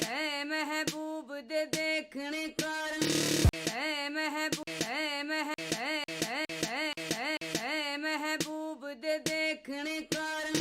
ऐ महबूब दे देखने कारण ऐ महबूब दे देखने कारण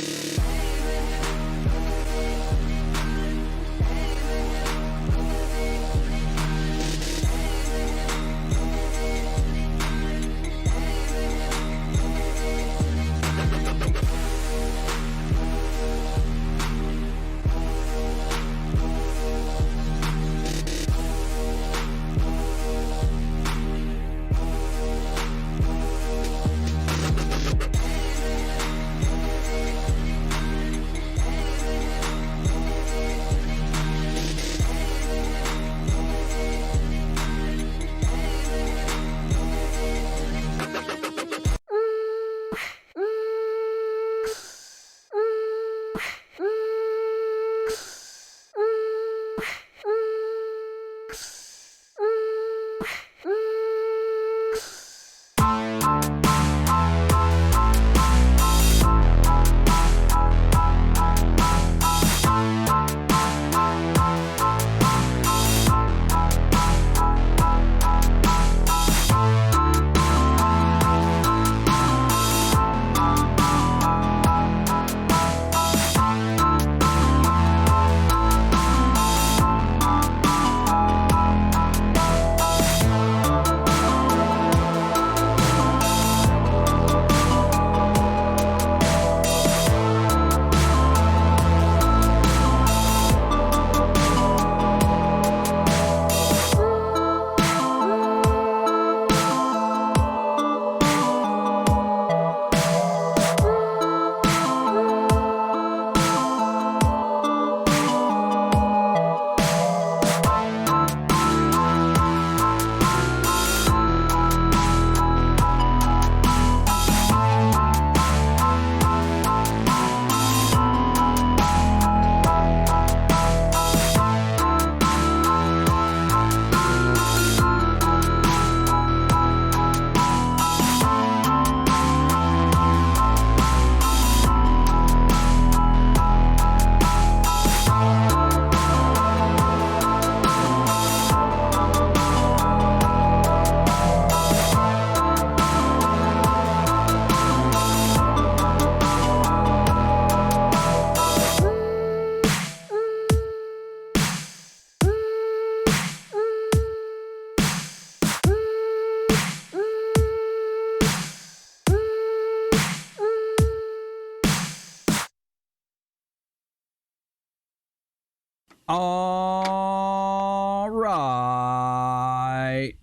All right.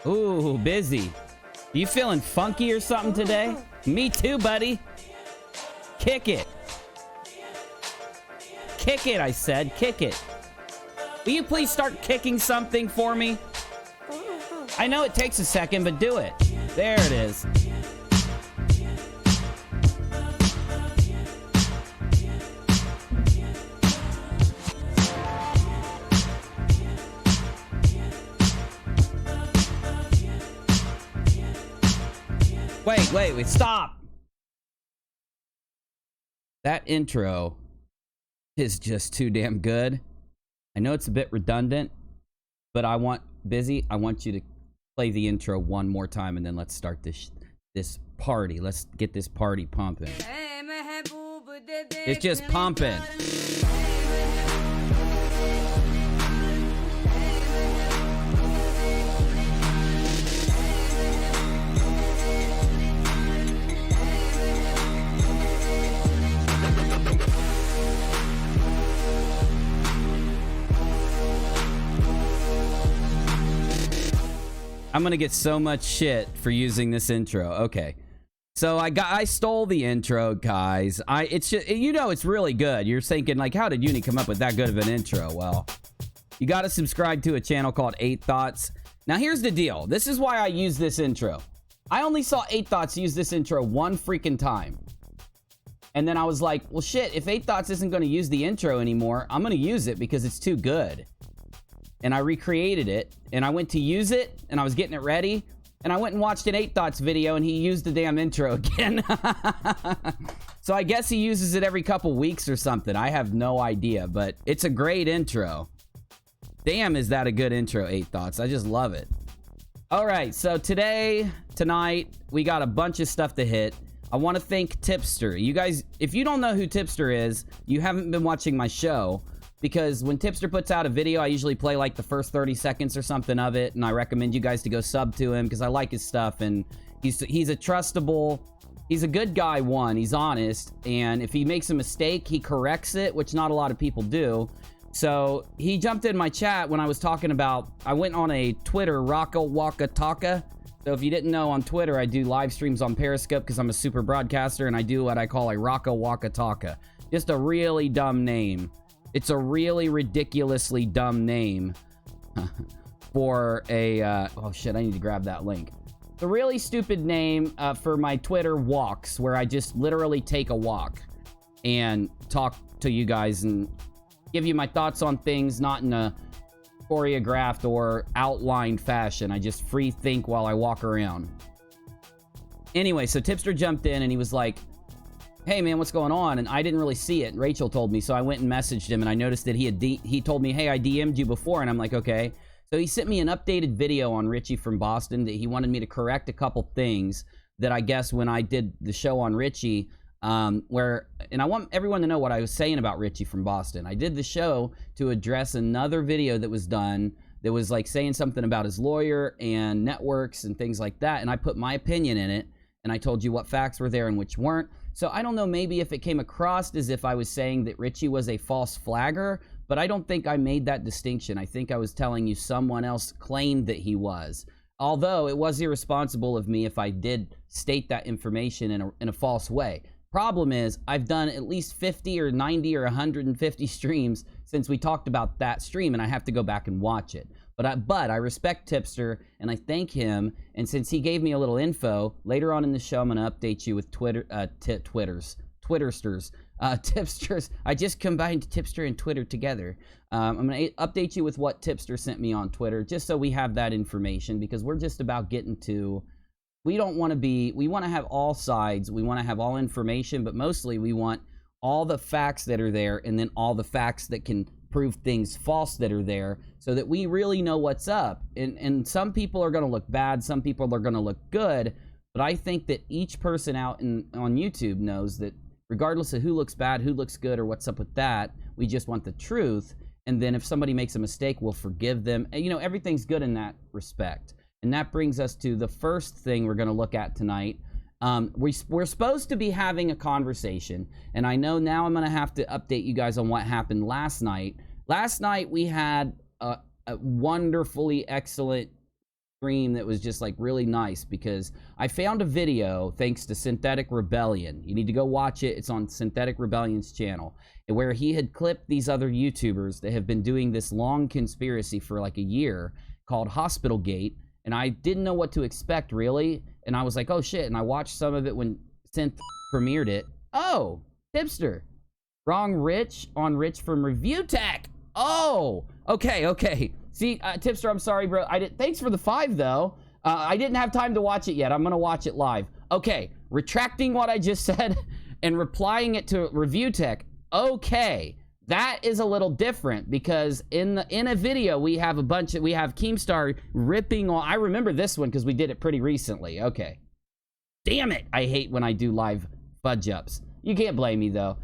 Ooh, Bizzy. You feeling funky or something today? Me too, buddy. Kick it. Kick it, I said. Kick it. Will you please start kicking something for me? I know it takes a second, but do it. There it is. Wait, stop! That intro is just too damn good. I know it's a bit redundant, but I want, Bizzy, I want you to play the intro one more time and then let's start this party. Let's get this party pumping. It's just pumping. I'm gonna get so much shit for using this intro. Okay, so I stole the intro, guys. It's just, you know, it's really good. You're thinking like, how did Uni come up with that good of an intro? Well, you got to subscribe to a channel called 8 Thoughts. Now here's the deal. This is why I use this intro. I only saw 8 Thoughts use this intro one freaking time, and then I was like, well, shit. If 8 Thoughts isn't going to use the intro anymore, I'm gonna use it because it's too good. And I recreated it, and I went to use it, and I was getting it ready, and I went and watched an 8 Thoughts video, and he used the damn intro again. So I guess he uses it every couple weeks or something. I have no idea, but it's a great intro. Damn, is that a good intro, 8 Thoughts. I just love it. All right, so tonight, we got a bunch of stuff to hit. I want to thank Tipster. You guys, if you don't know who Tipster is, you haven't been watching my show, because when Tipster puts out a video, I usually play like the first 30 seconds or something of it, and I recommend you guys to go sub to him because I like his stuff, and he's a trustable, he's a good guy, he's honest, and if he makes a mistake, he corrects it, which not a lot of people do. So he jumped in my chat when I was talking about, I went on a Twitter Rocka Waka Taka. So if you didn't know, on Twitter, I do live streams on Periscope because I'm a super broadcaster, and I do what I call a Rocka Waka Taka. Just a really dumb name. It's a really ridiculously dumb name for a, oh shit, I need to grab that link. It's a really stupid name for my Twitter walks, where I just literally take a walk and talk to you guys and give you my thoughts on things, not in a choreographed or outlined fashion. I just free think while I walk around. Anyway, so Tipster jumped in and he was like, hey man, what's going on? And I didn't really see it. Rachel told me, so I went and messaged him, and I noticed that he told me, hey, I DM'd you before, and I'm like, okay. So he sent me an updated video on Richie from Boston that he wanted me to correct a couple things that I guess when I did the show on Richie, and I want everyone to know what I was saying about Richie from Boston. I did the show to address another video that was done that was like saying something about his lawyer and networks and things like that, and I put my opinion in it, and I told you what facts were there and which weren't. So I don't know, maybe if it came across as if I was saying that Richie was a false flagger, but I don't think I made that distinction. I think I was telling you someone else claimed that he was. Although it was irresponsible of me if I did state that information in a false way. Problem is, I've done at least 50 or 90 or 150 streams since we talked about that stream, and I have to go back and watch it. But I respect Tipster, and I thank him, and since he gave me a little info, later on in the show, I'm going to update you with Twittersters. Tipsters. I just combined Tipster and Twitter together. I'm going to update you with what Tipster sent me on Twitter, just so we have that information, because we're just about getting to... We want to have all sides, we want to have all information, but mostly we want all the facts that are there, and then all the facts that can prove things false that are there, so that we really know what's up. And some people are going to look bad, some people are going to look good, but I think that each person out on YouTube knows that regardless of who looks bad, who looks good, or what's up with that, we just want the truth. And then if somebody makes a mistake, we'll forgive them. And, you know, everything's good in that respect. And that brings us to the first thing we're going to look at tonight. We're supposed to be having a conversation, and I know now I'm going to have to update you guys on what happened last night. Last night we had a wonderfully excellent stream that was just like really nice, because I found a video thanks to Synthetic Rebellion. You need to go watch it. It's on Synthetic Rebellion's channel, where he had clipped these other YouTubers that have been doing this long conspiracy for like a year called Hospital Gate. And I didn't know what to expect, really. And I was like, oh, shit. And I watched some of it when Synth premiered it. Oh, Tipster. Wrong Rich on Rich from Review Tech. Oh, okay. See, Tipster, I'm sorry, bro. Thanks for the 5, though. I didn't have time to watch it yet. I'm going to watch it live. Okay, retracting what I just said and replying it to Review Tech. Okay. That is a little different, because in a video we have Keemstar ripping on. I remember this one because we did it pretty recently. Okay. Damn it. I hate when I do live fudge ups. You can't blame me though.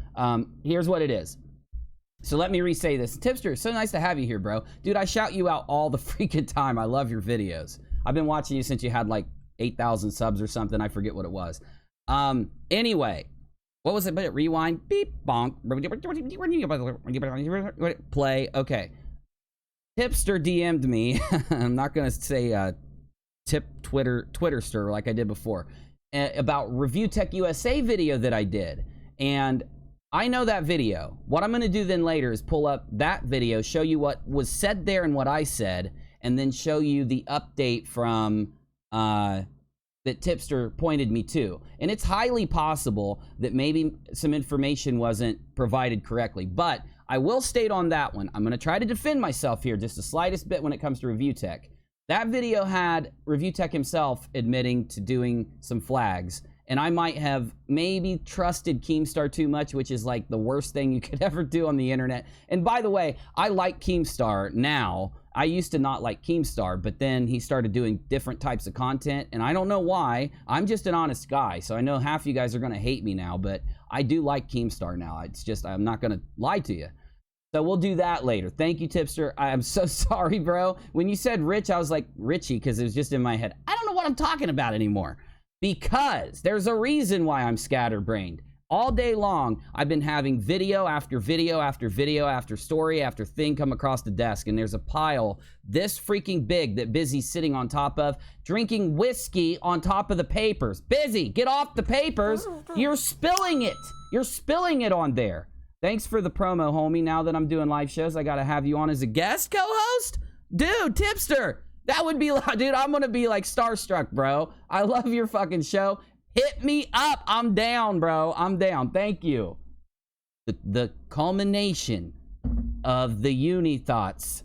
Here's what it is. So let me re-say this. Tipster, so nice to have you here, bro. Dude, I shout you out all the freaking time. I love your videos. I've been watching you since you had like 8,000 subs or something. I forget what it was. Anyway. What was it? Rewind. Beep. Bonk. Play. Okay. Tipster DM'd me. I'm not going to say Twitterster like I did before. About Review Tech USA video that I did. And I know that video. What I'm going to do then later is pull up that video, show you what was said there and what I said, and then show you the update from... that Tipster pointed me to. And it's highly possible that maybe some information wasn't provided correctly. But I will state on that one, I'm going to try to defend myself here just the slightest bit when it comes to Review Tech. That video had Review Tech himself admitting to doing some flags. And I might have maybe trusted Keemstar too much, which is like the worst thing you could ever do on the internet. And by the way, I like Keemstar now. I used to not like Keemstar, but then he started doing different types of content. And I don't know why. I'm just an honest guy. So I know half you guys are going to hate me now, but I do like Keemstar now. It's just, I'm not going to lie to you. So we'll do that later. Thank you, Tipster. I am so sorry, bro. When you said Rich, I was like, Richie, because it was just in my head. I don't know what I'm talking about anymore. Because there's a reason why I'm scatterbrained. All day long, I've been having video after video after video after story after thing come across the desk. And there's a pile this freaking big that Bizzy's sitting on top of, drinking whiskey on top of the papers. Bizzy, get off the papers. You're spilling it. You're spilling it on there. Thanks for the promo, homie. Now that I'm doing live shows, I got to have you on as a guest co-host? Dude, Tipster, that would be, dude, I'm going to be like starstruck, bro. I love your fucking show. Hit me up. I'm down, bro. I'm down. Thank you. The culmination of the uni thoughts.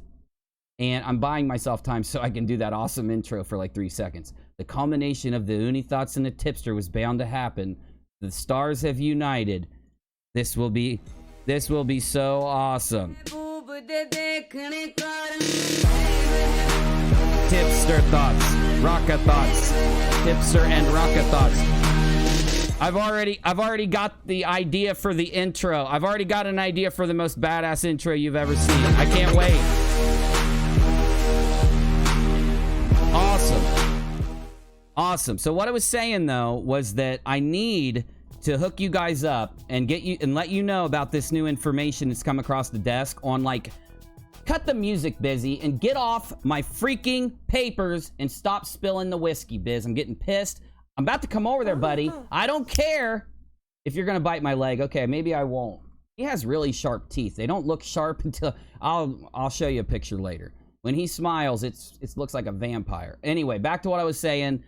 And I'm buying myself time so I can do that awesome intro for like 3 seconds. The culmination of the uni thoughts and the Tipster was bound to happen. The stars have united. This will be so awesome. Tipster thoughts, Rocka thoughts, Tipster and Rocka thoughts. I've already got the idea for the intro. I've already got an idea for the most badass intro you've ever seen. I can't wait. Awesome. So what I was saying though was that I need to hook you guys up and get you and let you know about this new information that's come across the desk on like cut the music, Bizzy, and get off my freaking papers and stop spilling the whiskey, Biz. I'm getting pissed. I'm about to come over there, buddy. I don't care if you're gonna bite my leg. Okay, maybe I won't. He has really sharp teeth. They don't look sharp until I'll show you a picture later. When he smiles, it looks like a vampire. Anyway, back to what I was saying.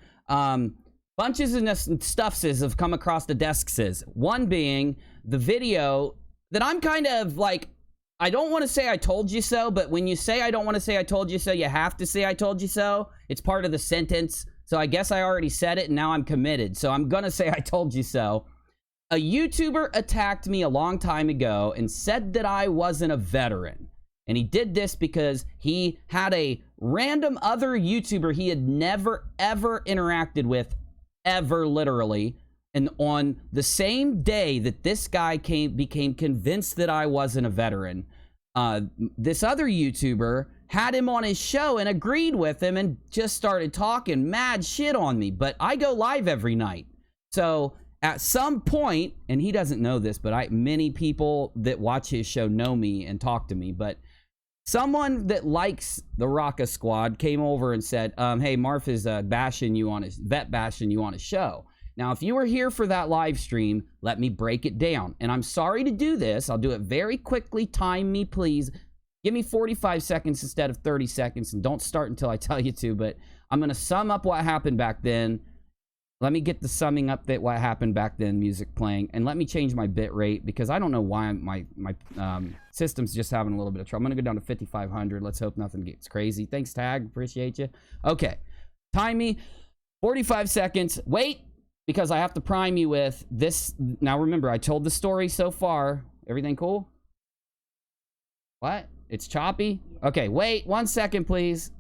Bunches of stuffses have come across the desks. One being the video that I'm kind of like, I don't want to say I told you so, but when you say I don't want to say I told you so, you have to say I told you so. It's part of the sentence. So I guess I already said it and now I'm committed. So I'm going to say I told you so. A YouTuber attacked me a long time ago and said that I wasn't a veteran. And he did this because he had a random other YouTuber he had never, ever interacted with, ever, literally. And on the same day that this guy became convinced that I wasn't a veteran, this other YouTuber had him on his show and agreed with him and just started talking mad shit on me. But I go live every night. So at some point, and he doesn't know this, but many people that watch his show know me and talk to me, but someone that likes the Rocka Squad came over and said, hey, Marf is bashing you on his show. Now, if you were here for that live stream, let me break it down. And I'm sorry to do this. I'll do it very quickly. Time me, please. Give me 45 seconds instead of 30 seconds. And don't start until I tell you to. But I'm going to sum up what happened back then. Let me get the summing up that what happened back then music playing. And let me change my bit rate because I don't know why my system's just having a little bit of trouble. I'm going to go down to 5,500. Let's hope nothing gets crazy. Thanks, Tag. Appreciate you. Okay. Time me. 45 seconds. Wait. Because I have to prime you with this. Now, remember, I told the story so far. Everything cool? What? It's choppy? Okay, wait 1 second, please.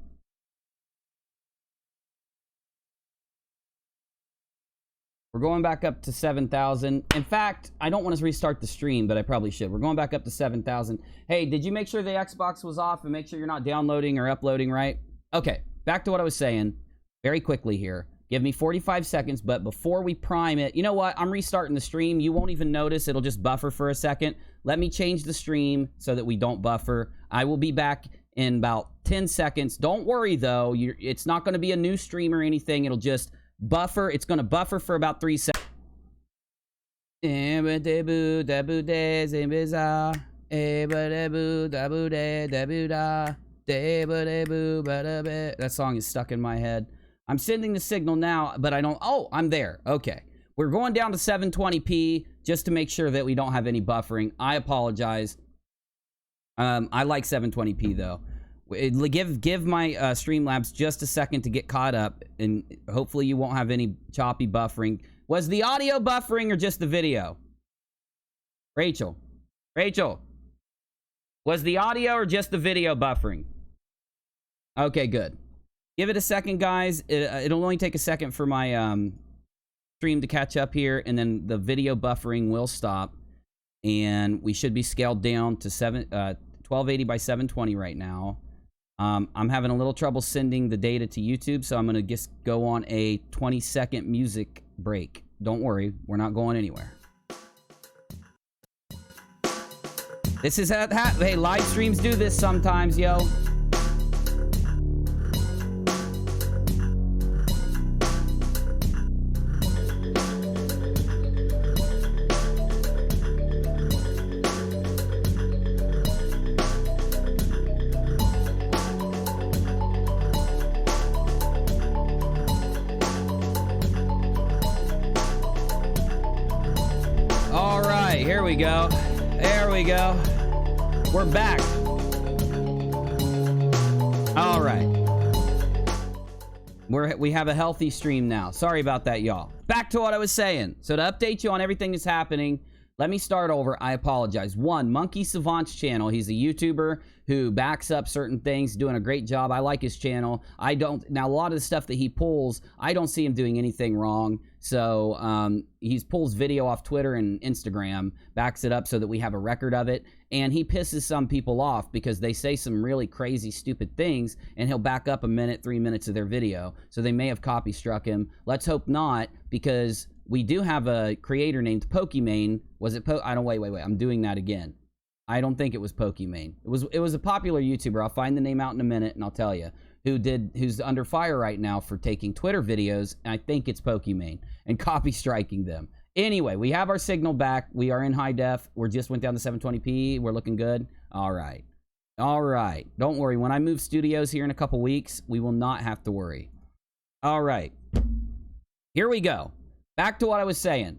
We're going back up to 7,000. In fact, I don't want to restart the stream, but I probably should. We're going back up to 7,000. Hey, did you make sure the Xbox was off and make sure you're not downloading or uploading right? Okay, back to what I was saying. Very quickly here. Give me 45 seconds, but before we prime it, you know what? I'm restarting the stream. You won't even notice. It'll just buffer for a second. Let me change the stream so that we don't buffer. I will be back in about 10 seconds. Don't worry, though. It's not going to be a new stream or anything. It'll just buffer. It's going to buffer for about 3 seconds. That song is stuck in my head. I'm sending the signal now, but I don't... Oh, I'm there. Okay. We're going down to 720p just to make sure that we don't have any buffering. I apologize. I like 720p, though. Give my Streamlabs just a second to get caught up, and hopefully you won't have any choppy buffering. Was the audio buffering or just the video? Rachel, was the audio or just the video buffering? Okay, good. Give it a second, guys. It'll only take a second for my stream to catch up here, and then the video buffering will stop, and we should be scaled down to 1280 by 720 right now. I'm having a little trouble sending the data to YouTube, so I'm going to just go on a 20-second music break. Don't worry, we're not going anywhere. This is hey, live streams do this sometimes, yo. All right, here we go. There we go. We're back. All right. We have a healthy stream now. Sorry about that, y'all. Back to what I was saying. So to update you on everything that's happening, let me start over. I apologize. One, Monkey Savant's channel. He's a YouTuber who backs up certain things, doing a great job. I like his channel. Now, a lot of the stuff that he pulls, I don't see him doing anything wrong. So he pulls video off Twitter and Instagram, backs it up so that we have a record of it. And he pisses some people off because they say some really crazy, stupid things, and he'll back up a minute, 3 minutes of their video. So they may have copy struck him. Let's hope not, because we do have a creator named Pokimane. Was it wait. I'm doing that again. I don't think it was Pokimane. It was a popular YouTuber. I'll find the name out in a minute and I'll tell you. Who's under fire right now for taking Twitter videos, and I think it's Pokimane, and copy striking them. Anyway, we have our signal back. We are in high def. We just went down to 720p. We're looking good. All right. Don't worry. When I move studios here in a couple weeks, we will not have to worry. All right. Here we go. Back to what I was saying.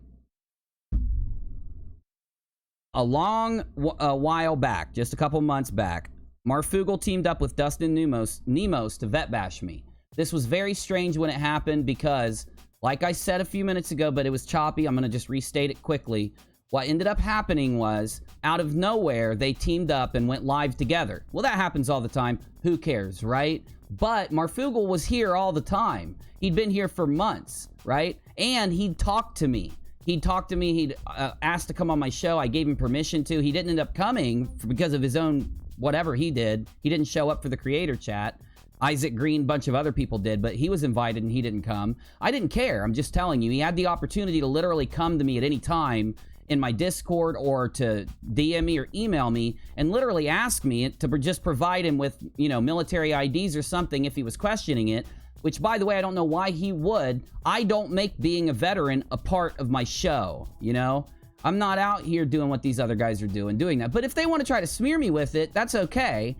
A while back, just a couple months back, Marfoogle teamed up with Dustin Nemos to vet bash me. This was very strange when it happened because, like I said a few minutes ago, but it was choppy. I'm going to just restate it quickly. What ended up happening was, out of nowhere, they teamed up and went live together. Well, that happens all the time. Who cares, right? But Marfoogle was here all the time. He'd been here for months, right? And he'd talked to me. He'd asked to come on my show. I gave him permission to. He didn't end up coming because of his own whatever he did. He didn't show up for the creator chat. Isaac Green, a bunch of other people did, but he was invited and he didn't come. I didn't care. I'm just telling you. He had the opportunity to literally come to me at any time in my Discord or to DM me or email me and literally ask me to just provide him with, military IDs or something if he was questioning it. Which, by the way, I don't know why he would. I don't make being a veteran a part of my show, I'm not out here doing what these other guys are doing that. But if they want to try to smear me with it, that's okay.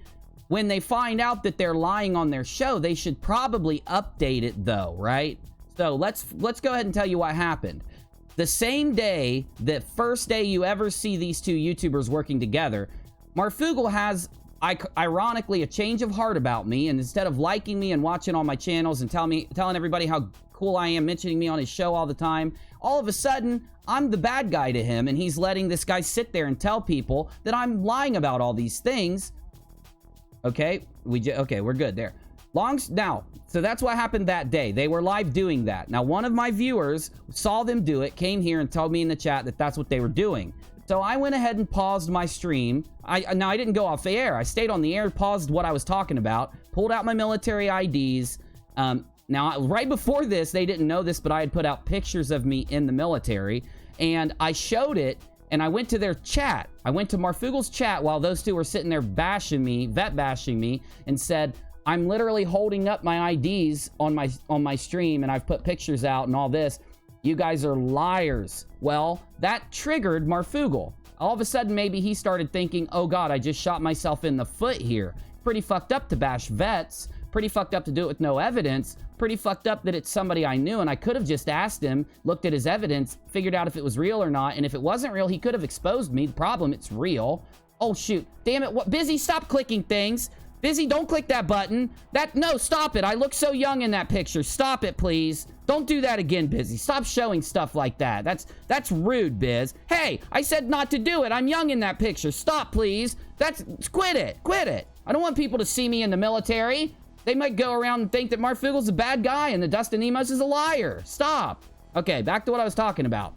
When they find out that they're lying on their show, they should probably update it, though, right? So let's go ahead and tell you what happened. The same day, the first day you ever see these two YouTubers working together, Marfoogle has... ironically, a change of heart about me, and instead of liking me and watching all my channels and telling everybody how cool I am, mentioning me on his show all the time, all of a sudden, I'm the bad guy to him, and he's letting this guy sit there and tell people that I'm lying about all these things. Okay, we're good there. So that's what happened that day. They were live doing that. Now, one of my viewers saw them do it, came here and told me in the chat that that's what they were doing. So I went ahead and paused my stream. I didn't go off the air. I stayed on the air, paused what I was talking about, pulled out my military IDs. Now, right before this, they didn't know this, but I had put out pictures of me in the military, and I showed it, and I went to their chat. I went to Marfoogle's chat while those two were sitting there vet bashing me, and said, I'm literally holding up my IDs on my stream, and I've put pictures out and all this. You guys are liars. Well, that triggered Marfoogle. All of a sudden, maybe he started thinking, oh God, I just shot myself in the foot here. Pretty fucked up to bash vets. Pretty fucked up to do it with no evidence. Pretty fucked up that it's somebody I knew, and I could have just asked him, looked at his evidence, figured out if it was real or not, and if it wasn't real, he could have exposed me. The problem, it's real. Oh shoot, damn it, what? Bizzy, stop clicking things. Bizzy, don't click that button. No, stop it. I look so young in that picture. Stop it, please. Don't do that again, Bizzy. Stop showing stuff like that. That's rude, Biz. Hey, I said not to do it. I'm young in that picture. Stop, please. Quit it. Quit it. I don't want people to see me in the military. They might go around and think that Marfoogle's a bad guy and that Dustin Emos is a liar. Stop. Okay, back to what I was talking about.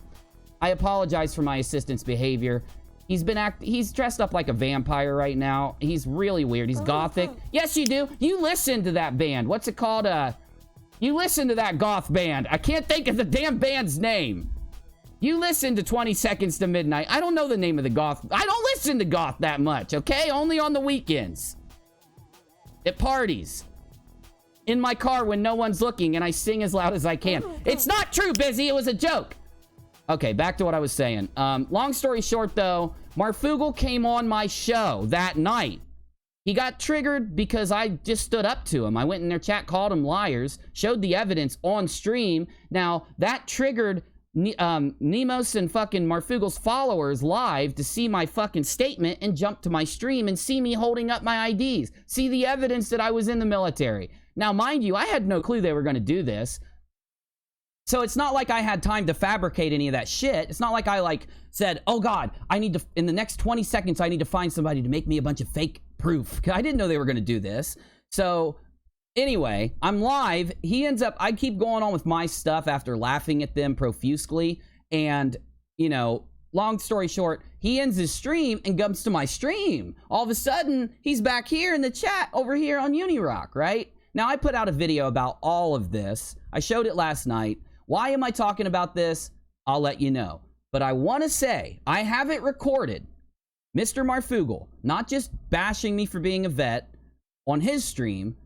I apologize for my assistant's behavior. He's dressed up like a vampire right now. He's really weird. He's gothic. Yes, you do. You listen to that band. What's it called? You listen to that goth band. I can't think of the damn band's name. You listen to 20 Seconds to Midnight. I don't know the name of the goth. I don't listen to goth that much, okay? Only on the weekends. At parties. In my car when no one's looking, and I sing as loud as I can. It's not true, Bizzy. It was a joke. Okay, back to what I was saying. Long story short, though, Marfoogle came on my show that night. He got triggered because I just stood up to him. I went in their chat, called them liars, showed the evidence on stream. Now, that triggered Nemos and fucking Marfoogle's followers live to see my fucking statement and jump to my stream and see me holding up my IDs. See the evidence that I was in the military. Now, mind you, I had no clue they were going to do this. So it's not like I had time to fabricate any of that shit. It's not like I said, oh God, I need to, in the next 20 seconds, I need to find somebody to make me a bunch of fake proof. I didn't know they were going to do this. So anyway, I'm live. He ends up, I keep going on with my stuff after laughing at them profusely. And, you know, long story short, he ends his stream and comes to my stream. All of a sudden, he's back here in the chat over here on UNIRock, right? Now, I put out a video about all of this. I showed it last night. Why am I talking about this? I'll let you know. But I want to say, I have it recorded. Mr. Marfoogle, not just bashing me for being a vet on his stream,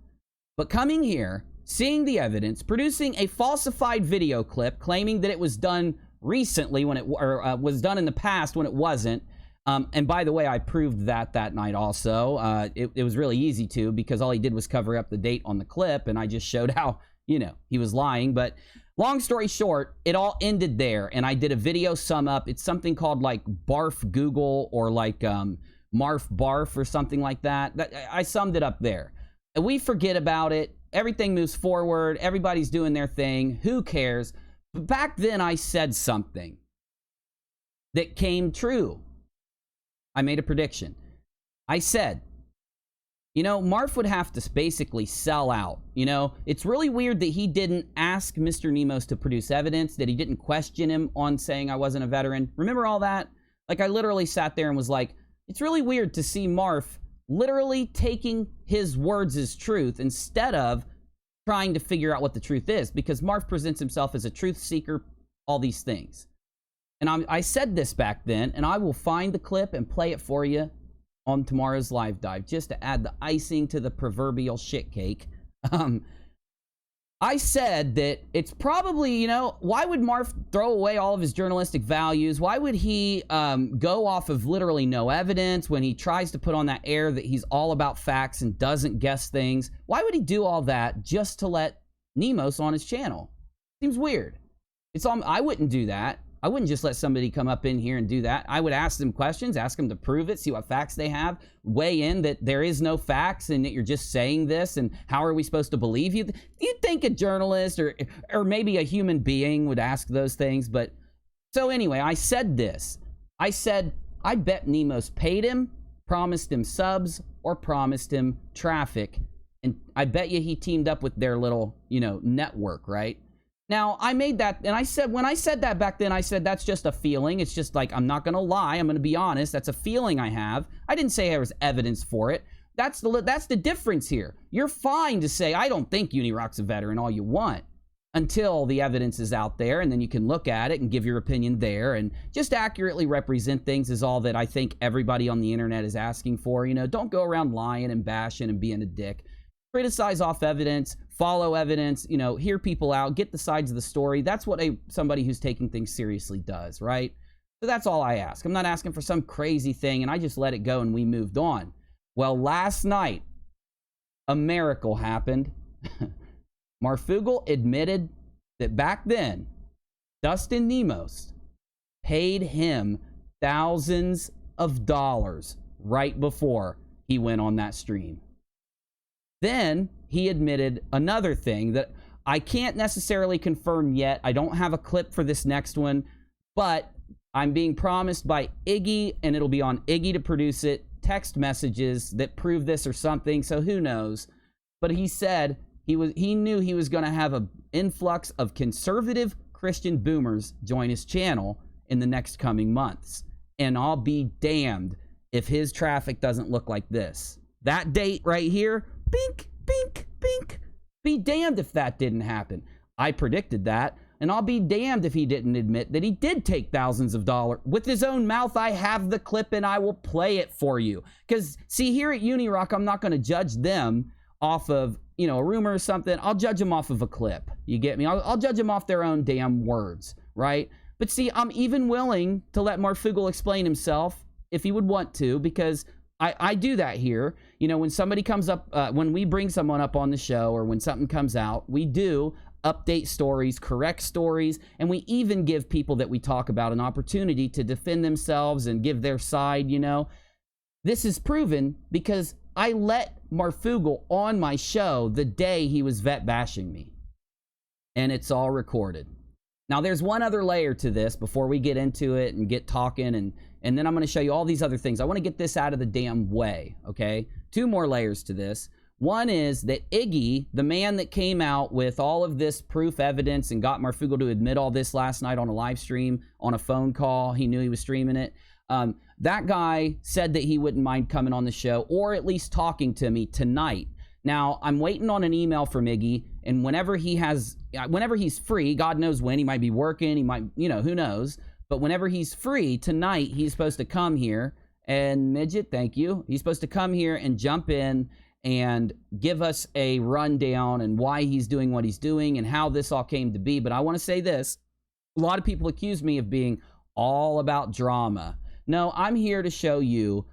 but coming here, seeing the evidence, producing a falsified video clip claiming that it was done recently when was done in the past when it wasn't. And by the way, I proved that night also. It was really easy to, because all he did was cover up the date on the clip, and I just showed how, you know, he was lying. But long story short, it all ended there, and I did a video sum up. It's something called like Barf Google or like Marf Barf or something like that. I summed it up there. And we forget about it. Everything moves forward. Everybody's doing their thing. Who cares? But back then, I said something that came true. I made a prediction. I said, you know, Marf would have to basically sell out. You know, it's really weird that he didn't ask Mr. Nemos to produce evidence, that he didn't question him on saying I wasn't a veteran. Remember all that? Like, I literally sat there and was like, it's really weird to see Marf literally taking his words as truth instead of trying to figure out what the truth is, because Marf presents himself as a truth seeker, all these things. And I said this back then, and I will find the clip and play it for you on tomorrow's live dive, just to add the icing to the proverbial shit cake. I said that it's probably, you know, why would Marf throw away all of his journalistic values? Why would he go off of literally no evidence when he tries to put on that air that he's all about facts and doesn't guess things? Why would he do all that just to let Nemos on his channel? Seems weird. I wouldn't do that. I wouldn't just let somebody come up in here and do that. I would ask them questions, ask them to prove it, see what facts they have, weigh in that there is no facts and that you're just saying this, and how are we supposed to believe you? You'd think a journalist or maybe a human being would ask those things. But so anyway, I said this. I said, I bet Nemos paid him, promised him subs, or promised him traffic. And I bet you he teamed up with their little, you know, network, right? Now, I made that, and I said, when I said that back then, I said, that's just a feeling. It's just like, I'm not going to lie. I'm going to be honest. That's a feeling I have. I didn't say there was evidence for it. That's the difference here. You're fine to say, I don't think UNIRock's a veteran, all you want, until the evidence is out there, and then you can look at it and give your opinion there, and just accurately represent things is all that I think everybody on the internet is asking for. You know, don't go around lying and bashing and being a dick. Criticize off evidence, follow evidence, you know, hear people out, get the sides of the story. That's what somebody who's taking things seriously does, right? So that's all I ask. I'm not asking for some crazy thing, and I just let it go and we moved on. Well, last night, a miracle happened. Marfoogle admitted that back then, Dustin Nemos paid him thousands of dollars right before he went on that stream. Then he admitted another thing that I can't necessarily confirm yet. I don't have a clip for this next one, but I'm being promised by Iggy, and it'll be on Iggy to produce it, text messages that prove this or something, so who knows. But he said he knew he was going to have an influx of conservative Christian boomers join his channel in the next coming months. And I'll be damned if his traffic doesn't look like this. That date right here, bink, bink, bink. Be damned if that didn't happen. I predicted that, and I'll be damned if he didn't admit that he did take thousands of dollars. With his own mouth, I have the clip, and I will play it for you. Because, see, here at UNIRock, I'm not going to judge them off of, you know, a rumor or something. I'll judge them off of a clip. You get me? I'll judge them off their own damn words, right? But see, I'm even willing to let Marfoogle explain himself if he would want to, because I do that here. You know, when somebody comes up, when we bring someone up on the show, or when something comes out, we do update stories, correct stories, and we even give people that we talk about an opportunity to defend themselves and give their side, you know. This is proven because I let Marfoogle on my show the day he was vet bashing me. And it's all recorded. Now, there's one other layer to this before we get into it and get talking, and then I'm going to show you all these other things. I want to get this out of the damn way, okay? 2 more layers to this. One is that Iggy, the man that came out with all of this proof evidence and got Marfoogle to admit all this last night on a live stream, on a phone call, he knew he was streaming it. That guy said that he wouldn't mind coming on the show, or at least talking to me tonight. Now, I'm waiting on an email from Iggy, and whenever he's free, God knows when, he might be working, he might, you know, who knows, but whenever he's free tonight, he's supposed to come here, and Midget, thank you, he's supposed to come here and jump in and give us a rundown and why he's doing what he's doing and how this all came to be. But I want to say this, a lot of people accuse me of being all about drama. No, I'm here to show you,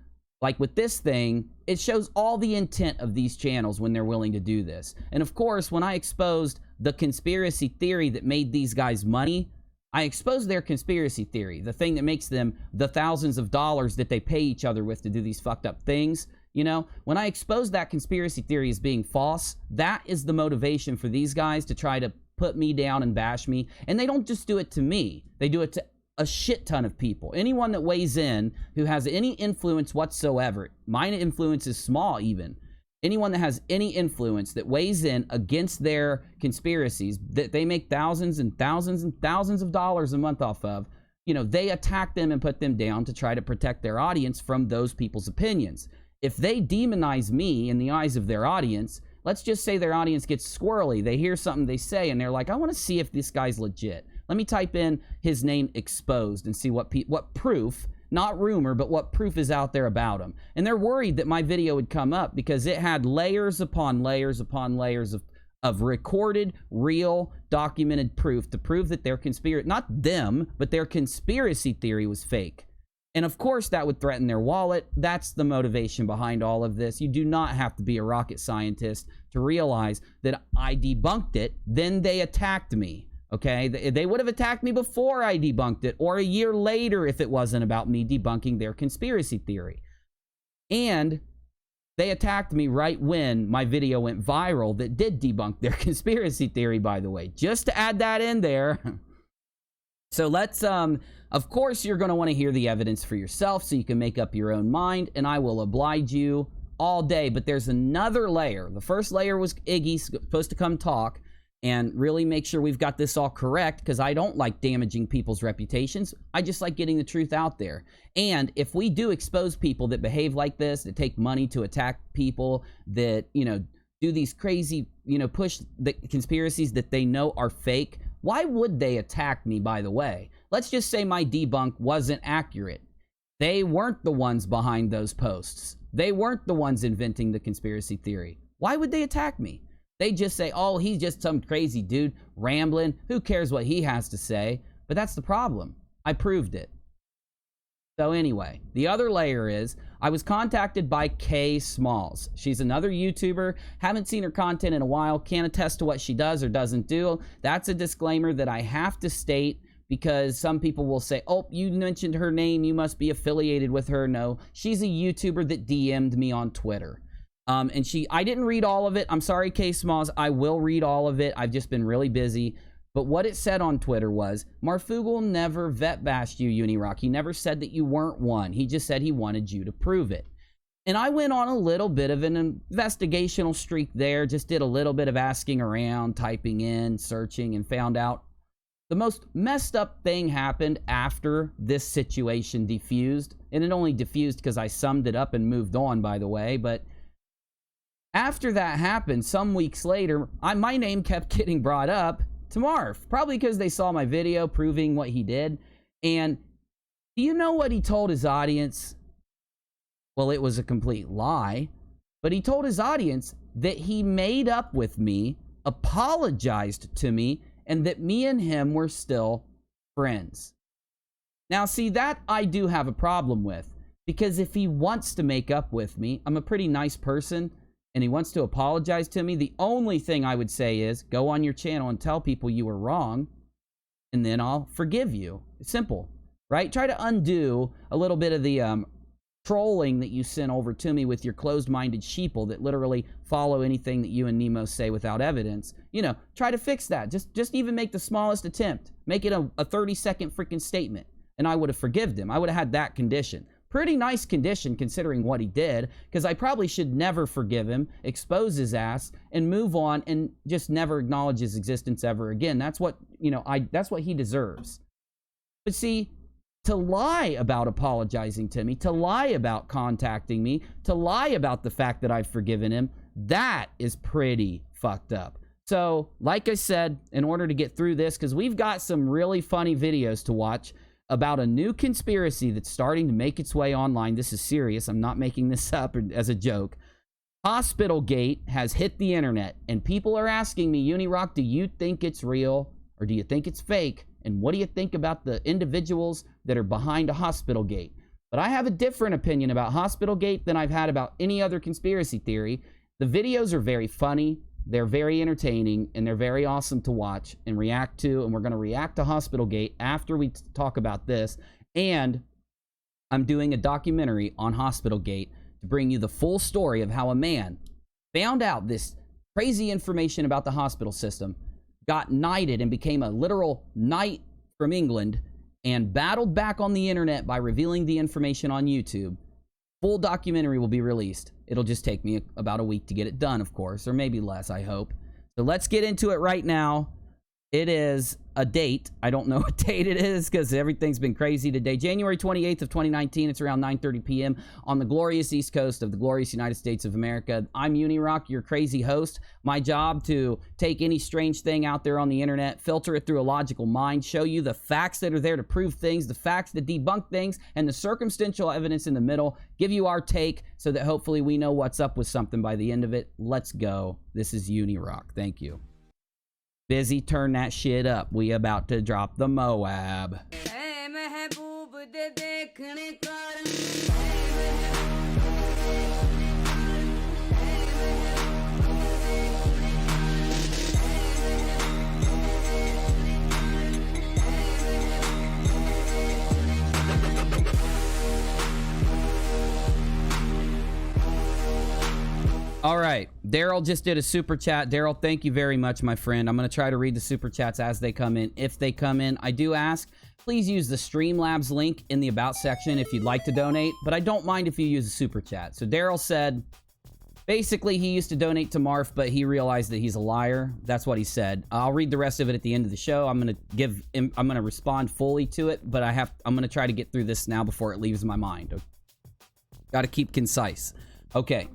like with this thing, it shows all the intent of these channels when they're willing to do this. And of course, when I exposed the conspiracy theory that made these guys money, I exposed their conspiracy theory, the thing that makes them the thousands of dollars that they pay each other with to do these fucked up things. You know, when I exposed that conspiracy theory as being false, that is the motivation for these guys to try to put me down and bash me. And they don't just do it to me. They do it to a shit ton of people. Anyone that weighs in who has any influence whatsoever, my influence is small even, anyone that has any influence that weighs in against their conspiracies that they make thousands and thousands and thousands of dollars a month off of, you know, they attack them and put them down to try to protect their audience from those people's opinions. If they demonize me in the eyes of their audience, let's just say their audience gets squirrely. They hear something they say and they're like, I want to see if this guy's legit. Let me type in his name exposed and see what proof, not rumor, but what proof is out there about him. And they're worried that my video would come up because it had layers upon layers upon layers of recorded, real, documented proof to prove that their conspiracy, not them, but their conspiracy theory was fake. And of course that would threaten their wallet. That's the motivation behind all of this. You do not have to be a rocket scientist to realize that I debunked it, then they attacked me. Okay, they would have attacked me before I debunked it, or a year later if it wasn't about me debunking their conspiracy theory. And they attacked me right when my video went viral that did debunk their conspiracy theory, by the way. Just to add that in there. So let's, of course, you're going to want to hear the evidence for yourself so you can make up your own mind, and I will oblige you all day. But there's another layer. The first layer was Iggy supposed to come talk and really make sure we've got this all correct, because I don't like damaging people's reputations. I just like getting the truth out there. And if we do expose people that behave like this, that take money to attack people, that, you know, do these crazy, you know, push the conspiracies that they know are fake, why would they attack me, by the way? Let's just say my debunk wasn't accurate. They weren't the ones behind those posts. They weren't the ones inventing the conspiracy theory. Why would they attack me? They just say, oh, he's just some crazy dude rambling. Who cares what he has to say? But that's the problem. I proved it. So anyway, the other layer is I was contacted by Kay Smalls. She's another YouTuber. Haven't seen her content in a while. Can't attest to what she does or doesn't do. That's a disclaimer that I have to state, because some people will say, oh, you mentioned her name, you must be affiliated with her. No, she's a YouTuber that DM'd me on Twitter. And I didn't read all of it. I'm sorry, K Smalls. I will read all of it. I've just been really busy. But what it said on Twitter was, Marfoogle never vet bashed you, UNIRock. He never said that you weren't one. He just said he wanted you to prove it. And I went on a little bit of an investigational streak there, just did a little bit of asking around, typing in, searching, and found out the most messed up thing happened after this situation diffused. And it only diffused because I summed it up and moved on, by the way. But after that happened, some weeks later, my name kept getting brought up to Marf, probably because they saw my video proving what he did. And do you know what he told his audience? Well, it was a complete lie, but he told his audience that he made up with me, apologized to me, and that me and him were still friends. Now, see, that I do have a problem with, because if he wants to make up with me, I'm a pretty nice person, and he wants to apologize to me, the only thing I would say is go on your channel and tell people you were wrong, and then I'll forgive you. It's simple, right? Try to undo a little bit of the trolling that you sent over to me with your closed-minded sheeple that literally follow anything that you and Nemo say without evidence. You know, try to fix that. Just even make the smallest attempt. Make it a 30-second freaking statement, and I would have forgiven him. I would have had that condition. Pretty nice condition considering what he did, because I probably should never forgive him, expose his ass, and move on and just never acknowledge his existence ever again. That's what, you know, that's what he deserves. But see, to lie about apologizing to me, to lie about contacting me, to lie about the fact that I've forgiven him, that is pretty fucked up. So, like I said, in order to get through this, because we've got some really funny videos to watch about a new conspiracy that's starting to make its way online. This is serious. I'm not making this up as a joke. HospitalGate has hit the internet, and people are asking me, UNIRock, do you think it's real or do you think it's fake? And what do you think about the individuals that are behind a HospitalGate? But I have a different opinion about HospitalGate than I've had about any other conspiracy theory. The videos are very funny. They're very entertaining, and they're very awesome to watch and react to, and we're going to react to HospitalGate after we talk about this. And I'm doing a documentary on HospitalGate to bring you the full story of how a man found out this crazy information about the hospital system, got knighted and became a literal knight from England, and battled back on the internet by revealing the information on YouTube. Full documentary will be released. It'll just take me about a week to get it done, of course, or maybe less, I hope. So let's get into it right now. It is a date. I don't know what date it is because everything's been crazy today. January 28th of 2019. It's around 9:30 p.m. on the glorious East Coast of the glorious United States of America. I'm UNIRock, your crazy host. My job to take any strange thing out there on the internet, filter it through a logical mind, show you the facts that are there to prove things, the facts that debunk things, and the circumstantial evidence in the middle. Give you our take so that hopefully we know what's up with something by the end of it. Let's go. This is UNIRock. Thank you. Bizzy, turn that shit up. We about to drop the Moab. All right, Daryl just did a super chat. Daryl, thank you very much, my friend. I'm going to try to read the super chats as they come in. If they come in, I do ask, please use the Streamlabs link in the About section if you'd like to donate, but I don't mind if you use a super chat. So Daryl said, basically, he used to donate to Marf, but he realized that he's a liar. That's what he said. I'll read the rest of it at the end of the show. I'm going to respond fully to it, but I'm going to try to get through this now before it leaves my mind. Got to keep concise. Okay.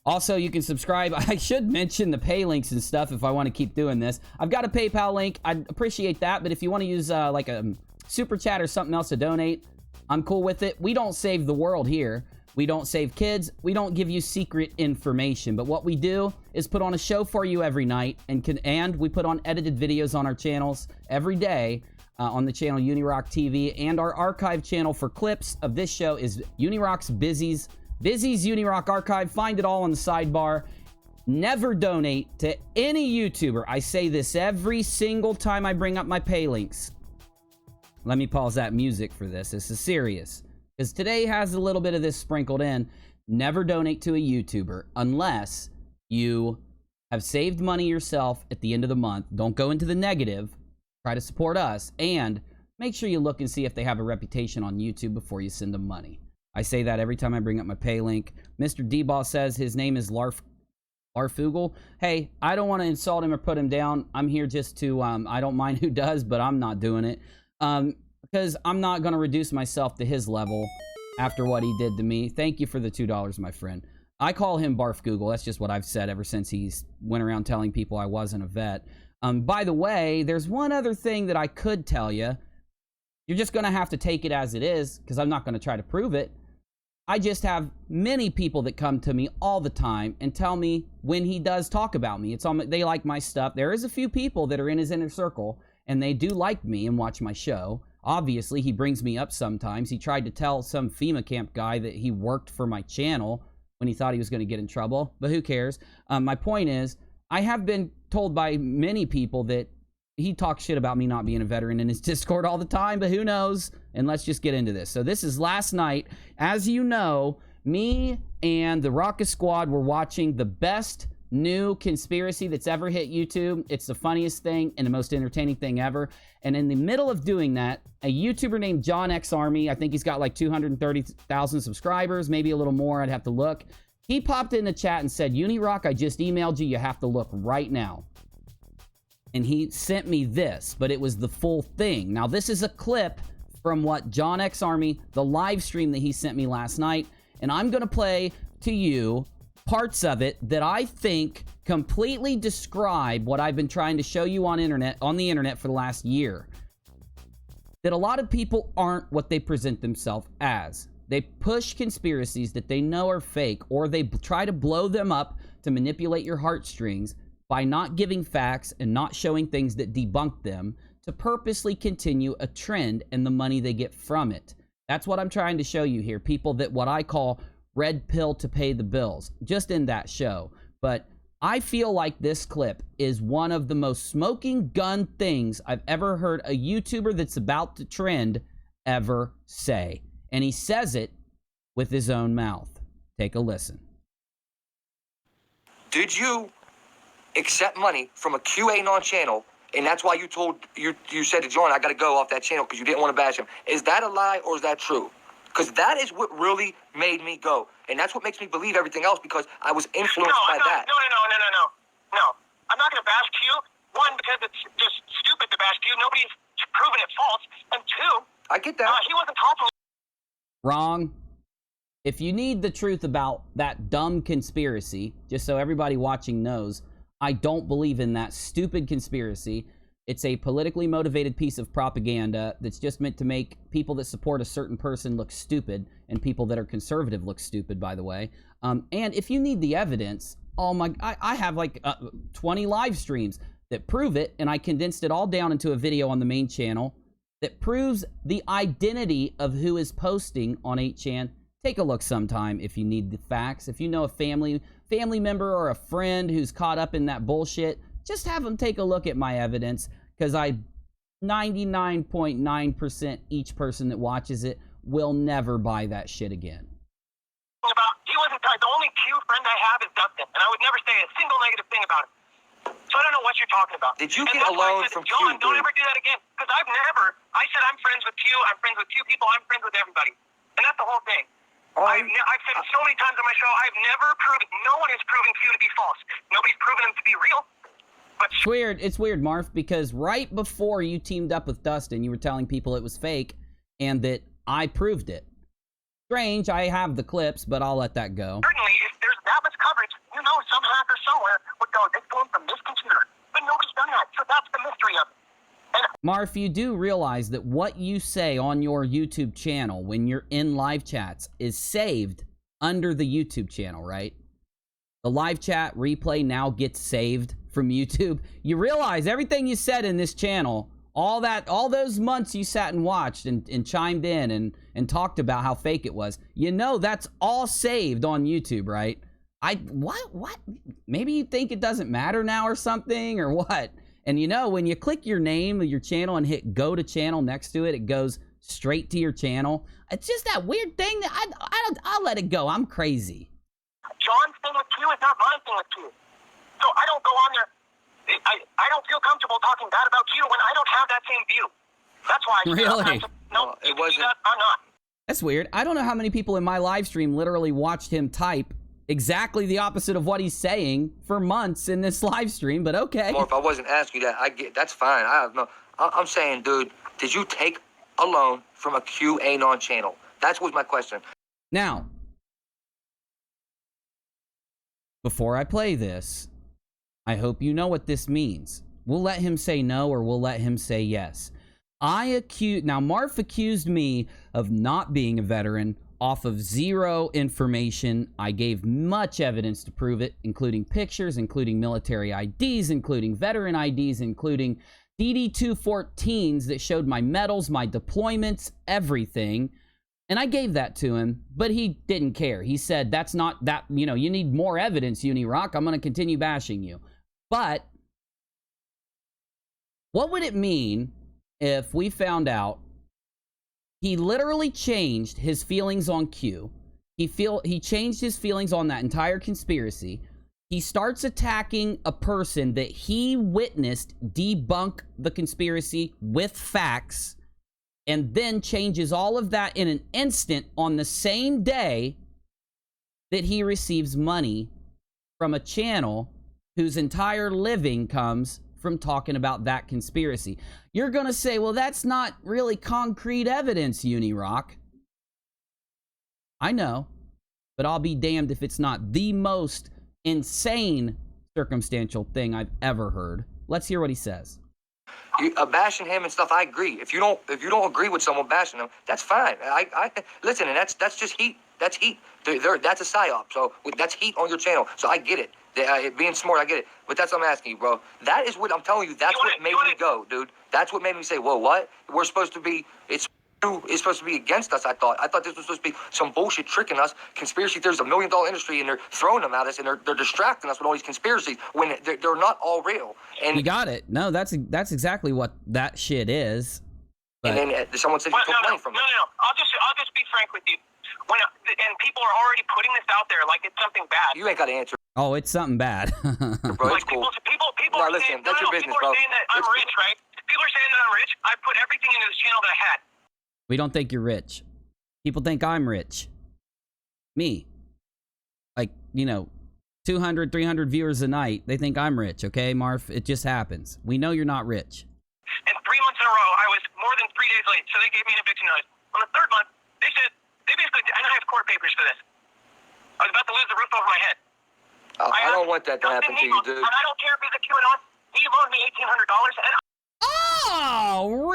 Also, you can subscribe. I should mention the pay links and stuff if I want to keep doing this. I've got a PayPal link. I'd appreciate that. But if you want to use like a super chat or something else to donate, I'm cool with it. We don't save the world here. We don't save kids. We don't give you secret information. But what we do is put on a show for you every night. And we put on edited videos on our channels every day on the channel UNIRocktv. And our archive channel for clips of this show is UNIRock's Bizzy's UNIRock archive. Find it all on the sidebar. Never donate to any YouTuber. I say this every single time I bring up my pay links. Let me pause that music for this. This is serious. Because today has a little bit of this sprinkled in. never donate to a YouTuber unless you have saved money yourself at the end of the month. Don't go into the negative. Try to support us. And make sure you look and see if they have a reputation on YouTube before you send them money. I say that every time I bring up my pay link. Mr. D-Boss says his name is Marfoogle. Hey, I don't want to insult him or put him down. I'm here just to, I don't mind who does, but I'm not doing it. Because I'm not going to reduce myself to his level after what he did to me. Thank you for the $2, my friend. I call him Barf Google. That's just what I've said ever since he's went around telling people I wasn't a vet. By the way, there's one other thing that I could tell you. You're just going to have to take it as it is, because I'm not going to try to prove it. I just have many people that come to me all the time and tell me when he does talk about me. They like my stuff. There is a few people that are in his inner circle, and they do like me and watch my show. Obviously, he brings me up sometimes. He tried to tell some FEMA camp guy that he worked for my channel when he thought he was going to get in trouble, but who cares? My point is, I have been told by many people that he talks shit about me not being a veteran in his Discord all the time, but who knows? And let's just get into this. So this is last night. As you know, me and the Rocket Squad were watching the best new conspiracy that's ever hit YouTube. It's the funniest thing and the most entertaining thing ever. And in the middle of doing that, a YouTuber named John X Army, I think he's got like 230,000 subscribers, maybe a little more, I'd have to look. He popped in the chat and said, UNIRock, I just emailed you. You have to look right now. And he sent me this, but it was the full thing. Now, this is a clip from what John X Army, the live stream that he sent me last night. And I'm going to play to you parts of it that I think completely describe what I've been trying to show you on the internet for the last year. That a lot of people aren't what they present themselves as. They push conspiracies that they know are fake, or they try to blow them up to manipulate your heartstrings by not giving facts and not showing things that debunk them to purposely continue a trend and the money they get from it. That's what I'm trying to show you here. People that what I call red pill to pay the bills, just in that show. But I feel like this clip is one of the most smoking gun things I've ever heard a YouTuber that's about to trend ever say. And he says it with his own mouth. Take a listen. Did you accept money from a QAnon channel, and that's why you said to John, I got to go off that channel because you didn't want to bash him? Is that a lie or is that true? Because that is what really made me go, and that's what makes me believe everything else, because I was influenced by that. No. I'm not going to bash Q. One, because it's just stupid to bash Q. Nobody's proven it false. And two, I get that. He wasn't talking. Wrong. If you need the truth about that dumb conspiracy, just so everybody watching knows, I don't believe in that stupid conspiracy. It's a politically motivated piece of propaganda that's just meant to make people that support a certain person look stupid, and people that are conservative look stupid, by the way. And if you need the evidence, oh my, I have like 20 live streams that prove it, and I condensed it all down into a video on the main channel that proves the identity of who is posting on 8chan. Take a look sometime if you need the facts. If you know a family member or a friend who's caught up in that bullshit, just have them take a look at my evidence, because 99.9% each person that watches it will never buy that shit again. He wasn't the only Q friend I have is Dustin, and I would never say a single negative thing about him. So I don't know what you're talking about. Did you get a loan from Q? John, don't ever do that again, because I said I'm friends with Q, I'm friends with Q people, I'm friends with everybody. And that's the whole thing. I've said it so many times on my show, I've never proven, no one has proven Q to be false. Nobody's proven him to be real. It's weird, Marf, because right before you teamed up with Dustin, you were telling people it was fake and that I proved it. Strange, I have the clips, but I'll let that go. Certainly, if there's that much coverage, some hacker somewhere would go, it's going from this computer. But nobody's done that, so that's the mystery of it. Marf, you do realize that what you say on your YouTube channel when you're in live chats is saved under the YouTube channel, right? The live chat replay now gets saved from YouTube. You realize everything you said in this channel, all those months you sat and watched and chimed in and talked about how fake it was, that's all saved on YouTube, right? What? Maybe you think it doesn't matter now or something, or what? And when you click your name of your channel and hit go to channel next to it, it goes straight to your channel. It's just that weird thing that I'll let it go. I'm crazy. John's thing with Q is not my thing with Q. So I don't go on there. I don't feel comfortable talking bad about Q when I don't have that same view. That's why I Really? No, it wasn't. I'm not. That's weird. I don't know how many people in my live stream literally watched him type exactly the opposite of what he's saying for months in this live stream, but okay. Or if I wasn't asking you that, I get that's fine. I have no. I'm saying, dude, did you take a loan from a QAnon channel? That was my question. Now, before I play this, I hope you know what this means. We'll let him say no or we'll let him say yes. Now, Marf accused me of not being a veteran off of zero information. I gave much evidence to prove it, including pictures, including military IDs, including veteran IDs, including DD-214s that showed my medals, my deployments, everything. And I gave that to him, but he didn't care. He said, that's not that, you know, you need more evidence, UNIRock. I'm going to continue bashing you. But what would it mean if we found out he literally changed his feelings on Q? He changed his feelings on that entire conspiracy. He starts attacking a person that he witnessed debunk the conspiracy with facts, and then changes all of that in an instant on the same day that he receives money from a channel whose entire living comes from talking about that conspiracy. You're going to say, well, that's not really concrete evidence, UNIRock. I know, but I'll be damned if it's not the most insane circumstantial thing I've ever heard. Let's hear what he says. Bashing him and stuff, I agree. If you don't agree with someone bashing them, that's fine. I listen, and that's just heat. That's heat. That's a psyop. So that's heat on your channel. So I get it. Being smart, I get it. But that's what I'm asking you, bro. That is what I'm telling you. That's what made me go, dude. That's what made me say, whoa, what? We're supposed to be. It's supposed to be against us. I thought this was supposed to be some bullshit tricking us. Conspiracy there's $1 million industry, and they're throwing them at us, and they're distracting us with all these conspiracies when they're not all real. And you got it. No, that's exactly what that shit is. But... And then someone said you took money from them. No. I'll just be frank with you. And people are already putting this out there like it's something bad. You ain't got to answer. Oh, it's something bad. Bro, it's cool. People no, are listen, saying, that's your business, people bro. are saying that I'm rich, right? People are saying that I'm rich. I put everything into this channel that I had. We don't think you're rich. People think I'm rich. Me. Like, you know, 200, 300 viewers a night. They think I'm rich, okay, Marf? It just happens. We know you're not rich. And 3 months in a row, I was more than 3 days late, so they gave me an eviction notice. On the third month, they said, they basically, and I have court papers for this. I was about to lose the roof over my head. I don't want that to happen to you, dude. And I don't care if he's a QAnon. He loaned me $1,800, and Oh,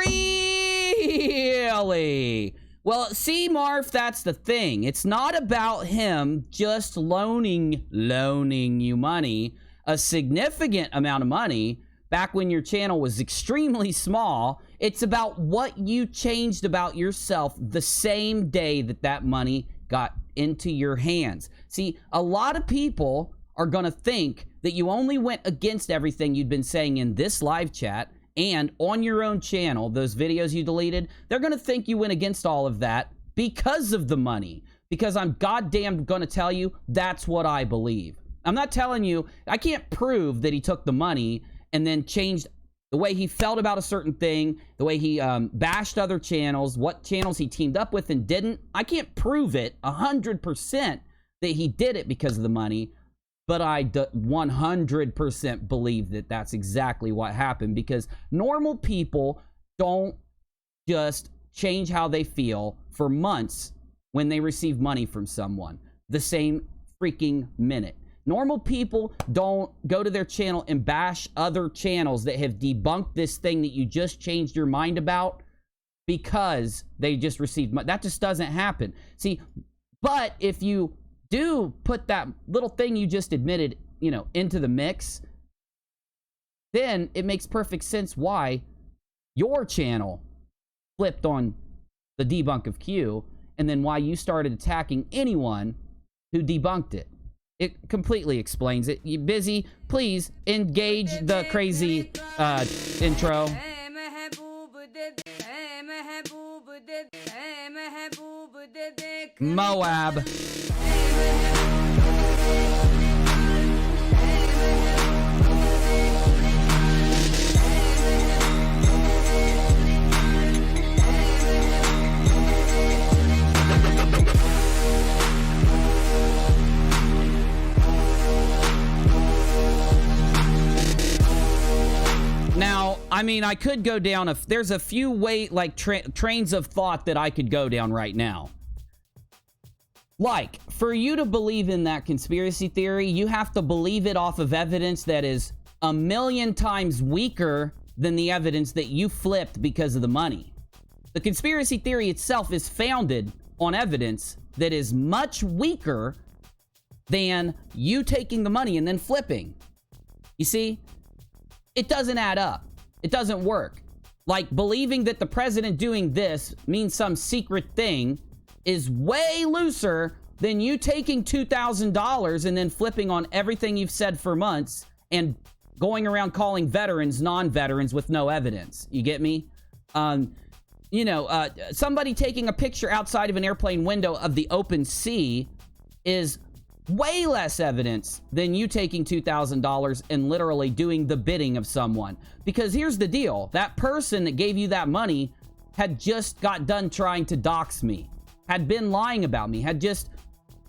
really? Well, see, Marf, that's the thing. It's not about him just loaning you money, a significant amount of money, back when your channel was extremely small. It's about what you changed about yourself the same day that money got into your hands. See, a lot of people are going to think that you only went against everything you'd been saying in this live chat and on your own channel, those videos you deleted. They're going to think you went against all of that because of the money. Because I'm goddamn going to tell you that's what I believe. I'm not telling you, I can't prove that he took the money and then changed the way he felt about a certain thing, the way he bashed other channels, what channels he teamed up with and didn't. I can't prove it 100% that he did it because of the money. But I 100% believe that that's exactly what happened, because normal people don't just change how they feel for months when they receive money from someone the same freaking minute. Normal people don't go to their channel and bash other channels that have debunked this thing that you just changed your mind about because they just received money. That just doesn't happen. See, but if you do put that little thing you just admitted, you know, into the mix, then it makes perfect sense why your channel flipped on the debunk of Q, and then why you started attacking anyone who debunked it. It completely explains it. You Bizzy, please engage the crazy intro. दे ऐ महबूब दे देख Moab. Now, I mean, I could go down there's a few trains of thought that I could go down right now. Like, for you to believe in that conspiracy theory, you have to believe it off of evidence that is 1,000,000 times weaker than the evidence that you flipped because of the money. The conspiracy theory itself is founded on evidence that is much weaker than you taking the money and then flipping. You see? It doesn't add up. It doesn't work. Like, believing that the president doing this means some secret thing is way looser than you taking $2,000 and then flipping on everything you've said for months and going around calling veterans non-veterans with no evidence. You get me? Somebody taking a picture outside of an airplane window of the open sea is way less evidence than you taking $2,000 and literally doing the bidding of someone. Because here's the deal. That person that gave you that money had just got done trying to dox me, had been lying about me, had just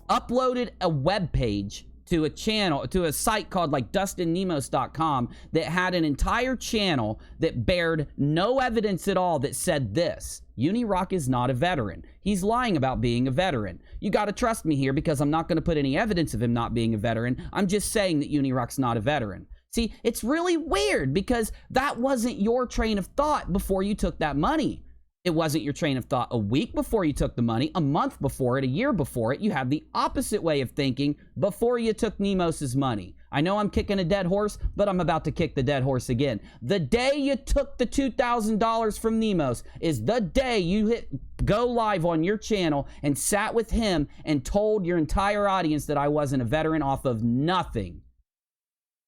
uploaded a web page to a channel, to a site called like DustinNemos.com that had an entire channel that bared no evidence at all that said this: UNIRock is not a veteran. He's lying about being a veteran. You got to trust me here because I'm not going to put any evidence of him not being a veteran. I'm just saying that UNIRock's not a veteran. See, it's really weird because that wasn't your train of thought before you took that money. It wasn't your train of thought a week before you took the money, a month before it, a year before it. You had the opposite way of thinking before you took Nemos's money. I know I'm kicking a dead horse, but I'm about to kick the dead horse again. The day you took the $2,000 from Nemos is the day you hit go live on your channel and sat with him and told your entire audience that I wasn't a veteran off of nothing.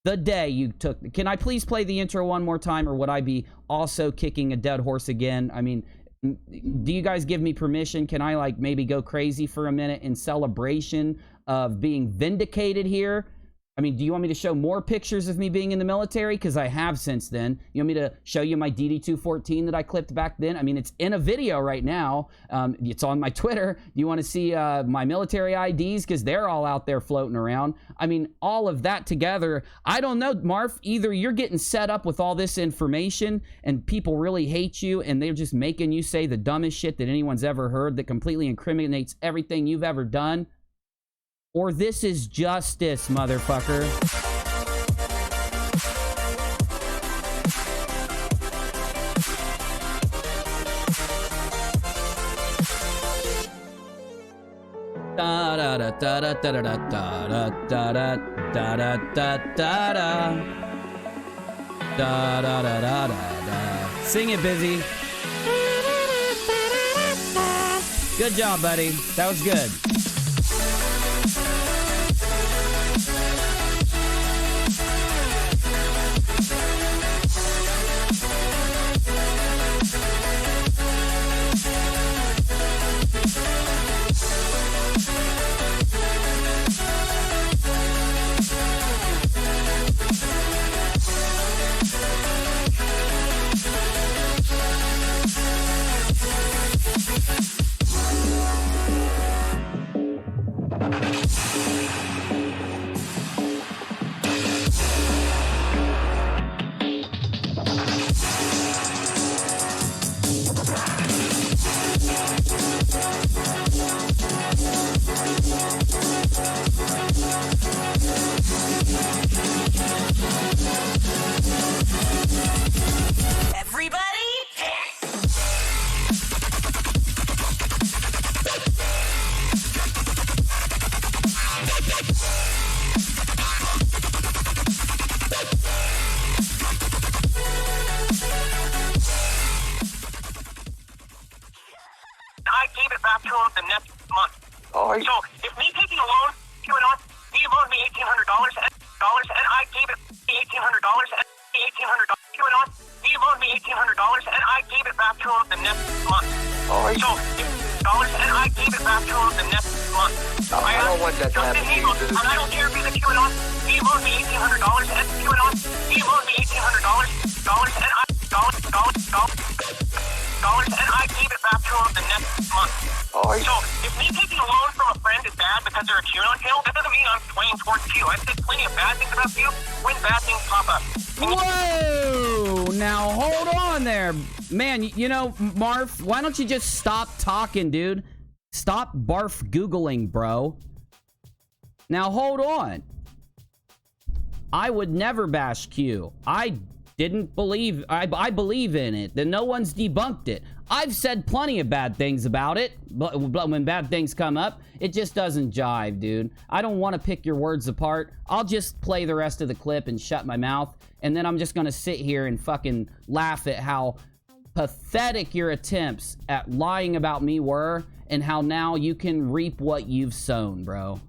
The day you took... Can I please play the intro one more time, or would I be also kicking a dead horse again? I mean, do you guys give me permission? Can I, like, maybe go crazy for a minute in celebration of being vindicated here? I mean, do you want me to show more pictures of me being in the military? Because I have since then. You want me to show you my DD-214 that I clipped back then? I mean, it's in a video right now. It's on my Twitter. Do you want to see my military IDs? Because they're all out there floating around. I mean, all of that together. I don't know, Marf. Either you're getting set up with all this information and people really hate you and they're just making you say the dumbest shit that anyone's ever heard that completely incriminates everything you've ever done. Or this is justice, motherfucker. Da da da da da da da da da da da da da da da da da da. Sing it, Bizzy. Good job, buddy. That was good. So, if me taking a loan, he went on, he loaned me $1,800, and I gave it $1,800, and $1,800, he went on, he loaned me $1,800, $1,800, and I gave it back to him the next month. All right. So, $1,000, and I gave it back to him the next month. I don't want that to happen to you, dude. And I don't care if he's a QAnon. He loaned me $1,800, and QAnon, he loaned me $1,800, and I gave it back to him the next month. All right. So, if me taking a loan from a friend is bad because they're a QAnon channel, that doesn't mean I'm playing towards you. I've said plenty of bad things about you when bad things pop up. Whoa! Now hold on there. Man, you know, Marf, why don't you just stop talking, dude? Stop barf Googling, bro. Now hold on. I would never bash Q. I didn't believe, I believe in it. Then no one's debunked it. I've said plenty of bad things about it, but when bad things come up, it just doesn't jive, dude. I don't want to pick your words apart. I'll just play the rest of the clip and shut my mouth, and then I'm just gonna sit here and fucking laugh at how pathetic your attempts at lying about me were, and how now you can reap what you've sown, bro.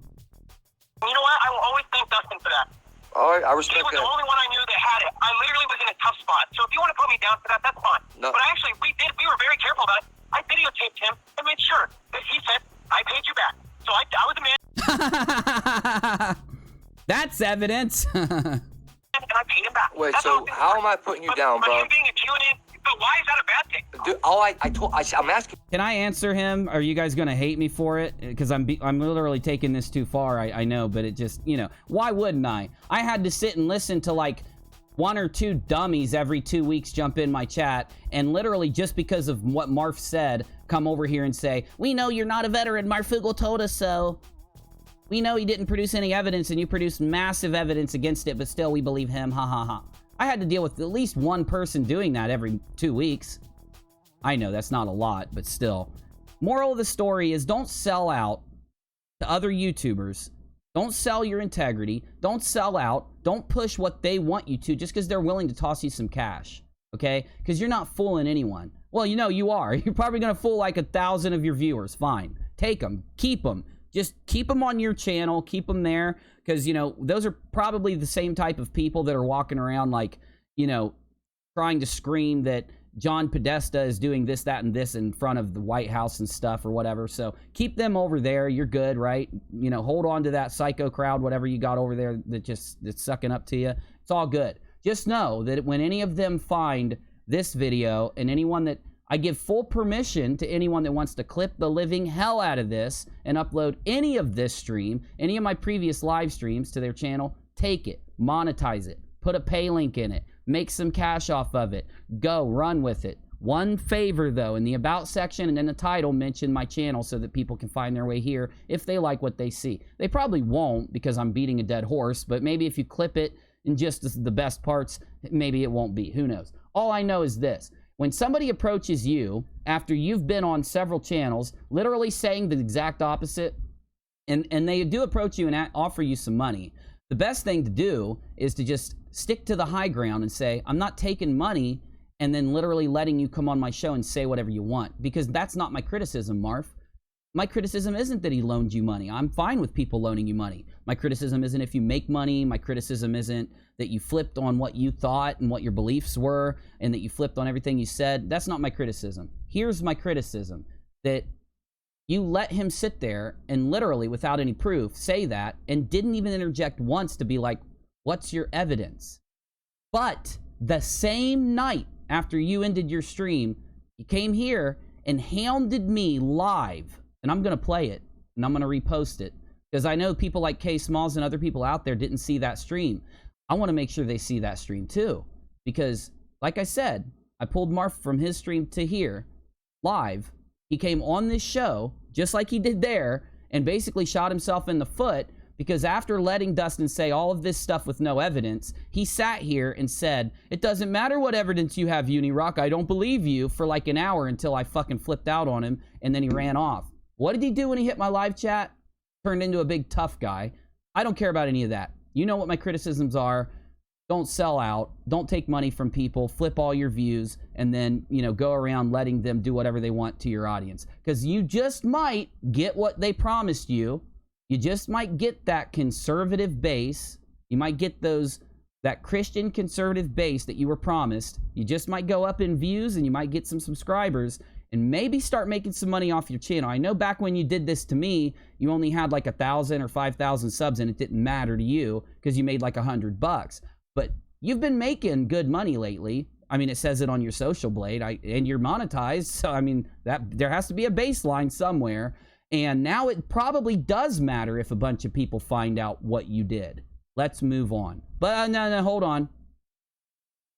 You know what? I will always thank Dustin for that. All right, I He respect was that. the only one I knew that had it. I literally was in a tough spot. So if you want to put me down for that, that's fine. No. But actually, we were very careful about it. I videotaped him and made sure that he said, I paid you back. So I was a man. That's evidence. And I paid him back. Wait, That's so all it is. how am I putting you down, But bro? him being a QAnon, but why is that a bad thing? Dude, I'm asking. Can I answer him? Are you guys gonna hate me for it? Because I'm literally taking this too far. I know, but it just, you know, why wouldn't I? I had to sit and listen to like 1 or 2 dummies every 2 weeks jump in my chat, and literally just because of what Marf said, come over here and say, we know you're not a veteran. Marfoogle told us so. We know he didn't produce any evidence, and you produced massive evidence against it, but still we believe him. Ha ha ha. I had to deal with at least one person doing that every 2 weeks. I know that's not a lot, but still. Moral of the story is don't sell out to other YouTubers. Don't sell your integrity. Don't sell out. Don't push what they want you to just because they're willing to toss you some cash. Okay? Because you're not fooling anyone. Well, you know you are. You're probably going to fool like 1,000 of your viewers. Fine. Take them. Keep them. Just keep them on your channel. Keep them there. Because, you know, those are probably the same type of people that are walking around like, you know, trying to scream that John Podesta is doing this, that, and this in front of the White House and stuff or whatever. So keep them over there. You're good, right? You know, hold on to that psycho crowd, whatever you got over there that's sucking up to you. It's all good. Just know that when any of them find this video, and anyone that I give full permission to anyone that wants to clip the living hell out of this and upload any of this stream, any of my previous live streams to their channel, take it, monetize it, put a pay link in it, make some cash off of it, go run with it. One favor though, in the about section and in the title, mention my channel so that people can find their way here if they like what they see. They probably won't because I'm beating a dead horse, but maybe if you clip it in just the best parts, maybe it won't be. Who knows? All I know is this. When somebody approaches you after you've been on several channels, literally saying the exact opposite, and they do approach you and offer you some money, the best thing to do is to just stick to the high ground and say, I'm not taking money, and then literally letting you come on my show and say whatever you want. Because that's not my criticism, Marf. My criticism isn't that he loaned you money. I'm fine with people loaning you money. My criticism isn't if you make money. My criticism isn't that you flipped on what you thought and what your beliefs were and that you flipped on everything you said. That's not my criticism. Here's my criticism. That you let him sit there and literally, without any proof, say that and didn't even interject once to be like, what's your evidence? But the same night after you ended your stream, you came here and hounded me live. And I'm going to play it, and I'm going to repost it. Because I know people like K Smalls and other people out there didn't see that stream. I want to make sure they see that stream too. Because, like I said, I pulled Marf from his stream to here, live. He came on this show, just like he did there, and basically shot himself in the foot. Because after letting Dustin say all of this stuff with no evidence, he sat here and said, it doesn't matter what evidence you have, UNIRock, I don't believe you, for like an hour until I fucking flipped out on him, and then he ran off. What did he do when he hit my live chat? Turned into a big tough guy. I don't care about any of that. You know what my criticisms are. Don't sell out. Don't take money from people. Flip all your views and then, you know, go around letting them do whatever they want to your audience. Because you just might get what they promised you. You just might get that conservative base. You might get those that Christian conservative base that you were promised. You just might go up in views and you might get some subscribers and maybe start making some money off your channel. I know back when you did this to me, you only had like 1,000 or 5,000 subs and it didn't matter to you because you made like $100. But you've been making good money lately. I mean, it says it on your social blade, and you're monetized. So, I mean, that there has to be a baseline somewhere. And now it probably does matter if a bunch of people find out what you did. Let's move on. But no, hold on.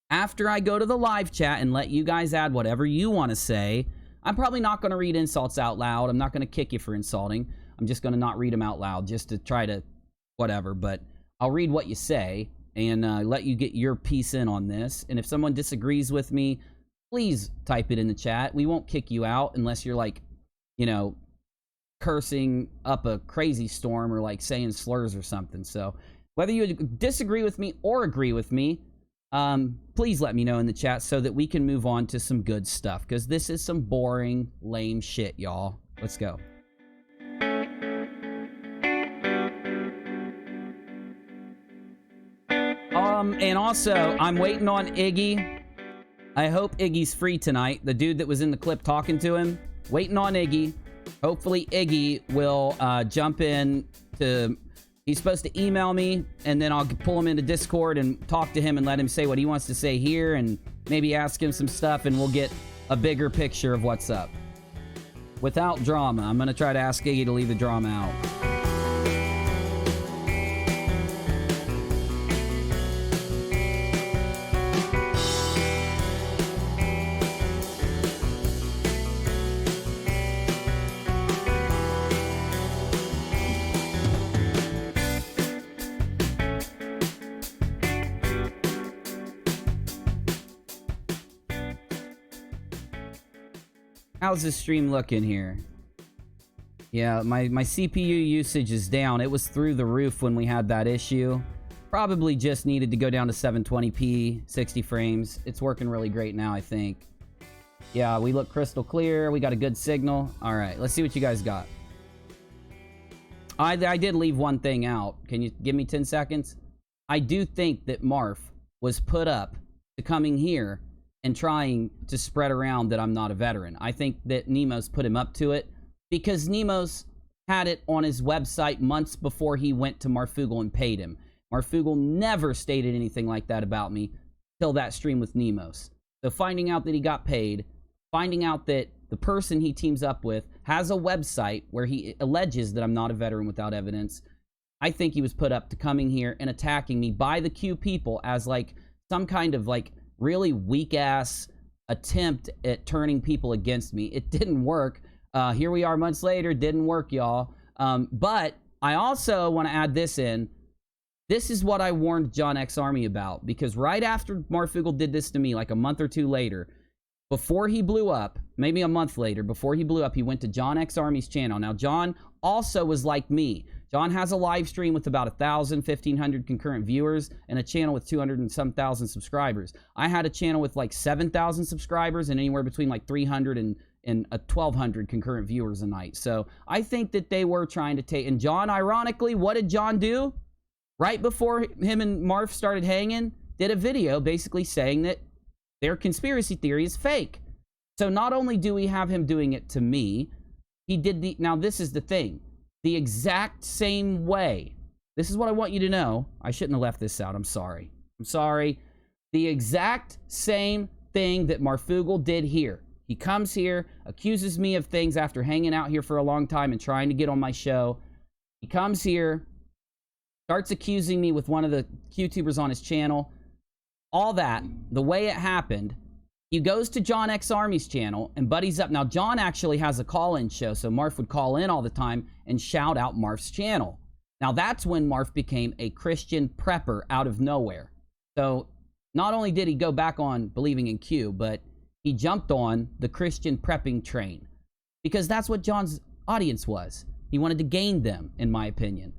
After I go to the live chat and let you guys add whatever you want to say, I'm probably not going to read insults out loud. I'm not going to kick you for insulting. I'm just going to not read them out loud just to try to whatever. But I'll read what you say and let you get your piece in on this. And if someone disagrees with me, please type it in the chat. We won't kick you out unless you're like, you know, cursing up a crazy storm or like saying slurs or something. So whether you disagree with me or agree with me, please let me know in the chat so that we can move on to some good stuff, because this is some boring, lame shit, y'all. Let's go. And also, I'm waiting on Iggy. I hope Iggy's free tonight. The dude that was in the clip talking to him. Waiting on Iggy. Hopefully Iggy will jump in to... He's supposed to email me, and then I'll pull him into Discord and talk to him and let him say what he wants to say here and maybe ask him some stuff, and we'll get a bigger picture of what's up. Without drama. I'm going to try to ask Iggy to leave the drama out. How's this stream looking here? Yeah, my CPU usage is down. It was through the roof when we had that issue. Probably just needed to go down to 720p, 60 frames. It's working really great now, I think. Yeah, we look crystal clear. We got a good signal. All right, let's see what you guys got. I did leave one thing out. Can you give me 10 seconds? I do think that Marf was put up to coming here and trying to spread around that I'm not a veteran. I think that Nemos put him up to it because Nemos had it on his website months before he went to Marfoogle and paid him. Marfoogle never stated anything like that about me till that stream with Nemos. So finding out that he got paid, finding out that the person he teams up with has a website where he alleges that I'm not a veteran without evidence, I think he was put up to coming here and attacking me by the Q people as like some kind of like really weak-ass attempt at turning people against me. It didn't work. Here we are months later. Didn't work, y'all. But I also want to add this in. This is what I warned John X Army about, because right after Marfoogle did this to me, like a month or two later, before he blew up, maybe a month later, before he blew up, he went to John X Army's channel. Now, John also was like me. John has a live stream with about 1,000, 1,500 concurrent viewers and a channel with 200 and some thousand subscribers. I had a channel with like 7,000 subscribers and anywhere between like 300 and 1,200 concurrent viewers a night. So I think that they were trying to take... And John, ironically, what did John do? Right before him and Marf started hanging, did a video basically saying that their conspiracy theory is fake. So not only do we have him doing it to me, he did the... Now, this is the thing. The exact same way. This is what I want you to know. I shouldn't have left this out. I'm sorry. I'm sorry. The exact same thing that Marfoogle did here. He comes here, accuses me of things after hanging out here for a long time and trying to get on my show. He comes here, starts accusing me with one of the QTubers on his channel. All that, the way it happened, he goes to John X Army's channel and buddies up. Now, John actually has a call-in show, so Marf would call in all the time and shout out Marf's channel. Now, that's when Marf became a Christian prepper out of nowhere. So, not only did he go back on believing in Q, but he jumped on the Christian prepping train. Because that's what John's audience was. He wanted to gain them, in my opinion.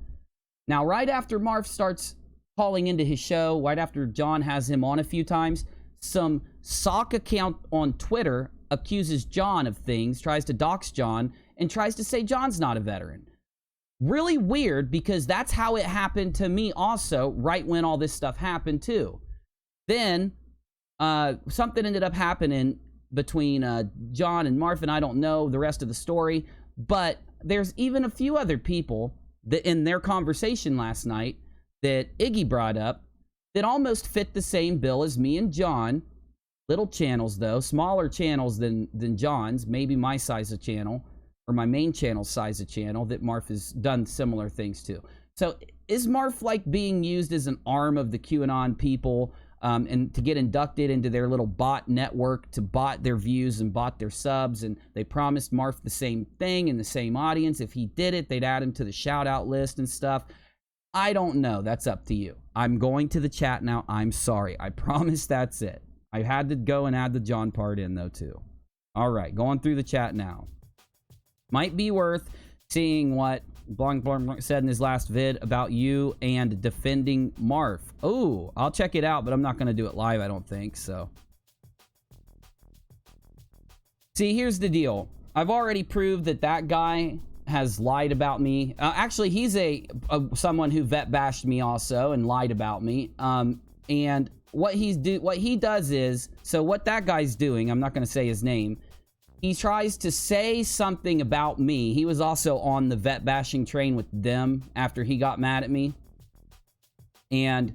Now, right after Marf starts calling into his show, right after John has him on a few times, some sock account on Twitter accuses John of things, tries to dox John, and tries to say John's not a veteran. Really weird, because that's how it happened to me also, right when all this stuff happened too. Then something ended up happening between John and Marf, and I don't know the rest of the story, but there's even a few other people that in their conversation last night that Iggy brought up that almost fit the same bill as me and John. Little channels though, smaller channels than John's, maybe my size of channel, or my main channel size of channel, that Marf has done similar things to. So is Marf like being used as an arm of the QAnon people, and to get inducted into their little bot network, to bot their views and bot their subs? And they promised Marf the same thing in the same audience. If he did it, they'd add him to the shout out list and stuff. I don't know. That's up to you. I'm going to the chat now. I'm sorry. I promise that's it. I had to go and add the John part in though too. All right, going through the chat now. Might be worth seeing what Blanc said in his last vid about you and defending Marf. Oh, I'll check it out, but I'm not going to do it live, I don't think, so. See, here's the deal. I've already proved that that guy has lied about me. Actually, he's someone who vet bashed me also and lied about me. And what he does is, so what that guy's doing, I'm not going to say his name, he tries to say something about me. He was also on the vet bashing train with them after he got mad at me. And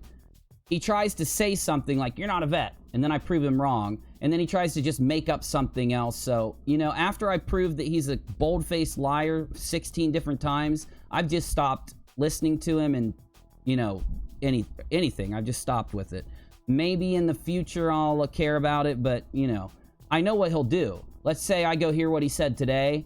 he tries to say something like, you're not a vet. And then I prove him wrong. And then he tries to just make up something else. So, you know, after I proved that he's a bold-faced liar 16 different times, I've just stopped listening to him and, you know, anything. I've just stopped with it. Maybe in the future I'll care about it, but, you know, I know what he'll do. Let's say I go hear what he said today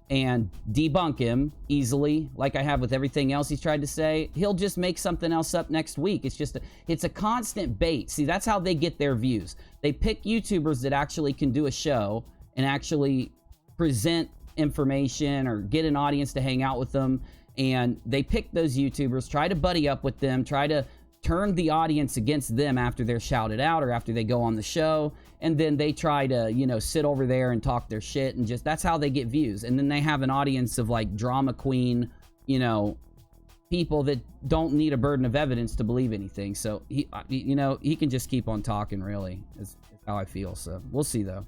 and debunk him easily, like I have with everything else he's tried to say. He'll just make something else up next week. It's a constant bait. See, that's how they get their views. They pick YouTubers that actually can do a show and actually present information or get an audience to hang out with them. And they pick those YouTubers, try to buddy up with them, try to turn the audience against them after they're shouted out or after they go on the show. And then they try to, you know, sit over there and talk their shit, and just, that's how they get views. And then they have an audience of like drama queen, you know, people that don't need a burden of evidence to believe anything. So he, you know, he can just keep on talking, really, is how I feel. So we'll see though.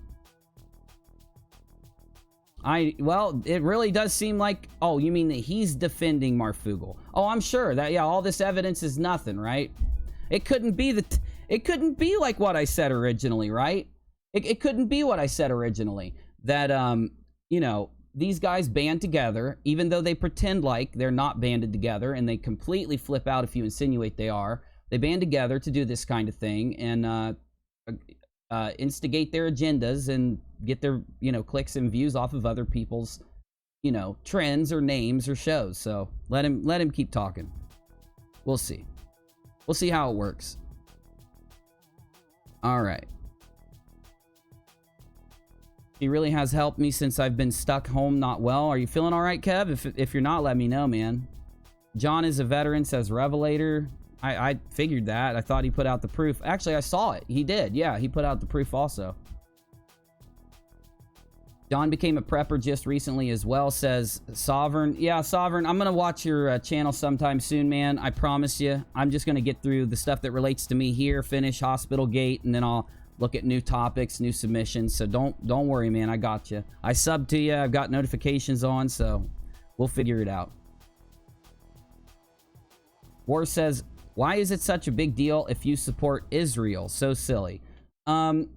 Well, it really does seem like, oh, you mean that he's defending Marfoogle? Oh, I'm sure that, yeah, all this evidence is nothing, right? It couldn't be it couldn't be like what I said originally, right? It couldn't be what I said originally, that, you know, these guys band together, even though they pretend like they're not banded together, and they completely flip out if you insinuate they are. They band together to do this kind of thing and instigate their agendas and get their, you know, clicks and views off of other people's, you know, trends or names or shows. So let him keep talking. We'll see. We'll see how it works. All right. He really has helped me since I've been stuck home not well. Are you feeling all right, Kev? If you're not, let me know, man. John is a veteran, says Revelator. I figured that. I thought he put out the proof. Actually, I saw it. He did. Yeah, he put out the proof also. John became a prepper just recently as well, says Sovereign. Yeah, Sovereign, I'm going to watch your channel sometime soon, man. I promise you. I'm just going to get through the stuff that relates to me here, finish Hospital Gate, and then I'll look at new topics, new submissions. So don't worry, man. I got you. I subbed to you. I've got notifications on, so we'll figure it out. War says, why is it such a big deal if you support Israel? So silly.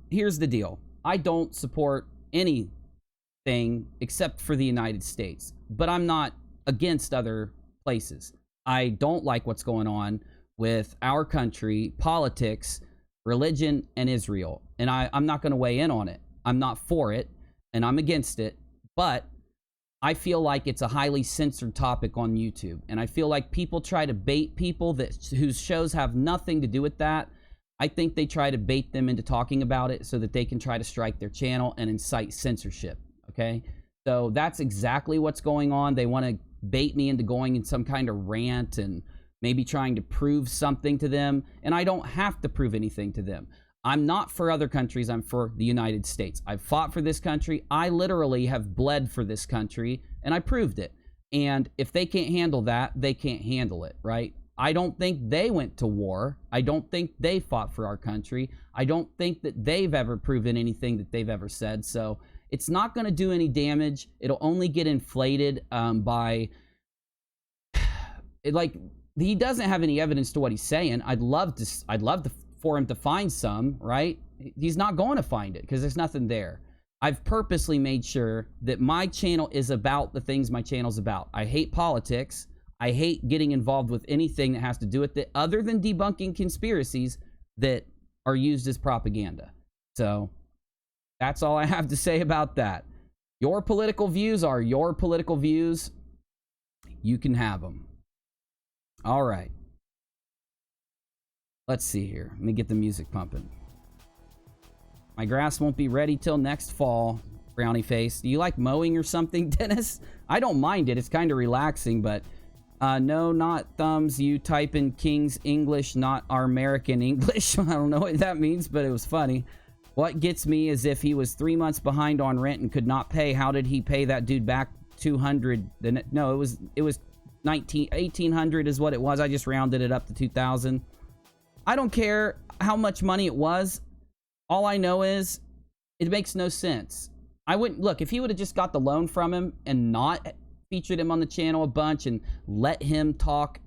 Here's the deal. I don't support anything except for the United States, but I'm not against other places. I don't like what's going on with our country, politics, religion, and Israel. And I'm not going to weigh in on it. I'm not for it, and I'm against it, but I feel like it's a highly censored topic on YouTube, and I feel like people try to bait people whose shows have nothing to do with that. I think they try to bait them into talking about it so that they can try to strike their channel and incite censorship, okay? So that's exactly what's going on. They want to bait me into going in some kind of rant and maybe trying to prove something to them, and I don't have to prove anything to them. I'm not for other countries. I'm for the United States. I've fought for this country. I literally have bled for this country, and I proved it. And if they can't handle that, they can't handle it, right? I don't think they went to war. I don't think they fought for our country. I don't think that they've ever proven anything that they've ever said. So it's not going to do any damage. It'll only get inflated by... like, he doesn't have any evidence to what he's saying. I'd love for him to find some, right? He's not going to find it because there's nothing there. I've purposely made sure that my channel is about the things my channel's about. I hate politics. I hate getting involved with anything that has to do with it other than debunking conspiracies that are used as propaganda. So that's all I have to say about that. Your political views are your political views. You can have them. All right. Let's see here. Let me get the music pumping. My grass won't be ready till next fall, Brownie Face. Do you like mowing or something, Dennis? I don't mind it. It's kind of relaxing, but no, not thumbs. You type in King's English, not our American English. I don't know what that means, but it was funny. What gets me is if he was 3 months behind on rent and could not pay, how did he pay that dude back 200? No, it was 1800 is what it was. I just rounded it up to 2000. I don't care how much money it was. All I know is it makes no sense. I wouldn't look if he would have just got the loan from him and not featured him on the channel a bunch and let him talk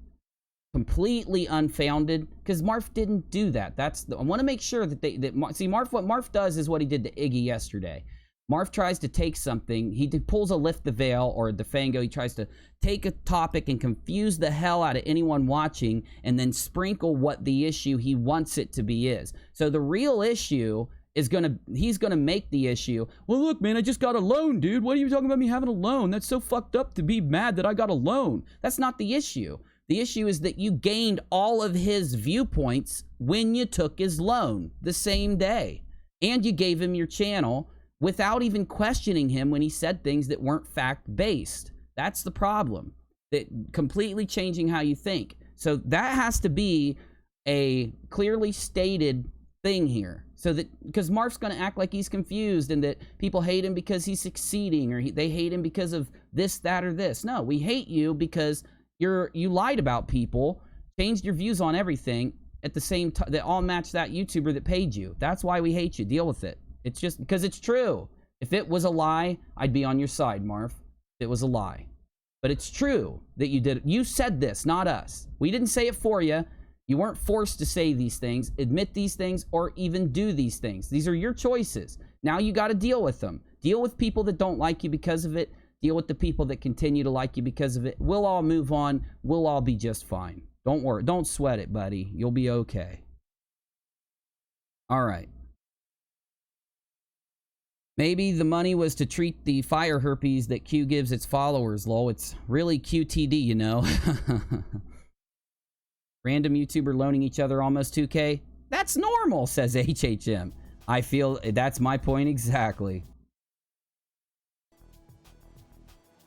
completely unfounded, because Marf didn't do that. I want to make sure that what Marf does is what he did to Iggy yesterday. Marf tries to take something, he pulls a lift the veil or the Fango, he tries to take a topic and confuse the hell out of anyone watching and then sprinkle what the issue he wants it to be is. So the real issue is he's gonna make the issue, well look man, I just got a loan, dude. What are you talking about me having a loan? That's so fucked up to be mad that I got a loan. That's not the issue. The issue is that you gained all of his viewpoints when you took his loan the same day. And you gave him your channel without even questioning him when he said things that weren't fact-based. That's the problem. That completely changing how you think. So that has to be a clearly stated thing here. So that, because Marf's going to act like he's confused and that people hate him because he's succeeding or they hate him because of this, that, or this. No, we hate you because you lied about people, changed your views on everything at the same time, that all match that YouTuber that paid you. That's why we hate you. Deal with it. It's just because it's true. If it was a lie, I'd be on your side, Marf. If it was a lie. But it's true that you did it. You said this, not us. We didn't say it for you. You weren't forced to say these things, admit these things, or even do these things. These are your choices. Now you got to deal with them. Deal with people that don't like you because of it. Deal with the people that continue to like you because of it. We'll all move on. We'll all be just fine. Don't worry. Don't sweat it, buddy. You'll be okay. All right. Maybe the money was to treat the fire herpes that Q gives its followers, lol. It's really QTD, you know. Random YouTuber loaning each other almost 2K. That's normal, says HHM. I feel that's my point exactly.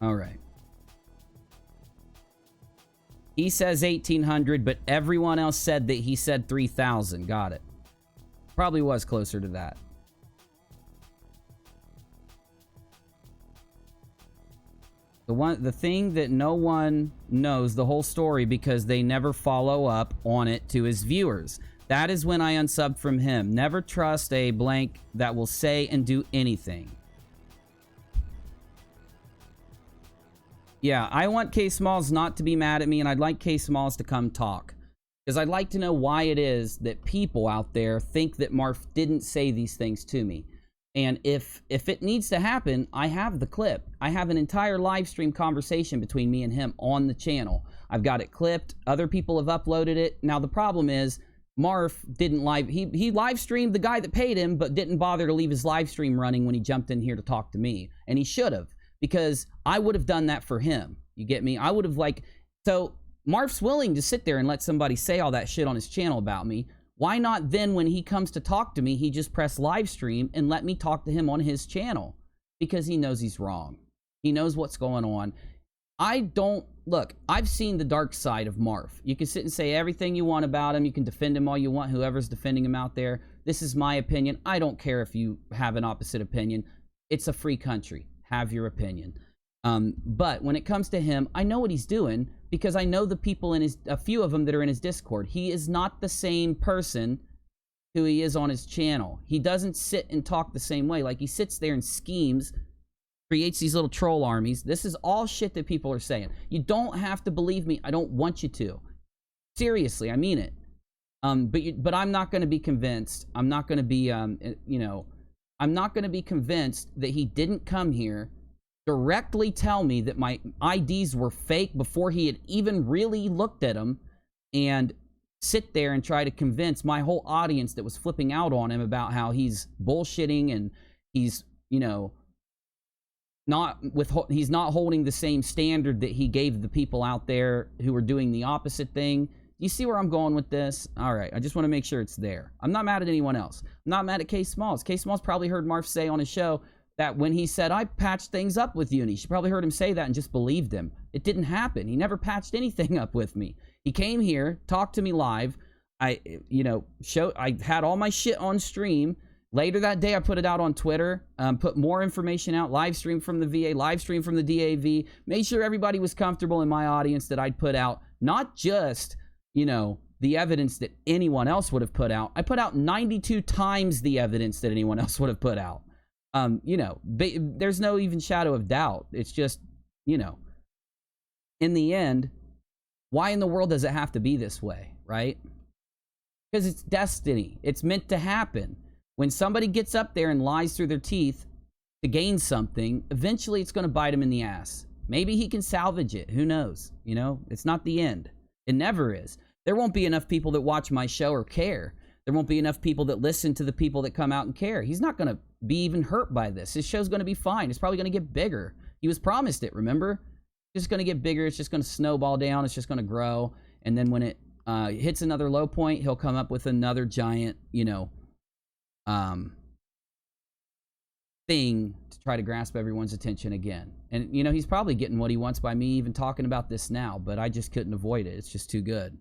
All right. He says 1800, but everyone else said that he said 3000. Got it. Probably was closer to that. The thing that no one knows the whole story because they never follow up on it to his viewers. That is when I unsubbed from him. Never trust a blank that will say and do anything. Yeah, I want K Smalls not to be mad at me, and I'd like K Smalls to come talk. Because I'd like to know why it is that people out there think that Marf didn't say these things to me. And if it needs to happen, I have the clip. I have an entire live stream conversation between me and him on the channel. I've got it clipped. Other people have uploaded it. Now, the problem is Marf didn't live... He live streamed the guy that paid him, but didn't bother to leave his live stream running when he jumped in here to talk to me. And he should have, because I would have done that for him. You get me? I would have So, Marf's willing to sit there and let somebody say all that shit on his channel about me. Why not then, when he comes to talk to me, he just press live stream and let me talk to him on his channel? Because he knows he's wrong. He knows what's going on. Look, I've seen the dark side of Marf. You can sit and say everything you want about him. You can defend him all you want, whoever's defending him out there. This is my opinion. I don't care if you have an opposite opinion. It's a free country. Have your opinion. But when it comes to him, I know what he's doing because I know the people in a few of them that are in his Discord. He is not the same person who he is on his channel. He doesn't sit and talk the same way. Like, he sits there and schemes, creates these little troll armies. This is all shit that people are saying. You don't have to believe me. I don't want you to. Seriously, I mean it. But I'm not going to be convinced. I'm not going to be, you know, I'm not going to be convinced that he didn't come here, directly tell me that my IDs were fake before he had even really looked at them, and sit there and try to convince my whole audience that was flipping out on him about how he's bullshitting and he's, you know, he's not holding the same standard that he gave the people out there who were doing the opposite thing. You see where I'm going with this? All right, I just want to make sure it's there. I'm not mad at anyone else. I'm not mad at K Smalls. K Smalls probably heard Marf say on his show that when he said, I patched things up with Uni, she probably heard him say that and just believed him. It didn't happen. He never patched anything up with me. He came here, talked to me live. I had all my shit on stream. Later that day, I put it out on Twitter, put more information out, live stream from the VA, live stream from the DAV, made sure everybody was comfortable in my audience that I'd put out, not just, you know, the evidence that anyone else would have put out. I put out 92 times the evidence that anyone else would have put out. You know, there's no even shadow of doubt. It's just, you know, in the end, why in the world does it have to be this way, right? Because it's destiny. It's meant to happen. When somebody gets up there and lies through their teeth to gain something, eventually it's going to bite him in the ass. Maybe he can salvage it. Who knows? You know, it's not the end. It never is. There won't be enough people that watch my show or care. There won't be enough people that listen to the people that come out and care. He's not going to be even hurt by this. His show's going to be fine. It's probably going to get bigger. He was promised it, remember? It's just going to get bigger. It's just going to snowball down. It's just going to grow. And then when it hits another low point, he'll come up with another giant, you know, thing to try to grasp everyone's attention again. And, you know, he's probably getting what he wants by me even talking about this now, but I just couldn't avoid it. It's just too good.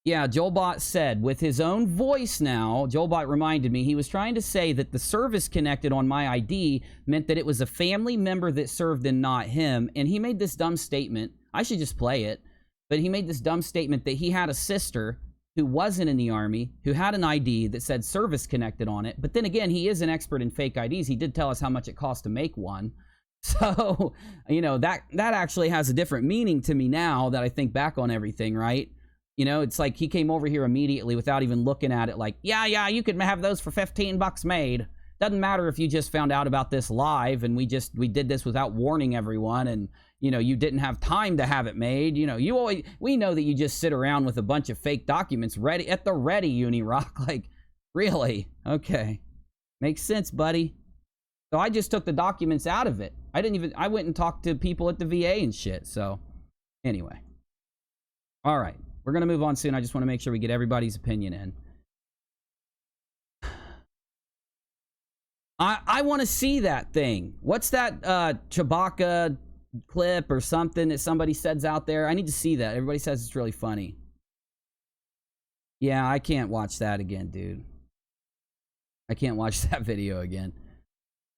Yeah, Joelbot said, with his own voice now, Joelbot reminded me, he was trying to say that the service connected on my ID meant that it was a family member that served and not him. And he made this dumb statement. I should just play it. But he made this dumb statement that he had a sister who wasn't in the Army, who had an ID that said service connected on it. But then again, he is an expert in fake IDs. He did tell us how much it cost to make one. So, you know, that actually has a different meaning to me now that I think back on everything, right? You know, it's like he came over here immediately without even looking at it like, yeah, you could have those for 15 bucks made. Doesn't matter if you just found out about this live and we did this without warning everyone and, you know, you didn't have time to have it made. You know, we know that you just sit around with a bunch of fake documents ready at the ready, UNIRock. Like, really? Okay. Makes sense, buddy. So I just took the documents out of it. I went and talked to people at the VA and shit. So anyway. All right. We're going to move on soon. I just want to make sure we get everybody's opinion in. I want to see that thing. What's that Chewbacca clip or something that somebody says out there? I need to see that. Everybody says it's really funny. Yeah, I can't watch that again, dude. I can't watch that video again.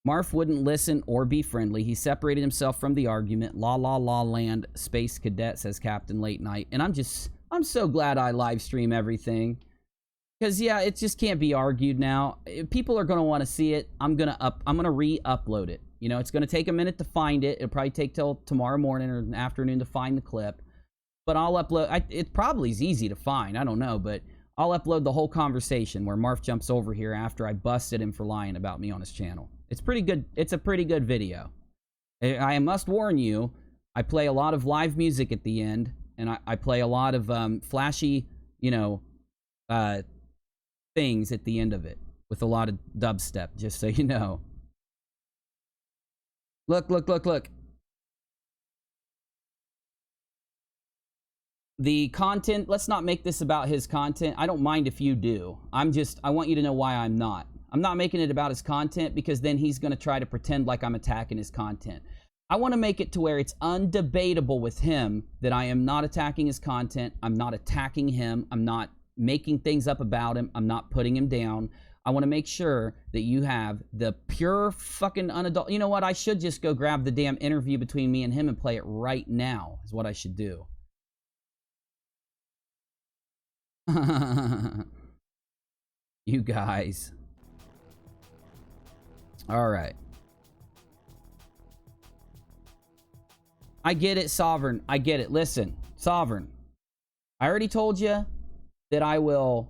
Marf wouldn't listen or be friendly. He separated himself from the argument. La la la land, space cadet, says Captain Late Night. And I'm so glad I live stream everything. Because, yeah, it just can't be argued now. If people are going to want to see it, I'm going to re-upload it. You know, it's going to take a minute to find it. It'll probably take till tomorrow morning or afternoon to find the clip. But I'll upload... it probably is easy to find. I don't know, but I'll upload the whole conversation where Marf jumps over here after I busted him for lying about me on his channel. It's pretty good. It's a pretty good video. I must warn you, I play a lot of live music at the end, and I play a lot of flashy, you know, things at the end of it with a lot of dubstep, just so you know. Look. The content, let's not make this about his content. I don't mind if you do. I want you to know why I'm not. I'm not making it about his content because then he's going to try to pretend like I'm attacking his content. I want to make it to where it's undebatable with him that I am not attacking his content. I'm not attacking him. I'm not making things up about him. I'm not putting him down. I want to make sure that you have the pure fucking unadulterated. You know what? I should just go grab the damn interview between me and him and play it right now, is what I should do. You guys. All right. I get it, Sovereign. I get it. Listen, Sovereign. I already told you that I will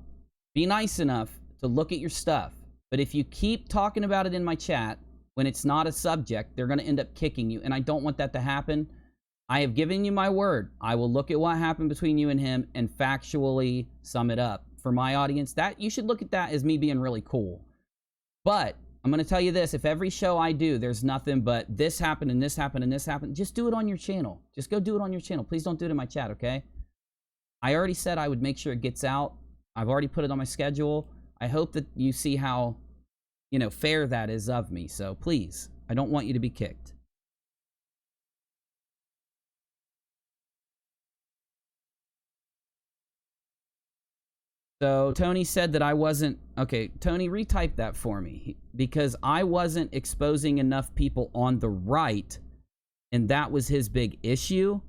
be nice enough to look at your stuff. But if you keep talking about it in my chat, when it's not a subject, they're going to end up kicking you. And I don't want that to happen. I have given you my word. I will look at what happened between you and him and factually sum it up. For my audience, that you should look at that as me being really cool. But I'm going to tell you this. If every show I do, there's nothing but this happened and this happened and this happened, just do it on your channel. Just go do it on your channel. Please don't do it in my chat, okay? I already said I would make sure it gets out. I've already put it on my schedule. I hope that you see how, you know, fair that is of me. So please, I don't want you to be kicked. So Tony said that I wasn't... Okay, Tony, retype that for me. Because I wasn't exposing enough people on the right, and that was his big issue.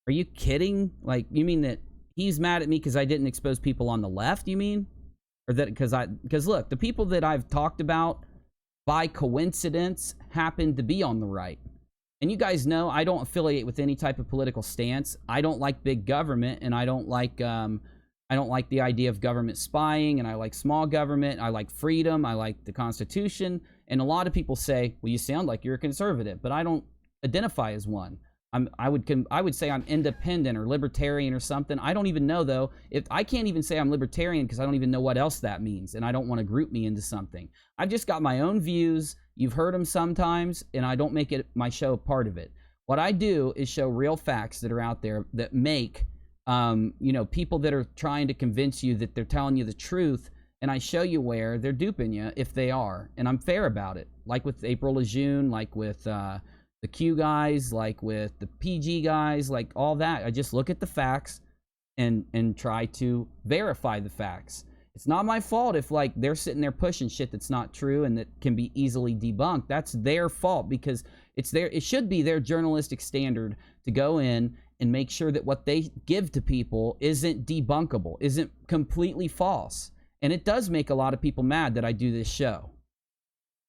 Are you kidding? Like, you mean that he's mad at me because I didn't expose people on the left, you mean? Or that because look, the people that I've talked about, by coincidence, happened to be on the right. And you guys know I don't affiliate with any type of political stance. I don't like big government, and I don't like the idea of government spying, and I like small government. I like freedom. I like the Constitution. And a lot of people say, well, you sound like you're a conservative, but I don't identify as one. I would say I'm independent or libertarian or something. I don't even know, though. If I can't even say I'm libertarian because I don't even know what else that means, and I don't want to group me into something. I've just got my own views. You've heard them sometimes, and I don't make it my show a part of it. What I do is show real facts that are out there that make... you know, people that are trying to convince you that they're telling you the truth, and I show you where they're duping you if they are, and I'm fair about it. Like with April Lejeune, like with the Q guys, like with the PG guys, like all that. I just look at the facts and try to verify the facts. It's not my fault if like they're sitting there pushing shit that's not true and that can be easily debunked. That's their fault because it should be their journalistic standard to go in and make sure that what they give to people isn't debunkable, isn't completely false. And it does make a lot of people mad that I do this show.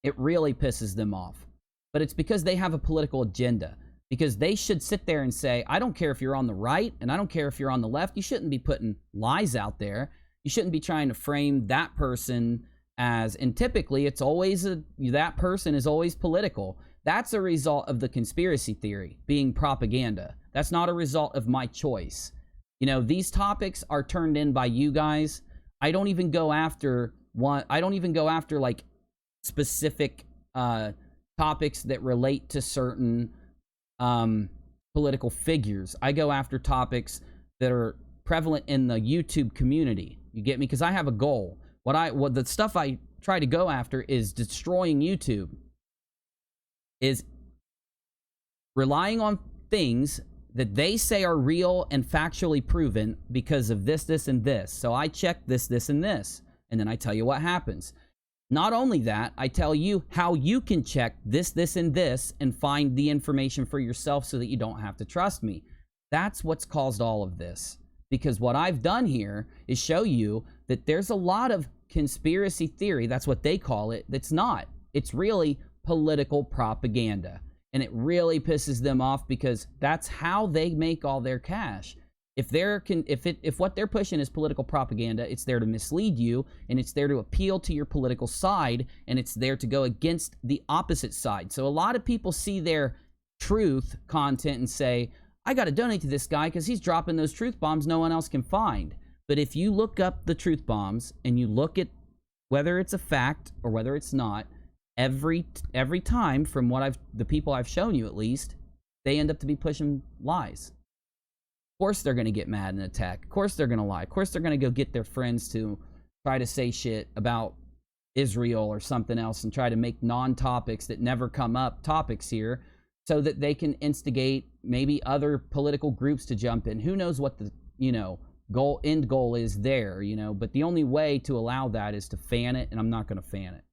It really pisses them off. But it's because they have a political agenda. Because they should sit there and say, I don't care if you're on the right, and I don't care if you're on the left. You shouldn't be putting lies out there. You shouldn't be trying to frame that person as, and typically it's always, that person is always political. That's a result of the conspiracy theory being propaganda. That's not a result of my choice. You know, these topics are turned in by you guys. I don't even go after like specific topics that relate to certain political figures. I go after topics that are prevalent in the YouTube community. You get me? Because I have a goal. What the stuff I try to go after is destroying YouTube. Is relying on things that they say are real and factually proven because of this, this, and this. So I check this, this, and this, and then I tell you what happens. Not only that, I tell you how you can check this, this, and this and find the information for yourself so that you don't have to trust me. That's what's caused all of this. Because what I've done here is show you that there's a lot of conspiracy theory, that's what they call it, that's not. It's really political propaganda. And it really pisses them off because that's how they make all their cash. If what they're pushing is political propaganda, it's there to mislead you, and it's there to appeal to your political side, and it's there to go against the opposite side. So a lot of people see their truth content and say, I got to donate to this guy because he's dropping those truth bombs no one else can find. But if you look up the truth bombs and you look at whether it's a fact or whether it's not, every time from the people I've shown you at least, they end up to be pushing lies. Of course they're going to get mad and attack. Of course they're going to lie. Of course they're going to go get their friends to try to say shit about Israel or something else and try to make non-topics that never come up topics here so that they can instigate maybe other political groups to jump in. Who knows what the end goal is there, you know, but the only way to allow that is to fan it, and I'm not going to fan it.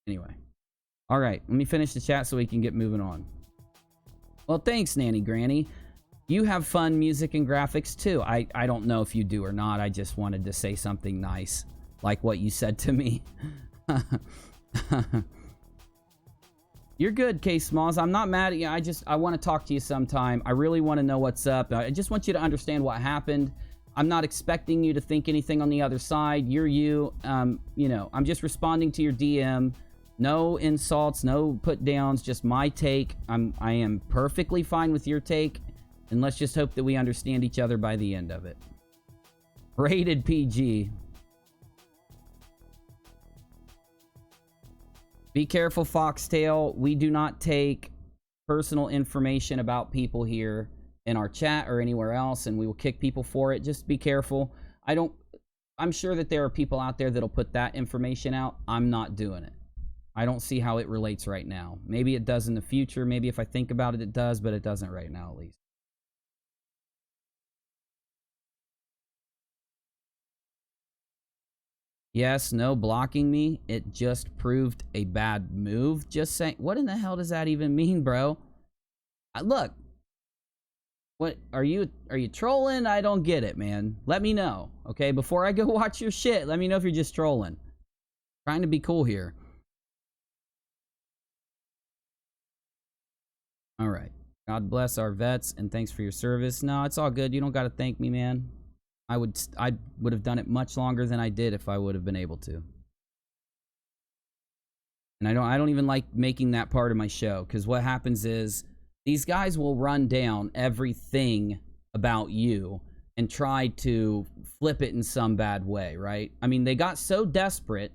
Anyway. All right, let me finish the chat so we can get moving on. Well, thanks, Nanny Granny. You have fun music and graphics, too. I don't know if you do or not. I just wanted to say something nice, like what you said to me. You're good, K Smalls. I'm not mad at you. I want to talk to you sometime. I really want to know what's up. I just want you to understand what happened. I'm not expecting you to think anything on the other side. You're you. You know, I'm just responding to your DM. No insults, no put downs, just my take. I am perfectly fine with your take, and let's just hope that we understand each other by the end of it. Rated PG. Be careful, Foxtail. We do not take personal information about people here in our chat or anywhere else, and we will kick people for it. Just be careful. I'm sure that there are people out there that'll put that information out. I'm not doing it. I don't see how it relates right now. Maybe it does in the future. Maybe if I think about it, it does, but it doesn't right now, at least. Yes, no blocking me. It just proved a bad move. Just saying. What in the hell does that even mean, bro? Look. What are you trolling? I don't get it, man. Let me know, okay? Before I go watch your shit, let me know if you're just trolling. Trying to be cool here. All right. God bless our vets, and thanks for your service. No, it's all good. You don't got to thank me, man. I would have done it much longer than I did if I would have been able to. And I don't even like making that part of my show, because what happens is these guys will run down everything about you and try to flip it in some bad way, right? I mean, they got so desperate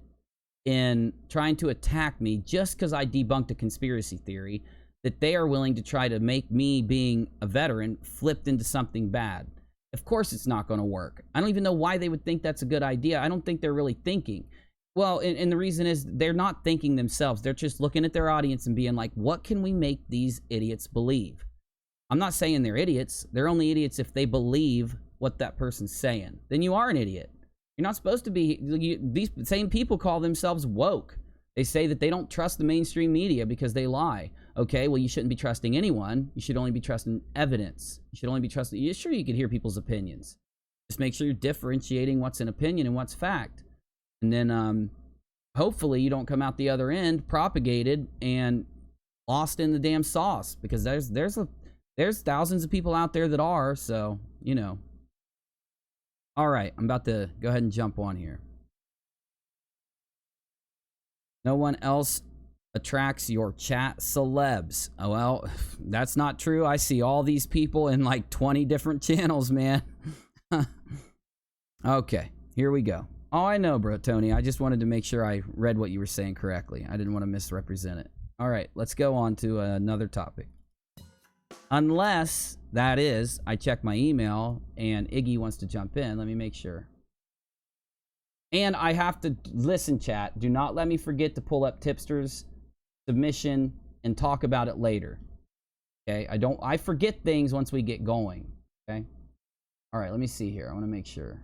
in trying to attack me just because I debunked a conspiracy theory that they are willing to try to make me being a veteran flipped into something bad. Of course it's not going to work. I don't even know why they would think that's a good idea. I don't think they're really thinking. Well, and the reason is they're not thinking themselves. They're just looking at their audience and being like, what can we make these idiots believe? I'm not saying they're idiots. They're only idiots if they believe what that person's saying. Then you are an idiot. You're not supposed to be. These same people call themselves woke. They say that they don't trust the mainstream media because they lie. Okay, well, you shouldn't be trusting anyone. You should only be trusting evidence. You should only be trusting... Sure, you can hear people's opinions. Just make sure you're differentiating what's an opinion and what's fact. And then, hopefully, you don't come out the other end propagated and lost in the damn sauce. Because there's thousands of people out there that are, so, you know. All right, I'm about to go ahead and jump on here. No one else attracts your chat celebs. Oh, well, that's not true. I see all these people in like 20 different channels, man. Okay, here we go. Oh, I know, bro, Tony. I just wanted to make sure I read what you were saying correctly. I didn't want to misrepresent it. All right, let's go on to another topic. Unless, that is, I check my email and Iggy wants to jump in. Let me make sure. And I have to listen, chat. Do not let me forget to pull up Tipster's submission and talk about it later. Okay? I forget things once we get going. Okay? All right, let me see here. I want to make sure.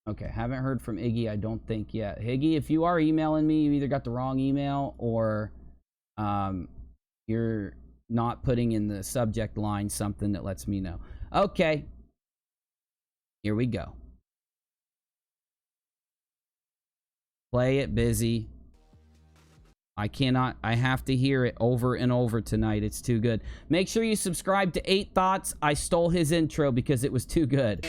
Okay, haven't heard from Iggy, I don't think yet. Iggy, if you are emailing me, you either got the wrong email or you're not putting in the subject line something that lets me know. Okay. Here we go. Play it, Bizzy. I have to hear it over and over tonight. It's too good. Make sure you subscribe to 8 Thoughts. I stole his intro because it was too good.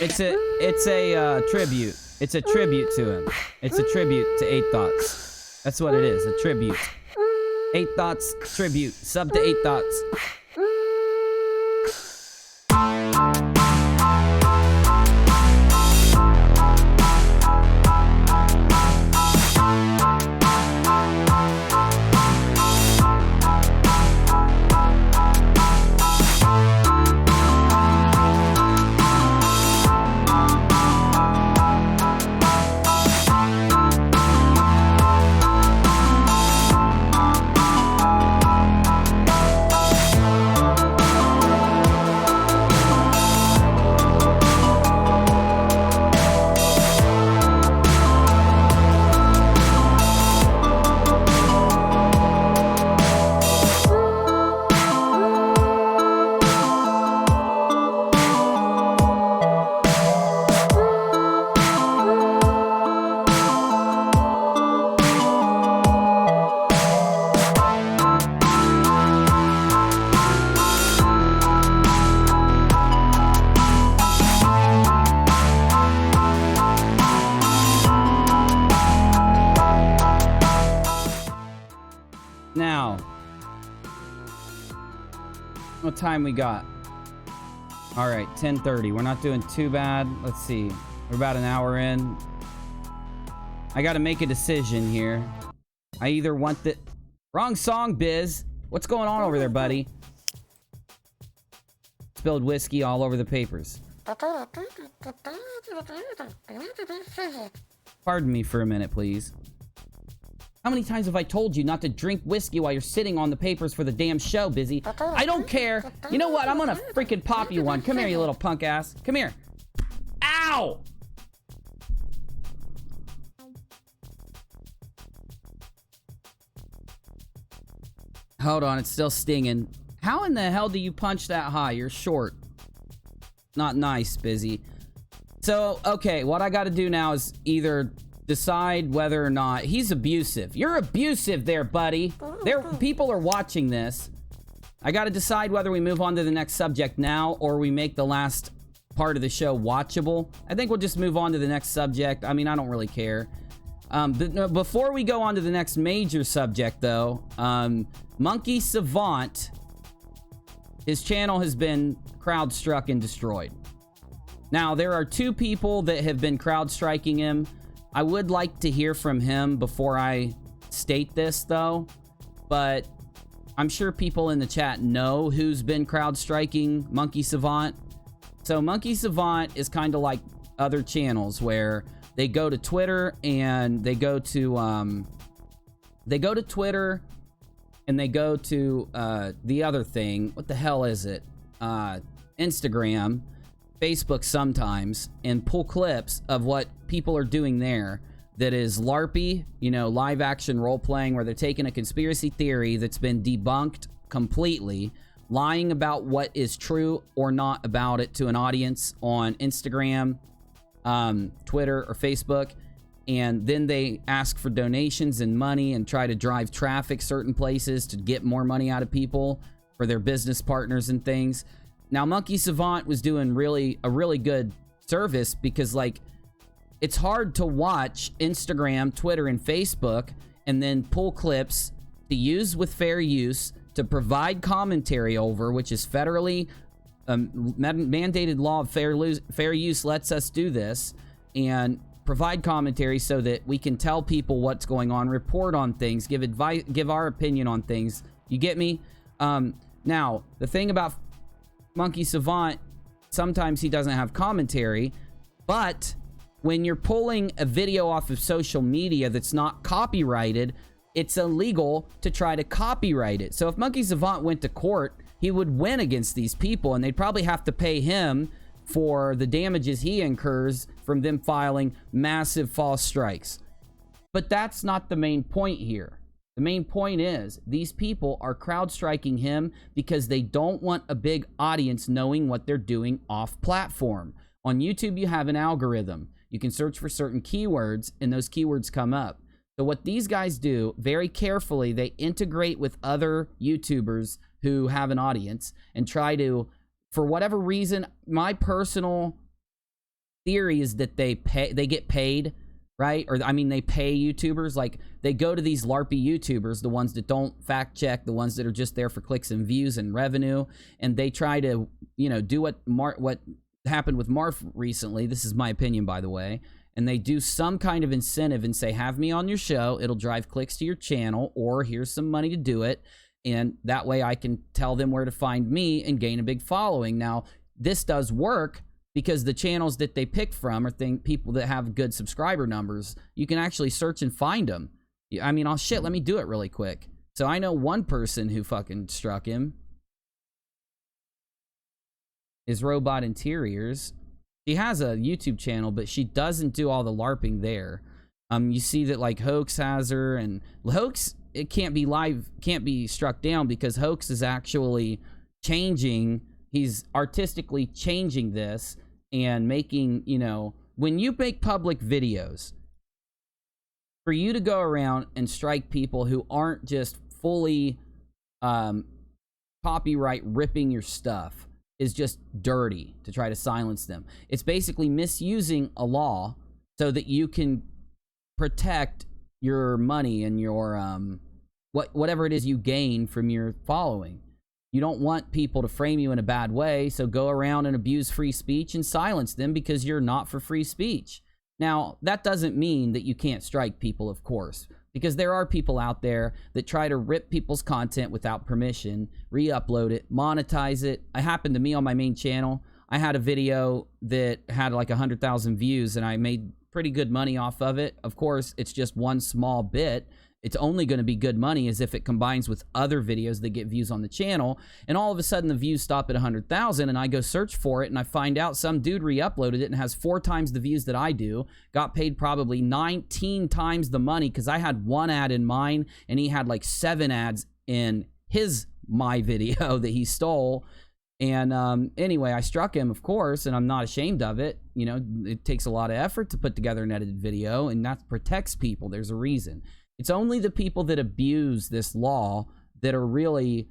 It's a tribute. It's a tribute to him. It's a tribute to 8 Thoughts. That's what it is, a tribute. 8 Thoughts tribute. Sub to 8 Thoughts. Now, what time we got? All right, 10:30. We're not doing too bad. Let's see. We're about an hour in. I got to make a decision here. I either want the wrong song, Biz. What's going on over there, buddy? Spilled whiskey all over the papers. Pardon me for a minute, please. How many times have I told you not to drink whiskey while you're sitting on the papers for the damn show, Bizzy? I don't care. You know what? I'm gonna freaking pop you one. Come here, you little punk ass. Come here. Ow! Hold on, it's still stinging. How in the hell do you punch that high? You're short. Not nice, Bizzy. So, okay, what I gotta do now is either decide whether or not he's abusive. You're abusive there, buddy. People are watching this. I got to decide whether we move on to the next subject now or we make the last part of the show watchable. I think we'll just move on to the next subject. I mean, I don't really care. Before we go on to the next major subject, though, Monkey Savant, his channel has been crowd-struck and destroyed. Now, there are 2 people that have been crowd-striking him. I would like to hear from him before I state this, though, but I'm sure people in the chat know who's been crowd-striking Monkey Savant. So Monkey Savant is kind of like other channels where they go to Twitter and they go to Twitter and they go to the other thing. What the hell is it? Instagram, Facebook sometimes, and pull clips of what people are doing there that is LARPy, you know, live action role playing, where they're taking a conspiracy theory that's been debunked completely, lying about what is true or not about it to an audience on Instagram, Twitter, or Facebook, and then they ask for donations and money and try to drive traffic certain places to get more money out of people for their business partners and things. Now, Monkey Savant was doing a really good service because, like, it's hard to watch Instagram, Twitter, and Facebook and then pull clips to use with fair use to provide commentary over, which is federally mandated law of fair use lets us do this, and provide commentary so that we can tell people what's going on, report on things, give advice, give our opinion on things. You get me? Now, the thing about Monkey Savant, sometimes he doesn't have commentary, but when you're pulling a video off of social media that's not copyrighted, it's illegal to try to copyright it. So if Monkey Savant went to court, he would win against these people, and they'd probably have to pay him for the damages he incurs from them filing massive false strikes. But that's not the main point here. The main point is these people are crowd striking him because they don't want a big audience knowing what they're doing off platform. On YouTube, you have an algorithm. You can search for certain keywords and those keywords come up. So what these guys do very carefully, they integrate with other YouTubers who have an audience and try to, for whatever reason, my personal theory is that they get paid, right? Or I mean, they pay YouTubers. Like, they go to these LARPy YouTubers, the ones that don't fact check, the ones that are just there for clicks and views and revenue, and they try to, you know, do what happened with Marf recently. This is my opinion, by the way. And they do some kind of incentive and say, have me on your show. It'll drive clicks to your channel, or here's some money to do it. And that way I can tell them where to find me and gain a big following. Now, this does work because the channels that they pick from are people that have good subscriber numbers. You can actually search and find them. I mean, let me do it really quick. So I know one person who fucking struck him is Robot Interiors. She has a YouTube channel, but she doesn't do all the LARPing there. You see that like Hoax has her, and Hoax, it can't be struck down because Hoax is actually changing. He's artistically changing this and making, you know, when you make public videos, for you to go around and strike people who aren't just fully copyright ripping your stuff is just dirty to try to silence them. It's basically misusing a law so that you can protect your money and your whatever it is you gain from your following. You don't want people to frame you in a bad way, so go around and abuse free speech and silence them because you're not for free speech. Now, that doesn't mean that you can't strike people, of course, because there are people out there that try to rip people's content without permission, re-upload it, monetize it. It happened to me on my main channel. I had a video that had like 100,000 views and I made pretty good money off of it. Of course, it's just one small bit. It's only going to be good money as if it combines with other videos that get views on the channel. And all of a sudden the views stop at 100,000 and I go search for it and I find out some dude re-uploaded it and has 4 times the views that I do. Got paid probably 19 times the money because I had 1 ad in mine and he had like 7 ads in my video that he stole. And anyway, I struck him, of course, and I'm not ashamed of it. You know, it takes a lot of effort to put together an edited video, and that protects people. There's a reason. It's only the people that abuse this law that are really,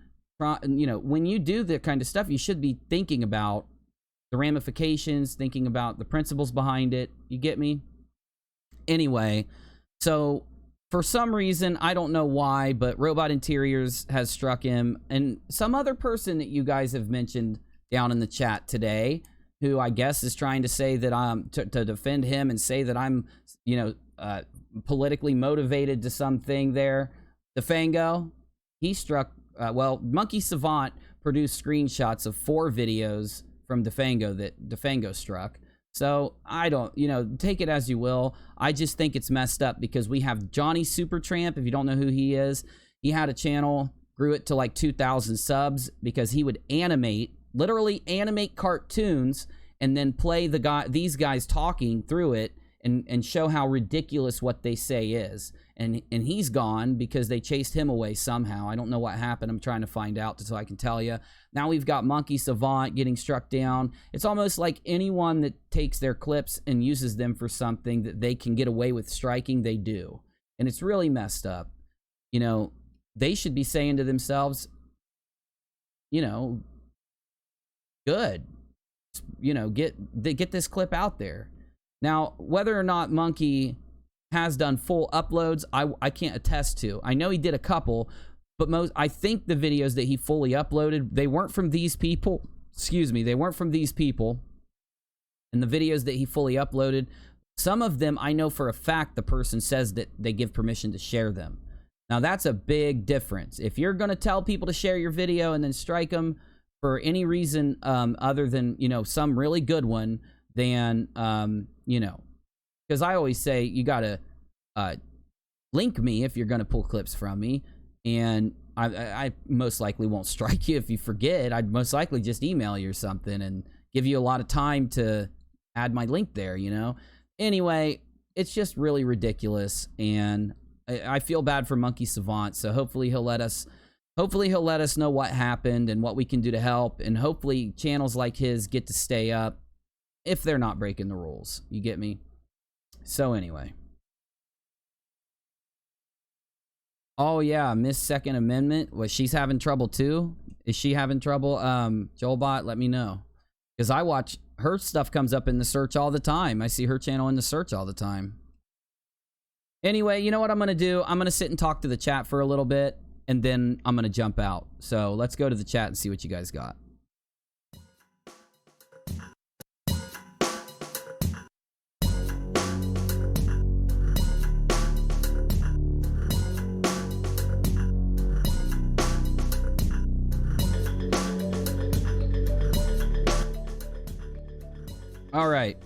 you know, when you do that kind of stuff, you should be thinking about the ramifications, thinking about the principles behind it. You get me? Anyway, so for some reason, I don't know why, but Robot Interiors has struck him, and some other person that you guys have mentioned down in the chat today, who I guess is trying to say that I'm to defend him and say that I'm, you know, politically motivated to something there. Defango, he struck, well, Monkey Savant produced screenshots of 4 videos from Defango that Defango struck. So I don't, you know, take it as you will. I just think it's messed up because we have Johnny Supertramp. If you don't know who he is, he had a channel, grew it to like 2,000 subs because he would literally animate cartoons and then play these guys talking through it and show how ridiculous what they say is. And he's gone because they chased him away somehow. I don't know what happened. I'm trying to find out so I can tell you. Now we've got Monkey Savant getting struck down. It's almost like anyone that takes their clips and uses them for something that they can get away with striking, they do. And it's really messed up. You know, they should be saying to themselves, you know, good. You know, get this clip out there. Now, whether or not Monkey has done full uploads, I can't attest to. I know he did a couple, but I think the videos that he fully uploaded, they weren't from these people. Excuse me, they weren't from these people. And the videos that he fully uploaded, some of them I know for a fact the person says that they give permission to share them. Now, that's a big difference. If you're going to tell people to share your video and then strike them for any reason other than, you know, some really good one, then, you know, because I always say you got to link me if you're going to pull clips from me. And I most likely won't strike you if you forget. I'd most likely just email you or something and give you a lot of time to add my link there, you know. Anyway, it's just really ridiculous. And I feel bad for Monkey Savant. So hopefully he'll let us know what happened and what we can do to help. And hopefully channels like his get to stay up if they're not breaking the rules. You get me? So anyway. Oh yeah, Miss Second Amendment. Was she's having trouble too? Is she having trouble? Joelbot, let me know. Because I watch her stuff comes up in the search all the time. I see her channel in the search all the time. Anyway, you know what I'm going to do? I'm going to sit and talk to the chat for a little bit, and then I'm going to jump out. So let's go to the chat and see what you guys got. All right.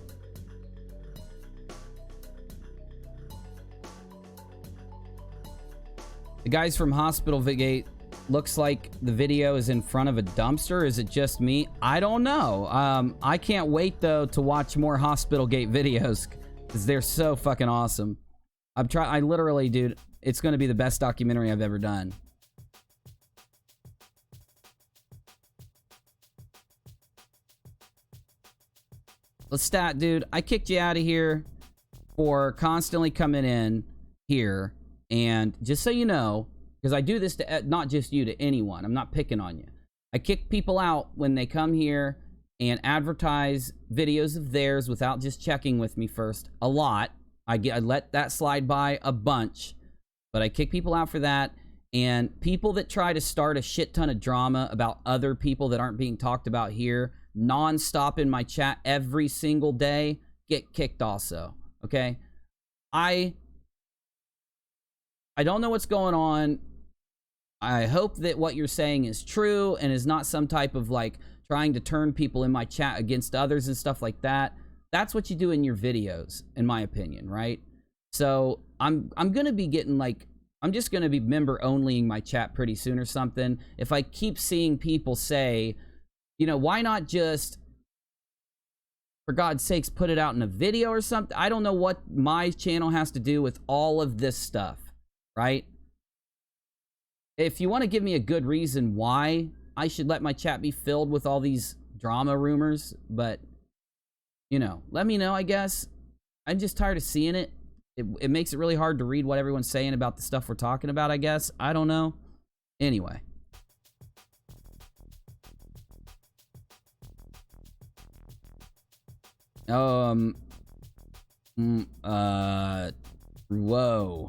The guys from Hospital Gate, looks like the video is in front of a dumpster. Is it just me? I don't know. I can't wait though to watch more Hospital Gate videos because they're so fucking awesome. I literally, dude, it's going to be the best documentary I've ever done. Lestat, dude, I kicked you out of here for constantly coming in here. And just so you know, because I do this to not just you, to anyone. I'm not picking on you. I kick people out when they come here and advertise videos of theirs without just checking with me first. A lot. I let that slide by a bunch. But I kick people out for that. And people that try to start a shit ton of drama about other people that aren't being talked about here, non-stop in my chat every single day, get kicked also. Okay? I don't know what's going on. I hope that what you're saying is true and is not some type of like trying to turn people in my chat against others and stuff like that. That's what you do in your videos, in my opinion, right? So I'm going to be getting like, I'm just going to be member onlying my chat pretty soon or something. If I keep seeing people say, you know, why not just, for God's sakes, put it out in a video or something? I don't know what my channel has to do with all of this stuff, right? If you want to give me a good reason why I should let my chat be filled with all these drama rumors, but, you know, let me know, I guess. I'm just tired of seeing it. It makes it really hard to read what everyone's saying about the stuff we're talking about, I guess. I don't know. Anyway. Whoa.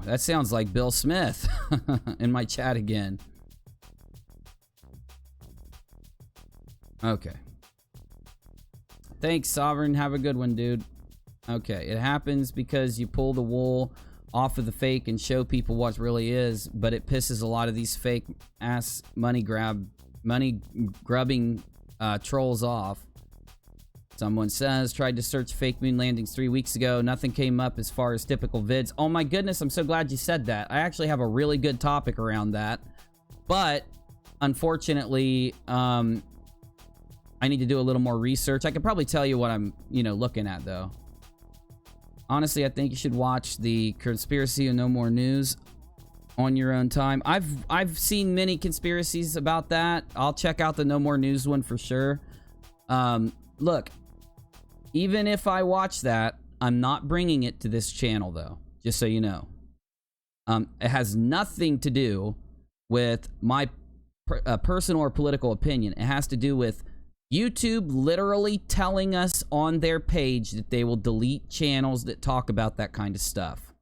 That sounds like Bill Smith in my chat again. Okay. Thanks, Sovereign. Have a good one, dude. Okay, it happens because you pull the wool off of the fake and show people what really is, but it pisses a lot of these fake ass money grubbing trolls off. Someone says, tried to search fake moon landings 3 weeks ago. Nothing came up as far as typical vids. Oh my goodness, I'm so glad you said that. I actually have a really good topic around that. But, unfortunately, I need to do a little more research. I could probably tell you what I'm, looking at, though. Honestly, I think you should watch the Conspiracy and No More News on your own time. I've seen many conspiracies about that. I'll check out the No More News one for sure. Look, even if I watch that, I'm not bringing it to this channel, though, just so you know. It has nothing to do with my personal or political opinion. It has to do with YouTube literally telling us on their page that they will delete channels that talk about that kind of stuff.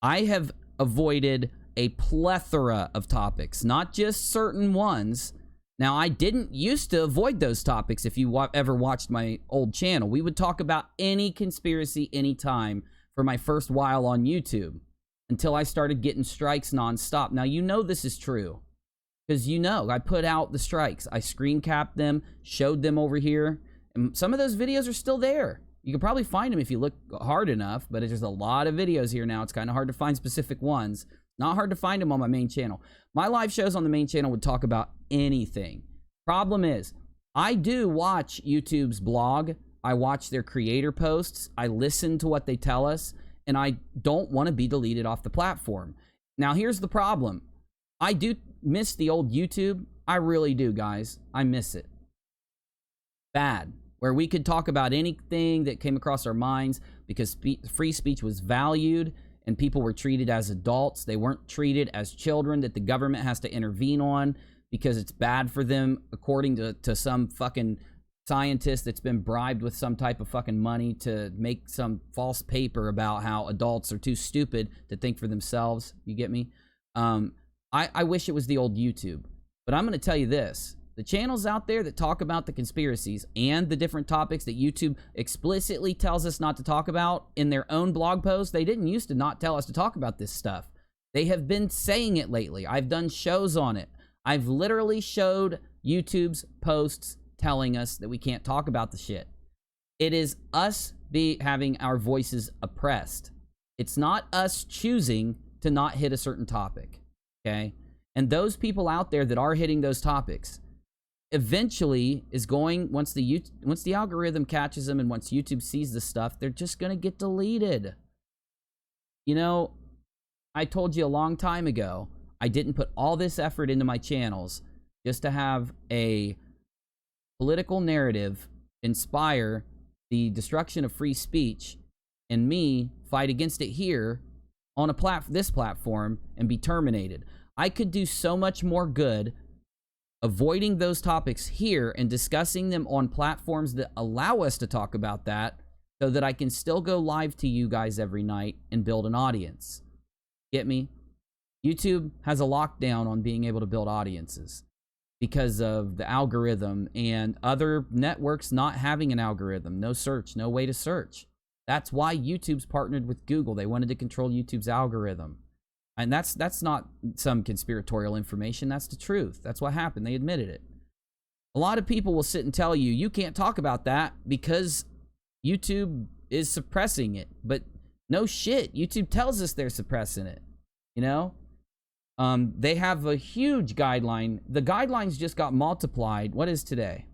I have avoided a plethora of topics, not just certain ones. Now, I didn't used to avoid those topics. If you ever watched my old channel, we would talk about any conspiracy anytime for my first while on YouTube until I started getting strikes nonstop. Now, you know this is true because I put out the strikes. I screen capped them, showed them over here, and some of those videos are still there. You can probably find them if you look hard enough, but there's a lot of videos here now. It's kind of hard to find specific ones. Not hard to find them on my main channel. My live shows on the main channel would talk about anything. Problem is, I do watch YouTube's blog. I watch their creator posts. I listen to what they tell us, and I don't want to be deleted off the platform. Now, here's the problem. I do miss the old YouTube. I really do, guys. I miss it. Bad. Where we could talk about anything that came across our minds because free speech was valued and people were treated as adults. They weren't treated as children that the government has to intervene on because it's bad for them according to some scientist that's been bribed with some type of fucking money to make some false paper about how adults are too stupid to think for themselves. You get me? I wish it was the old YouTube. But I'm going to tell you this. The channels out there that talk about the conspiracies and the different topics that YouTube explicitly tells us not to talk about in their own blog posts, they didn't used to not tell us to talk about this stuff. They have been saying it lately. I've done shows on it. I've literally showed YouTube's posts telling us that we can't talk about the shit. It is us having our voices oppressed. It's not us choosing to not hit a certain topic, okay? And those people out there that are hitting those topics eventually is going, once the algorithm catches them and once YouTube sees this stuff, they're just going to get deleted. You know, I told you a long time ago, I didn't put all this effort into my channels just to have a political narrative inspire the destruction of free speech and me fight against it here on this platform and be terminated. I could do so much more good avoiding those topics here and discussing them on platforms that allow us to talk about that so that I can still go live to you guys every night and build an audience. Get me? YouTube has a lockdown on being able to build audiences because of the algorithm and other networks not having an algorithm. No search, no way to search. That's why YouTube's partnered with Google. They wanted to control YouTube's algorithm. And that's not some conspiratorial information. That's the truth. That's what happened. They admitted it. A lot of people will sit and tell you, you can't talk about that because YouTube is suppressing it. But no shit. YouTube tells us they're suppressing it. You know? They have a huge guideline. The guidelines just got multiplied. What is today?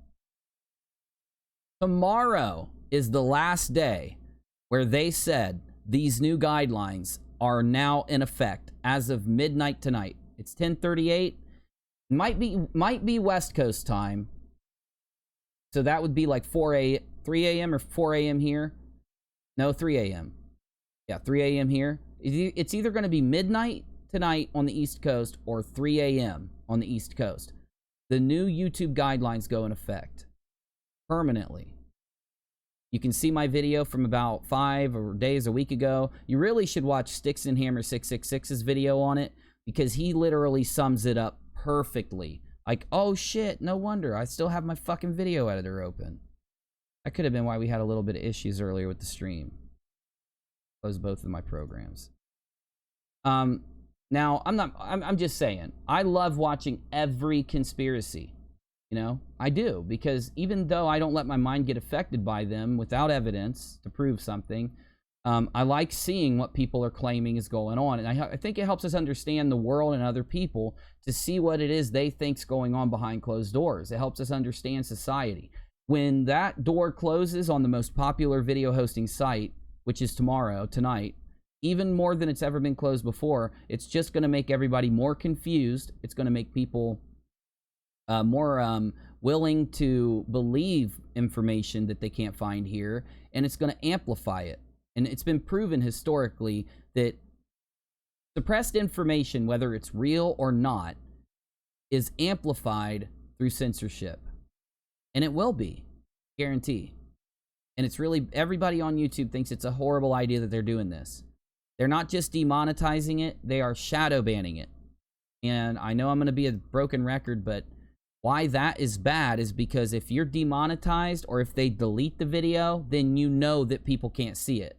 Tomorrow is the last day where they said these new guidelines are now in effect as of midnight tonight. It's 10:38. Might be West Coast time. So that would be like 3 a.m. or 4 a.m. here. No, 3 a.m. Yeah, 3 a.m. here. It's either going to be midnight tonight on the East Coast or 3 a.m. on the East Coast. The new YouTube guidelines go in effect permanently. You can see my video from about 5 days a week ago. You really should watch Sticks and Hammer 666's video on it because he literally sums it up perfectly. Like, oh shit, no wonder. I still have my fucking video editor open. That could have been why we had a little bit of issues earlier with the stream. Close both of my programs. Now, I'm just saying, I love watching every conspiracy. You know, I do, because even though I don't let my mind get affected by them without evidence to prove something, I like seeing what people are claiming is going on. And I think it helps us understand the world and other people to see what it is they think's going on behind closed doors. It helps us understand society. When that door closes on the most popular video hosting site, which is tonight, even more than it's ever been closed before, it's just going to make everybody more confused. It's going to make people more willing to believe information that they can't find here, and it's going to amplify it. And it's been proven historically that suppressed information, whether it's real or not, is amplified through censorship. And it will be, guarantee. And it's really, everybody on YouTube thinks it's a horrible idea that they're doing this. They're not just demonetizing it, they are shadow banning it. And I know I'm going to be a broken record, but why that is bad is because if you're demonetized or if they delete the video, then you know that people can't see it.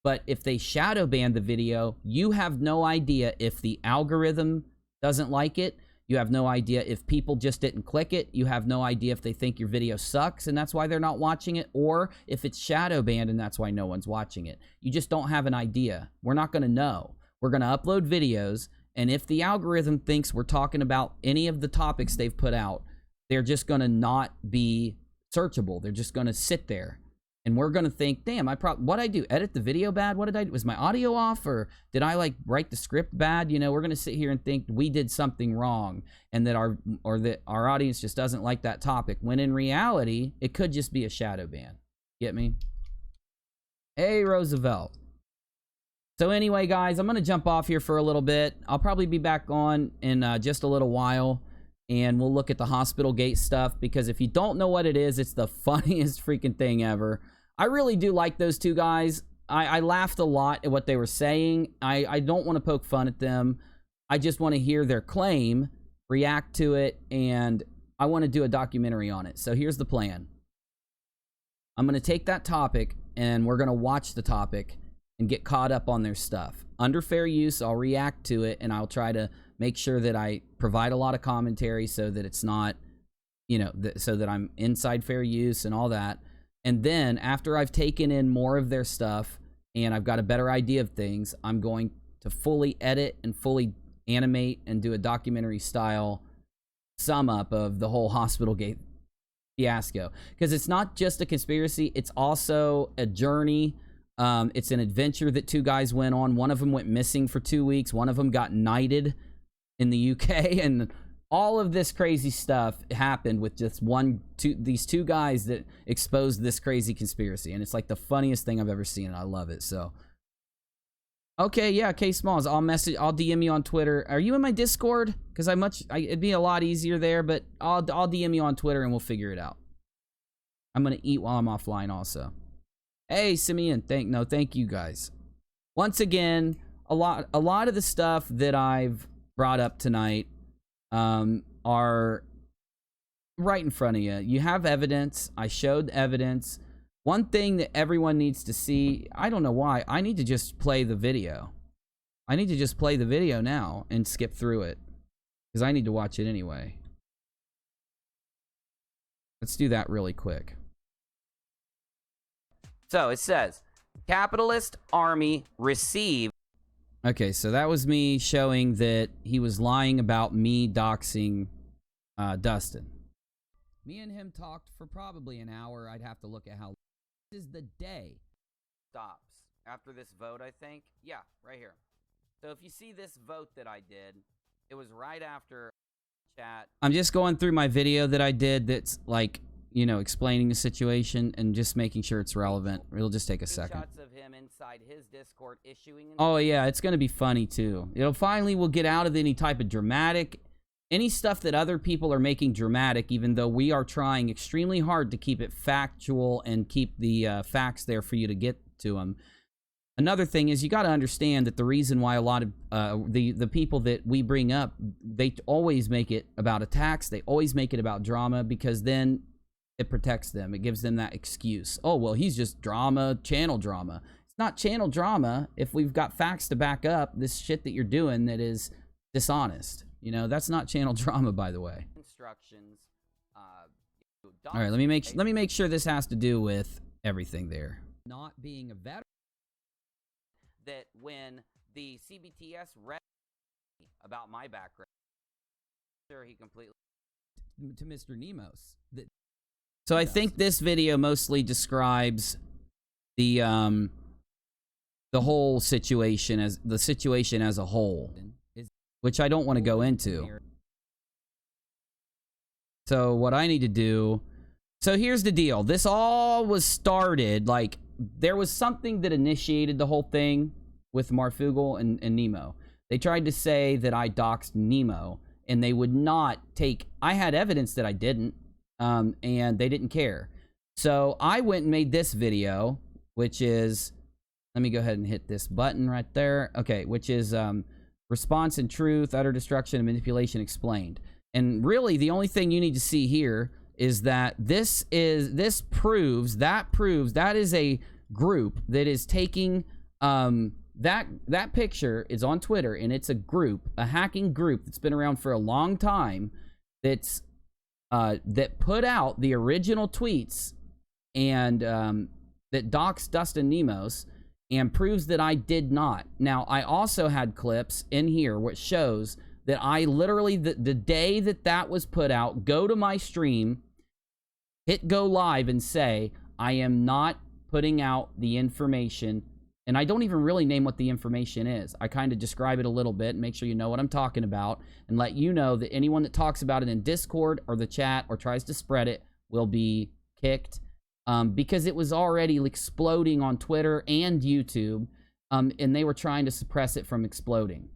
But if they shadow ban the video, you have no idea if the algorithm doesn't like it. You have no idea if people just didn't click it. You have no idea if they think your video sucks and that's why they're not watching it, or if it's shadow banned and that's why no one's watching it. You just don't have an idea. We're not going to know. We're going to upload videos, and if the algorithm thinks we're talking about any of the topics they've put out, they're just going to not be searchable. They're just going to sit there. And we're going to think, damn, what'd I do? Edit the video bad? What did I do? Was my audio off? Or did I like write the script bad? You know, we're going to sit here and think we did something wrong and that our audience just doesn't like that topic. When in reality, it could just be a shadow ban. Get me? Hey, Roosevelt. So anyway, guys, I'm going to jump off here for a little bit. I'll probably be back on in just a little while. and we'll look at the hospital gate stuff, because if you don't know what it is, it's the funniest freaking thing ever. I really do like those two guys. I laughed a lot at what they were saying. I don't want to poke fun at them. I just want to hear their claim, react to it, and I want to do a documentary on it. So here's the plan. I'm going to take that topic, and we're going to watch the topic and get caught up on their stuff. Under fair use, I'll react to it, and I'll try to make sure that I provide a lot of commentary so that it's not, you know, so that I'm inside fair use and all that. And then after I've taken in more of their stuff and I've got a better idea of things, I'm going to fully edit and fully animate and do a documentary style sum up of the whole hospital gate fiasco. Because it's not just a conspiracy, it's also a journey. It's an adventure that two guys went on. One of them went missing for 2 weeks. One of them got knighted in the UK, and all of this crazy stuff happened with just these two guys that exposed this crazy conspiracy, and it's like the funniest thing I've ever seen, and I love it. So, okay, yeah, K Smalls, I'll DM you on Twitter. Are you in my Discord? Because it'd be a lot easier there, but I'll DM you on Twitter and we'll figure it out. I'm gonna eat while I'm offline also. Hey, Simeon, thank you guys. Once again, a lot of the stuff that I've brought up tonight are right in front of you. You have evidence. I showed evidence. One thing that everyone needs to see, I don't know why, I need to just play the video. I need to just play the video now and skip through it, because I need to watch it anyway. Let's do that really quick. So it says, capitalist army receive. Okay, so that was me showing that he was lying about me doxing Dustin. Me and him talked for probably an hour. I'd have to look at how. This is the day. Stops. After this vote, I think. Yeah, right here. So if you see this vote that I did, it was right after chat. I'm just going through my video that I did that's like, you know, explaining the situation and just making sure it's relevant. It'll just take a second. Shots of him inside his Discord issuing. Oh yeah, it's gonna be funny too. We'll get out of any type of dramatic, any stuff that other people are making dramatic, even though we are trying extremely hard to keep it factual and keep the facts there for you to get to them. Another thing is, you got to understand that the reason why a lot of the people that we bring up, they always make it about attacks. They always make it about drama, because then it protects them. It gives them that excuse. Oh, well, he's just drama, channel drama. It's not channel drama if we've got facts to back up this shit that you're doing that is dishonest. You know, that's not channel drama, by the way. Instructions. All right, let me make sure this has to do with everything there. Not being a veteran. That when the CBTS read about my background, sure, he completely to Mr. Nemos. So I think this video mostly describes the whole situation as a whole, which I don't want to go into. So what I need to do. So here's the deal. This all was started like. There was something that initiated the whole thing with Marfoogle and Nemo. They tried to say that I doxed Nemo, and they would not take. I had evidence that I didn't, and they didn't care. So I went and made this video, which is, let me go ahead and hit this button right there. Okay, which is response and truth, utter destruction, and manipulation explained. And really, the only thing you need to see here is that this proves that is a group that is taking that picture is on Twitter, and it's a group, a hacking group that's been around for a long time, that's that put out the original tweets and that doxed Dustin Nemos and proves that I did not. Now, I also had clips in here which shows that I literally, the day that was put out, go to my stream, hit go live and say, I am not putting out the information, and I don't even really name what the information is. I kind of describe it a little bit and make sure you know what I'm talking about, and let you know that anyone that talks about it in Discord or the chat or tries to spread it will be kicked, because it was already exploding on Twitter and YouTube, and they were trying to suppress it from exploding.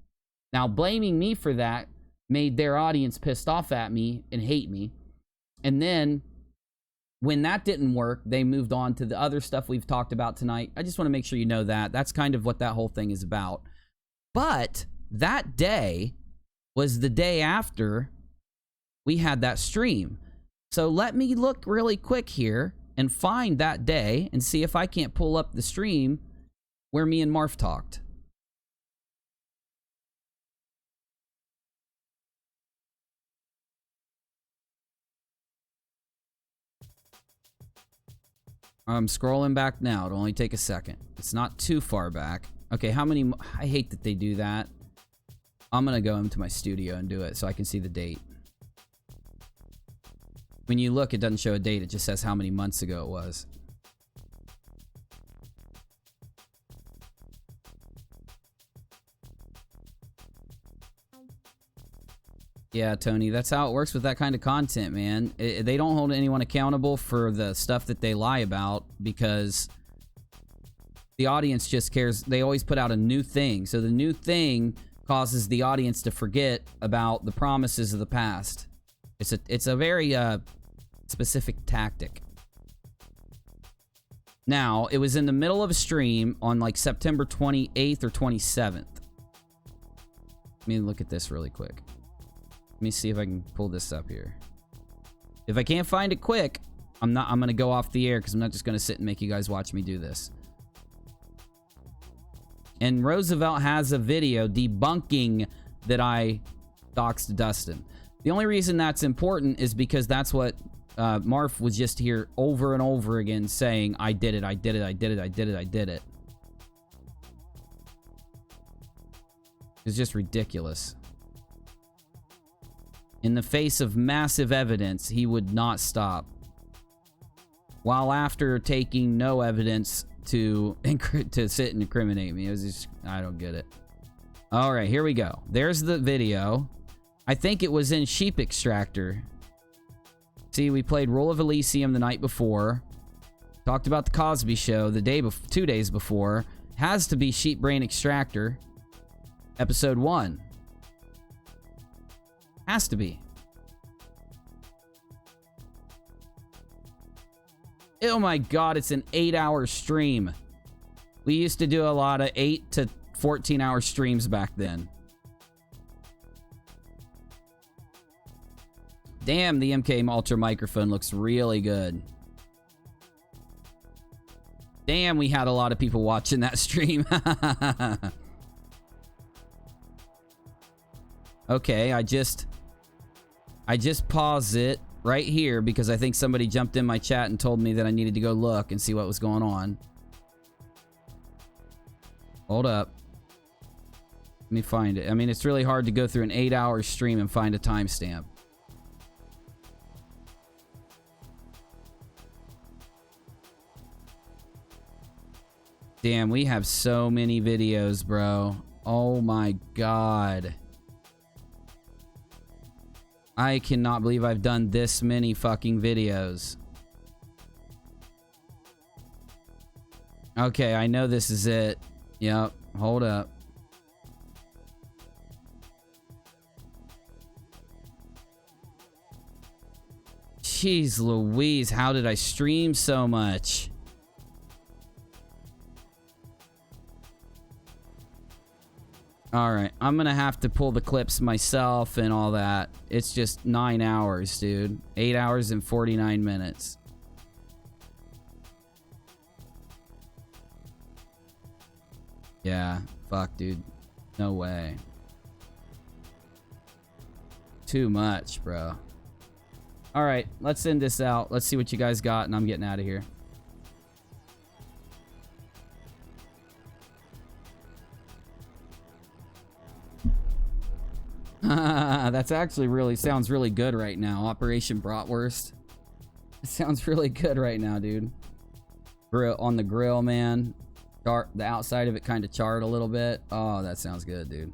Now, blaming me for that made their audience pissed off at me and hate me. And then when that didn't work, they moved on to the other stuff we've talked about tonight. I just want to make sure you know that. That's kind of what that whole thing is about. But that day was the day after we had that stream. So let me look really quick here and find that day and see if I can't pull up the stream where me and Marf talked. I'm scrolling back now. It'll only take a second. It's not too far back. Okay, how many... I hate that they do that. I'm gonna go into my studio and do it so I can see the date. When you look, it doesn't show a date. It just says how many months ago it was. Yeah, Tony, that's how it works with that kind of content, man. They don't hold anyone accountable for the stuff that they lie about because the audience just cares. They always put out a new thing. So the new thing causes the audience to forget about the promises of the past. It's a very specific tactic. Now, it was in the middle of a stream on like September 28th or 27th. Let me look at this really quick. Let me see if I can pull this up here. If I can't find it quick, I'm gonna go off the air because I'm not just gonna sit and make you guys watch me do this. And Roosevelt has a video debunking that I doxed Dustin. The only reason that's important is because that's what Marf was just here over and over again saying, I did it, I did it, I did it, I did it, I did it. It's just ridiculous. In the face of massive evidence, he would not stop. While after taking no evidence to sit and incriminate me. It was just, I don't get it. All right, here we go. There's the video. I think it was in Sheep Extractor. See, we played Rule of Elysium the night before. Talked about the Cosby Show the day 2 days before. Has to be Sheep Brain Extractor. Episode 1. Has to be. Oh my god, it's an 8-hour stream. We used to do a lot of 8 to 14-hour streams back then. Damn, the MK Ultra microphone looks really good. Damn, we had a lot of people watching that stream. Okay, I just paused it right here because I think somebody jumped in my chat and told me that I needed to go look and see what was going on. Hold up. Let me find it. I mean, it's really hard to go through an 8-hour stream and find a timestamp. Damn, we have so many videos, bro. Oh my god. I cannot believe I've done this many fucking videos. Okay, I know this is it. Yep, hold up. Jeez Louise, how did I stream so much? Alright, I'm gonna have to pull the clips myself and all that. It's just 9 hours, dude. 8 hours and 49 minutes. Yeah, fuck, dude. No way. Too much, bro. Alright, let's end this out. Let's see what you guys got, and I'm getting out of here. That's actually sounds really good right now. Operation Bratwurst. It sounds really good right now, dude. Grill on the grill, man. The outside of it kind of charred a little bit. Oh, that sounds good, dude.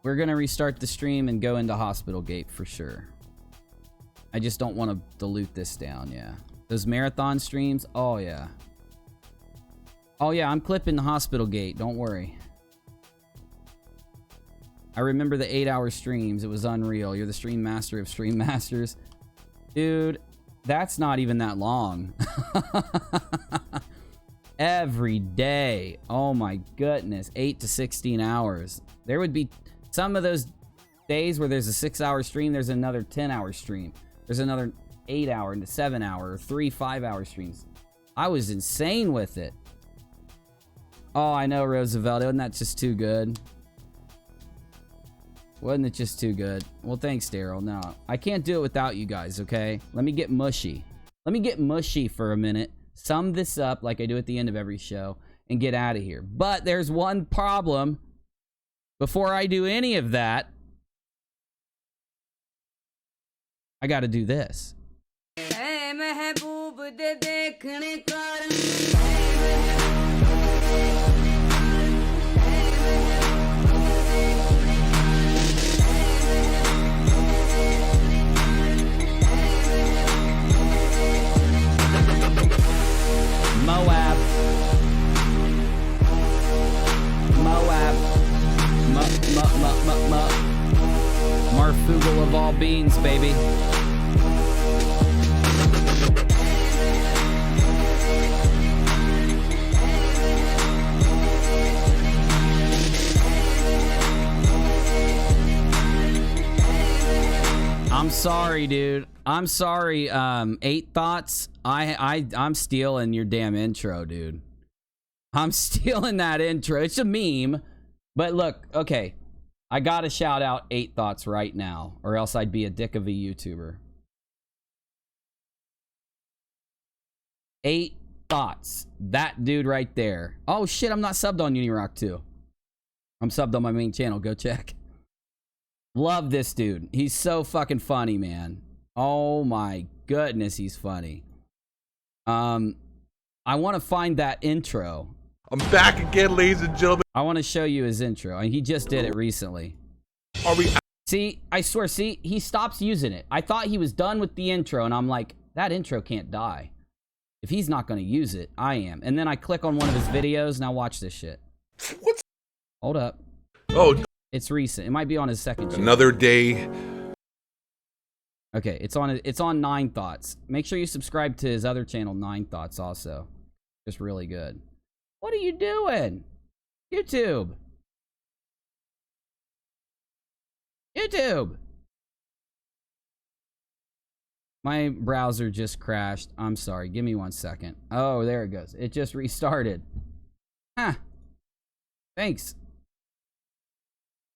We're gonna restart the stream and go into Hospital Gate for sure. I just don't want to dilute this down, yeah. Those marathon streams, oh yeah. Oh yeah, I'm clipping the Hospital Gate, don't worry. I remember the 8-hour streams, it was unreal. You're the stream master of stream masters. Dude, that's not even that long. Every day. Oh my goodness. 8 to 16 hours. There would be some of those days where there's a 6-hour stream, there's another 10-hour stream. There's another 8-hour and 7-hour or 3 5-hour streams. I was insane with it. Oh, I know, Roosevelt. Wasn't that just too good? Wasn't it just too good? Well, thanks, Daryl. No, I can't do it without you guys, okay? Let me get mushy. Let me get mushy for a minute. Sum this up like I do at the end of every show and get out of here. But there's one problem. Before I do any of that, I got to do this. Moab. Marfoogle of all beans, baby. I'm sorry, dude. I'm sorry, 8 Thoughts. I'm stealing your damn intro, dude. I'm stealing that intro. It's a meme. But look, okay. I gotta shout out 8 Thoughts right now, or else I'd be a dick of a YouTuber. 8 Thoughts. That dude right there. Oh shit, I'm not subbed on UNIRock too. I'm subbed on my main channel. Go check. Love this dude. He's so fucking funny, man. Oh my goodness, he's funny. I want to find that intro. I'm back again, ladies and gentlemen. I want to show you his intro, and he just did it recently. Are we? See, I swear, see, he stops using it. I thought he was done with the intro, and I'm like, that intro can't die. If he's not going to use it, I am. And then I click on one of his videos, now watch this shit. What's? Hold up. Oh. It's recent. It might be on his second channel. Another day. Okay, it's on 9 Thoughts. Make sure you subscribe to his other channel, 9 Thoughts, also. It's really good. What are you doing? YouTube. YouTube. My browser just crashed. I'm sorry. Give me 1 second. Oh, there it goes. It just restarted. Huh. Thanks.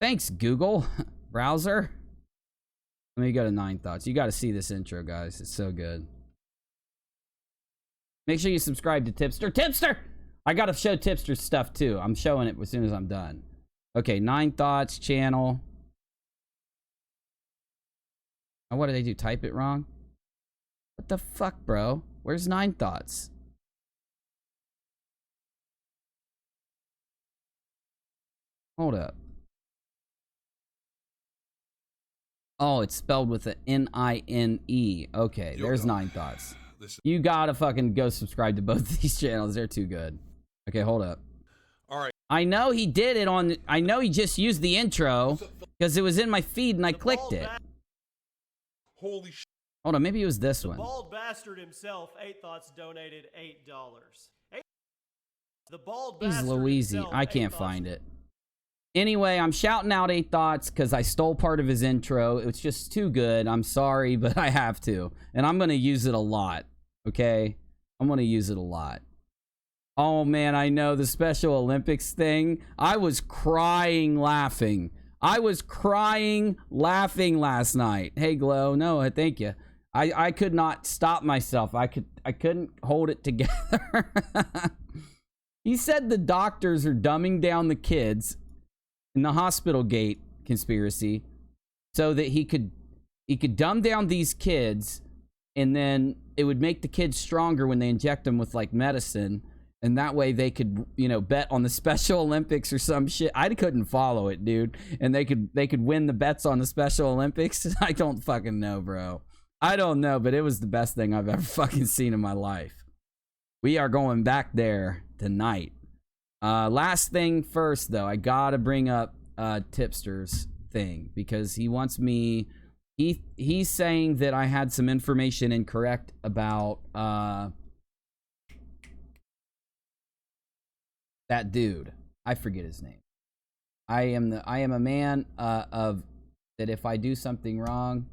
Thanks, Google. Browser. Let me go to 9 Thoughts. You got to see this intro, guys. It's so good. Make sure you subscribe to Tipster. Tipster! I got to show Tipster stuff, too. I'm showing it as soon as I'm done. Okay, 9 Thoughts channel. Oh, what did I do? Type it wrong? What the fuck, bro? Where's 9 Thoughts? Hold up. Oh, it's spelled with an N-I-N-E. Okay, there's 9 Thoughts. You gotta fucking go subscribe to both of these channels. They're too good. Okay, hold up. All right. I know he did it on... I know he just used the intro because it was in my feed and I clicked it. Holy shit. Hold on, maybe it was this one. Bald bastard himself, 8 Thoughts, donated $8. The bald He's bastard Louise. himself, I 8 can't Thoughts. find it. Anyway, I'm shouting out 8 Thoughts because I stole part of his intro. It's just too good. I'm sorry, but I have to. And I'm going to use it a lot. Okay? I'm going to use it a lot. Oh, man, I know. The Special Olympics thing. I was crying laughing. I was crying laughing last night. Hey, Glow. No, thank you. I could not stop myself. I couldn't hold it together. He said the doctors are dumbing down the kids in the Hospital Gate conspiracy so that he could dumb down these kids, and then it would make the kids stronger when they inject them with like medicine, And that way they could, you know, bet on the Special Olympics or some shit. I couldn't follow it, dude. And they could win the bets on the Special Olympics. I don't fucking know, bro. I don't know, but it was the best thing I've ever fucking seen in my life. We are going back there tonight. Last thing first, though, I gotta bring up Tipster's thing because he wants me. He's saying that I had some information incorrect about that dude. I forget his name. I am a man of that. If I do something wrong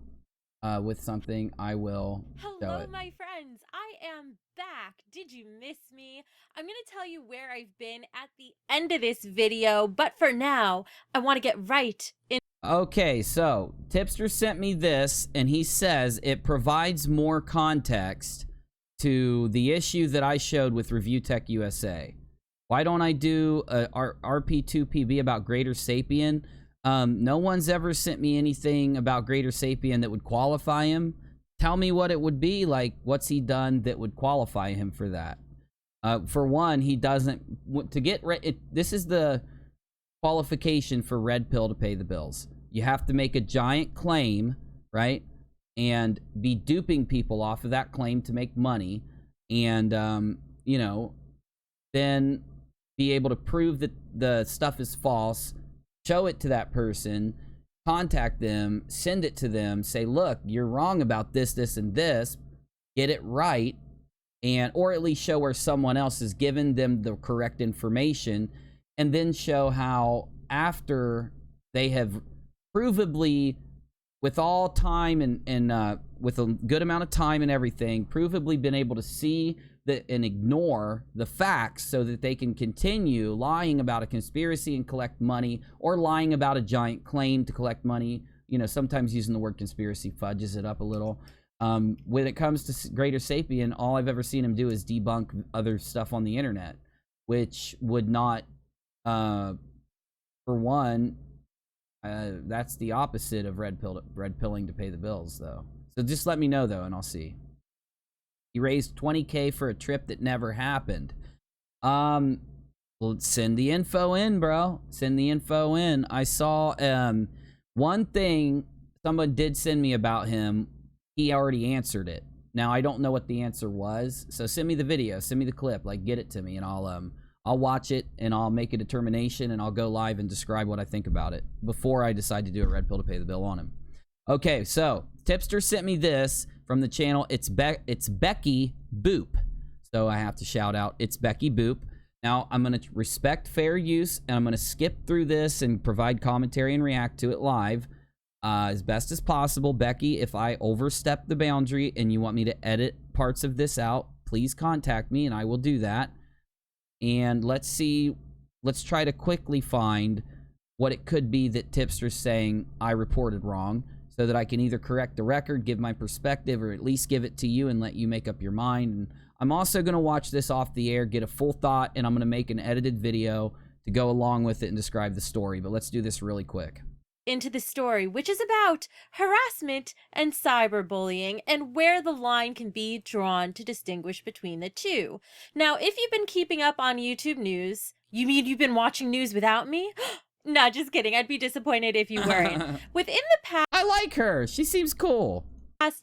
with something, I will show Hello, it. my friends. I am back. Did you miss me? I'm going to tell you where I've been at the end of this video, but for now, I want to get right in. Okay, so Tipster sent me this, and he says it provides more context to the issue that I showed with Review Tech USA. Why don't I do a RP2PB about Greater Sapien? No one's ever sent me anything about Greater Sapien that would qualify him. Tell me what it would be, like what's he done that would qualify him for that. For one, he doesn't, to get, this is the qualification for Red Pill to pay the bills. You have to make a giant claim, right? And be duping people off of that claim to make money. And, you know, then be able to prove that the stuff is false, show it to that person, contact them, send it to them, say, look, you're wrong about this, this, and this, get it right, and or at least show where someone else has given them the correct information, and then show how after they have provably, with all time and with a good amount of time and everything, provably been able to see and ignore the facts so that they can continue lying about a conspiracy and collect money, or lying about a giant claim to collect money. You know, sometimes using the word conspiracy fudges it up a little. When it comes to Greater Sapien, all I've ever seen him do is debunk other stuff on the internet, which would not, for one, that's the opposite of red pilling to pay the bills, though. So just let me know, though, and I'll see. He raised $20K for a trip that never happened. Well, send the info in, bro. Send the info in. I saw one thing someone did send me about him. He already answered it. Now I don't know what the answer was, so send me the video, send me the clip, like get it to me, and I'll watch it and I'll make a determination and I'll go live and describe what I think about it before I decide to do a red pill to pay the bill on him. Okay, so Tipster sent me this from the channel. It's Becky Boop. So I have to shout out, it's Becky Boop. Now I'm going to respect fair use, and I'm going to skip through this and provide commentary and react to it live as best as possible. Becky, if I overstep the boundary and you want me to edit parts of this out, please contact me and I will do that. And let's try to quickly find what it could be that Tipster's saying I reported wrong, so that I can either correct the record, give my perspective, or at least give it to you and let you make up your mind. And I'm also going to watch this off the air, get a full thought, and I'm going to make an edited video to go along with it and describe the story. But let's do this really quick. Into the story, which is about harassment and cyberbullying and where the line can be drawn to distinguish between the two. Now, if you've been keeping up on YouTube news, you mean you've been watching news without me? Not just kidding. I'd be disappointed if you weren't. Within the past, I like her. She seems cool.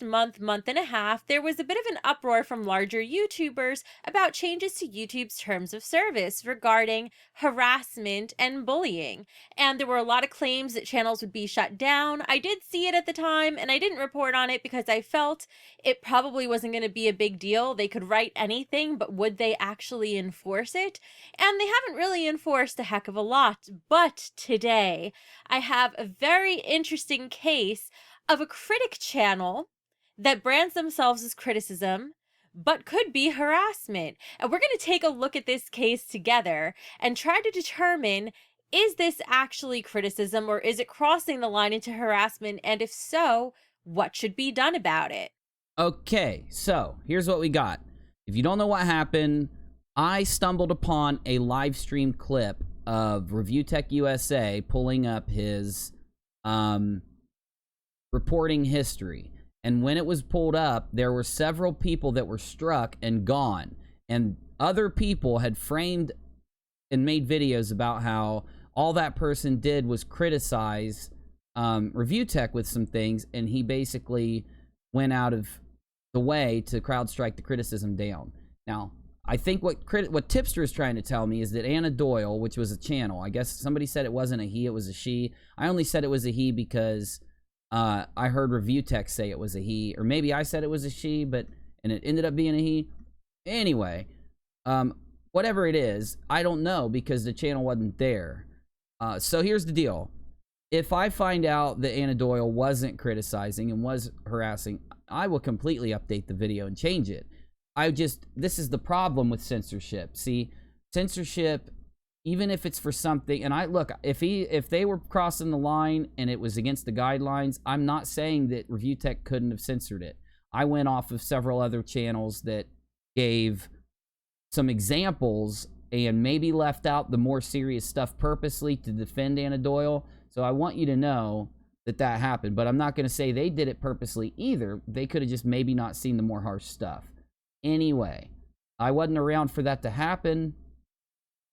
month and a half, there was a bit of an uproar from larger YouTubers about changes to YouTube's terms of service regarding harassment and bullying. And there were a lot of claims that channels would be shut down. I did see it at the time, and I didn't report on it because I felt it probably wasn't going to be a big deal. They could write anything, but would they actually enforce it? And they haven't really enforced a heck of a lot. But today, I have a very interesting case of a critic channel that brands themselves as criticism, but could be harassment. And we're going to take a look at this case together and try to determine, is this actually criticism or is it crossing the line into harassment? And if so, what should be done about it? Okay, so here's what we got. If you don't know what happened, I stumbled upon a live stream clip of Review Tech USA pulling up his reporting history. And when it was pulled up, there were several people that were struck and gone. And other people had framed and made videos about how all that person did was criticize Review Tech with some things, and he basically went out of the way to CrowdStrike the criticism down. Now, I think what Tipster is trying to tell me is that Anna Doyle, which was a channel, I guess somebody said it wasn't a he, it was a she. I only said it was a he because I heard Review Tech say it was a he, or maybe I said it was a she, and it ended up being a he. Anyway, whatever it is, I don't know because the channel wasn't there. So here's the deal. If I find out that Anna Doyle wasn't criticizing and was harassing, I will completely update the video and change it. This is the problem with censorship. See, censorship, even if it's for something, and if they were crossing the line and it was against the guidelines, I'm not saying that Review Tech couldn't have censored it. I went off of several other channels that gave some examples and maybe left out the more serious stuff purposely to defend Anna Doyle. So I want you to know that happened, but I'm not going to say they did it purposely either. They could have just maybe not seen the more harsh stuff. Anyway, I wasn't around for that to happen,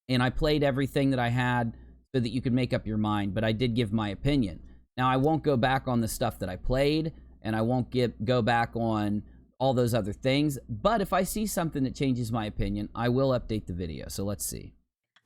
and I played everything that I had so that you could make up your mind, but I did give my opinion. Now, I won't go back on the stuff that I played, and I won't go back on all those other things, but if I see something that changes my opinion, I will update the video. So let's see.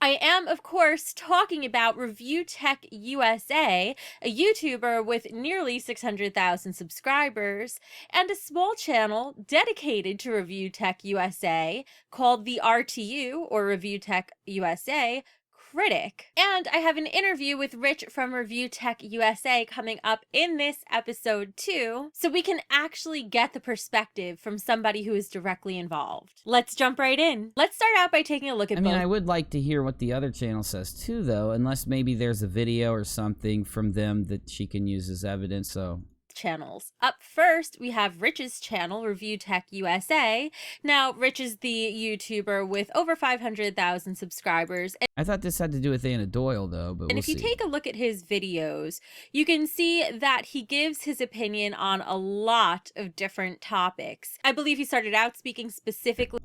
I am, of course, talking about Review Tech USA, a YouTuber with nearly 600,000 subscribers, and a small channel dedicated to Review Tech USA called the RTU, or Review Tech USA, Critic. And I have an interview with Rich from Review Tech USA coming up in this episode too, so we can actually get the perspective from somebody who is directly involved. Let's jump right in. Let's start out by taking a look at both. I would like to hear what the other channel says too, though, unless maybe there's a video or something from them that she can use as evidence, so... channels. Up first, we have Rich's channel, Review Tech USA. Now, Rich is the YouTuber with over 500,000 subscribers. I thought this had to do with Anna Doyle, though, but and if you take a look at his videos, you can see that he gives his opinion on a lot of different topics. I believe he started out speaking specifically.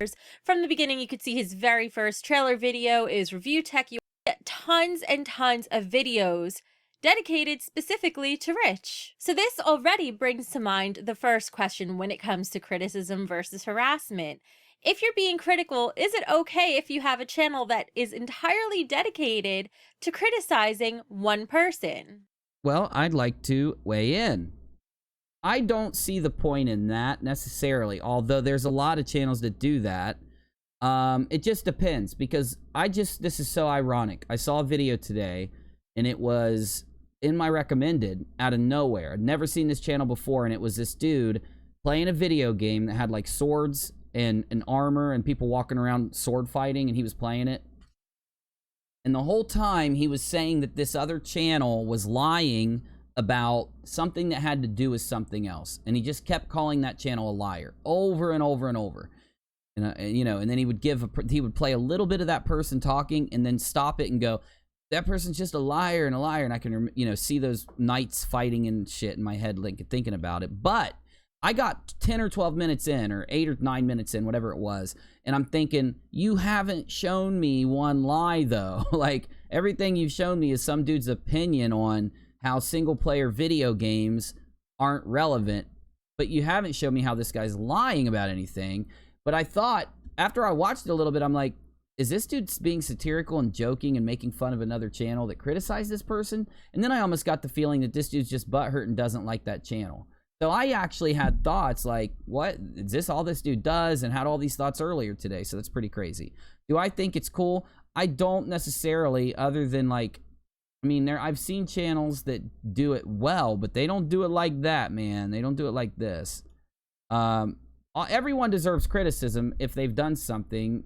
From the beginning, you could see his very first trailer video is Review Tech USA. Tons and tons of videos dedicated specifically to Rich. So this already brings to mind the first question when it comes to criticism versus harassment. If you're being critical, is it okay if you have a channel that is entirely dedicated to criticizing one person? Well, I'd like to weigh in. I don't see the point in that necessarily, although there's a lot of channels that do that. It just depends, because this is so ironic. I saw a video today, and it was in my recommended out of nowhere. I'd never seen this channel before, and it was this dude playing a video game that had like swords and armor and people walking around sword fighting, and he was playing it. And the whole time he was saying that this other channel was lying about something that had to do with something else, and he just kept calling that channel a liar over and over and over. And and then he would play a little bit of that person talking and then stop it and go, that person's just a liar, and I can, see those knights fighting and shit in my head, like, thinking about it. But I got 10 or 12 minutes in, or 8 or 9 minutes in, whatever it was, and I'm thinking, you haven't shown me one lie, though. Like, everything you've shown me is some dude's opinion on how single-player video games aren't relevant, but you haven't shown me how this guy's lying about anything. But I thought, after I watched it a little bit, I'm like, is this dude being satirical and joking and making fun of another channel that criticized this person? And then I almost got the feeling that this dude's just butthurt and doesn't like that channel. So I actually had thoughts like, what? Is this all this dude does? And had all these thoughts earlier today. So that's pretty crazy. Do I think it's cool? I don't necessarily, other than like, I've seen channels that do it well, but they don't do it like that, man. They don't do it like this. Everyone deserves criticism if they've done something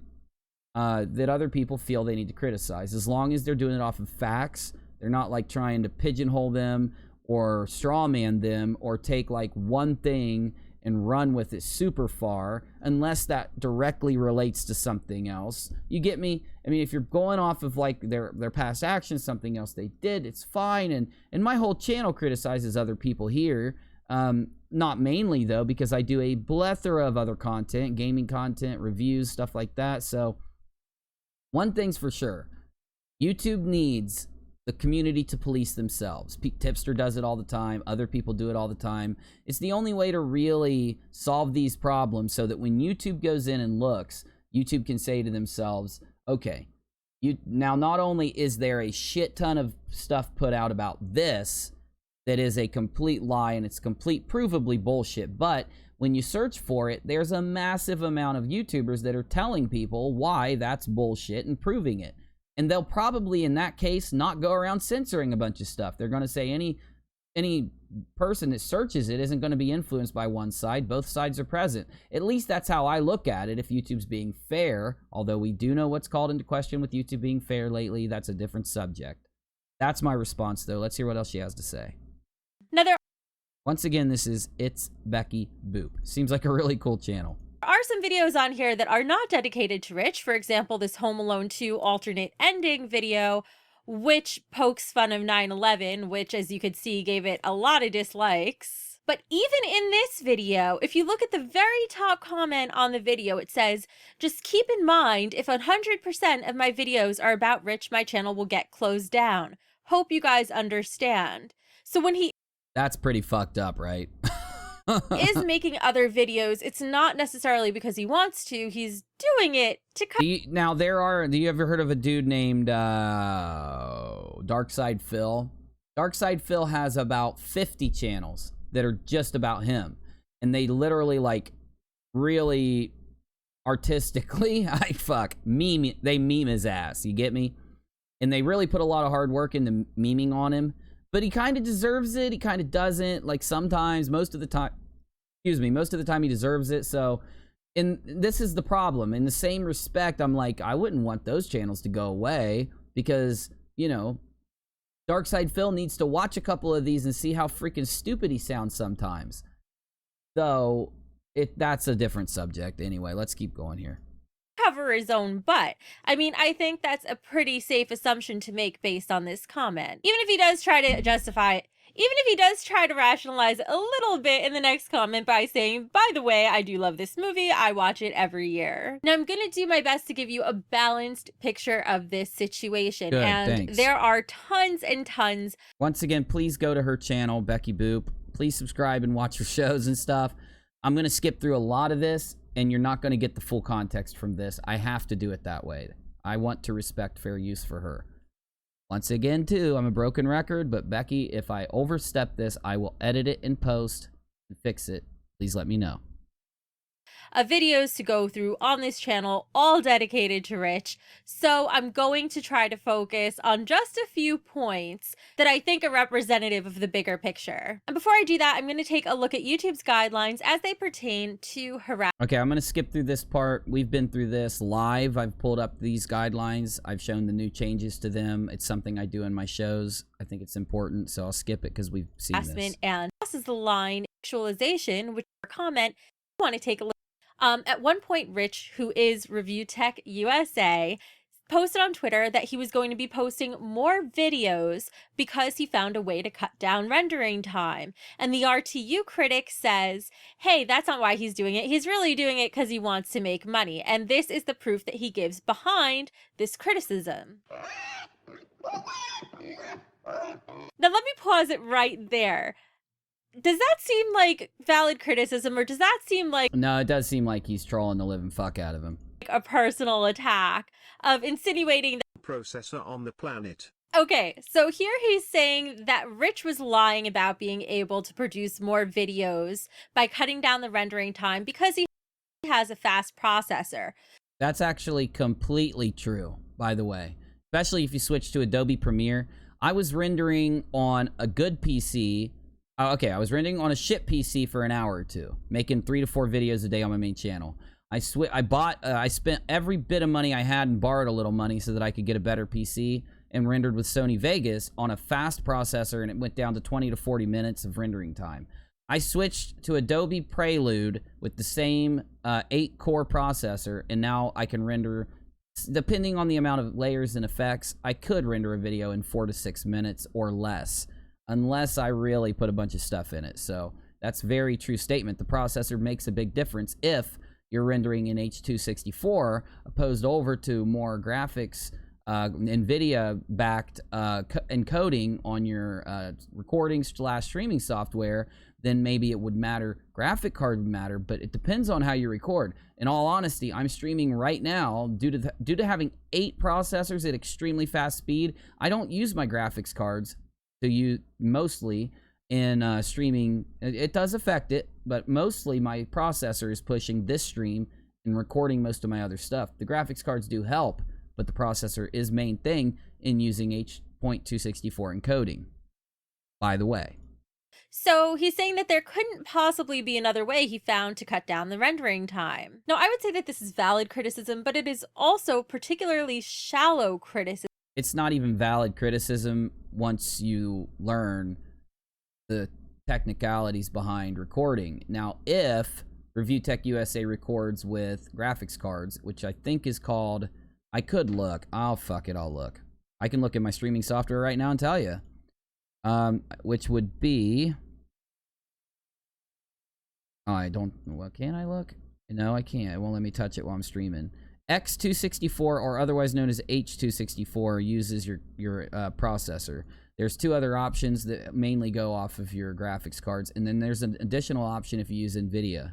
that other people feel they need to criticize, as long as they're doing it off of facts. They're not like trying to pigeonhole them or strawman them or take like one thing and run with it super far, unless that directly relates to something else. You get me? If you're going off of like their past actions, something else they did, it's fine. And my whole channel criticizes other people here. Not mainly, though, because I do a plethora of other content, gaming content, reviews, stuff like that. So one thing's for sure. YouTube needs the community to police themselves. Tipster does it all the time. Other people do it all the time. It's the only way to really solve these problems so that when YouTube goes in and looks, YouTube can say to themselves, okay, now not only is there a shit ton of stuff put out about this that is a complete lie and it's complete provably bullshit, but when you search for it, there's a massive amount of YouTubers that are telling people why that's bullshit and proving it. And they'll probably, in that case, not go around censoring a bunch of stuff. They're going to say any person that searches it isn't going to be influenced by one side. Both sides are present. At least that's how I look at it, if YouTube's being fair. Although we do know what's called into question with YouTube being fair lately. That's a different subject. That's my response, though. Let's hear what else she has to say. Once again, this is It's Becky Boop. Seems like a really cool channel. There are some videos on here that are not dedicated to Rich. For example, this Home Alone 2 alternate ending video, which pokes fun of 9/11, which, as you could see, gave it a lot of dislikes. But even in this video, if you look at the very top comment on the video, it says, just keep in mind, if 100% of my videos are about Rich, my channel will get closed down. Hope you guys understand. So when he That's pretty fucked up, right? is making other videos, it's not necessarily because he wants to. He's doing it to Now, do you ever heard of a dude named Darkside Phil? Darkside Phil has about 50 channels that are just about him. And they literally, like, really artistically, they meme his ass. You get me? And they really put a lot of hard work into memeing on him. But he kind of deserves it. He kind of doesn't. Like, sometimes, most of the time he deserves it. So, this is the problem. In the same respect, I'm like, I wouldn't want those channels to go away because, you know, Darkside Phil needs to watch a couple of these and see how freaking stupid he sounds sometimes. So, that's a different subject. Anyway, let's keep going here. Cover his own butt. I mean, I think that's a pretty safe assumption to make based on this comment. Even if he does try to justify it, even if he does try to rationalize it a little bit in the next comment by saying, by the way, I do love this movie, I watch it every year. Now, I'm gonna do my best to give you a balanced picture of this situation. Good, and thanks. there are tons and tons. Once again, please go to her channel, Becky Boop. Please subscribe and watch her shows and stuff. I'm gonna skip through a lot of this, and you're not going to get the full context from this. I have to do it that way. I want to respect fair use for her. Once again, too, I'm a broken record, but Becky, if I overstep this, I will edit it in post and fix it. Please let me know. Videos to go through on this channel, all dedicated to Rich. So I'm going to try to focus on just a few points that I think are representative of the bigger picture. And before I do that, I'm going to take a look at YouTube's guidelines as they pertain to harassment. Okay, I'm going to skip through this part. We've been through this live. I've pulled up these guidelines. I've shown the new changes to them. It's something I do in my shows. I think it's important, so I'll skip it because we've seen this. And crosses the line actualization, which is a comment I want to take a look. At one point, Rich, who is Review Tech USA, posted on Twitter that he was going to be posting more videos because he found a way to cut down rendering time. And the RTU critic says, hey, that's not why he's doing it. He's really doing it because he wants to make money. And this is the proof that he gives behind this criticism. Now, let me pause it right there. Does that seem like valid criticism, or does that seem like... No, it does seem like he's trolling the living fuck out of him. A personal attack of insinuating that... Processor on the planet. Okay, so here he's saying that Rich was lying about being able to produce more videos by cutting down the rendering time because he has a fast processor. That's actually completely true, by the way. Especially if you switch to Adobe Premiere. I was rendering on a good PC... I was rendering on a shit PC for an hour or two, making 3 to 4 videos a day on my main channel. I spent every bit of money I had and borrowed a little money so that I could get a better PC and rendered with Sony Vegas on a fast processor, and it went down to 20 to 40 minutes of rendering time. I switched to Adobe Prelude with the same 8-core processor, and now I can render, depending on the amount of layers and effects, I could render a video in 4 to 6 minutes or less. Unless I really put a bunch of stuff in it. So That's a very true statement. The processor makes a big difference if you're rendering in H.264 opposed over to more graphics, NVIDIA-backed encoding on your recording/streaming software. Then maybe it would matter. Graphic card would matter, but it depends on how you record. In all honesty, I'm streaming right now due to having 8 processors at extremely fast speed. I don't use my graphics cards to use mostly in streaming. It does affect it, but mostly my processor is pushing this stream and recording most of my other stuff. The graphics cards do help, but the processor is main thing in using H.264 encoding, by the way. So he's saying that there couldn't possibly be another way he found to cut down the rendering time. Now, I would say that this is valid criticism, but it is also particularly shallow criticism. It's not even valid criticism once you learn the technicalities behind recording. Now, if Review Tech USA records with graphics cards, which I think is called, I could look. I'll look. I can look at my streaming software right now and tell you. Which would be, I don't, well, can I look? No, I can't. It won't let me touch it while I'm streaming. X264, or otherwise known as H264, uses your processor. There's 2 other options that mainly go off of your graphics cards, and then there's an additional option if you use NVIDIA.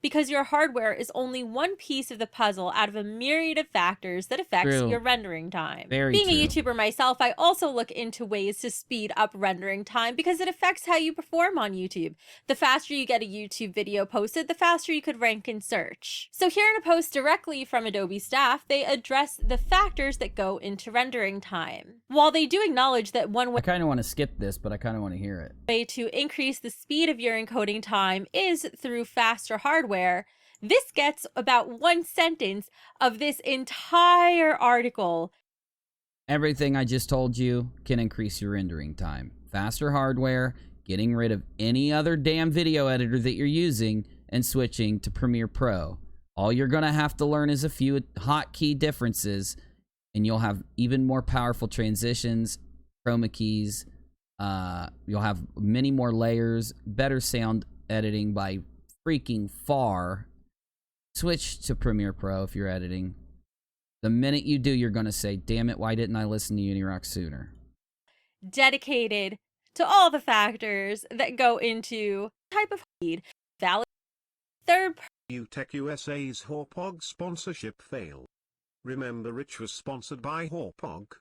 Because your hardware is only one piece of the puzzle out of a myriad of factors that affects your rendering time. Being a YouTuber myself, I also look into ways to speed up rendering time because it affects how you perform on YouTube. The faster you get a YouTube video posted, the faster you could rank in search. So here in a post directly from Adobe staff, they address the factors that go into rendering time. While they do acknowledge that one way— I kind of want to skip this, but I kind of want to hear it. Way to increase the speed of your encoding time is through faster hardware. This gets about 1 sentence of this entire article. Everything I just told you can increase your rendering time. Faster hardware, getting rid of any other damn video editor that you're using, and switching to Premiere Pro. All you're going to have to learn is a few hotkey differences, and you'll have even more powerful transitions, chroma keys. You'll have many more layers, better sound editing by freaking far. Switch to Premiere Pro if you're editing. The minute you do, you're going to say, damn it, why didn't I listen to UNIRock sooner? Dedicated to all the factors that go into type of feed. Valid third Tech USA's Hauppauge sponsorship fail. Remember Rich was sponsored by Hauppauge?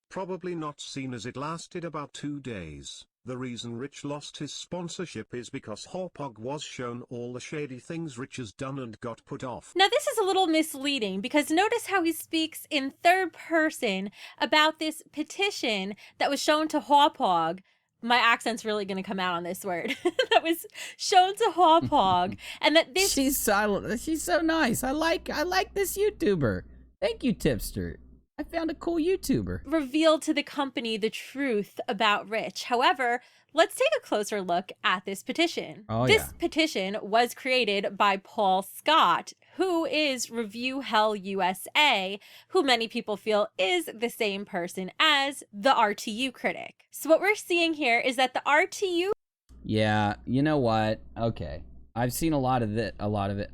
Probably not seen as it lasted about 2 days. The reason Rich lost his sponsorship is because Hauppauge was shown all the shady things Rich has done and got put off. Now this is a little misleading because notice how he speaks in third person about this petition that was shown to Hauppauge. My accent's really going to come out on this word. That was shown to Hauppauge, and that this— She's so nice. I like this YouTuber. Thank you, Tipster. I found a cool YouTuber. Revealed to the company the truth about Rich. However, let's take a closer look at this petition. This petition was created by Paul Scott, who is Review Hell USA, who many people feel is the same person as the RTU critic. So what we're seeing here is that the RTU— Yeah, you know what? Okay, I've seen a lot of it. Okay,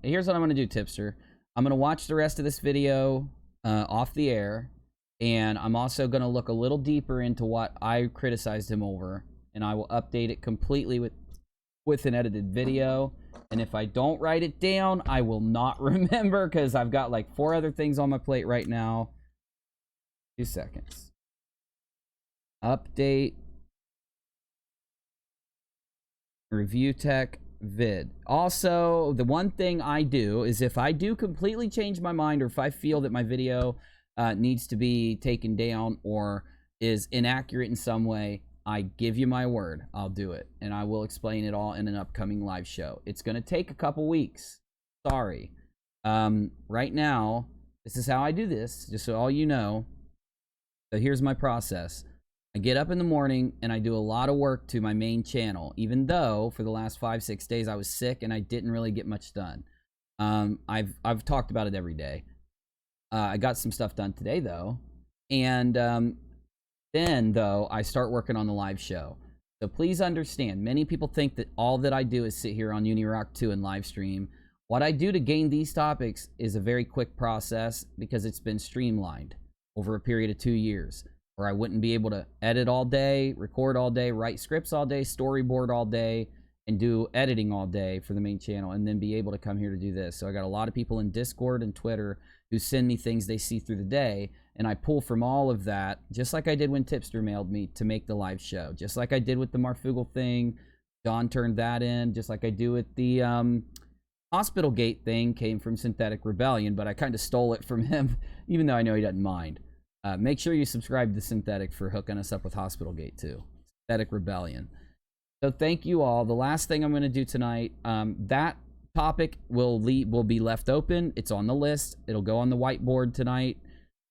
here's what I'm gonna do, Tipster. I'm going to watch the rest of this video off the air, and I'm also going to look a little deeper into what I criticized him over, and I will update it completely with an edited video. And if I don't write it down, I will not remember because I've got like 4 other things on my plate right now. 2 seconds. Update. Review Tech vid. Also, the one thing I do is if I do completely change my mind, or if I feel that my video needs to be taken down or is inaccurate in some way, I give you my word. I'll do it, and I will explain it all in an upcoming live show. It's going to take a couple weeks. Sorry. Right now, this is how I do this, just so all you know. So here's my process. I get up in the morning and I do a lot of work to my main channel, even though for the last 5-6 days I was sick and I didn't really get much done. I've talked about it every day. I got some stuff done today though, and then though I start working on the live show. So please understand, many people think that all that I do is sit here on UNIRock 2 and live stream. What I do to gain these topics is a very quick process because it's been streamlined over a period of 2 years, where I wouldn't be able to edit all day, record all day, write scripts all day, storyboard all day, and do editing all day for the main channel, and then be able to come here to do this. So I got a lot of people in Discord and Twitter who send me things they see through the day, and I pull from all of that, just like I did when Tipster mailed me to make the live show, just like I did with the Marfoogle thing. John turned that in, just like I do with the Hospital Gate thing, came from Synthetic Rebellion, but I kind of stole it from him, even though I know he doesn't mind. Make sure you subscribe to Synthetic for hooking us up with Hospital Gate too. Synthetic Rebellion. So thank you all. The last thing I'm going to do tonight, that topic will be left open. It's on the list. It'll go on the whiteboard tonight,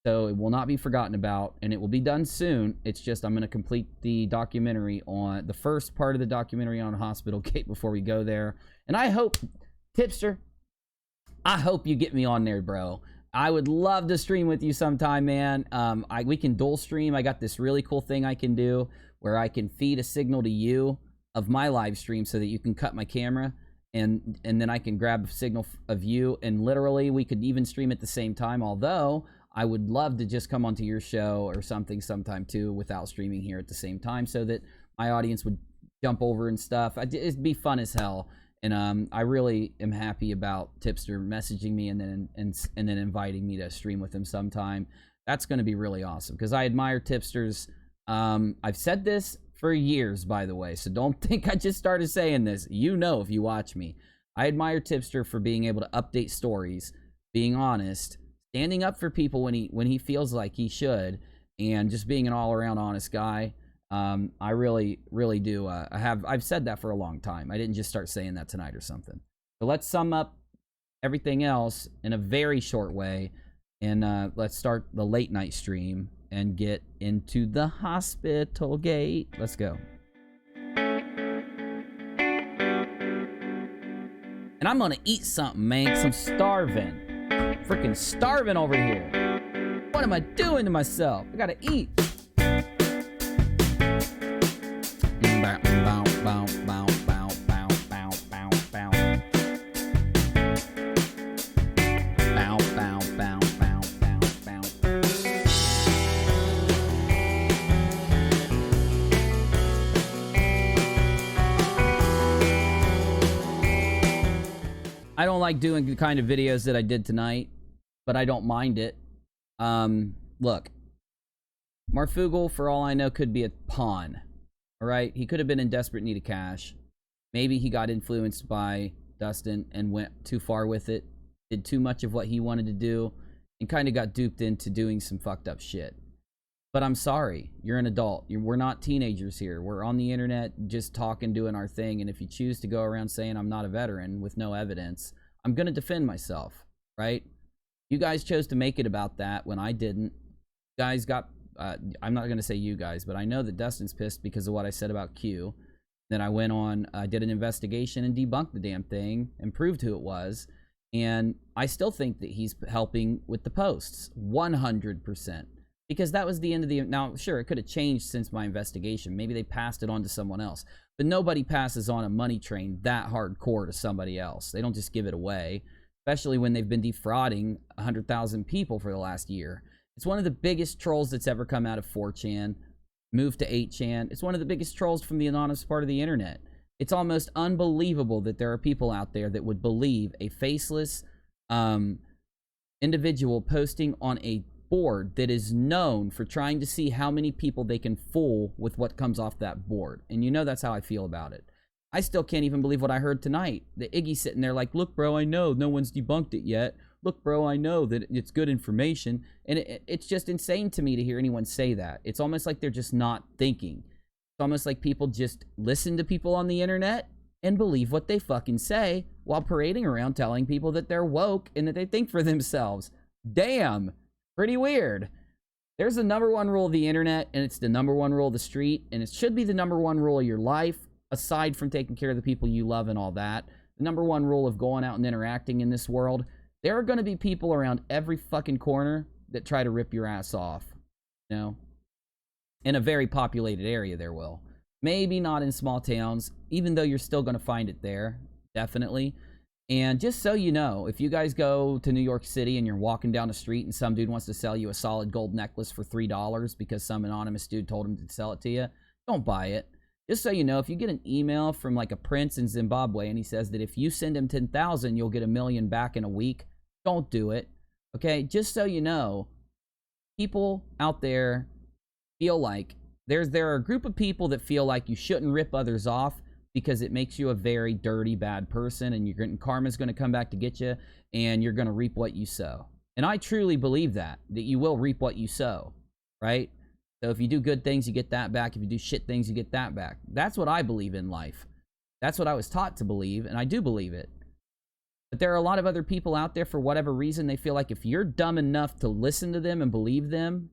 so it will not be forgotten about, and it will be done soon. It's just I'm going to complete the documentary on the first part of the documentary on Hospital Gate before we go there. And I hope, Tipster, I hope you get me on there, bro. I would love to stream with you sometime, man. We can dual stream. I got this really cool thing I can do where I can feed a signal to you of my live stream so that you can cut my camera, and then I can grab a signal of you, and literally we could even stream at the same time, although I would love to just come onto your show or something sometime too without streaming here at the same time, so that my audience would jump over and stuff. It'd be fun as hell. And I really am happy about Tipster messaging me and then inviting me to stream with him sometime. That's going to be really awesome because I admire Tipsters. I've said this for years, by the way, so don't think I just started saying this. You know, if you watch me, I admire Tipster for being able to update stories, being honest, standing up for people when he feels like he should, and just being an all-around honest guy. I really do. I've said that for a long time. I didn't just start saying that tonight or something. So let's sum up everything else in a very short way, and let's start the late night stream and get into the Hospital Gate. Let's go. And I'm gonna eat something, man, 'cause I'm starving. Freaking starving over here. What am I doing to myself? I gotta eat. I don't like doing the kind of videos that I did tonight, but I don't mind it. Look, Marfoogle, for all I know, could be a pawn. All right, he could have been in desperate need of cash. Maybe he got influenced by Dustin and went too far with it, did too much of what he wanted to do, and kind of got duped into doing some fucked up shit. But I'm sorry, you're an adult. We're not teenagers here. We're on the internet just talking, doing our thing, and if you choose to go around saying I'm not a veteran with no evidence, I'm going to defend myself, right? You guys chose to make it about that when I didn't. You guys got... I'm not going to say you guys, but I know that Dustin's pissed because of what I said about Q. Then I went on, I did an investigation and debunked the damn thing and proved who it was. And I still think that he's helping with the posts, 100%. Because that was the end of the... Now, sure, it could have changed since my investigation. Maybe they passed it on to someone else. But nobody passes on a money train that hardcore to somebody else. They don't just give it away, especially when they've been defrauding 100,000 people for the last year. It's one of the biggest trolls that's ever come out of 4chan, moved to 8chan. It's one of the biggest trolls from the anonymous part of the internet. It's almost unbelievable that there are people out there that would believe a faceless individual posting on a board that is known for trying to see how many people they can fool with what comes off that board. And you know that's how I feel about it. I still can't even believe what I heard tonight. The Iggy sitting there like, look, bro, I know no one's debunked it yet. Look, bro, I know that it's good information. And it's just insane to me to hear anyone say that. It's almost like they're just not thinking. It's almost like people just listen to people on the internet and believe what they fucking say while parading around telling people that they're woke and that they think for themselves. Damn. Pretty weird. There's the #1 rule of the internet, and it's the #1 rule of the street, and it should be the #1 rule of your life, aside from taking care of the people you love and all that. The #1 rule of going out and interacting in this world. There are going to be people around every fucking corner that try to rip your ass off. You know? In a very populated area, there will. Maybe not in small towns, even though you're still going to find it there, definitely. And just so you know, if you guys go to New York City and you're walking down the street and some dude wants to sell you a solid gold necklace for $3 because some anonymous dude told him to sell it to you, don't buy it. Just so you know, if you get an email from like a prince in Zimbabwe and he says that if you send him 10,000, you'll get $1 million back in a week, don't do it. Okay, just so you know, people out there feel like there are a group of people that feel like you shouldn't rip others off because it makes you a very dirty, bad person, and karma's going to come back to get you, and you're going to reap what you sow. And I truly believe that you will reap what you sow, right? So if you do good things, you get that back. If you do shit things, you get that back. That's what I believe in life. That's what I was taught to believe, and I do believe it. But there are a lot of other people out there, for whatever reason, they feel like if you're dumb enough to listen to them and believe them,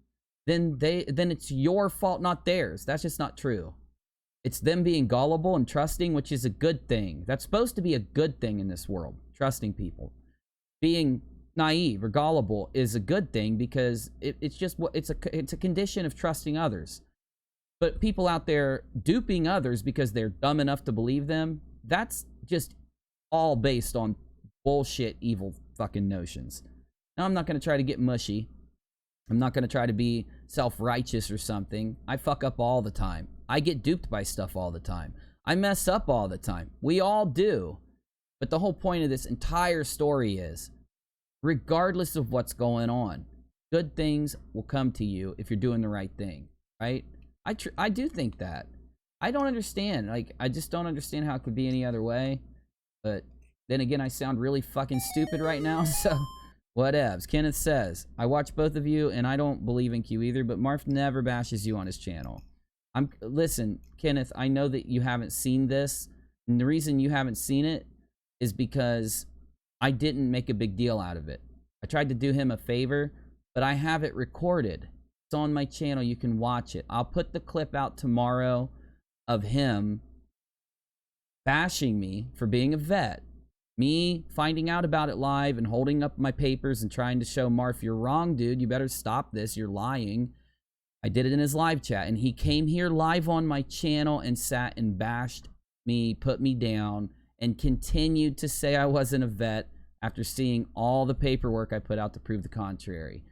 then it's your fault, not theirs. That's just not true. It's them being gullible and trusting, which is a good thing. That's supposed to be a good thing in this world, trusting people. Being naive or gullible is a good thing because it's a condition of trusting others. But people out there duping others because they're dumb enough to believe them, that's just all based on bullshit, evil fucking notions. Now, I'm not going to try to get mushy. I'm not going to try to be self-righteous or something. I fuck up all the time. I get duped by stuff all the time. I mess up all the time. We all do. But the whole point of this entire story is, regardless of what's going on, good things will come to you if you're doing the right thing, right? I do think that. I don't understand. Like, I just don't understand how it could be any other way. But then again, I sound really fucking stupid right now, so whatevs. Kenneth says, I watch both of you, and I don't believe in Q either, but Marf never bashes you on his channel. Listen, Kenneth, I know that you haven't seen this, and the reason you haven't seen it is because I didn't make a big deal out of it. I tried to do him a favor, but I have it recorded. It's on my channel. You can watch it. I'll put the clip out tomorrow of him bashing me for being a vet. Me finding out about it live and holding up my papers and trying to show Marf, you're wrong, dude. You better stop this. You're lying. I did it in his live chat, and he came here live on my channel and sat and bashed me, put me down, and continued to say I wasn't a vet after seeing all the paperwork I put out to prove the contrary.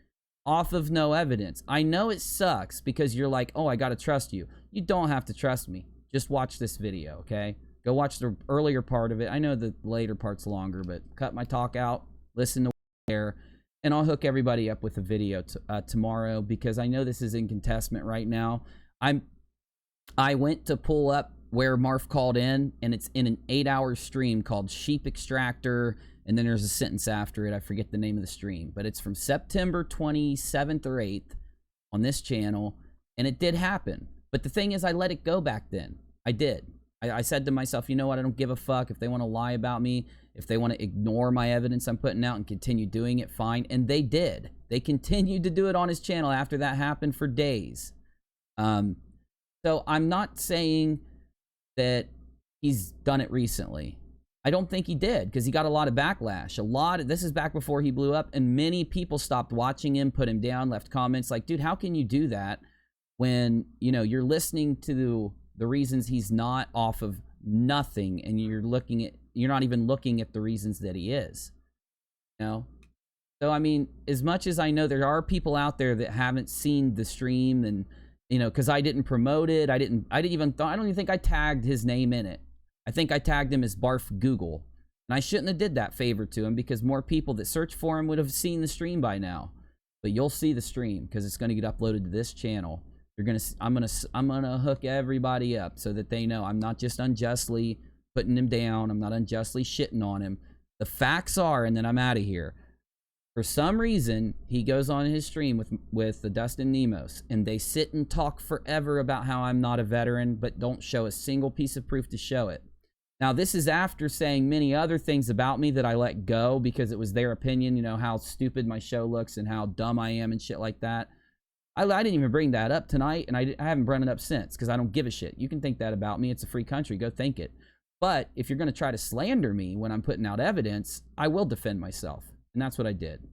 Off of no evidence. I know it sucks because you're like, oh, I gotta trust you. You don't have to trust me. Just watch this video, okay? Go watch the earlier part of it. I know the later part's longer, but cut my talk out, listen to there, and I'll hook everybody up with a video tomorrow because I know this is in contestment right now. I went to pull up where Marf called in, and it's in an 8-hour stream called Sheep Extractor, and then there's a sentence after it. I forget the name of the stream, but it's from September 27th or 8th on this channel, and it did happen. But the thing is, I let it go back then. I did. I said to myself, you know what? I don't give a fuck if they want to lie about me, if they want to ignore my evidence I'm putting out and continue doing it, fine. And they did. They continued to do it on his channel after that happened for days. So I'm not saying that he's done it recently. I don't think he did because he got a lot of backlash. This is back before he blew up, and many people stopped watching him, put him down, left comments like, dude, how can you do that when, you know, you're listening to the reasons he's not off of nothing, and you're not even looking at the reasons that he is, you know? So, I mean, as much as I know there are people out there that haven't seen the stream, and, you know, because I didn't promote it, I don't even think I tagged his name in it. I think I tagged him as Barf Google, and I shouldn't have did that favor to him because more people that search for him would have seen the stream by now. But you'll see the stream because it's going to get uploaded to this channel. I'm gonna hook everybody up so that they know I'm not just unjustly putting him down. I'm not unjustly shitting on him. The facts are, and then I'm out of here. For some reason, he goes on his stream with the Dustin Nemos, and they sit and talk forever about how I'm not a veteran, but don't show a single piece of proof to show it. Now, this is after saying many other things about me that I let go because it was their opinion, you know, how stupid my show looks and how dumb I am and shit like that. I didn't even bring that up tonight, and I haven't brought it up since because I don't give a shit. You can think that about me. It's a free country. Go think it. But if you're going to try to slander me when I'm putting out evidence, I will defend myself. And that's what I did.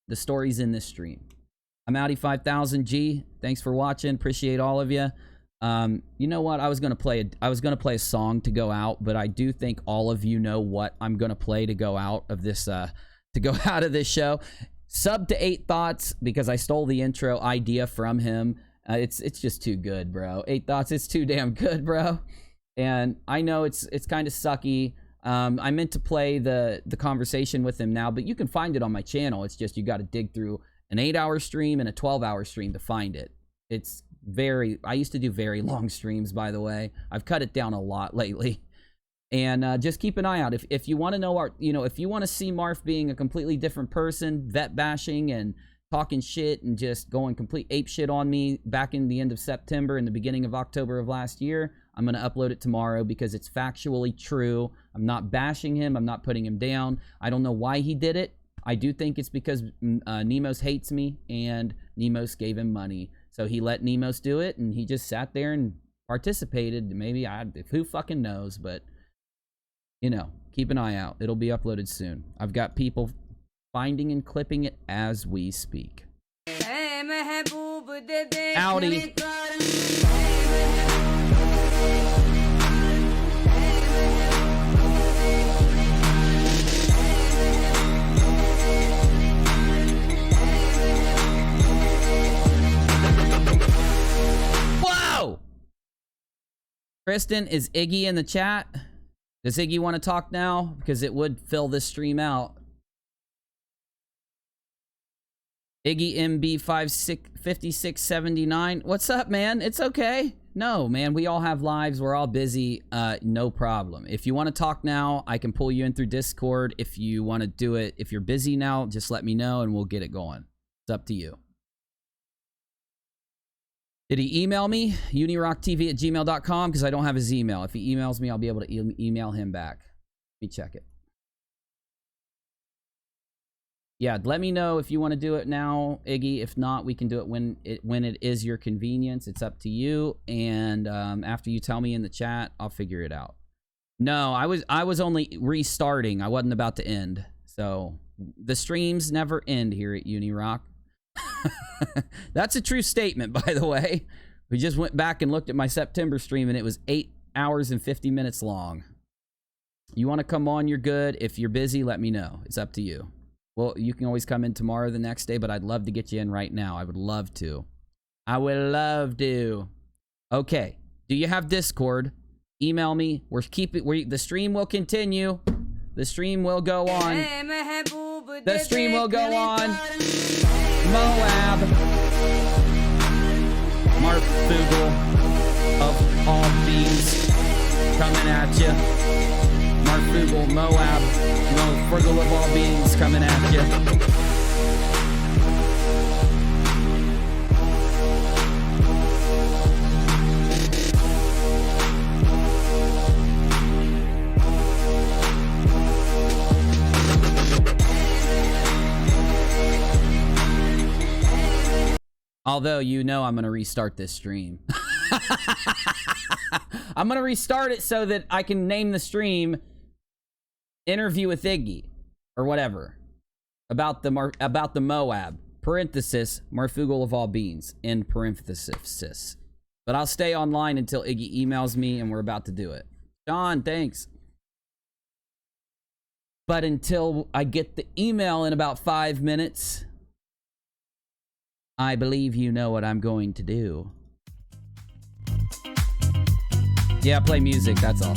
The story's in this stream. I'm Audi 5000G. Thanks for watching. Appreciate all of you. You know what? I was gonna play a song to go out, but I do think all of you know what I'm gonna play to go out of this show. Sub to 8 Thoughts because I stole the intro idea from him. It's just too good, bro. 8 Thoughts, it's too damn good, bro. And I know it's kind of sucky. I meant to play the conversation with him now, but you can find it on my channel. It's just you got to dig through an 8-hour stream and a 12-hour stream to find it. I used to do very long streams, by the way. I've cut it down a lot lately. And just keep an eye out. If you want to know if you want to see Marf being a completely different person, vet bashing and talking shit and just going complete ape shit on me back in the end of September and the beginning of October of last year, I'm going to upload it tomorrow because it's factually true. I'm not bashing him. I'm not putting him down. I don't know why he did it. I do think it's because Nemos hates me and Nemos gave him money. So he let Nemos do it and he just sat there and participated. Maybe who fucking knows, but keep an eye out. It'll be uploaded soon. I've got people finding and clipping it as we speak. Audi. Whoa! Kristen, is Iggy in the chat? Does Iggy want to talk now? Because it would fill this stream out. Iggy MB5679. What's up, man? It's okay. No, man, we all have lives. We're all busy. No problem. If you want to talk now, I can pull you in through Discord. If you want to do it, if you're busy now, just let me know and we'll get it going. It's up to you. Did he email me? UNIRocktv@gmail.com, because I don't have his email. If he emails me, I'll be able to email him back. Let me check it. Yeah, let me know if you want to do it now, Iggy. If not, we can do it when it is your convenience. It's up to you. And after you tell me in the chat, I'll figure it out. No, I was only restarting. I wasn't about to end. So the streams never end here at UNIRock. That's a true statement, by the way. We just went back and looked at my September stream and it was 8 hours and 50 minutes long. You want to come on, you're good. If you're busy, let me know. It's up to you. Well, you can always come in tomorrow or the next day, but I'd love to get you in right now. I would love to. I would love to. Okay. Do you have Discord? Email me. The stream will continue. The stream will go on. The stream will go on. Moab. Marfoogle of all Beanz coming at you. Marfoogle, Moab, Marfoogle of all Beanz coming at you. Although, I'm going to restart this stream. I'm going to restart it so that I can name the stream Interview with Iggy or whatever about the Moab, parenthesis, Marfoogle of all Beanz, in parenthesis. But I'll stay online until Iggy emails me and we're about to do it. John, thanks. But until I get the email in about 5 minutes, I believe you know what I'm going to do. Yeah, play music, that's all.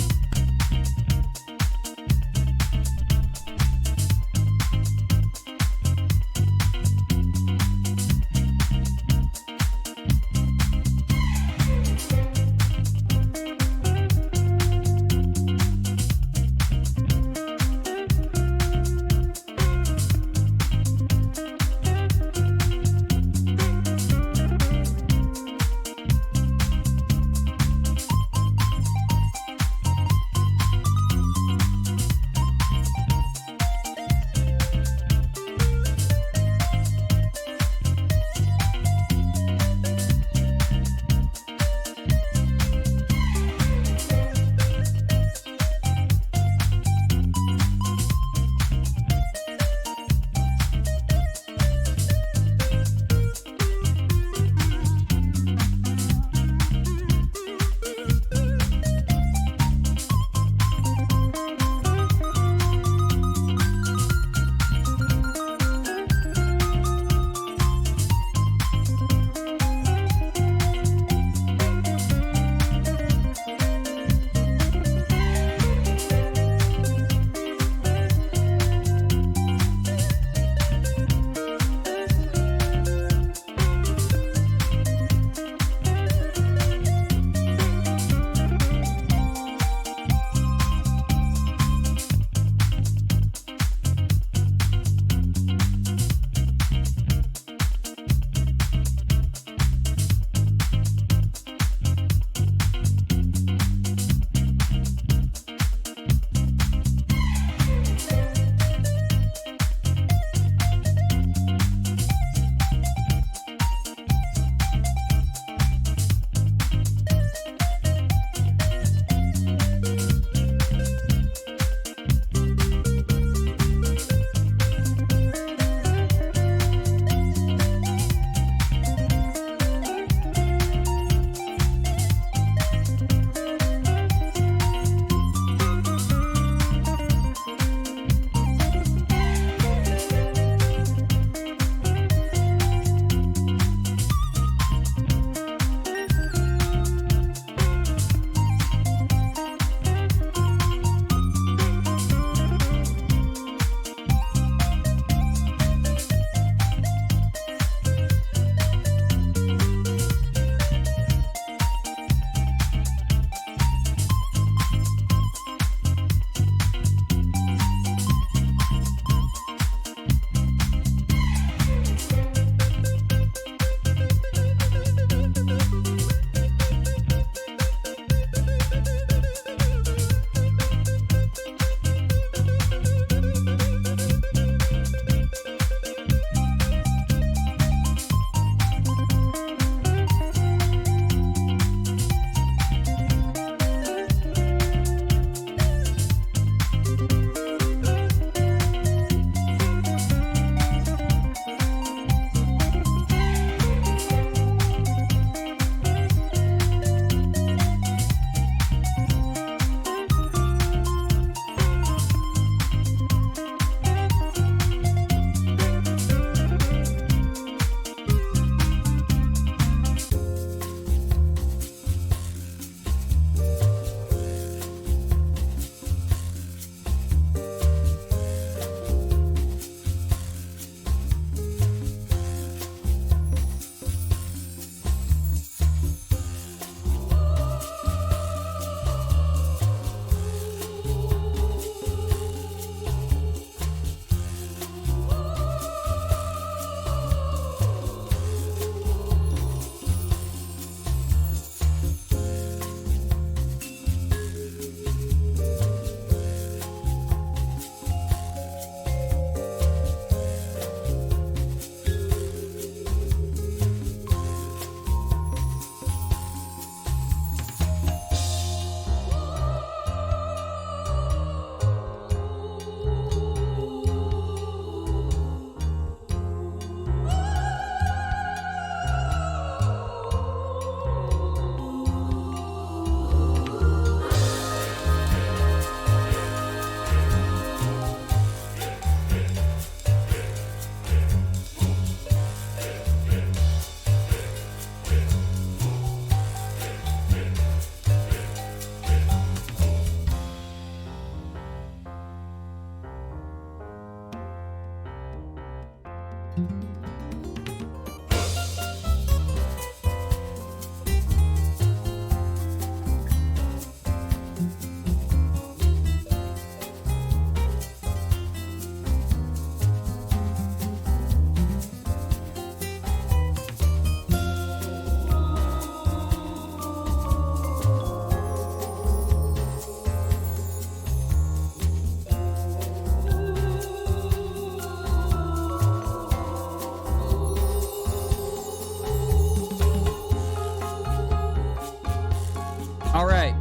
All right.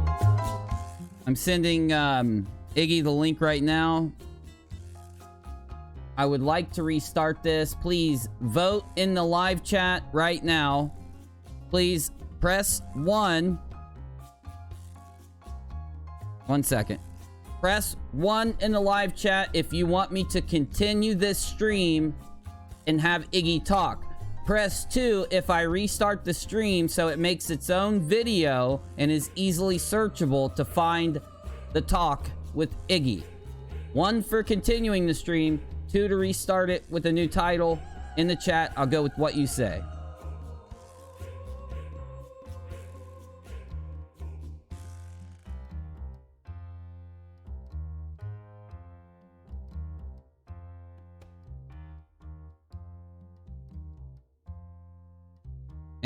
I'm sending Iggy the link right now. I would like to restart this. Please vote in the live chat right now. Please press 1. 1 second. Press 1 in the live chat if you want me to continue this stream and have Iggy talk. Press 2 if I restart the stream so it makes its own video and is easily searchable to find the talk with Iggy. 1 for continuing the stream, 2 to restart it with a new title. In the chat, I'll go with what you say.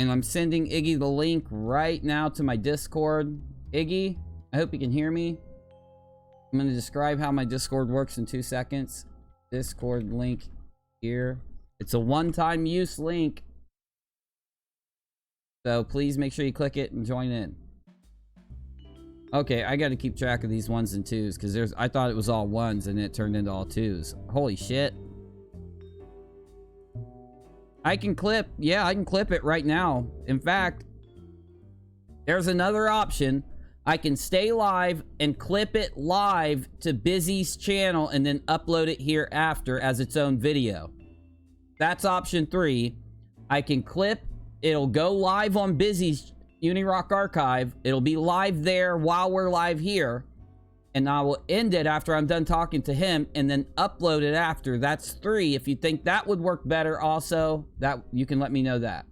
And I'm sending Iggy the link right now to my Discord. Iggy, I hope you can hear me. I'm going to describe how my Discord works in 2 seconds. Discord link here. It's a one-time use link. So please make sure you click it and join in. Okay, I got to keep track of these 1s and 2s because I thought it was all 1s and it turned into all 2s. Holy shit. I can clip, yeah, I can clip it right now. In fact, there's another option. I can stay live and clip it live to Bizzy's channel and then upload it here after as its own video. That's option 3. I can clip, it'll go live on Bizzy's UNIRock archive. It'll be live there while we're live here. And I will end it after I'm done talking to him and then upload it after. That's 3. If you think that would work better also, that you can let me know that.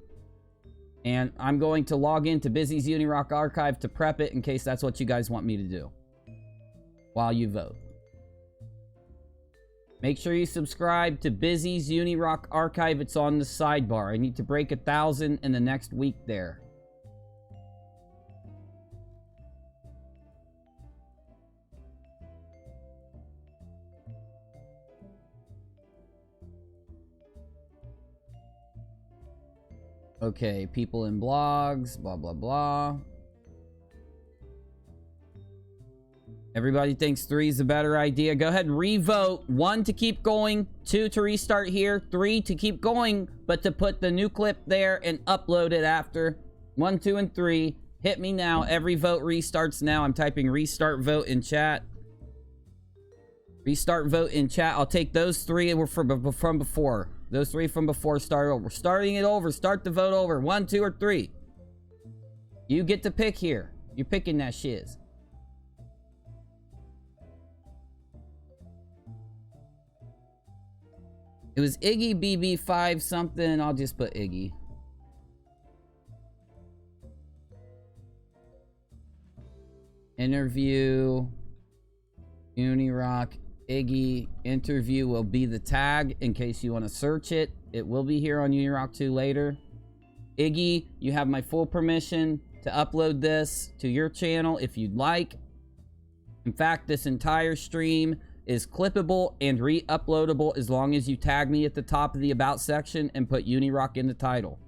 And I'm going to log into Bizzy's UNIRock archive to prep it in case that's what you guys want me to do while you vote. Make sure you subscribe to Bizzy's UNIRock archive. It's on the sidebar. I need to break 1,000 in the next week there. Okay, people in blogs, blah, blah, blah. Everybody thinks 3 is a better idea. Go ahead and revote. 1 to keep going, 2 to restart here, 3 to keep going, but to put the new clip there and upload it after. 1, 2, and 3. Hit me now. Every vote restarts now. I'm typing restart vote in chat. Restart vote in chat. I'll take those 3 from before. Those 3 from before start over. Starting it over. Start the vote over. 1, 2, or 3. You get to pick here. You're picking that shiz. It was Iggy BB5 something. I'll just put Iggy. Interview. UNIRock. Iggy interview will be the tag in case you want to search it. It will be here on UNIRock2 later. Iggy, you have my full permission to upload this to your channel if you'd like. In fact, this entire stream is clippable and re-uploadable as long as you tag me at the top of the About section and put UNIRock in the title.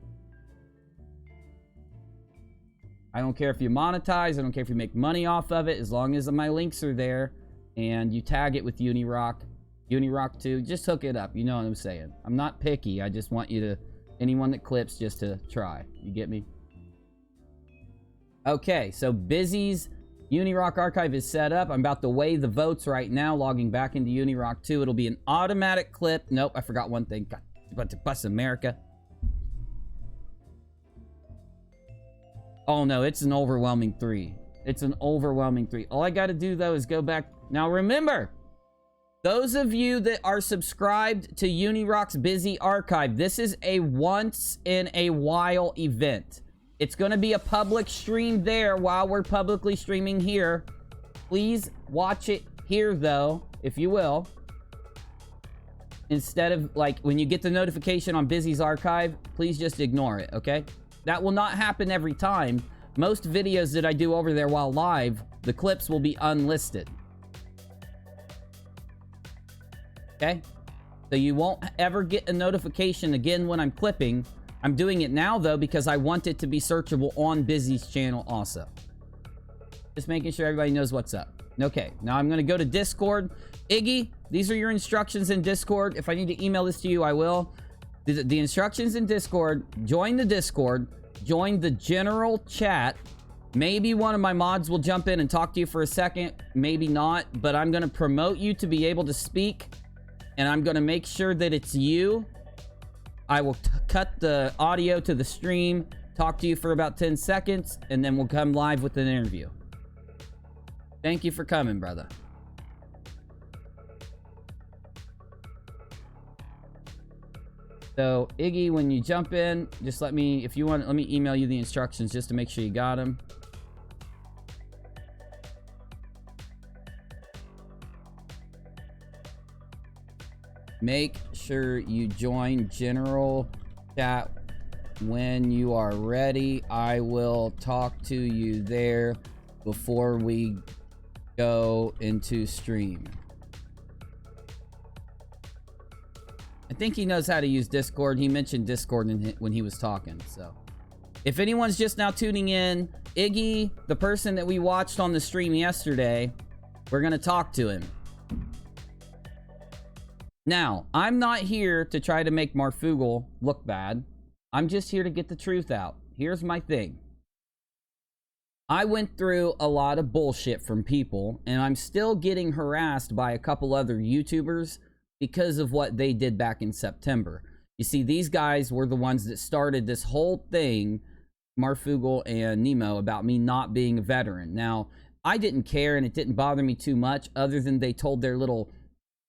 I don't care if you monetize. I don't care if you make money off of it. As long as my links are there and you tag it with UNIRock, UNIRock2, just hook it up. You know what I'm saying. I'm not picky. I just want you to, anyone that clips, just to try. You get me? Okay, so Bizzy's UNIRock archive is set up. I'm about to weigh the votes right now, logging back into UNIRock2. It'll be an automatic clip. Nope, I forgot one thing. God, about to bust America. Oh no, it's an overwhelming 3. It's an overwhelming 3. All I gotta do though is go back. Now remember, Those of you that are subscribed to UNIRock's Bizzy archive, this is a once in a while event. It's going to be a public stream there while we're publicly streaming here. Please watch it here, though, if you will. Instead of, like, when you get the notification on Bizzy's archive, please just ignore it, okay? That will not happen every time. Most videos that I do over there while live, the clips will be unlisted. Okay? So you won't ever get a notification again when I'm clipping. I'm doing it now, though, because I want it to be searchable on Bizzy's channel also. Just making sure everybody knows what's up. Okay, now I'm going to go to Discord. Iggy, these are your instructions in Discord. If I need to email this to you, I will. The instructions in Discord. Join the Discord. Join the general chat. Maybe one of my mods will jump in and talk to you for a second. Maybe not. But I'm going to promote you to be able to speak. And I'm going to make sure that it's you. I will cut the audio to the stream, talk to you for about 10 seconds, and then we'll come live with an interview. Thank you for coming, brother. So, Iggy, when you jump in, just let me, if you want, let me email you the instructions just to make sure you got them. Make sure you join general chat when you are ready. I will talk to you there before we go into stream. I think he knows how to use Discord. He mentioned Discord when he was talking. So, if anyone's just now tuning in, Iggy, the person that we watched on the stream yesterday, we're going to talk to him. Now, I'm not here to try to make Marfoogle look bad. I'm just here to get the truth out. Here's my thing. I went through a lot of bullshit from people, and I'm still getting harassed by a couple other YouTubers because of what they did back in September. You see, these guys were the ones that started this whole thing, Marfoogle and Nemo, about me not being a veteran. Now, I didn't care, and it didn't bother me too much, other than they told their little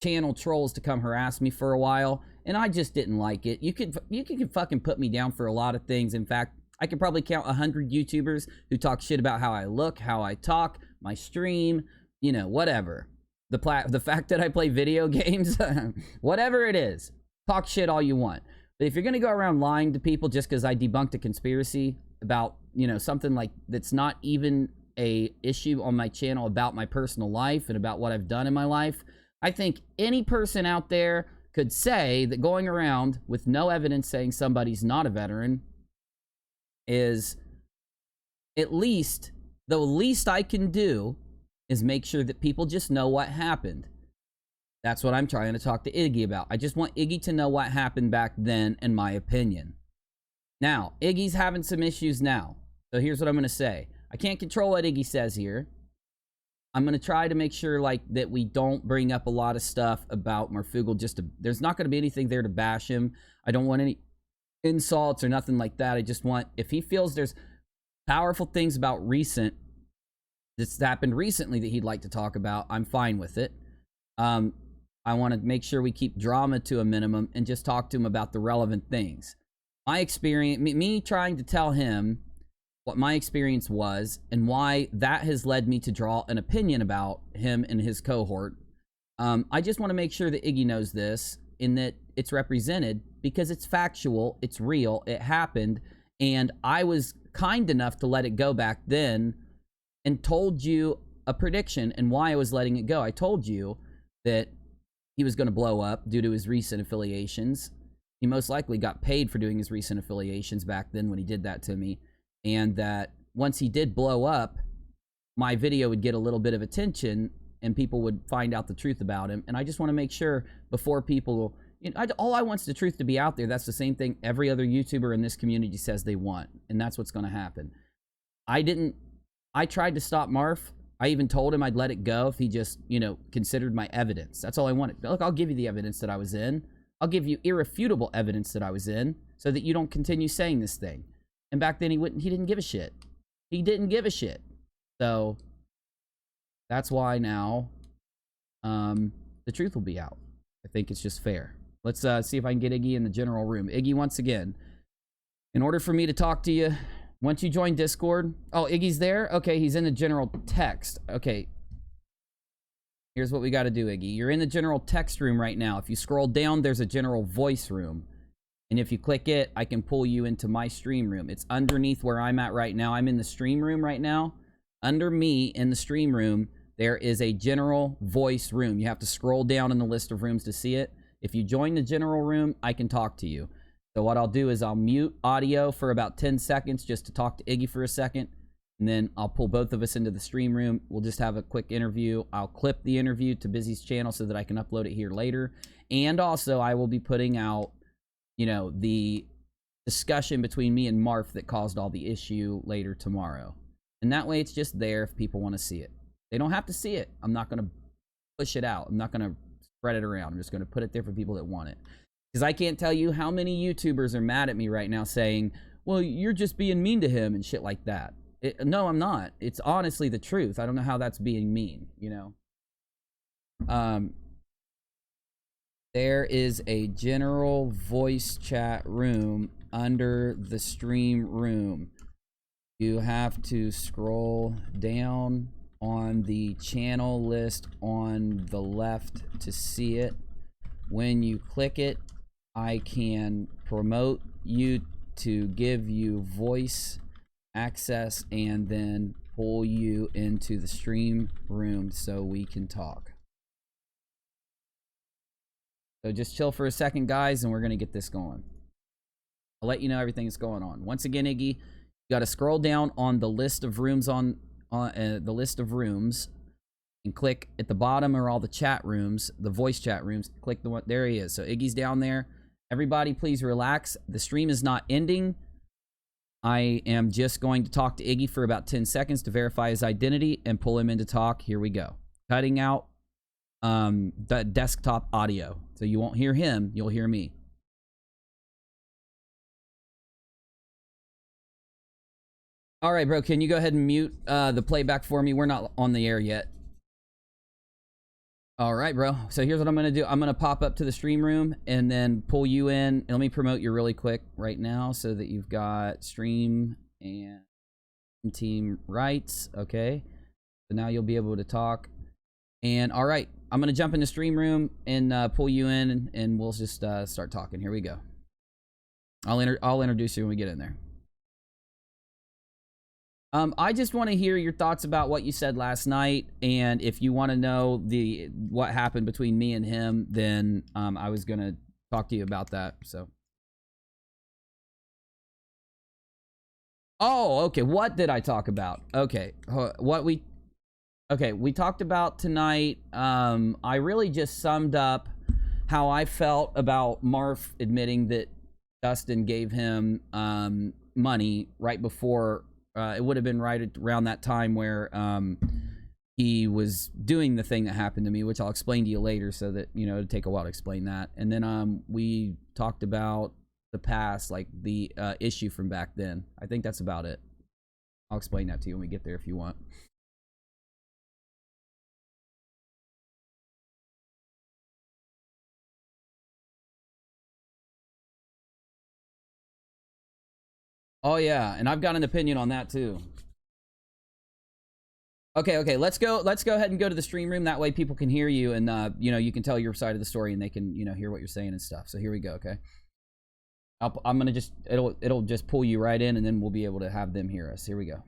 channel trolls to come harass me for a while, and I just didn't like it. You could fucking put me down for a lot of things. In fact, I could probably count 100 YouTubers who talk shit about how I look, how I talk, my stream, you know, whatever. The fact that I play video games, whatever it is, talk shit all you want. But if you're gonna go around lying to people just because I debunked a conspiracy about, you know, something like that's not even a issue on my channel about my personal life and about what I've done in my life, I think any person out there could say that going around with no evidence saying somebody's not a veteran is at least, the least I can do is make sure that people just know what happened. That's what I'm trying to talk to Iggy about. I just want Iggy to know what happened back then, in my opinion. Now, Iggy's having some issues now. So here's what I'm going to say. I can't control what Iggy says here. I'm going to try to make sure, like, that we don't bring up a lot of stuff about Marfoogle. There's not going to be anything there to bash him. I don't want any insults or nothing like that. I just want, if he feels there's powerful things about that's happened recently that he'd like to talk about, I'm fine with it. I want to make sure we keep drama to a minimum and just talk to him about the relevant things. My experience, me trying to tell him what my experience was and why that has led me to draw an opinion about him and his cohort. I just want to make sure that Iggy knows this, in that it's represented, because it's factual, it's real, it happened, and I was kind enough to let it go back then and told you a prediction and why I was letting it go. I told you that he was going to blow up due to his recent affiliations. He most likely got paid for doing his recent affiliations back then when he did that to me. And that once he did blow up, my video would get a little bit of attention and people would find out the truth about him. And I just want to make sure before people, you know, all I want is the truth to be out there. That's the same thing every other YouTuber in this community says they want. And that's what's going to happen. I tried to stop Marf. I even told him I'd let it go if he just, you know, considered my evidence. That's all I wanted. Look, I'll give you the evidence that I was in. I'll give you irrefutable evidence that I was in so that you don't continue saying this thing. And back then he didn't give a shit. He didn't give a shit. So that's why now the the truth will be out. I think it's just fair. Let's see if I can get Iggy in the general room. Iggy, once again, in order for me to talk to you, once you join Discord... Oh, Iggy's there? Okay, he's in the general text. Okay. Here's what we got to do, Iggy. You're in the general text room right now. If you scroll down, there's a general voice room. And if you click it, I can pull you into my stream room. It's underneath where I'm at right now. I'm in the stream room right now. Under me, in the stream room, there is a general voice room. You have to scroll down in the list of rooms to see it. If you join the general room, I can talk to you. So what I'll do is I'll mute audio for about 10 seconds just to talk to Iggy for a second. And then I'll pull both of us into the stream room. We'll just have a quick interview. I'll clip the interview to Bizzy's channel so that I can upload it here later. And also, I will be putting out, you know, the discussion between me and Marf that caused all the issue later tomorrow. And that way, it's just there if people want to see it. They don't have to see it. I'm not going to push it out. I'm not going to spread it around. I'm just going to put it there for people that want it. Because I can't tell you how many YouTubers are mad at me right now saying, well, you're just being mean to him and shit like that. No, I'm not. It's honestly the truth. I don't know how that's being mean, you know? There is a general voice chat room under the stream room. You have to scroll down on the channel list on the left to see it. When you click it, I can promote you to give you voice access and then pull you into the stream room so we can talk. So just chill for a second, guys, and we're going to get this going. I'll let you know everything that's going on. Once again, Iggy, you got to scroll down on the list of rooms the list of rooms and click at the bottom are all the chat rooms, the voice chat rooms. Click the one. There he is. So Iggy's down there. Everybody, please relax. The stream is not ending. I am just going to talk to Iggy for about 10 seconds to verify his identity and pull him in to talk. Here we go. Cutting out the desktop audio. So you won't hear him, you'll hear me. All right, bro, can you go ahead and mute the playback for me? We're not on the air yet. All right, bro. So here's what I'm going to do. I'm going to pop up to the stream room and then pull you in. And let me promote you really quick right now so that you've got stream and team rights. Okay. So now you'll be able to talk. And all right, I'm going to jump in the stream room and pull you in and we'll just start talking. Here we go. I'll introduce you when we get in there. I just want to hear your thoughts about what you said last night, and if you want to know what happened between me and him, then I was gonna talk to you about that. So, oh, okay. What did I talk about? Okay, we talked about tonight. I really just summed up how I felt about Marf admitting that Dustin gave him money right before. It would have been right around that time where he was doing the thing that happened to me, which I'll explain to you later so that, you know, it'll take a while to explain that. And then we talked about the past, like the issue from back then. I think that's about it. I'll explain that to you when we get there if you want. Oh yeah, and I've got an opinion on that too. Okay, let's go ahead and go to the stream room. That way people can hear you and you know, you can tell your side of the story and they can, you know, hear what you're saying and stuff. So here we go, okay? I'm gonna just, it'll just pull you right in and then we'll be able to have them hear us. Here we go.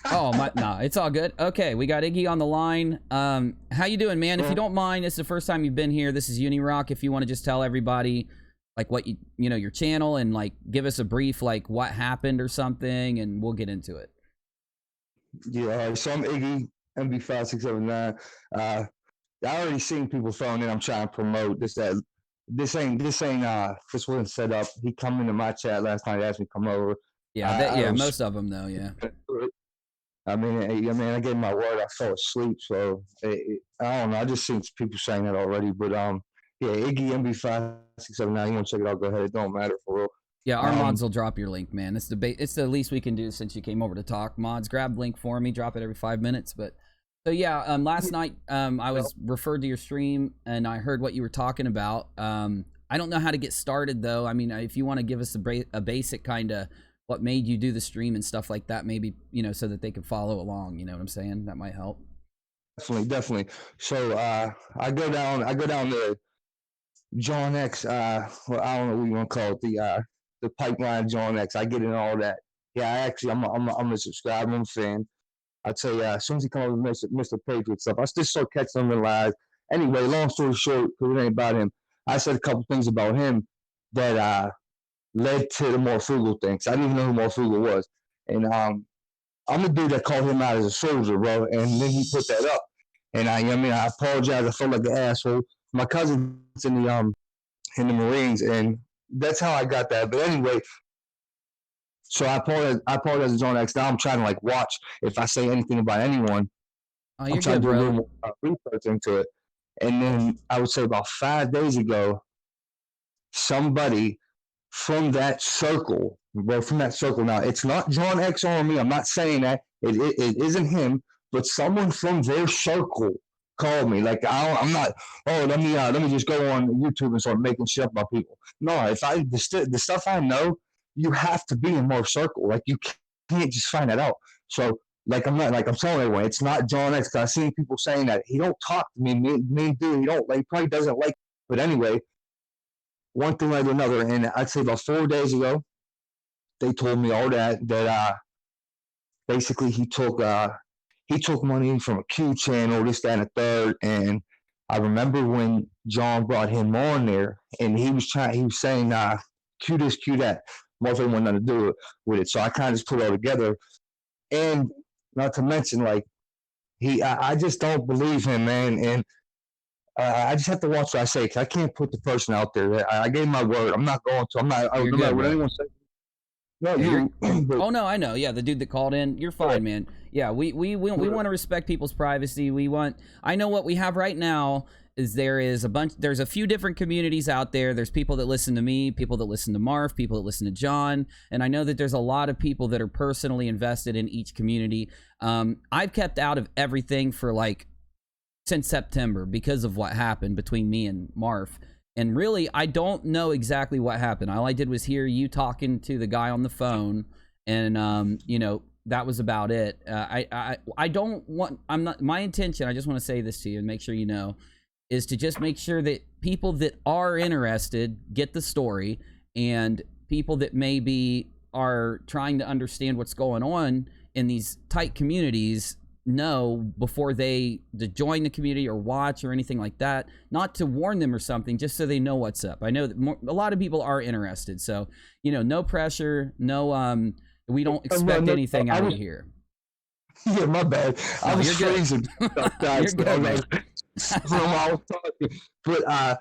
Oh my, nah, it's all good. Okay, we got Iggy on the line. How you doing, man? If you don't mind, it's the first time you've been here. This is UNIRock. If you want to just tell everybody like what you know, your channel, and like give us a brief like what happened or something, and we'll get into it. Yeah, so I'm Iggy, MB5679. I already seen people throwing in. I'm trying to promote this. This wasn't set up. He come into my chat last night, asked me to come over. Yeah, most of them though. Yeah. I mean, I gave my word. I fell asleep, so I don't know. I just seen people saying that already, but yeah, Iggy MB5679. You want to check it out? Go ahead. It don't matter for real. Yeah, our mods will drop your link, man. It's the least we can do since you came over to talk. Mods, grab the link for me. Drop it every 5 minutes, but So yeah, last night I was referred to your stream and I heard what you were talking about. I don't know how to get started though. I mean, if you want to give us a basic kind of what made you do the stream and stuff like that, maybe, you know, so that they can follow along. You know what I'm saying? That might help. Definitely. So I go down to John X. Well, I don't know what you want to call it. The pipeline John X. I get in all that. Yeah, I'm a subscriber. I'm a fan. I'd say as soon as he comes over with Mr. Patriot stuff, I still start catching him in live. Anyway, long story short, because it ain't about him, I said a couple things about him that led to the Marfoogle thing. I didn't even know who Marfoogle was. And I'm a dude that called him out as a soldier, bro. And then he put that up. And I apologize. I felt like an asshole. My cousin's in the Marines, and that's how I got that. But anyway, so I apologize to John X. Now I'm trying to like watch if I say anything about anyone. Oh, you're I'm trying good, to do a bro. little more research into it. And then I would say about 5 days ago, somebody from that circle, bro, from that circle. Now, it's not John X or me. I'm not saying that. It isn't him, but someone from their circle called me. Like, I'm not, let me just go on YouTube and start making shit up about people. No, the stuff I know, you have to be in more circle. Like, you can't just find that out. So, like, I'm telling everyone, it's not John X. I've seen people saying that he don't talk to me, dude, he don't, like, he probably doesn't like, but anyway, one thing led to another, and I'd say about 4 days ago, they told me all that basically he took money from a Q channel, this, that, and the third, and I remember when John brought him on there, and he was saying, Q this, Q that, motherfucker wanted nothing to do with it, so I kind of just put it all together, and not to mention, like, I just don't believe him, man, and I just have to watch what I say, because I can't put the person out there. I gave my word. I'm not going to. No matter what anyone says. No, Yeah, you. Oh no, I know. Yeah, the dude that called in. You're fine, man. Yeah, we want to respect people's privacy. I know what we have right now is there's a few different communities out there. There's people that listen to me, people that listen to Marf, people that listen to John, and I know that there's a lot of people that are personally invested in each community. I've kept out of everything for like since September because of what happened between me and Marf. And really, I don't know exactly what happened. All I did was hear you talking to the guy on the phone, and you know, that was about it. I don't want. I'm not. My intention. I just want to say this to you and make sure you know, is to just make sure that people that are interested get the story, and people that maybe are trying to understand what's going on in these tight communities know before to join the community or watch or anything like that, not to warn them or something, just so they know what's up. I know that a lot of people are interested, so you know, no pressure, no we don't expect anything out of here. Yeah, my bad. I was freezing. You're good, man. But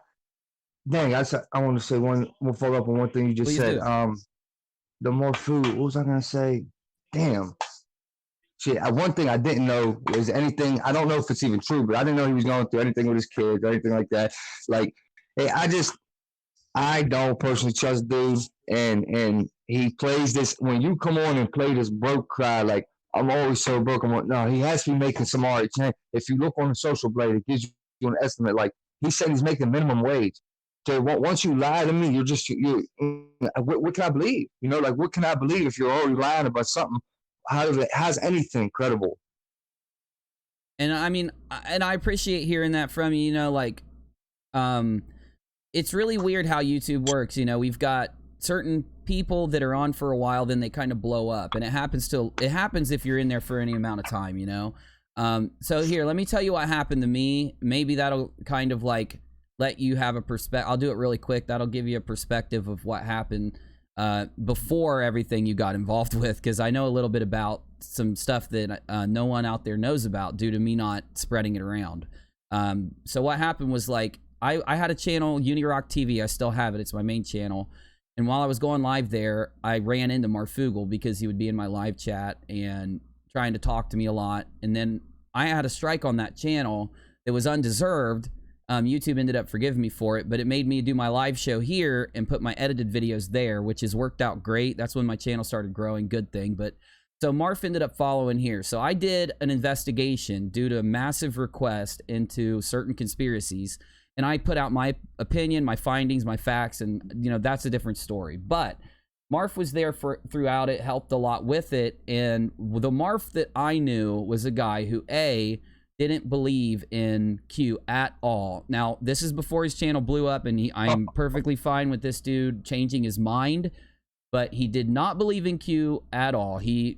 dang, I want to say we'll follow up on one thing you just said. The Marfoogle, what was I gonna say? Damn. Shit, one thing I didn't know was anything. I don't know if it's even true, but I didn't know he was going through anything with his kids or anything like that. Like, hey, I don't personally trust dude, and he plays this. When you come on and play this broke cry, like, I'm always so broke. No, he has to be making some alright. If you look on the social blade, it gives you an estimate. Like, he said he's making minimum wage. So once you lie to me, what can I believe? You know, like, what can I believe if you're already lying about something? How's anything credible? And I mean, and I appreciate hearing that from you. You know, like, it's really weird how YouTube works. You know, we've got certain people that are on for a while, then they kind of blow up, and it happens if you're in there for any amount of time. You know, so here, let me tell you what happened to me. Maybe that'll kind of like let you have a perspective. I'll do it really quick. That'll give you a perspective of what happened before everything you got involved with, because I know a little bit about some stuff that no one out there knows about due to me not spreading it around. So what happened was, like, I had a channel, UNIRocktv. I still have it. It's my main channel. And while I was going live there, I ran into Marfoogle because he would be in my live chat and trying to talk to me a lot. And then I had a strike on that channel that was undeserved. YouTube ended up forgiving me for it, but it made me do my live show here and put my edited videos there, which has worked out great. That's when my channel started growing. Good thing. But So Marf ended up following here. So I did an investigation due to a massive request into certain conspiracies, and I put out my opinion, my findings, my facts, and you know, that's a different story. But Marf was there throughout it, helped a lot with it, and the Marf that I knew was a guy who didn't believe in Q at all. Now, this is before his channel blew up, and I'm perfectly fine with this dude changing his mind, but he did not believe in Q at all. He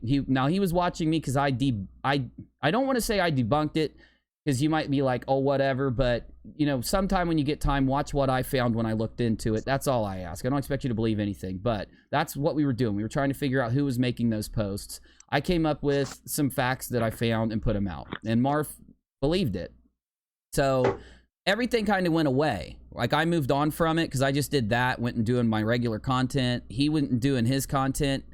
was watching me because I don't want to say I debunked it, because you might be like, oh, whatever, but you know, sometime when you get time, watch what I found when I looked into it. That's all I ask. I don't expect you to believe anything, but that's what we were doing. We were trying to figure out who was making those posts. I came up with some facts that I found and put them out, and Marf believed it. So everything kind of went away. Like, I moved on from it because I just did that, went and doing my regular content. He went and doing his content.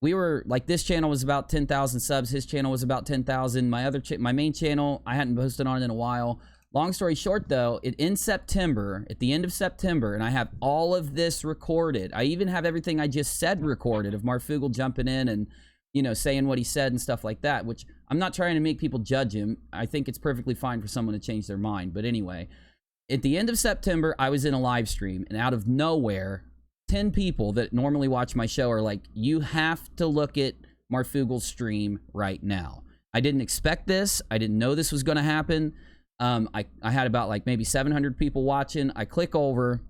We were like, this channel was about 10,000 subs. His channel was about 10,000. My main channel, I hadn't posted on it in a while. Long story short, though, in September, at the end of September, and I have all of this recorded. I even have everything I just said recorded of Marfoogle jumping in and, you know, saying what he said and stuff like that, which I'm not trying to make people judge him. I think it's perfectly fine for someone to change their mind. But anyway, at the end of September, I was in a live stream, and out of nowhere, 10 people that normally watch my show are like, you have to look at Marfoogle's stream right now. I didn't expect this. I didn't know this was going to happen. I had about like maybe 700 people watching. I click over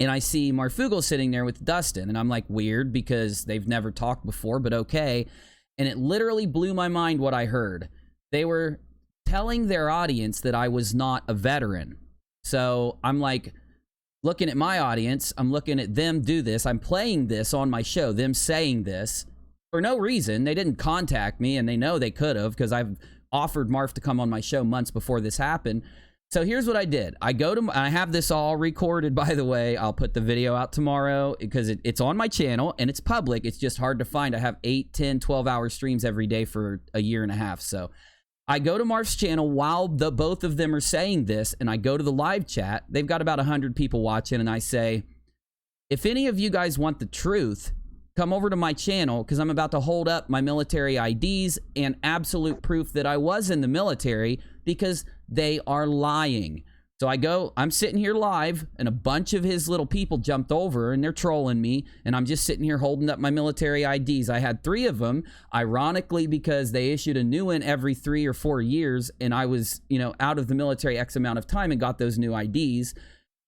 and I see Marfoogle sitting there with Dustin, and I'm like, weird, because they've never talked before, but okay. And it literally blew my mind what I heard. They were telling their audience that I was not a veteran. So I'm like, looking at my audience, I'm looking at them do this. I'm playing this on my show, them saying this for no reason. They didn't contact me, and they know they could have, because I've offered Marf to come on my show months before this happened. So here's what I did. I have this all recorded, by the way. I'll put the video out tomorrow because it's on my channel and it's public. It's just hard to find. I have 8, 10, 12-hour streams every day for a year and a half. So I go to Marf's channel while both of them are saying this, and I go to the live chat. They've got about 100 people watching, and I say, if any of you guys want the truth, come over to my channel, because I'm about to hold up my military IDs and absolute proof that I was in the military, because they are lying. So I'm sitting here live, and a bunch of his little people jumped over, and they're trolling me, and I'm just sitting here holding up my military IDs. I had 3 of them, ironically, because they issued a new one every 3 or 4 years, and I was, you know, out of the military X amount of time and got those new IDs.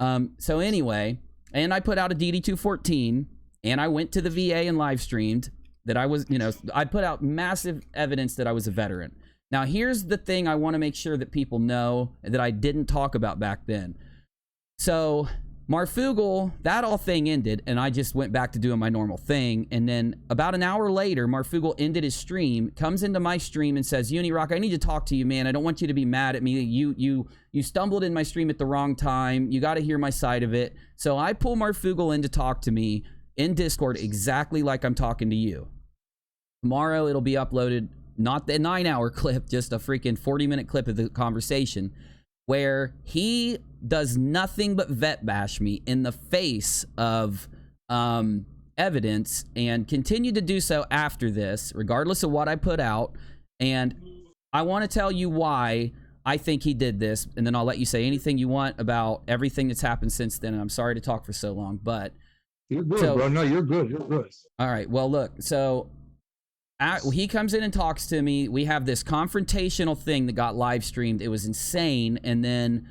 So anyway, and I put out a DD-214, and I went to the VA and live streamed that I was, you know, I put out massive evidence that I was a veteran. Now, here's the thing I want to make sure that people know that I didn't talk about back then. So, Marfoogle, that all thing ended, and I just went back to doing my normal thing. And then about an hour later, Marfoogle ended his stream, comes into my stream and says, UNIRock, I need to talk to you, man. I don't want you to be mad at me. You stumbled in my stream at the wrong time. You got to hear my side of it. So I pull Marfoogle in to talk to me in Discord exactly like I'm talking to you. Tomorrow it'll be uploaded, not the 9-hour clip, just a freaking 40-minute clip of the conversation where he does nothing but vet bash me in the face of evidence, and continued to do so after this, regardless of what I put out. And I want to tell you why I think he did this, and then I'll let you say anything you want about everything that's happened since then. And I'm sorry to talk for so long, but you're good, bro. No, you're good. You're good. All right. Well, look, so he comes in and talks to me. We have this confrontational thing that got live streamed. It was insane. And then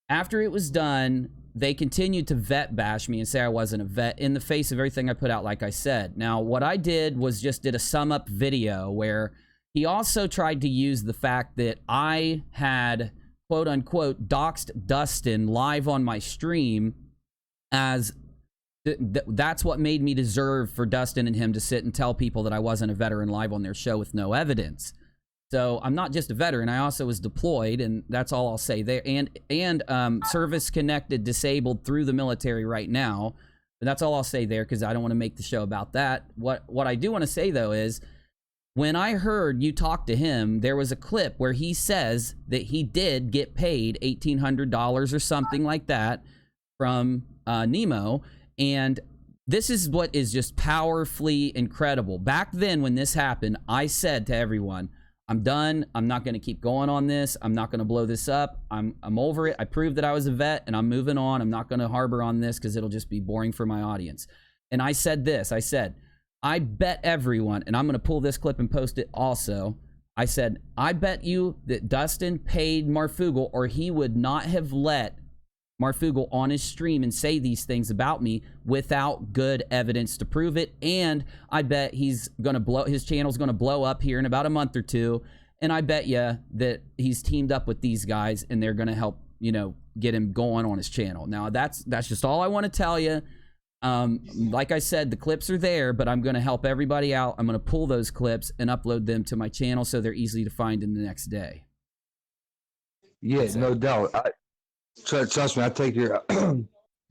after it was done, they continued to vet bash me and say I wasn't a vet in the face of everything I put out, like I said. Now, what I did was just did a sum up video where he also tried to use the fact that I had, quote unquote, doxed Dustin live on my stream as that's what made me deserve for Dustin and him to sit and tell people that I wasn't a veteran live on their show with no evidence. So I'm not just a veteran, I also was deployed, and that's all I'll say there. And service connected, disabled through the military right now. But that's all I'll say there, because I don't want to make the show about that. What I do want to say though is, when I heard you talk to him, there was a clip where he says that he did get paid $1,800 or something like that from Nemo. And this is what is just powerfully incredible. Back then when this happened, I said to everyone, I'm done. I'm not going to keep going on this. I'm not going to blow this up. I'm over it. I proved that I was a vet and I'm moving on. I'm not going to harbor on this because it'll just be boring for my audience. And I said this. I said, I bet everyone, and I'm going to pull this clip and post it also. I said, I bet you that Dustin paid Marfoogle, or he would not have let Marfoogle on his stream and say these things about me without good evidence to prove it. And I bet he's gonna his channel's gonna blow up here in about a month or two. And I bet you that he's teamed up with these guys and they're gonna help, you know, get him going on his channel. Now that's just all I want to tell you. Like I said, the clips are there, but I'm gonna help everybody out. I'm gonna pull those clips and upload them to my channel so they're easy to find in the next day. Yeah, no doubt. Trust me, I take your.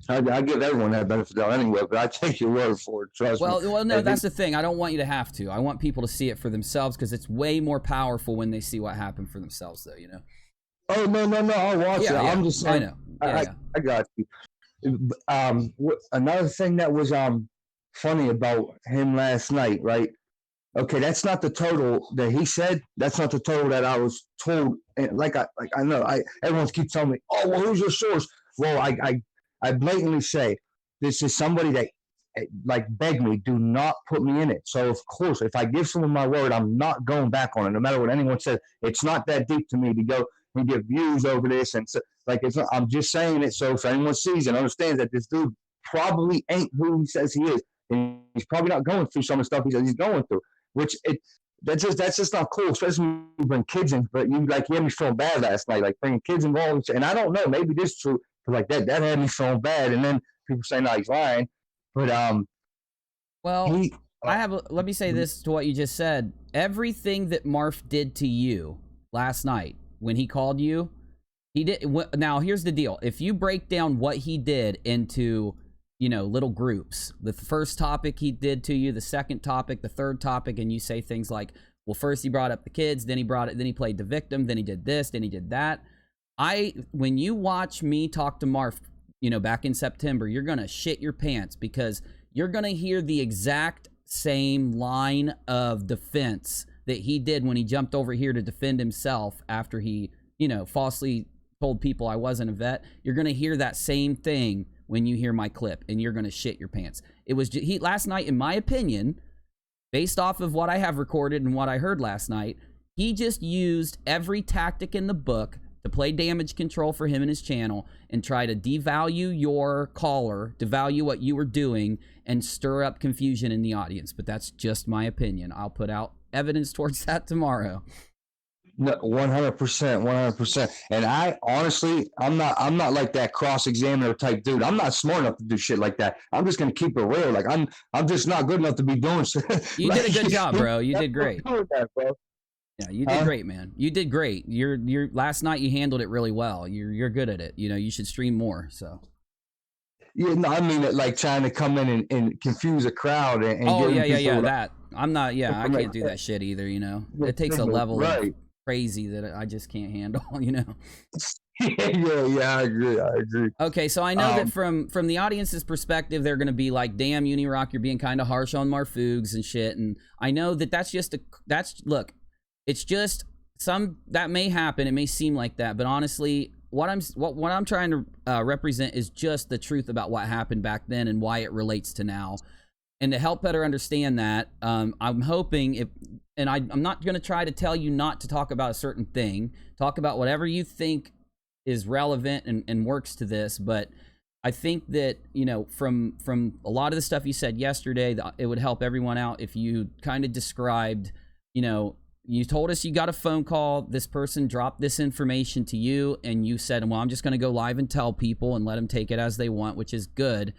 I give everyone that benefit though anyway, but I take your word for it. Trust me. Well, no, that's the thing. I don't want you to have to. I want people to see it for themselves because it's way more powerful when they see what happened for themselves, though. You know. Oh no! I'll watch it. Yeah. I'm just saying. I know. I got you. Another thing that was funny about him last night, right? Okay, that's not the total that he said. That's not the total that I was told. And I know everyone keeps telling me, "Oh, well, who's your source?" Well, I blatantly say this is somebody that like begged me, do not put me in it. So of course, if I give someone my word, I'm not going back on it, no matter what anyone says. It's not that deep to me to go and get views over this, and so, like it's not, I'm just saying it so if anyone sees and understands that this dude probably ain't who he says he is, and he's probably not going through some of the stuff he says he's going through. Which that's just not cool, especially when you bring kids in. But you had me feeling bad last night, like bringing kids involved. And I don't know, maybe this is true, but like that had me feeling bad. And then people say, "No, he's lying." But well, let me say this to what you just said. Everything that Marf did to you last night when he called you, he did. Now here's the deal: if you break down what he did into, you know, little groups. The first topic he did to you, the second topic, the third topic, and you say things like, well, first he brought up the kids, then he played the victim, then he did this, then he did that. When you watch me talk to Marf, you know, back in September, you're gonna shit your pants because you're gonna hear the exact same line of defense that he did when he jumped over here to defend himself after he, you know, falsely told people I wasn't a vet. You're gonna hear that same thing when you hear my clip, and you're gonna shit your pants. It was last night, in my opinion, based off of what I have recorded and what I heard last night, he just used every tactic in the book to play damage control for him and his channel and try to devalue your caller, devalue what you were doing, and stir up confusion in the audience. But that's just my opinion. I'll put out evidence towards that tomorrow. No, 100%. And I honestly, I'm not like that cross-examiner type dude. I'm not smart enough to do shit like that. I'm just gonna keep it real. Like I'm just not good enough to be doing shit. You did a good job, bro. You did great. That, bro. Yeah, you did great, man. You did great. You're last night you handled it really well. You're good at it. You know, you should stream more. So. Yeah, no, I mean like trying to come in and confuse a crowd and yeah. That I'm not. Yeah, I can't do that shit either. You know, it takes a level of crazy that I just can't handle, you know. yeah, I agree. Okay, so I know that from the audience's perspective, they're gonna be like, "Damn, UNIRock, you're being kind of harsh on Marfoogs and shit." And I know that look, it's just that may happen. It may seem like that, but honestly, what I'm trying to represent is just the truth about what happened back then and why it relates to now. And to help better understand that, I'm hoping I'm not going to try to tell you not to talk about a certain thing. Talk about whatever you think is relevant and works to this. But I think that, you know, from a lot of the stuff you said yesterday, it would help everyone out if you kind of described, you know, you told us you got a phone call, this person dropped this information to you, and you said, well, I'm just going to go live and tell people and let them take it as they want, which is good.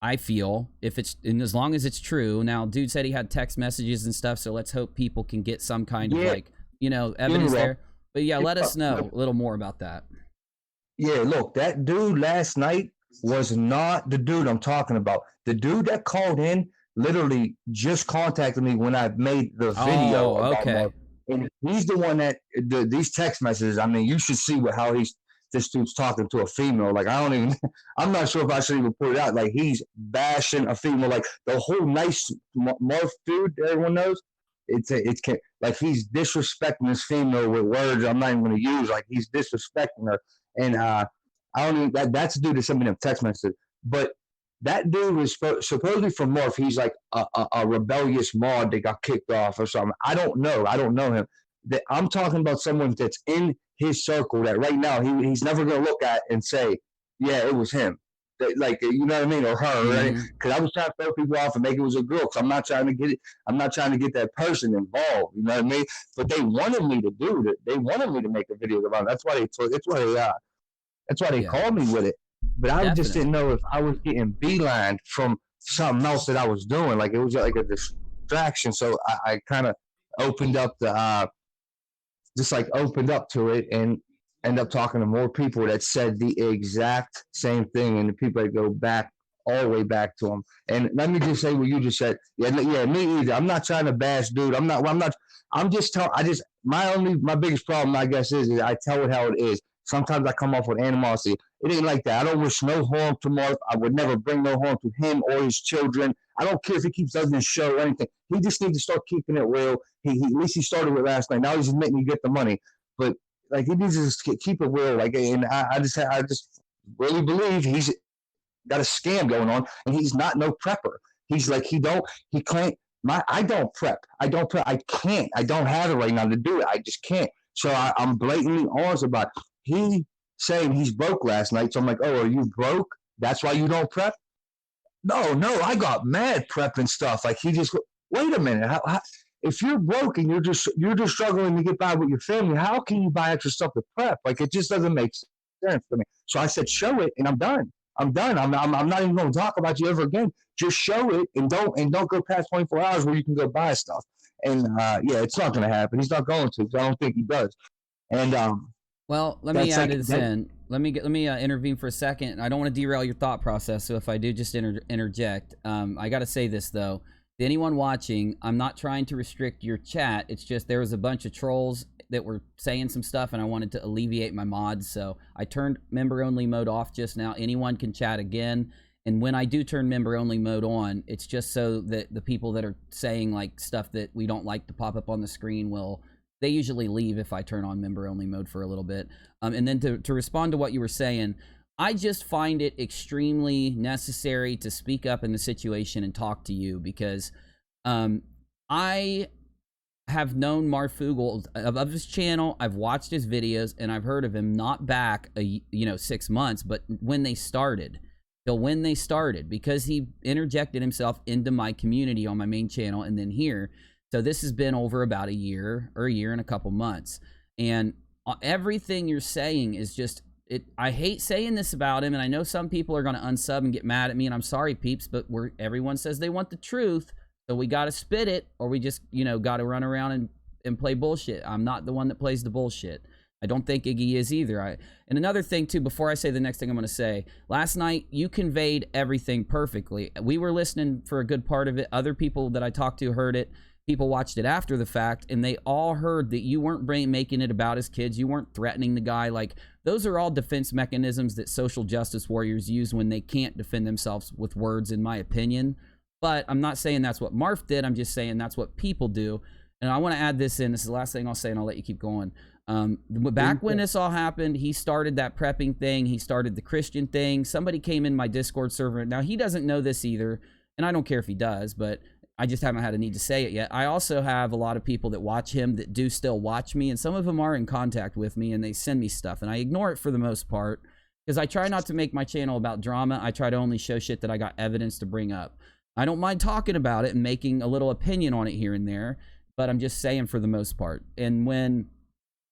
I feel, and as long as it's true. Now, dude said he had text messages and stuff, so let's hope people can get some kind of, like, you know, evidence there. But yeah, let us know a little more about that. Yeah, look, that dude last night was not the dude I'm talking about. The dude that called in literally just contacted me when I made the video. Oh, okay. And he's the one that these text messages. I mean, you should see how he's this dude's talking to a female. Like, I don't even, I'm not sure if I should even put it out. Like, he's bashing a female. Like, the whole nice Marf dude that everyone knows, it's like he's disrespecting this female with words I'm not even going to use. Like, he's disrespecting her. And I don't even, that's the dude that sent me them text messages. But that dude was supposedly from Marf. He's like a rebellious mod that got kicked off or something. I don't know him. That I'm talking about someone that's in his circle that right now he's never going to look at and say, yeah, it was him. That, like, you know what I mean, or her, right? Because I was trying to throw people off and make it was a girl. Because I'm not trying to get it. I'm not trying to get that person involved. You know what I mean? But they wanted me to do it. They wanted me to make a video about it. That's why they called me with it. But I just didn't know if I was getting beelined from something else that I was doing. Like, it was like a distraction. So I kind of opened up opened up to it and end up talking to more people that said the exact same thing, and the people that go back all the way back to them. And let me just say what you just said. Yeah, me either. I'm not trying to bash, dude. I'm just telling. My biggest problem, I guess, is I tell it how it is. Sometimes I come off with animosity. It ain't like that. I don't wish no harm to Marf. I would never bring no harm to him or his children. I don't care if he keeps doing this show or anything. He just needs to start keeping it real. He at least he started with last night. Now he's admitting he get the money, but like, he needs to just keep it real. Like, and I just really believe he's got a scam going on, and he's not no prepper. He's like, he can't. I don't prep. I can't. I don't have it right now to do it. I just can't. So I'm blatantly honest about it. He saying he's broke last night. So I'm like, oh, are you broke? That's why you don't prep? No, I got mad prepping stuff. Like, he just, wait a minute. How, if you're broke and you're just struggling to get by with your family, how can you buy extra stuff to prep? Like, it just doesn't make sense to me. So I said, show it, and I'm done. I'm not even going to talk about you ever again. Just show it, and don't go past 24 hours where you can go buy stuff. And yeah, it's not going to happen. He's not going to, because I don't think he does. And well, let me add this in. Let me intervene for a second. I don't want to derail your thought process, so if I do, just interject. I got to say this, though. To anyone watching, I'm not trying to restrict your chat. It's just there was a bunch of trolls that were saying some stuff, and I wanted to alleviate my mods, so I turned member-only mode off just now. Anyone can chat again, and when I do turn member-only mode on, it's just so that the people that are saying, like, stuff that we don't like to pop up on the screen will... They usually leave if I turn on member-only mode for a little bit. And then to respond to what you were saying, I just find it extremely necessary to speak up in the situation and talk to you, because I have known Marfoogle of his channel. I've watched his videos, and I've heard of him not back 6 months, but when they started, because he interjected himself into my community on my main channel and then here. So this has been over about a year or a year and a couple months. And everything you're saying is just, I hate saying this about him, and I know some people are going to unsub and get mad at me, and I'm sorry, peeps, but everyone says they want the truth, so we got to spit it, or we just, got to run around and play bullshit. I'm not the one that plays the bullshit. I don't think Iggy is either. And another thing, too, before I say the next thing I'm going to say, last night you conveyed everything perfectly. We were listening for a good part of it. Other people that I talked to heard it. People watched it after the fact, and they all heard that you weren't making it about his kids. You weren't threatening the guy. Like, those are all defense mechanisms that social justice warriors use when they can't defend themselves with words, in my opinion. But I'm not saying that's what Marf did. I'm just saying that's what people do. And I want to add this in. This is the last thing I'll say, and I'll let you keep going. Back when this all happened, he started that prepping thing. He started the Christian thing. Somebody came in my Discord server. Now, he doesn't know this either, and I don't care if he does, but I just haven't had a need to say it yet. I also have a lot of people that watch him that do still watch me, and some of them are in contact with me, and they send me stuff, and I ignore it for the most part, because I try not to make my channel about drama. I try to only show shit that I got evidence to bring up. I don't mind talking about it and making a little opinion on it here and there, but I'm just saying for the most part. And when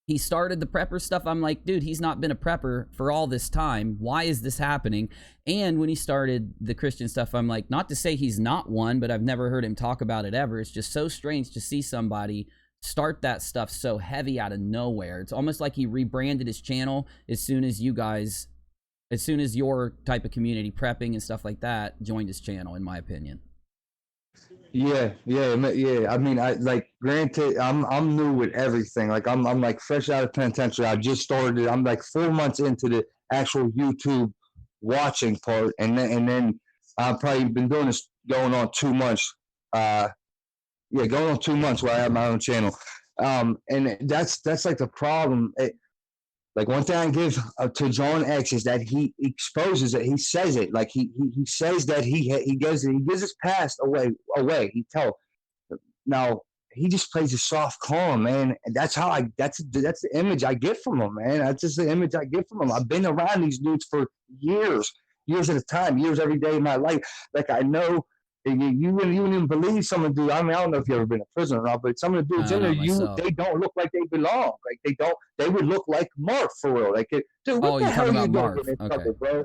he started the prepper stuff, I'm like, dude, he's not been a prepper for all this time. Why is this happening? And when he started the Christian stuff, I'm like, not to say he's not one, but I've never heard him talk about it ever. It's just so strange to see somebody start that stuff so heavy out of nowhere. It's almost like he rebranded his channel as soon as your type of community prepping and stuff like that joined his channel, in my opinion. Yeah. I mean, I like granted, I'm new with everything. Like I'm like fresh out of penitentiary. I just started. I'm like 4 months into the actual YouTube watching part, and then I've probably been doing this going on 2 months. Going on 2 months where I have my own channel. And that's like the problem. Like one thing I give to John X is that he exposes it. He says it. Like he says that he gives his past away. He tells. Now he just plays a soft calm, man. And that's the image I get from him, man. That's just the image I get from him. I've been around these dudes for years at a time, years every day of my life. Like I know. You wouldn't even believe some of the dudes. I mean, I don't know if you've ever been in prison or not, but some of the dudes in there, they don't look like they belong. Like they would look like Marf for real. Like, dude, what the hell are you doing in trouble, bro?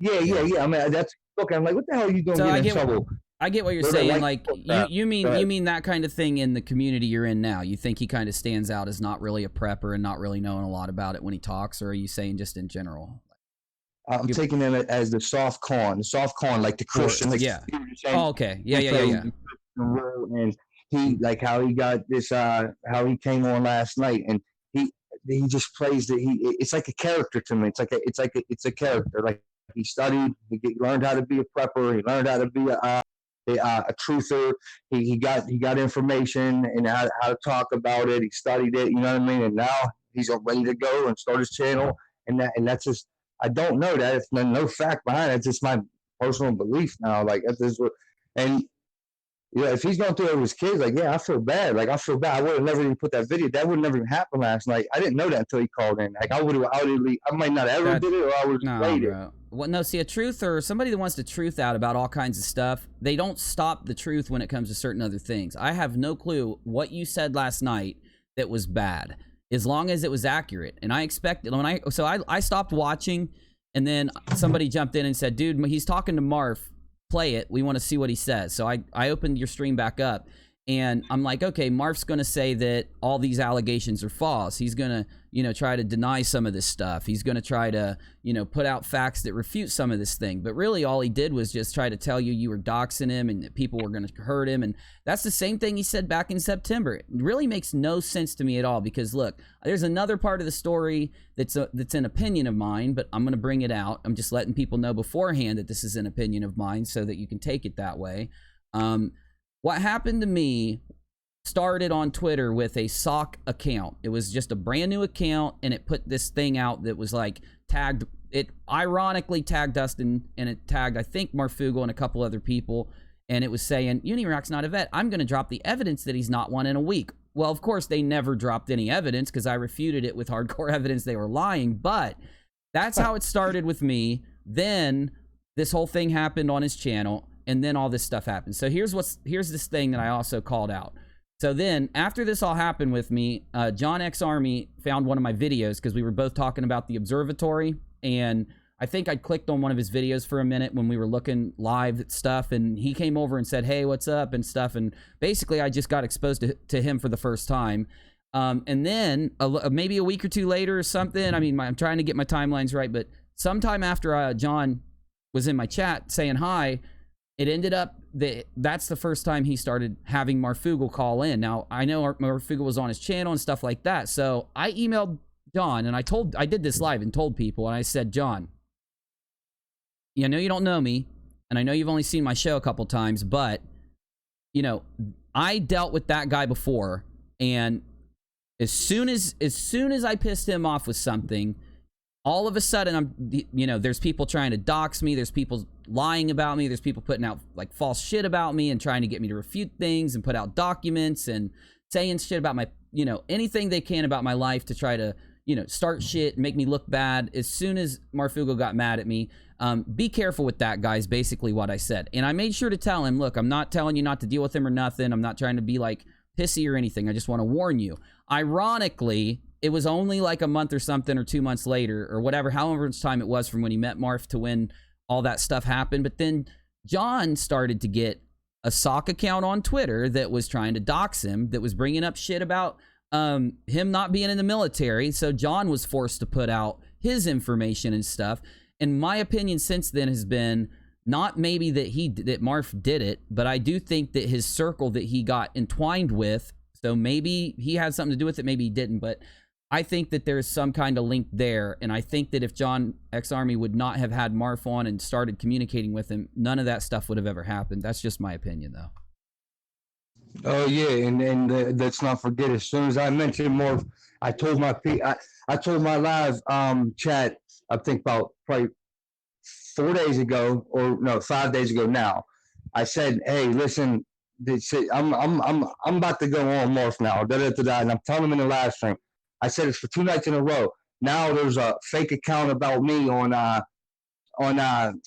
Yeah. I mean, that's okay. I'm like, what the hell are you doing in trouble? I get what you're saying. Like, you mean that kind of thing in the community you're in now. You think he kind of stands out as not really a prepper and not really knowing a lot about it when he talks, or are you saying just in general? I'm taking them as the soft con, like the Christian. Like, yeah. Oh, okay. Yeah. And he, like how he got this, how he came on last night, and he just plays it's like a character to me. It's a character. Like he studied, he learned how to be a prepper, he learned how to be a truther. He got information and how to talk about it. He studied it, you know what I mean? And now he's ready to go and start his channel. And that's just. I don't know that. It's no fact behind it. It's just my personal belief now. Like, and if he's going through it with his kids, like, yeah, I feel bad. Like, I feel bad. I would have never even put that video. That would never even happen last night. I didn't know that until he called in. Like, I would have I might not ever did it, or I would have waited. Bro. Well, no, see, a truther or somebody that wants the truth out about all kinds of stuff, they don't stop the truth when it comes to certain other things. I have no clue what you said last night that was bad, as long as it was accurate. And I expected I stopped watching, and then somebody jumped in and said, dude, he's talking to Marf, play it, we want to see what he says. So I opened your stream back up, and I'm like, okay, Marf's going to say that all these allegations are false. He's going to, try to deny some of this stuff. He's going to try to, put out facts that refute some of this thing. But really all he did was just try to tell you were doxing him and that people were going to hurt him. And that's the same thing he said back in September. It really makes no sense to me at all, because look, there's another part of the story that's an opinion of mine, but I'm going to bring it out. I'm just letting people know beforehand that this is an opinion of mine so that you can take it that way. What happened to me started on Twitter with a sock account. It was just a brand new account, and it put this thing out that was like tagged. It ironically tagged Dustin, and it tagged, I think, Marfoogle and a couple other people. And it was saying, UNIRock's not a vet. I'm going to drop the evidence that he's not one in a week. Well, of course, they never dropped any evidence because I refuted it with hardcore evidence they were lying. But that's how it started with me. Then this whole thing happened on his channel, and then all this stuff happened. So here's this thing that I also called out. So then, after this all happened with me, John X Army found one of my videos because we were both talking about the observatory, and I think I clicked on one of his videos for a minute when we were looking live at stuff, and he came over and said, hey, what's up, and stuff, and basically I just got exposed to him for the first time. And then, maybe a week or two later or something, I mean, I'm trying to get my timelines right, but sometime after John was in my chat saying hi, it ended up that's the first time he started having Marfoogle call in. Now, I know Marfoogle was on his channel and stuff like that, so I emailed John, and I did this live and told people, and I said, John, I know you don't know me, and I know you've only seen my show a couple times, but, I dealt with that guy before, and as soon as I pissed him off with something, all of a sudden, there's people trying to dox me. There's people lying about me. There's people putting out like false shit about me and trying to get me to refute things and put out documents and saying shit about my, anything they can about my life to try to, start shit, make me look bad. As soon as Marfoogle got mad at me, be careful with that, guys, basically what I said. And I made sure to tell him, look, I'm not telling you not to deal with him or nothing. I'm not trying to be like pissy or anything. I just want to warn you. Ironically, it was only like a month or something or 2 months later or whatever, however much time it was from when he met Marf to when all that stuff happened. But then John started to get a sock account on Twitter that was trying to dox him, that was bringing up shit about him not being in the military. So John was forced to put out his information and stuff. And my opinion since then has been, Not maybe that that Marf did it, but I do think that his circle that he got entwined with, so maybe he had something to do with it, maybe he didn't, but I think that there's some kind of link there, and I think that if John X Army would not have had Marf on and started communicating with him, none of that stuff would have ever happened. That's just my opinion, though. Oh yeah, and let's not forget. As soon as I mentioned Morph, I told my live chat. I think about probably 4 days ago, or no, 5 days ago now. I said, "Hey, listen, I'm about to go on Morph now." And I'm telling them in the live stream. I said it's for 2 nights in a row. Now there's a fake account about me on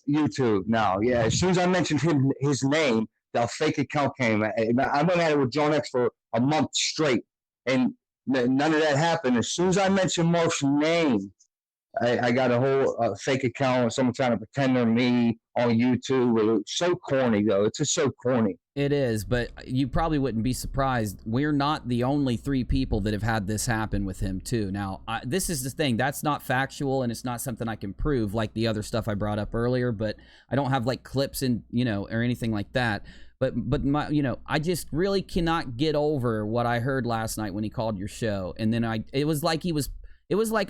YouTube now. Yeah, as soon as I mentioned his name, the fake account came. I went at it with John X for a month straight, and none of that happened. As soon as I mentioned Morph's name, I got a whole fake account. Someone trying to pretend they're me on YouTube. It's so corny, though. It's just so corny. It is, but you probably wouldn't be surprised. We're not the only 3 people that have had this happen with him, too. Now, this is the thing. That's not factual, and it's not something I can prove like the other stuff I brought up earlier, but I don't have, like, clips and, or anything like that. But my, I just really cannot get over what I heard last night when he called your show. And then it was like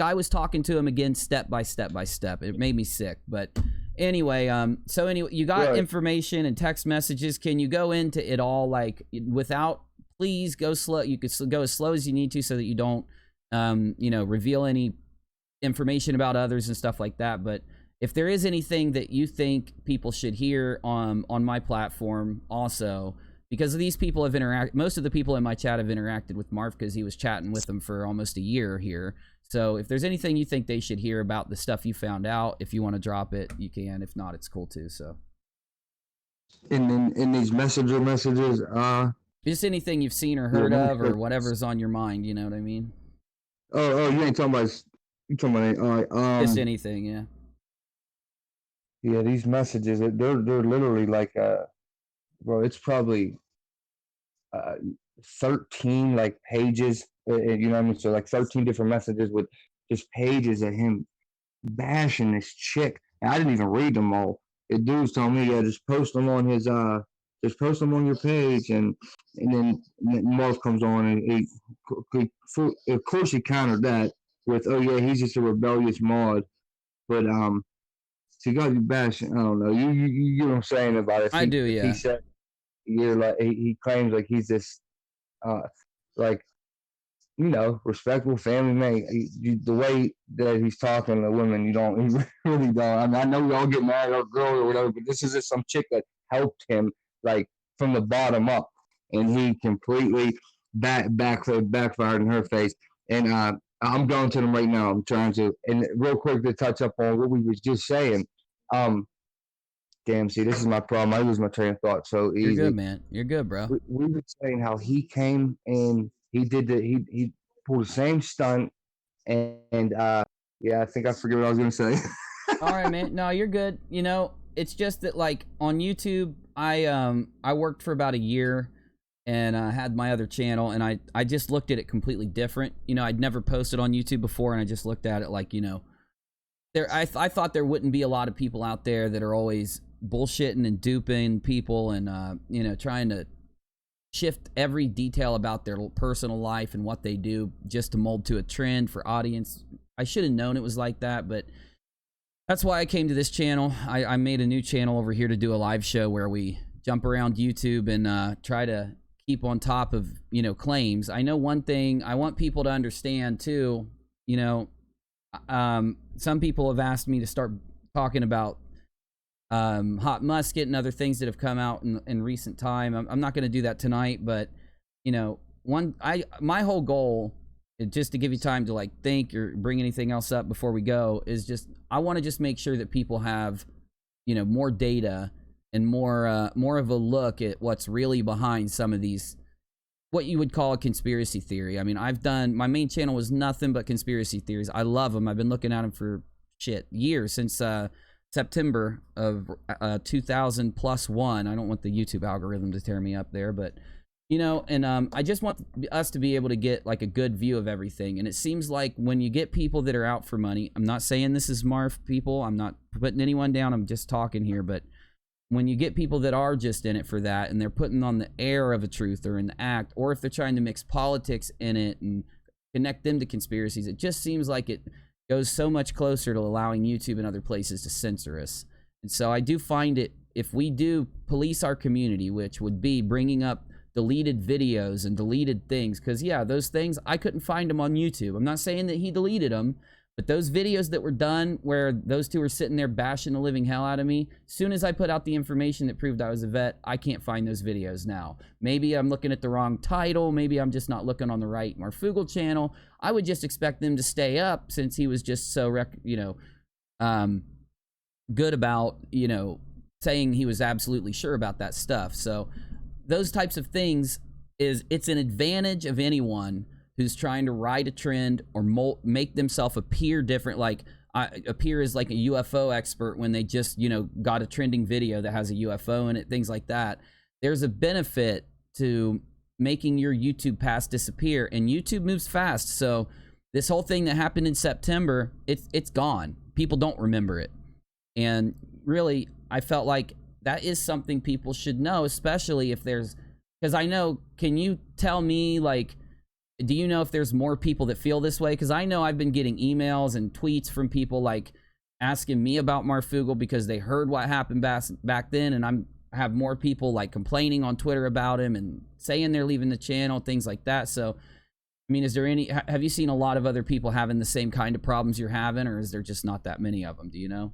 I was talking to him again, step by step by step. It made me sick. But anyway, you got information and text messages. Can you go into it all, like, without, please go slow. You could go as slow as you need to so that you don't, reveal any information about others and stuff like that. But if there is anything that you think people should hear on my platform also, because these people have interacted, most of the people in my chat have interacted with Marf because he was chatting with them for almost a year here. So if there's anything you think they should hear about the stuff you found out, if you want to drop it, you can. If not, it's cool too. So in these messages, just anything you've seen or heard of, or whatever's on your mind, you know what I mean? Oh, you ain't talking about. You talking about just anything, yeah. Yeah, these messages, they're literally like, bro, it's probably 13 like pages, you know what I mean? So like 13 different messages with just pages of him bashing this chick. And I didn't even read them all. The dude's telling me, yeah, just post them on his, just post them on your page. And then Marv comes on and he, of course he countered that with, oh yeah, he's just a rebellious mod. But, so you got to be bashing. I don't know. You know what I'm saying about it. I do, yeah. He said, like he claims like he's this, like, respectable family man. The way that he's talking to women, he really don't. I mean, I know we all get mad at a girl or whatever, but this is just some chick that helped him like from the bottom up, and he completely backfired in her face. And I'm going to them right now. I'm trying to, and real quick to touch up on what we was just saying. Damn, see, this is my problem. I lose my train of thought so easy. You're good, man. You're good, bro. We were saying how he came and he pulled the same stunt, and yeah, I think I forget what I was gonna say. All right, man. No, you're good. It's just that like on YouTube, I worked for about a year. And I had my other channel, and I just looked at it completely different. I'd never posted on YouTube before, and I just looked at it like, I thought there wouldn't be a lot of people out there that are always bullshitting and duping people and, trying to shift every detail about their personal life and what they do just to mold to a trend for audience. I should have known it was like that, but that's why I came to this channel. I made a new channel over here to do a live show where we jump around YouTube and try to keep on top of, claims. I know one thing I want people to understand too, some people have asked me to start talking about Hot Musket and other things that have come out in recent time. I'm not going to do that tonight, but my whole goal, just to give you time to like think or bring anything else up before we go, is just I want to just make sure that people have more data and more of a look at what's really behind some of these, what you would call a conspiracy theory. I mean, my main channel was nothing but conspiracy theories. I love them. I've been looking at them for years, since September of 2000+1. I don't want the YouTube algorithm to tear me up there, but I just want us to be able to get like a good view of everything. And it seems like when you get people that are out for money, I'm not saying this is Marf people, I'm not putting anyone down, I'm just talking here, but when you get people that are just in it for that, and they're putting on the air of a truth or an act, or if they're trying to mix politics in it and connect them to conspiracies, it just seems like it goes so much closer to allowing YouTube and other places to censor us. And so I do find it, if we do police our community, which would be bringing up deleted videos and deleted things, because yeah, those things, I couldn't find them on YouTube. I'm not saying that he deleted them, but those videos that were done where those two were sitting there bashing the living hell out of me, as soon as I put out the information that proved I was a vet, I can't find those videos now. Maybe I'm looking at the wrong title. Maybe I'm just not looking on the right Marfoogle channel. I would just expect them to stay up since he was just so, good about, saying he was absolutely sure about that stuff. So those types of things, it's an advantage of anyone who's trying to ride a trend or make themselves appear different, like appear as like a UFO expert when they just, got a trending video that has a UFO in it, things like that. There's a benefit to making your YouTube past disappear, and YouTube moves fast. So this whole thing that happened in September, it's gone. People don't remember it. And really, I felt like that is something people should know, especially if there's, because I know, can you tell me, like, do you know if there's more people that feel this way? Because I know I've been getting emails and tweets from people like asking me about Marfoogle because they heard what happened back then, and I have more people like complaining on Twitter about him and saying they're leaving the channel, things like that. So, I mean, have you seen a lot of other people having the same kind of problems you're having, or is there just not that many of them? Do you know?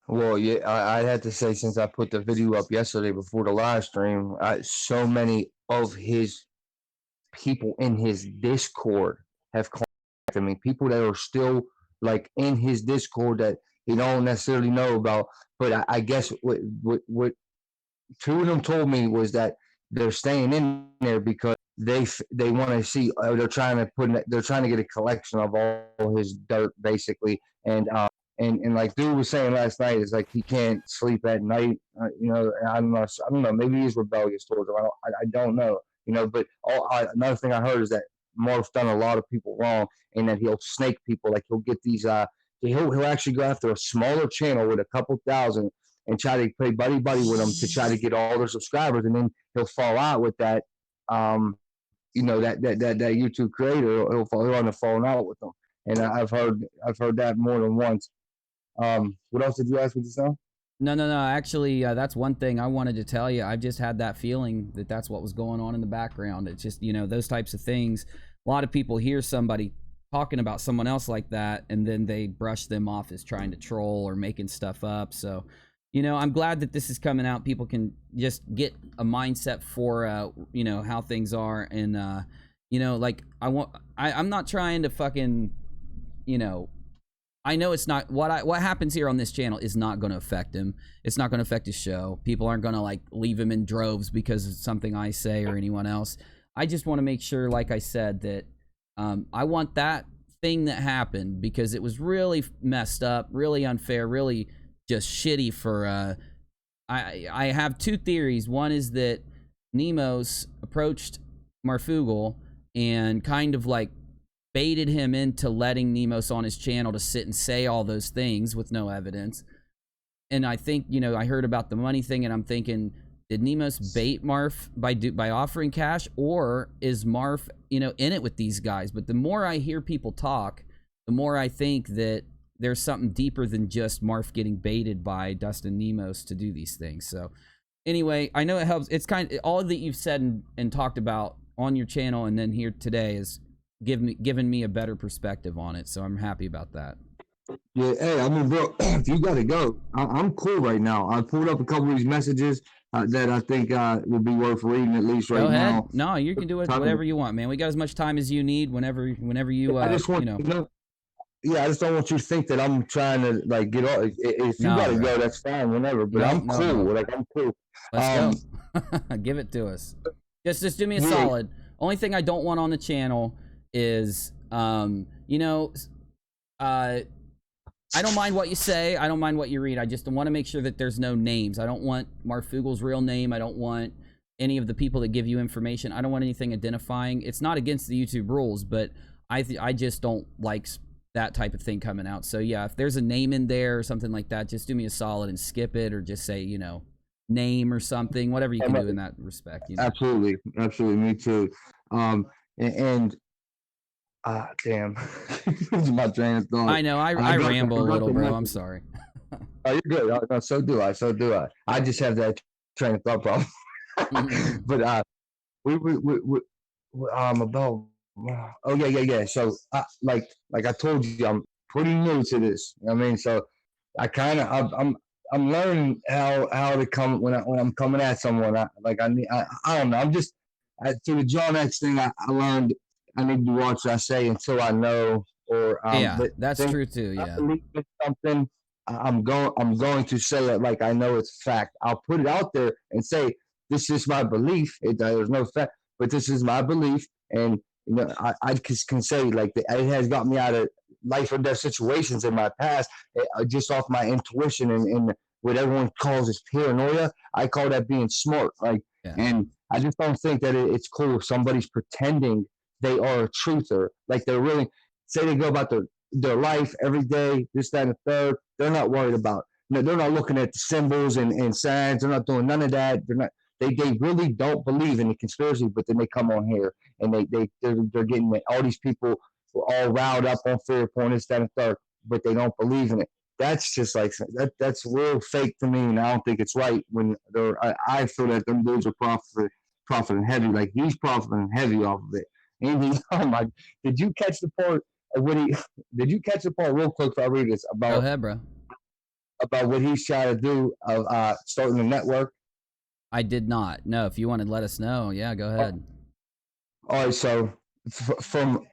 Well, yeah, I had to say, since I put the video up yesterday before the live stream, so many of his people in his Discord have contacted me. People that are still like in his Discord that he don't necessarily know about. But I guess what two of them told me was that they're staying in there because they want to see. They're trying to get a collection of all his dirt, basically, and like dude was saying last night, is like he can't sleep at night. I don't know. Maybe he's rebellious towards him. I don't know. But another thing I heard is that Marf's done a lot of people wrong, and that he'll snake people. Like he'll get these. He'll actually go after a smaller channel with a couple thousand and try to play buddy with them to try to get all their subscribers, and then he'll fall out with that. That YouTube creator, he'll end up falling out with them. And I've heard that more than once. What else did you ask me to say? No. Actually, that's one thing I wanted to tell you. I've just had that feeling that that's what was going on in the background. It's just, those types of things. A lot of people hear somebody talking about someone else like that, and then they brush them off as trying to troll or making stuff up. So, I'm glad that this is coming out. People can just get a mindset for, how things are. And, like I'm not trying to fucking, I know it's not what happens here on this channel is not going to affect him. It's not going to affect his show. People aren't going to like leave him in droves because of something I say or anyone else. I just want to make sure, like I said, that I want that thing that happened, because it was really messed up, really unfair, really just shitty for I have two theories. One is that Nemos approached Marfoogle and kind of like baited him into letting Nemos on his channel to sit and say all those things with no evidence. And I think, I heard about the money thing, and I'm thinking, did Nemos bait Marf by offering cash, or is Marf, in it with these guys? But the more I hear people talk, the more I think that there's something deeper than just Marf getting baited by Dustin Nemos to do these things. So anyway, I know it helps. It's kind of all that you've said and talked about on your channel and then here today is given me a better perspective on it, so I'm happy about that. Yeah, hey, I mean, bro, if you gotta go, I'm cool right now. I pulled up a couple of these messages that I think would be worth reading at least right now. No, you can do it whatever you want, man. We got as much time as you need. Whenever you, I just want I just don't want you to think that I'm trying to like get off. If you gotta go, that's fine, whenever. But I'm cool. Like I'm cool. Let's go. Give it to us. Just do me a solid. Only thing I don't want on the channel is, I don't mind what you say. I don't mind what you read. I just want to make sure that there's no names. I don't want Marfoogle's real name. I don't want any of the people that give you information. I don't want anything identifying. It's not against the YouTube rules, but I just don't like that type of thing coming out. So yeah, if there's a name in there or something like that, just do me a solid and skip it, or just say, name or something, whatever you can do in that respect. Absolutely, me too. And damn, my train of thought. I know, I ramble a little, bro. I'm sorry. Oh, you're good. No, so do I. I just have that train of thought problem. But we about. Oh yeah. So like I told you, I'm pretty new to this. I mean, so I kind of I'm learning how to come when I'm coming at someone. I don't know. I'm just to the John X thing. I learned I need to watch what I say until I know. Or that's true too. Yeah. I believe in something. I'm going to say it like I know it's a fact. I'll put it out there and say this is my belief. There's no fact, but this is my belief, and I can say like it has got me out of life or death situations in my past, just off my intuition and what everyone calls is paranoia. I call that being smart. And I just don't think that it's cool if somebody's pretending they are a truther, like they're really say they go about their life every day, this, that, and the third. They're not worried about. They're not looking at the symbols and signs. They're not doing none of that. They're not. They really don't believe in the conspiracy, but then they come on here and they're getting all these people all riled up on fear porn, this, that, and third, but they don't believe in it. That's just like that's real fake to me, and I don't think it's right. When I feel that them dudes are profiting heavy, like he's profiting heavy off of it. And oh my, did you catch the part? Did you catch the part real quick before I read this about? Go ahead, bro. About what he's trying to do of starting a network. I did not. No, if you want to let us know, yeah, go ahead. All right, so from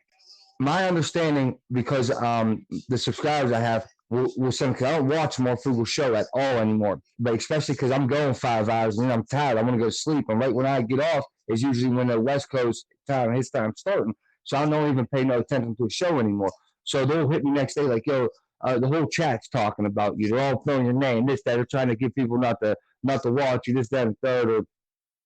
my understanding, because the subscribers I have will send, because I don't watch Marfoogle show at all anymore, but especially because I'm going 5 hours and then I'm tired. I want to go to sleep, and right when I get off is usually when the West Coast time, his time starting. So I don't even pay no attention to a show anymore. So they'll hit me next day like, yo, the whole chat's talking about you. They're all throwing your name, this, that. They're trying to get people not to watch you, this, that, and third, or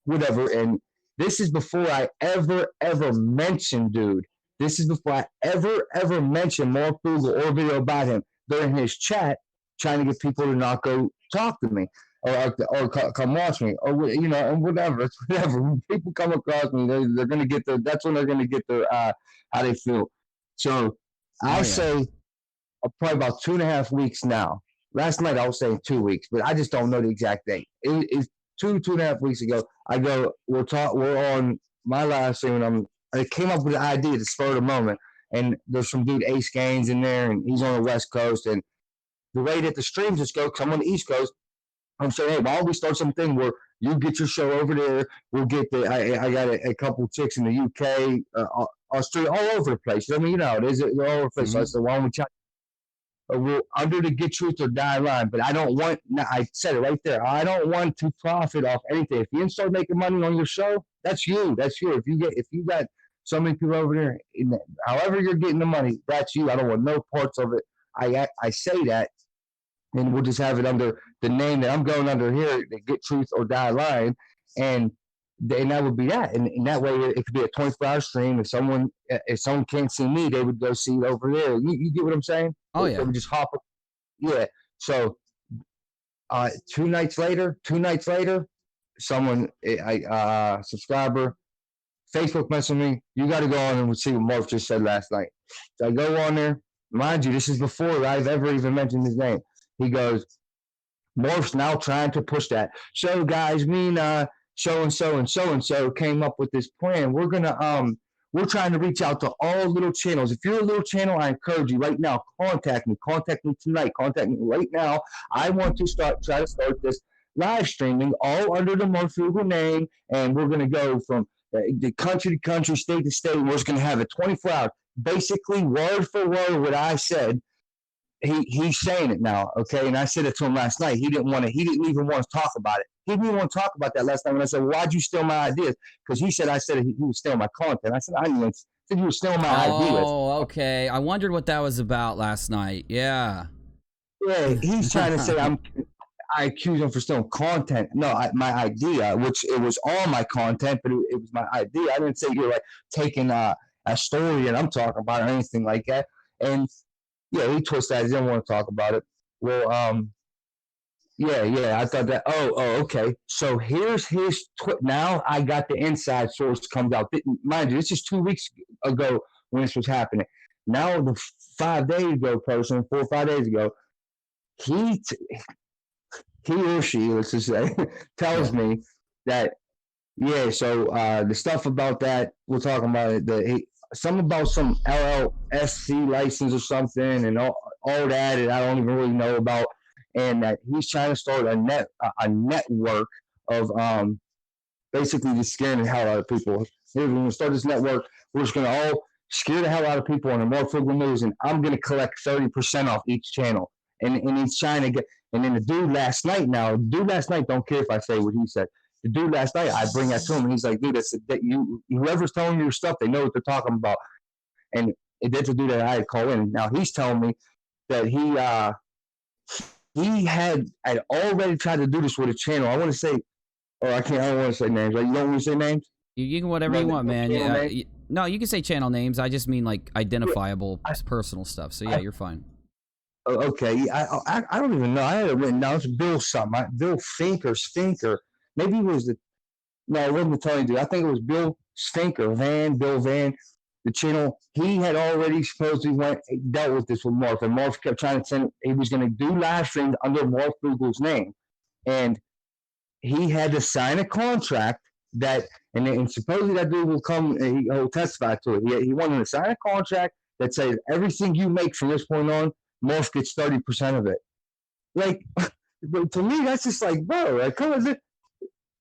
whatever. And this is before I ever mentioned, dude. This is before I ever mentioned Marfoogle or video about him during his chat, trying to get people to not go talk to me or come watch me, or and whatever. It's whatever. When people come across me, they're gonna get their. That's when they're gonna get their how they feel. So I'll say probably about 2.5 weeks now. Last night I was saying 2 weeks, but I just don't know the exact date. It's 2.5 weeks ago. We're on my live stream, and I came up with the idea to spur the moment. And there's some dude Ace Gaines in there, and he's on the West Coast. And the way that the streams just go, because I'm on the East Coast, I'm saying, hey, why don't we start something where you get your show over there? We'll get I got a couple chicks in the UK, Australia, all over the place. I mean, they're all over the place. So I said, why don't we try? We're under the get truth or die line, but I don't want. I said it right there. I don't want to profit off anything. If you start making money on your show, that's you. That's you. If you got so many people over there, however you're getting the money, that's you. I don't want no parts of it. I say that, and we'll just have it under the name that I'm going under here, the get truth or die line, and that would be that. And that way, it could be a 24-hour stream. If someone can't see me, they would go see it over there. You get what I'm saying? Oh yeah. They would just hop. Yeah. So 2 nights later, someone, subscriber, Facebook messaged me. You got to go on and see what Marv just said last night. So I go on there. Mind you, this is before I've ever even mentioned his name. He goes, Marv's now trying to push that. So guys, me and so and so came up with this plan. We're trying to reach out to all little channels. If you're a little channel, I encourage you right now, contact me tonight, contact me right now. I want to try to start this live streaming all under the Marfoogle name, and we're going to go from the country to country, state to state. We're just going to have it 24 hours. Basically, word for word, what I said. He's saying it now, okay? And I said it to him last night. He didn't even want to talk about it. He didn't want to talk about that last night when I said, why'd you steal my ideas? Because he said he was stealing my content. I said, I didn't said you were stealing my ideas. Oh, okay. I wondered what that was about last night. Yeah. Yeah, he's trying to say I accuse him for stealing content. No, my idea, which it was all my content, but it was my idea. I didn't say you're like taking a story and I'm talking about or anything like that. And Yeah, he twisted that. He didn't want to talk about it. Well, yeah. I thought that. Okay. So here's his now. I got the inside source comes out. Mind you, this is 2 weeks ago when this was happening. Now the 5 days ago, 4 or 5 days ago, he or she, let's just say, tells me that So the stuff about that we're talking about it. Some about some LLSC license or something, and all that I don't even really know about. And that he's trying to start a network of basically just scaring the hell out of people. We're going to start this network. We're just going to all scare the hell out of people on the Marfoogle News, and I'm going to collect 30% off each channel. And he's trying to get. And then the dude last night, don't care if I say what he said. The dude last night, I bring that to him, and he's like, dude, whoever's telling you your stuff, they know what they're talking about. And that's a dude that I had call in. Now he's telling me that he had already tried to do this with a channel. I want to say, I don't want to say names. Like, you don't want to say names? You can whatever you want, man. No, you can say channel names. I just mean like identifiable personal stuff. So yeah, you're fine. Okay, I don't even know. I had it written down. It's Bill something. Bill Finker. Maybe it was no, it wasn't the Tony dude. I think it was Bill Finker, Bill Van. The channel, he had already supposedly dealt with this with Marf, and Marf kept trying to send. He was going to do live streams under Marfoogle's name, and he had to sign a contract that, and supposedly that dude will come and he'll testify to it. He wanted to sign a contract that says everything you make from this point on, Marf gets 30% of it. Like, but to me, that's just like, bro, like, come on,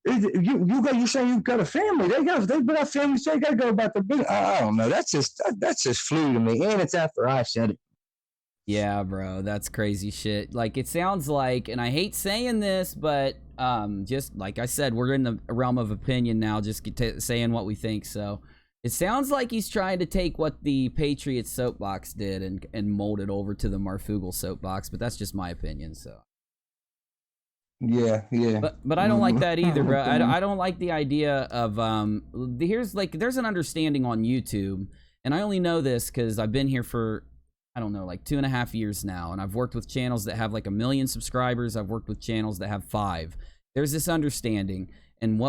you saying you've got a family. They got families. So they got to go about the business. I don't know. That's just flew to me, and it's after I said it. Yeah, bro, that's crazy shit. Like, it sounds like, and I hate saying this, but just like I said, we're in the realm of opinion now, just saying what we think. So it sounds like he's trying to take what the Patriots soapbox did and mold it over to the Marfoogle soapbox, but that's just my opinion. So yeah. But I don't like that either, bro. I don't like the idea of there's an understanding on YouTube, and I only know this because I've been here for, I don't know, like 2.5 years now, and I've worked with channels that have like 1 million subscribers. I've worked with channels that have 5. There's this understanding, and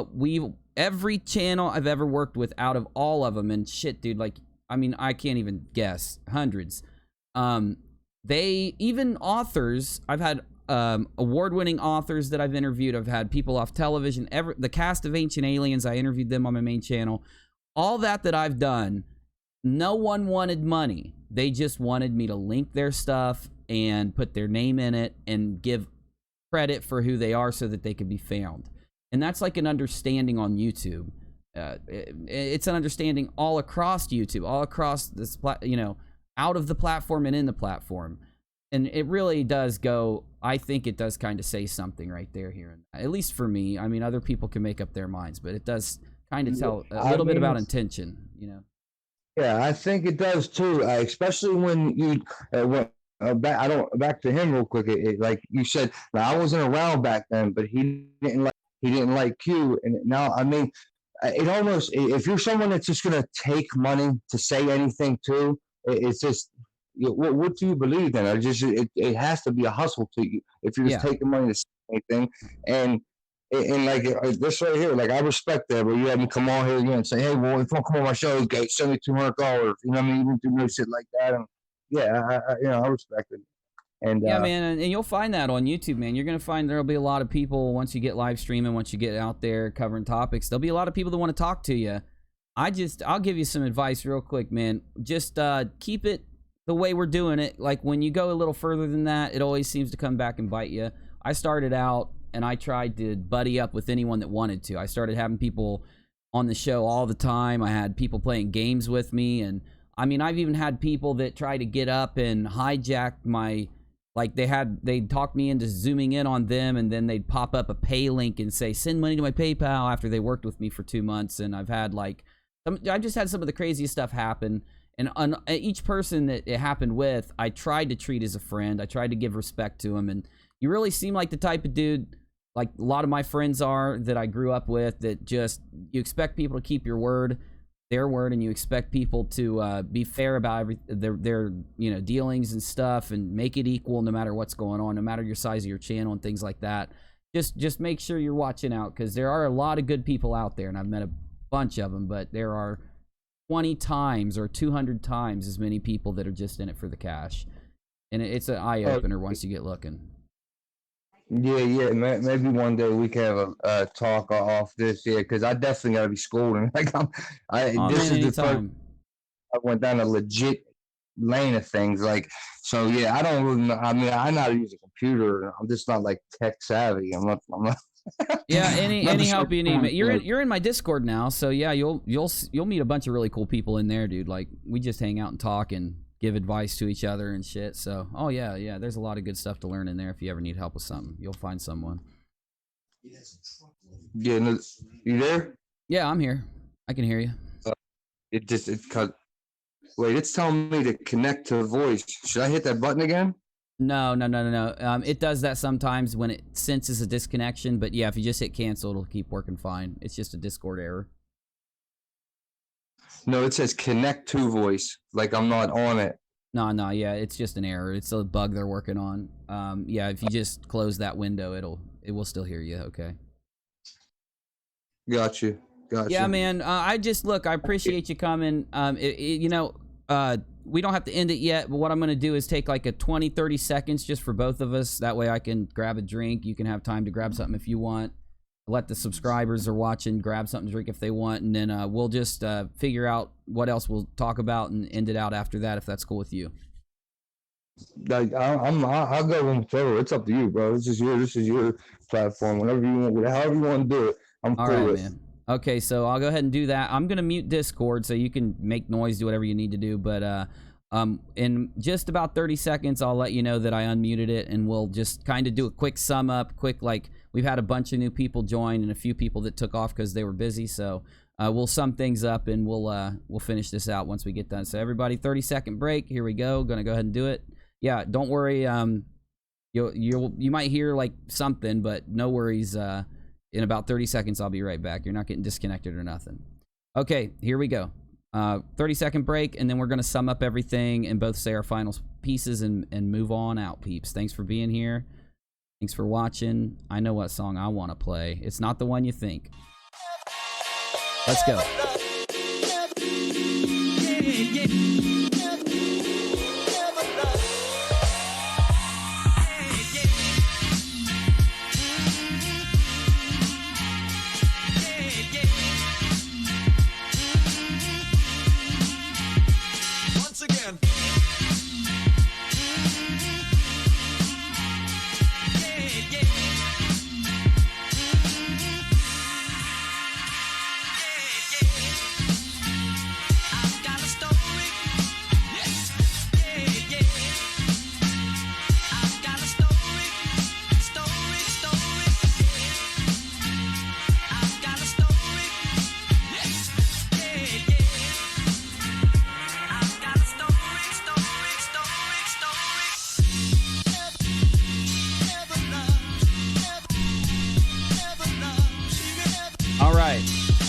every channel I've ever worked with, out of all of them, and shit, dude, like, I mean, I can't even guess, hundreds. They, even authors, I've had award-winning authors that I've interviewed. I've had people off television. The cast of Ancient Aliens, I interviewed them on my main channel. All that I've done, no one wanted money. They just wanted me to link their stuff and put their name in it and give credit for who they are so that they could be found. And that's like an understanding on YouTube. It's an understanding all across YouTube, all across this, out of the platform and in the platform. And it really does go, I think it does kind of say something right there here. At least for me. I mean, other people can make up their minds, but it does kind of tell a little bit about intention, Yeah, I think it does too, especially when you back to him real quick. Like you said, now I wasn't around back then, but he didn't like Q, and now, I mean, it almost, if you're someone that's just gonna take money to say anything too, it's just, what do you believe in? It has to be a hustle to you if you're just taking money to say anything. And like this right here, like, I respect that, but you have me come on here again and say, hey, well, if you want to come on my show, get $7,200. You know what I mean? Even do no shit like that. And I respect it. And yeah, man, and you'll find that on YouTube, man. You're gonna find there'll be a lot of people once you get live streaming, once you get out there covering topics. There'll be a lot of people that want to talk to you. I'll give you some advice real quick, man. Just keep it the way we're doing it. Like, when you go a little further than that, it always seems to come back and bite you. I started out and I tried to buddy up with anyone that wanted to. I started having people on the show all the time. I had people playing games with me, and I mean, I've even had people that try to get up and hijack my, like, they'd talk me into zooming in on them, and then they'd pop up a pay link and say, send money to my PayPal, after they worked with me for 2 months. And I've just had some of the craziest stuff happen. And on each person that it happened with, I tried to treat as a friend. I tried to give respect to him. And you really seem like the type of dude, like a lot of my friends are, that I grew up with, that just, you expect people to keep your word. their word and you expect people to be fair about their you know, dealings and stuff, and make it equal no matter what's going on, no matter your size of your channel and things like that. Just make sure you're watching out, because there are a lot of good people out there, and I've met a bunch of them, but there are 20 times or 200 times as many people that are just in it for the cash. And it's an eye-opener once you get looking. Yeah. Maybe one day we can have a talk off this, because I definitely gotta be schooling. Like this is the first I went down a legit lane of things. Like, so yeah, I don't really know. I mean, I know how to use a computer. I'm just not like tech savvy. I'm not. Yeah, any help you need. You're in my Discord now, so yeah, you'll meet a bunch of really cool people in there, dude. Like, we just hang out and talk and give advice to each other and shit. So, oh yeah, there's a lot of good stuff to learn in there. If you ever need help with something, you'll find someone. Yeah, no, you there? Yeah, I'm here. I can hear you. Wait, it's telling me to connect to voice. Should I hit that button again? No. It does that sometimes when it senses a disconnection, but yeah, if you just hit cancel, it'll keep working fine. It's just a Discord error. No, it says connect to voice, like I'm not on it. No, yeah, it's just an error. It's a bug they're working on. Yeah, if you just close that window, it will still hear you, okay? Got you. Yeah, man, I appreciate you coming. We don't have to end it yet, but what I'm going to do is take like a 20-30 seconds just for both of us. That way I can grab a drink. You can have time to grab something if you want. Let the subscribers are watching grab something to drink if they want, and then we'll just figure out what else we'll talk about and end it out after that, if that's cool with you. Like, I'll go on whatever. It's up to you, bro. This is your platform. Whenever you want, however you want to do it, I'm cool with. Man. Okay, so I'll go ahead and do that. I'm gonna mute Discord so you can make noise, do whatever you need to do. But in just about 30 seconds, I'll let you know that I unmuted it, and we'll just kind of do a quick sum up. We've had a bunch of new people join and a few people that took off because they were busy. So we'll sum things up, and we'll finish this out once we get done. So everybody, 30-second break. Here we go. Gonna go ahead and do it. Yeah, don't worry. You might hear like something, but no worries. In about 30 seconds, I'll be right back. You're not getting disconnected or nothing. Okay, here we go. 30-second break, and then we're going to sum up everything and both say our final pieces and move on out, peeps. Thanks for being here. Thanks for watching. I know what song I want to play. It's not the one you think. Let's go.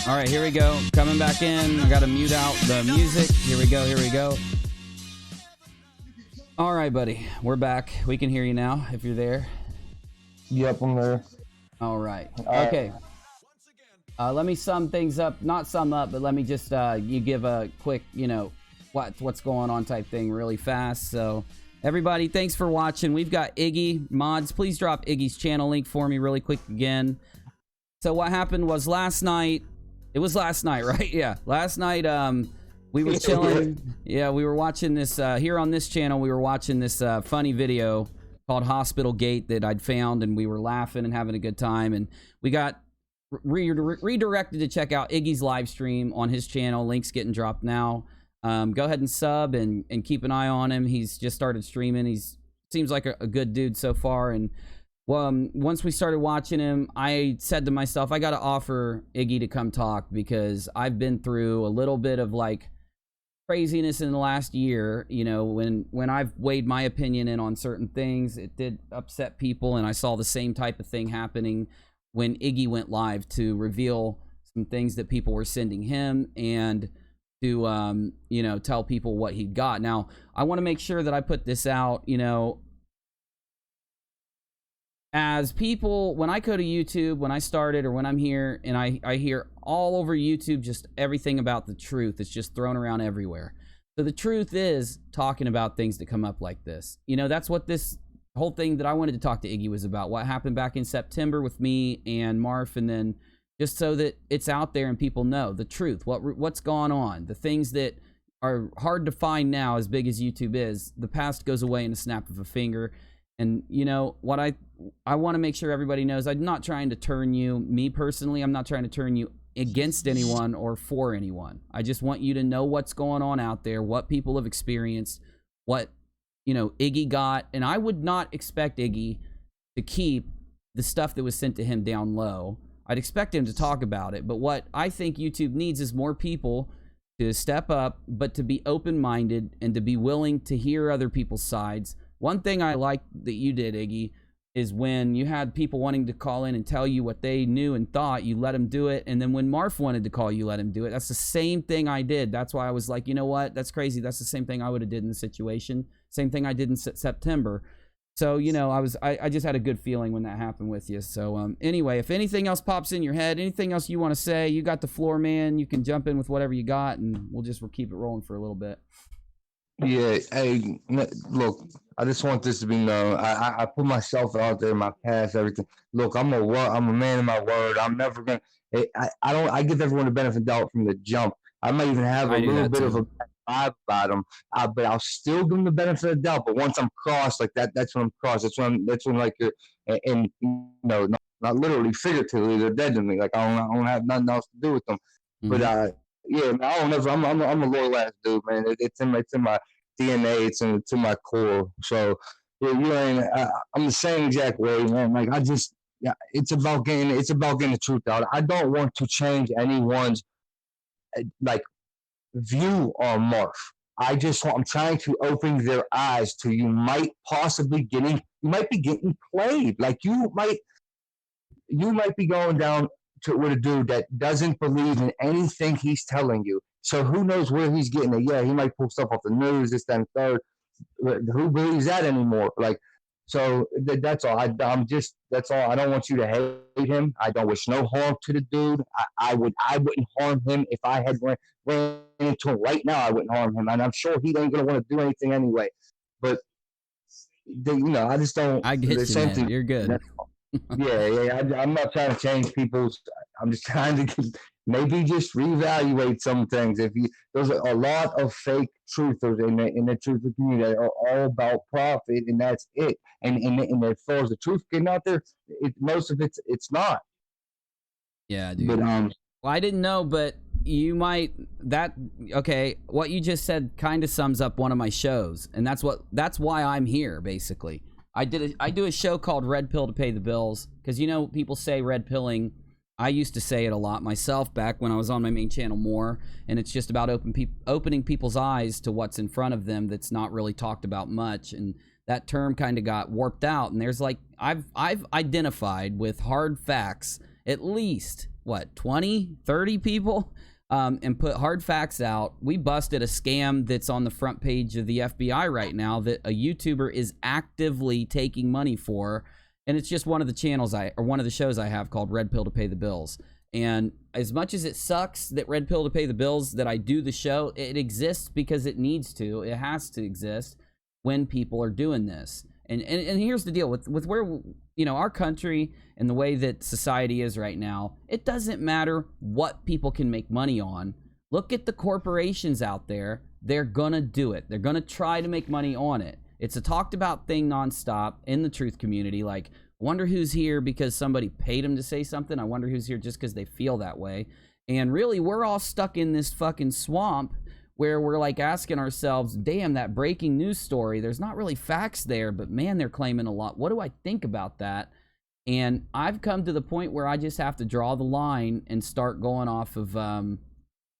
All right, here we go. Coming back in. I got to mute out the music. Here we go. All right, buddy. We're back. We can hear you now if you're there. Yep, I'm there. All right. Okay. Let me sum things up. Not sum up, but let me just you give a quick, what's going on type thing really fast. So, everybody, thanks for watching. We've got Iggy. Mods, please drop Iggy's channel link for me really quick again. So what happened was last night, it was last night, right? Yeah. Last night, we were chilling. Yeah, we were watching this, here on this channel, we were watching this funny video called Hospital Gate that I'd found, and we were laughing and having a good time. And we got redirected to check out Iggy's live stream on his channel. Link's getting dropped now. Go ahead and sub and keep an eye on him. He's just started streaming. He's seems like a good dude so far. And once we started watching him, I said to myself, I got to offer Iggy to come talk, because I've been through a little bit of like craziness in the last year. When I've weighed my opinion in on certain things, it did upset people, and I saw the same type of thing happening when Iggy went live to reveal some things that people were sending him. And to, you know, tell people what he got. Now, I want to make sure that I put this out, you know, as people, when I go to YouTube, when I started or when I'm here and I hear all over YouTube just everything about the truth. It's just thrown around everywhere. So the truth is talking about things that come up like this. You know, that's what this whole thing that I wanted to talk to Iggy was about. What happened back in September with me and Marf, and then just so that it's out there and people know the truth, what's gone on, the things that are hard to find now, as big as YouTube is. The past goes away in a snap of a finger. And, you know, what I want to make sure everybody knows, I'm not trying to turn you, me personally, I'm not trying to turn you against anyone or for anyone. I just want you to know what's going on out there, what people have experienced, what, you know, Iggy got. And I would not expect Iggy to keep the stuff that was sent to him down low. I'd expect him to talk about it. But what I think YouTube needs is more people to step up, but to be open-minded and to be willing to hear other people's sides. One thing I like that you did, Iggy, is when you had people wanting to call in and tell you what they knew and thought, you let them do it. And then when Marf wanted to call, you let him do it. That's the same thing I did. That's why I was like, you know what? That's crazy. That's the same thing I would have did in the situation. Same thing I did in September. So, you know, I just had a good feeling when that happened with you. So, anyway, if anything else pops in your head, anything else you want to say, you got the floor, man. You can jump in with whatever you got, and we'll keep it rolling for a little bit. Yeah, hey, look, I just want this to be known. I put myself out there, my past, everything. Look, I'm a man of my word. I'm never gonna. I give everyone the benefit of the doubt from the jump. I might even have a little bit of a vibe about them, but I'll still give them the benefit of the doubt. But once I'm crossed like that, that's when I'm crossed. That's when like you're, and you know, not literally, figuratively, they're dead to me. Like I don't have nothing else to do with them. Mm-hmm. But yeah, man, I don't ever. I'm a loyal ass dude, man. It's in my DNA. It's to my core. So yeah, I'm the same exact way, man. Like it's about getting the truth out. I don't want to change anyone's like view on Marf. I'm trying to open their eyes to you might be getting played. Like you might be going down with a dude that doesn't believe in anything he's telling you. So who knows where he's getting it? Yeah, he might pull stuff off the news, this, that, and third. Who believes that anymore? Like, so that's all. That's all. I don't want you to hate him. I don't wish no harm to the dude. I wouldn't harm him if I had ran into him right now. I wouldn't harm him, and I'm sure he ain't gonna want to do anything anyway. But I just don't. I get you, man. You're good. Yeah. I'm not trying to change people's. I'm just trying to maybe just reevaluate some things. There's a lot of fake truthers in the truth community that are all about profit, and that's it. And as far as the truth getting out there, most of it's not. Yeah, dude. But well, I didn't know, but you might okay. What you just said kind of sums up one of my shows, and that's why I'm here basically. I do a show called Red Pill to Pay the Bills, because people say red pilling. I used to say it a lot myself back when I was on my main channel more, and it's just about opening people's eyes to what's in front of them that's not really talked about much, and that term kind of got warped out. And there's like I've identified with hard facts at least 20, 30 people, and put hard facts out. We busted a scam that's on the front page of the FBI right now that a YouTuber is actively taking money for. And it's just one of the channels one of the shows I have called Red Pill to Pay the Bills. And as much as it sucks that Red Pill to Pay the Bills, that I do the show, it exists because it needs to. It has to exist when people are doing this. And here's the deal with where our country and the way that society is right now. It doesn't matter what people can make money on. Look at the corporations out there. They're gonna do it. They're gonna try to make money on it. It's a talked about thing nonstop in the truth community. Like, wonder who's here because somebody paid them to say something. I wonder who's here just because they feel that way. And really, we're all stuck in this fucking swamp where we're like asking ourselves, damn, that breaking news story, there's not really facts there, but man, they're claiming a lot. What do I think about that? And I've come to the point where I just have to draw the line and start going off of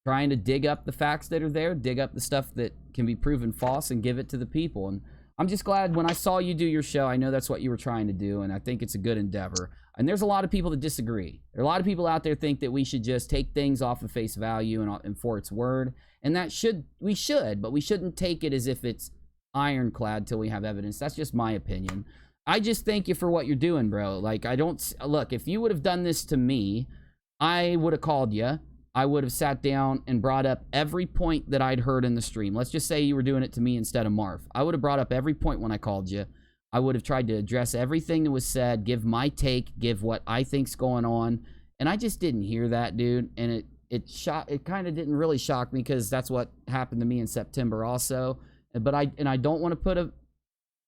trying to dig up the facts that are there, dig up the stuff that can be proven false and give it to the people. And I'm just glad when I saw you do your show, I know that's what you were trying to do, and I think it's a good endeavor. And there's a lot of people that disagree. There are a lot of people out there think that we should just take things off of face value and for its word. And that we should, but we shouldn't take it as if it's ironclad till we have evidence. That's just my opinion. I just thank you for what you're doing, bro. Like, I don't... Look, if you would have done this to me, I would have called you. I would have sat down and brought up every point that I'd heard in the stream. Let's just say you were doing it to me instead of Marf. I would have brought up every point when I called you. I would have tried to address everything that was said, give my take, give what I think's going on. And I just didn't hear that, dude. And it kind of didn't really shock me because that's what happened to me in September also. But I don't want to put a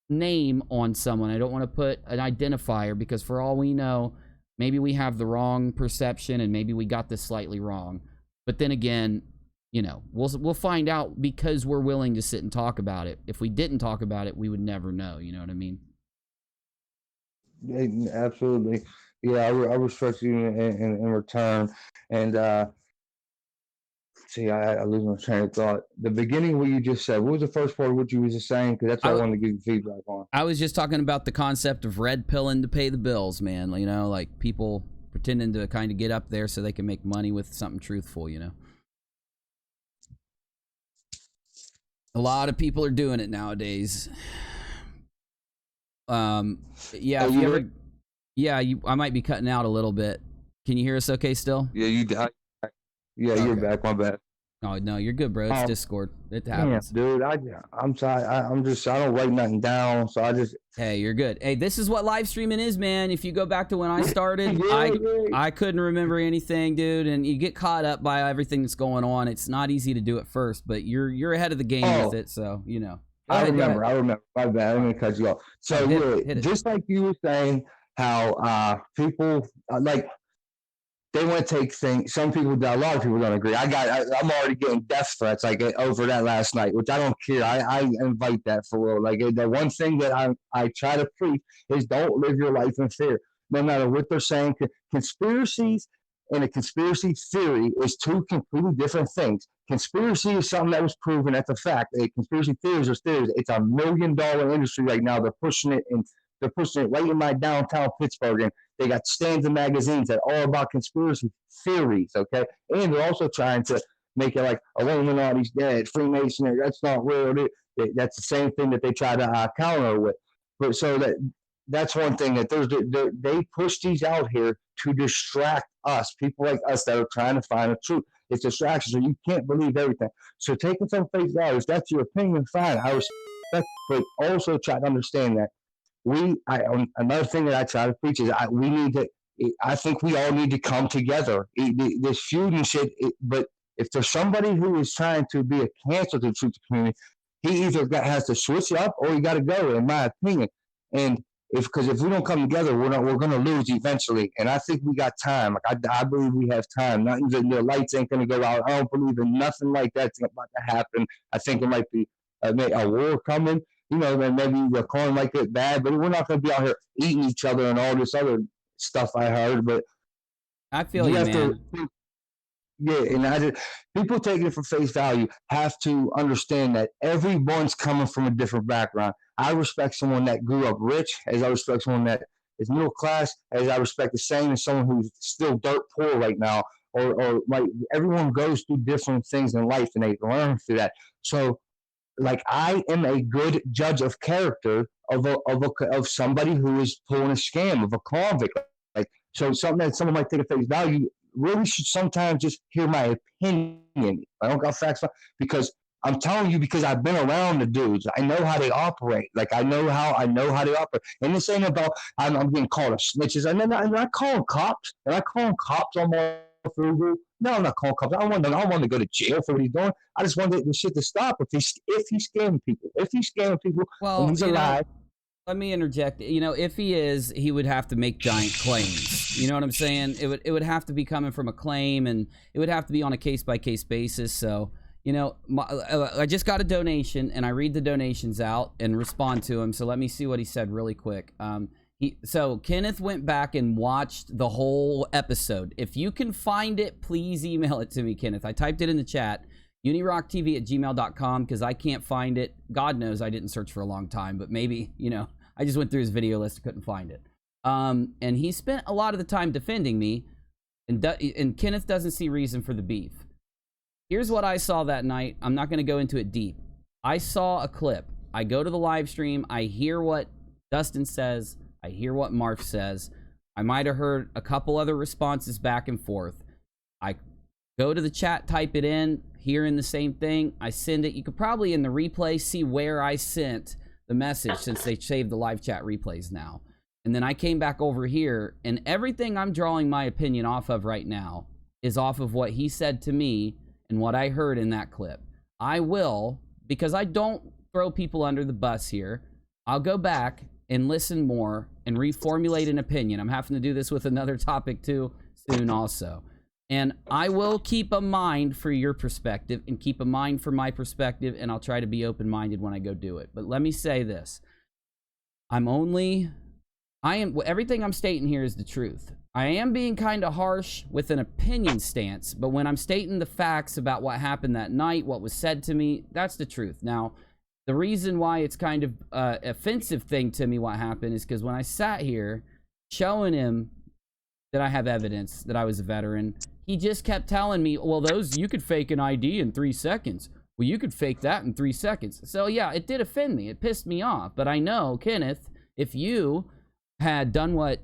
name on someone. I don't want to put an identifier because for all we know, maybe we have the wrong perception and maybe we got this slightly wrong. But then again, you know, we'll find out because we're willing to sit and talk about it. If we didn't talk about it, we would never know. You know what I mean? Yeah, absolutely. Yeah, I respect you in return. And see, I lose my train of thought. The beginning what you just said, what was the first part of what you was just saying? Because that's what I wanted to give you feedback on. I was just talking about the concept of red pilling to pay the bills, man. You know, like people pretending to kind of get up there so they can make money with something truthful, you know. A lot of people are doing it nowadays. Yeah, if you ever, yeah, I might be cutting out a little bit. Can you hear us okay still? Yeah, yeah, okay. You're back. My bad. Oh no, you're good, bro. It's Discord. It happens. Dude, I'm sorry. I don't write nothing down, so I just. Hey, you're good. Hey, this is what live streaming is, man. If you go back to when I started, I couldn't remember anything, dude, and you get caught up by everything that's going on. It's not easy to do at first, but you're ahead of the game with it, so you know. I remember. My bad. I'm gonna cut you off. So hit it. Just like you were saying, how people like. They want to take things. Some people, a lot of people don't agree. I'm already getting death threats like over that last night, which I don't care. I invite that for real. Like the one thing that I try to preach is don't live your life in fear, no matter what they're saying. Conspiracies and a conspiracy theory is two completely different things. Conspiracy is something that was proven. That's a fact. Conspiracy theories are theories. It's $1 million industry right now. They're pushing it right in my downtown Pittsburgh, and they got stands and magazines that are all about conspiracy theories, okay? And they're also trying to make it like Illuminati's dead, Freemasonry, that's not real. That's the same thing that they try to counter with. But so that's one thing that they push these out here to distract us, people like us that are trying to find the truth. It's distraction, so you can't believe everything. So taking some face value, if that's your opinion, fine. I respect, but also try to understand that another thing that I try to preach is I think we all need to come together. This feud and shit, but if there's somebody who is trying to be a cancer to the truth community, he either has to switch up or he got to go, in my opinion. And because if we don't come together, we're going to lose eventually. And I think we got time. Like I believe we have time. Nothing, the lights ain't going to go out. I don't believe in nothing like that's about to happen. I think it might be a war coming. You know, then maybe the corn might get bad, but we're not going to be out here eating each other and all this other stuff I heard. But I feel you, man. And people taking it for face value have to understand that everyone's coming from a different background. I respect someone that grew up rich, as I respect someone that is middle class, as I respect the same as someone who's still dirt poor right now. Or like everyone goes through different things in life and they learn through that. So. Like I am a good judge of character of somebody who is pulling a scam, of a convict. Like so, something that someone might take at face value really should sometimes just hear my opinion. I don't got facts because I'm telling you because I've been around the dudes. I know how they operate. Like I know how they operate. And this ain't about I'm getting called a snitches. And then I call them cops. And I call them cops on Marfoogle. No, I'm not calling cops. I don't want to go to jail for what he's doing. I just want the shit to stop. If he's scamming people, well, he's alive. Let me interject. You know, if he is, he would have to make giant claims. You know what I'm saying? It would have to be coming from a claim, and it would have to be on a case by case basis. So, you know, I just got a donation, and I read the donations out and respond to him. So let me see what he said really quick. So Kenneth went back and watched the whole episode. If you can find it, please email it to me, Kenneth. I typed it in the chat, UNIRocktv@gmail.com, because I can't find it. God knows I didn't search for a long time, but maybe, you know, I just went through his video list and couldn't find it. And he spent a lot of the time defending me, and Kenneth doesn't see reason for the beef. Here's what I saw that night. I'm not going to go into it deep. I saw a clip. I go to the live stream. I hear what Dustin says. I hear what Marf says. I might have heard a couple other responses back and forth. I go to the chat, type it in, hearing the same thing. I send it. You could probably in the replay see where I sent the message, since they saved the live chat replays now. And then I came back over here, and everything I'm drawing my opinion off of right now is off of what he said to me and what I heard in that clip. I will, because I don't throw people under the bus here, I'll go back and listen more and reformulate an opinion. I'm having to do this with another topic too soon also. And I will keep a mind for your perspective and keep a mind for my perspective, and I'll try to be open-minded when I go do it. But let me say this. Everything I'm stating here is the truth. I am being kind of harsh with an opinion stance, but when I'm stating the facts about what happened that night, what was said to me, that's the truth. Now, the reason why it's kind of offensive thing to me what happened is because when I sat here showing him that I have evidence that I was a veteran, he just kept telling me, well, you could fake an ID in 3 seconds. Well, you could fake that in 3 seconds. So yeah, it did offend me. It pissed me off. But I know, Kenneth, if you had done what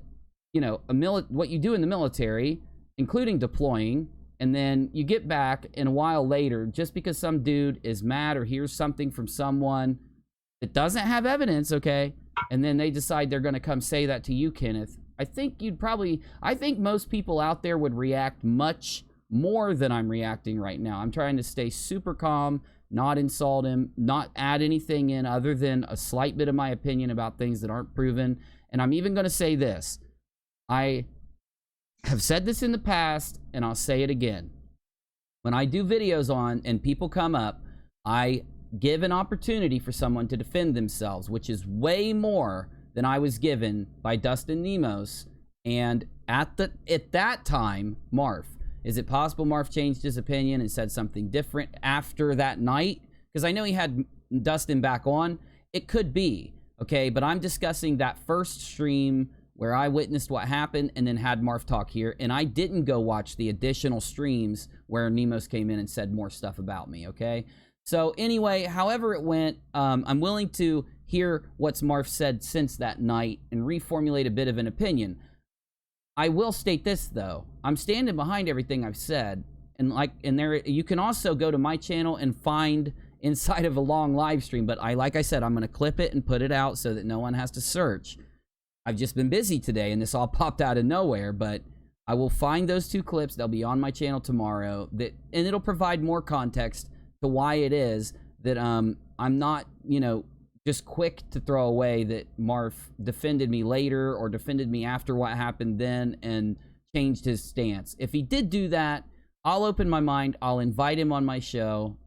you do in the military, including deploying, and then you get back and a while later, just because some dude is mad or hears something from someone that doesn't have evidence, okay, and then they decide they're going to come say that to you, Kenneth, I think most people out there would react much more than I'm reacting right now. I'm trying to stay super calm, not insult him, not add anything in other than a slight bit of my opinion about things that aren't proven. And I'm even going to say this. I have said this in the past, and I'll say it again. When I do videos on and people come up, I give an opportunity for someone to defend themselves, which is way more than I was given by Dustin Nemos. And at that time, Marf, is it possible Marf changed his opinion and said something different after that night? Because I know he had Dustin back on. It could be, okay? But I'm discussing that first stream where I witnessed what happened and then had Marf talk here. And I didn't go watch the additional streams where Nemos came in and said more stuff about me, okay? So anyway, however it went, I'm willing to hear what's Marf said since that night and reformulate a bit of an opinion. I will state this though. I'm standing behind everything I've said, and there you can also go to my channel and find inside of a long live stream, but like I said, I'm going to clip it and put it out so that no one has to search. I've just been busy today and this all popped out of nowhere, but I will find those 2 clips. They'll be on my channel tomorrow, and it'll provide more context to why it is that I'm not, just quick to throw away that Marf defended me later or defended me after what happened then and changed his stance. If he did do that, I'll open my mind. I'll invite him on my show.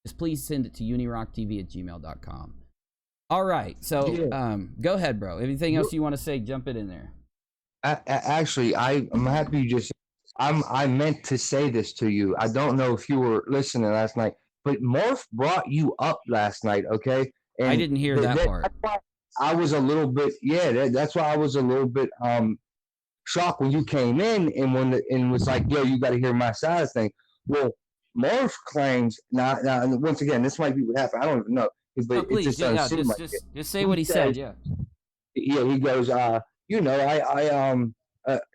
Just please send it to UNIRocktv@gmail.com. All right. So go ahead, bro. Anything else you want to say, jump it in there. Actually, I'm happy you just... I meant to say this to you. I don't know if you were listening last night, but Marf brought you up last night, okay? And I didn't hear that part. That's why I was a little bit, that's why I was a little bit shocked when you came in and was like, yo, you got to hear my side of thing. Well, Marf claims, now, once again, this might be what happened. I don't even know. But please, it just doesn't seem like it. Just say what he said, yeah. Yeah, he goes,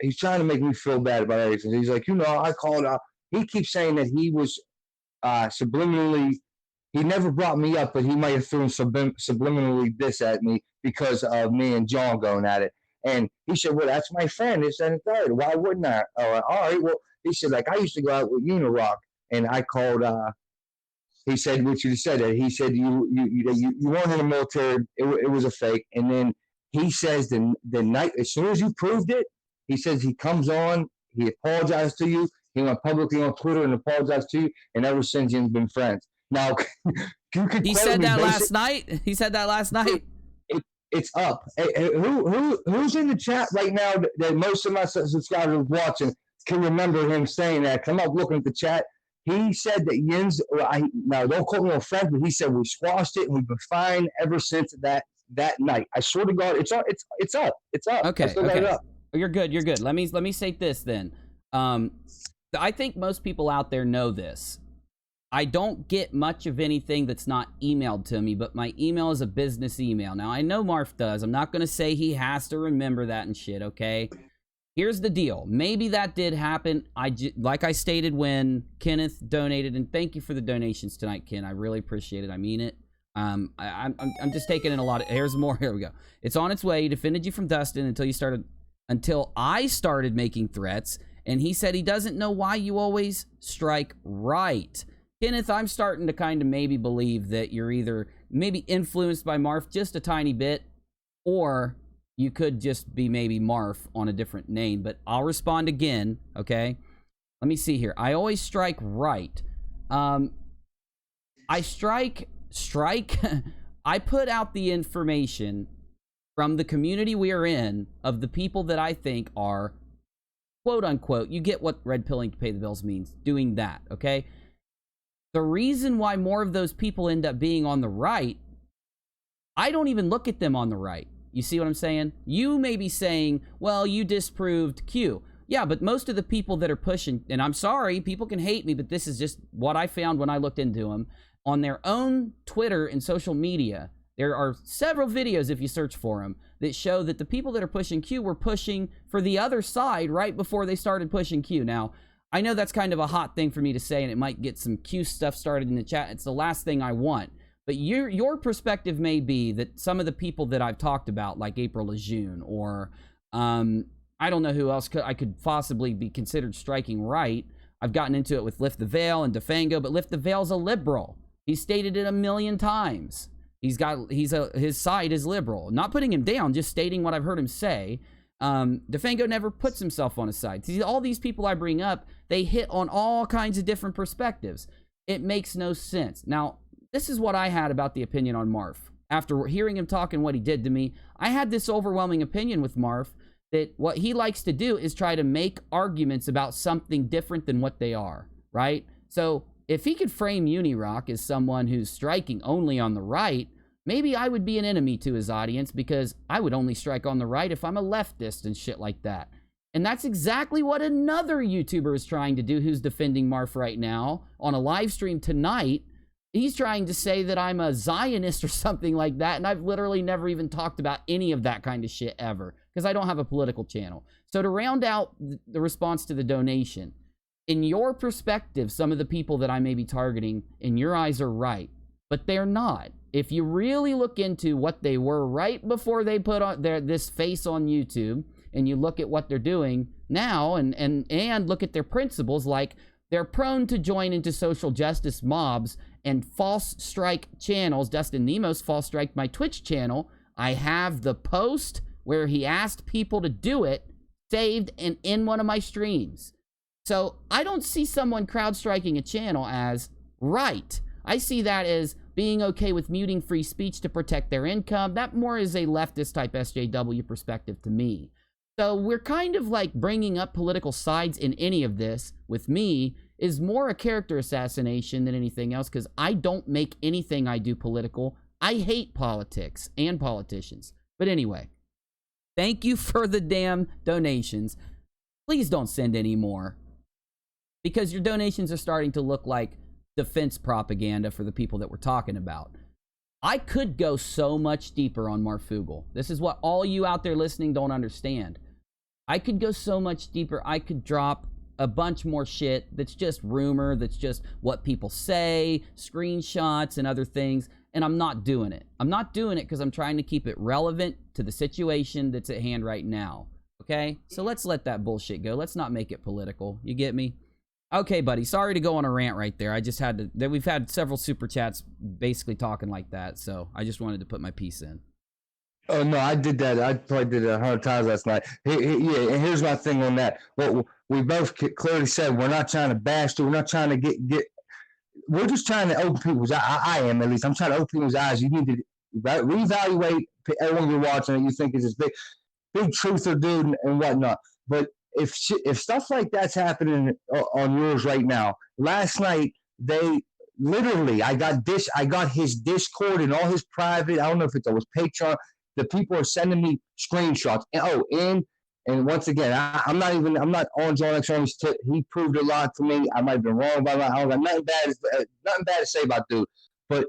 he's trying to make me feel bad about everything. He's like, I called out. He keeps saying that he was subliminally, he never brought me up, but he might have thrown subliminally this at me because of me and John going at it. And he said, well, that's my friend. This and the third. Why wouldn't I? All right. Well, he said, I used to go out with UNIRock, and I called, he said what you said. He said you weren't in the military. It was a fake. And then he says the night, as soon as you proved it, he says he comes on, he apologized to you. He went publicly on Twitter and apologized to you, and ever since you've been friends. Now, he said that last night. He said that last night. It's up. Hey, who's in the chat right now that most of my subscribers watching can remember him saying that? Come up looking at the chat. He said that Yins. Now don't call me a friend, but he said we squashed it and we've been fine ever since that that night. I swear to God, it's up. It's up. Okay. I still got it up. You're good. You're good. Let me say this then. I think most people out there know this. I don't get much of anything that's not emailed to me, but my email is a business email. Now, I know Marf does. I'm not going to say he has to remember that and shit, okay? Here's the deal. Maybe that did happen. Like I stated when Kenneth donated, and thank you for the donations tonight, Ken. I really appreciate it. I mean it. I'm just taking in a lot of... Here's more. Here we go. It's on its way. He defended you from Dustin until I started making threats, and he said he doesn't know why you always strike right. Kenneth, I'm starting to kind of maybe believe that you're either maybe influenced by Marf just a tiny bit, or you could just be maybe Marf on a different name, but I'll respond again, okay? Let me see here. I always strike right. I strike... I put out the information from the community we are in of the people that I think are, quote unquote, you get what red pilling to pay the bills means, doing that, okay? The reason why more of those people end up being on the right, I don't even look at them on the right. You see what I'm saying? You may be saying, well, you disproved Q. Yeah, but most of the people that are pushing, and I'm sorry, people can hate me, but this is just what I found when I looked into them. On their own Twitter and social media, there are several videos, if you search for them, that show that the people that are pushing Q were pushing for the other side right before they started pushing Q. Now, I know that's kind of a hot thing for me to say, and it might get some Q stuff started in the chat. It's the last thing I want. But your perspective may be that some of the people that I've talked about, like April Lejeune, or I don't know who else I could possibly be considered striking right. I've gotten into it with Lift the Veil and Defango, but Lift the Veil's a liberal. He stated it 1,000,000 times. His side is liberal. Not putting him down, just stating what I've heard him say. Defango never puts himself on his side. See, all these people I bring up, they hit on all kinds of different perspectives. It makes no sense. Now, this is what I had about the opinion on Marf. After hearing him talk and what he did to me, I had this overwhelming opinion with Marf that what he likes to do is try to make arguments about something different than what they are, right? So if he could frame UNIRock as someone who's striking only on the right, maybe I would be an enemy to his audience because I would only strike on the right if I'm a leftist and shit like that. And that's exactly what another YouTuber is trying to do who's defending Marf right now on a live stream tonight. He's trying to say that I'm a Zionist or something like that, and I've literally never even talked about any of that kind of shit ever because I don't have a political channel. So to round out the response to the donation, in your perspective, some of the people that I may be targeting, in your eyes, are right, but they're not. If you really look into what they were right before they put on this face on YouTube, and you look at what they're doing now, and look at their principles, like they're prone to join into social justice mobs and false strike channels. Dustin Nemos false striked my Twitch channel. I have the post where he asked people to do it saved and in one of my streams. So I don't see someone crowd striking a channel as right. I see that as being okay with muting free speech to protect their income. That more is a leftist type SJW perspective to me. So we're kind of like bringing up political sides in any of this with me is more a character assassination than anything else, because I don't make anything I do political. I hate politics and politicians. But anyway, thank you for the damn donations. Please don't send any more, because your donations are starting to look like defense propaganda for the people that we're talking about. I could go so much deeper on Marfoogle. This is what all you out there listening don't understand. I could go so much deeper. I could drop a bunch more shit that's just rumor, that's just what people say, screenshots and other things, and I'm not doing it. I'm not doing it because I'm trying to keep it relevant to the situation that's at hand right now, okay? So let's let that bullshit go. Let's not make it political. You get me? Okay, buddy, sorry to go on a rant right there. I just had to... We've had several super chats basically talking like that, so I just wanted to put my piece in. Oh, no, I did that. I probably did it 100 times last night. Yeah, and here's my thing on that. What we both clearly said, we're not trying to bash you. We're not trying to get we're just trying to open people's eyes. I am, at least. I'm trying to open people's eyes. You need to reevaluate everyone you're watching that you think is this big truther dude and whatnot. But if stuff like that's happening on yours right now, last night, literally, I got his Discord and all his private. I don't know if it was Patreon. The people are sending me screenshots. And once again, I'm not on John X Army's tip. He proved a lot to me. I might have been wrong about that. I don't got nothing bad to say about dude. But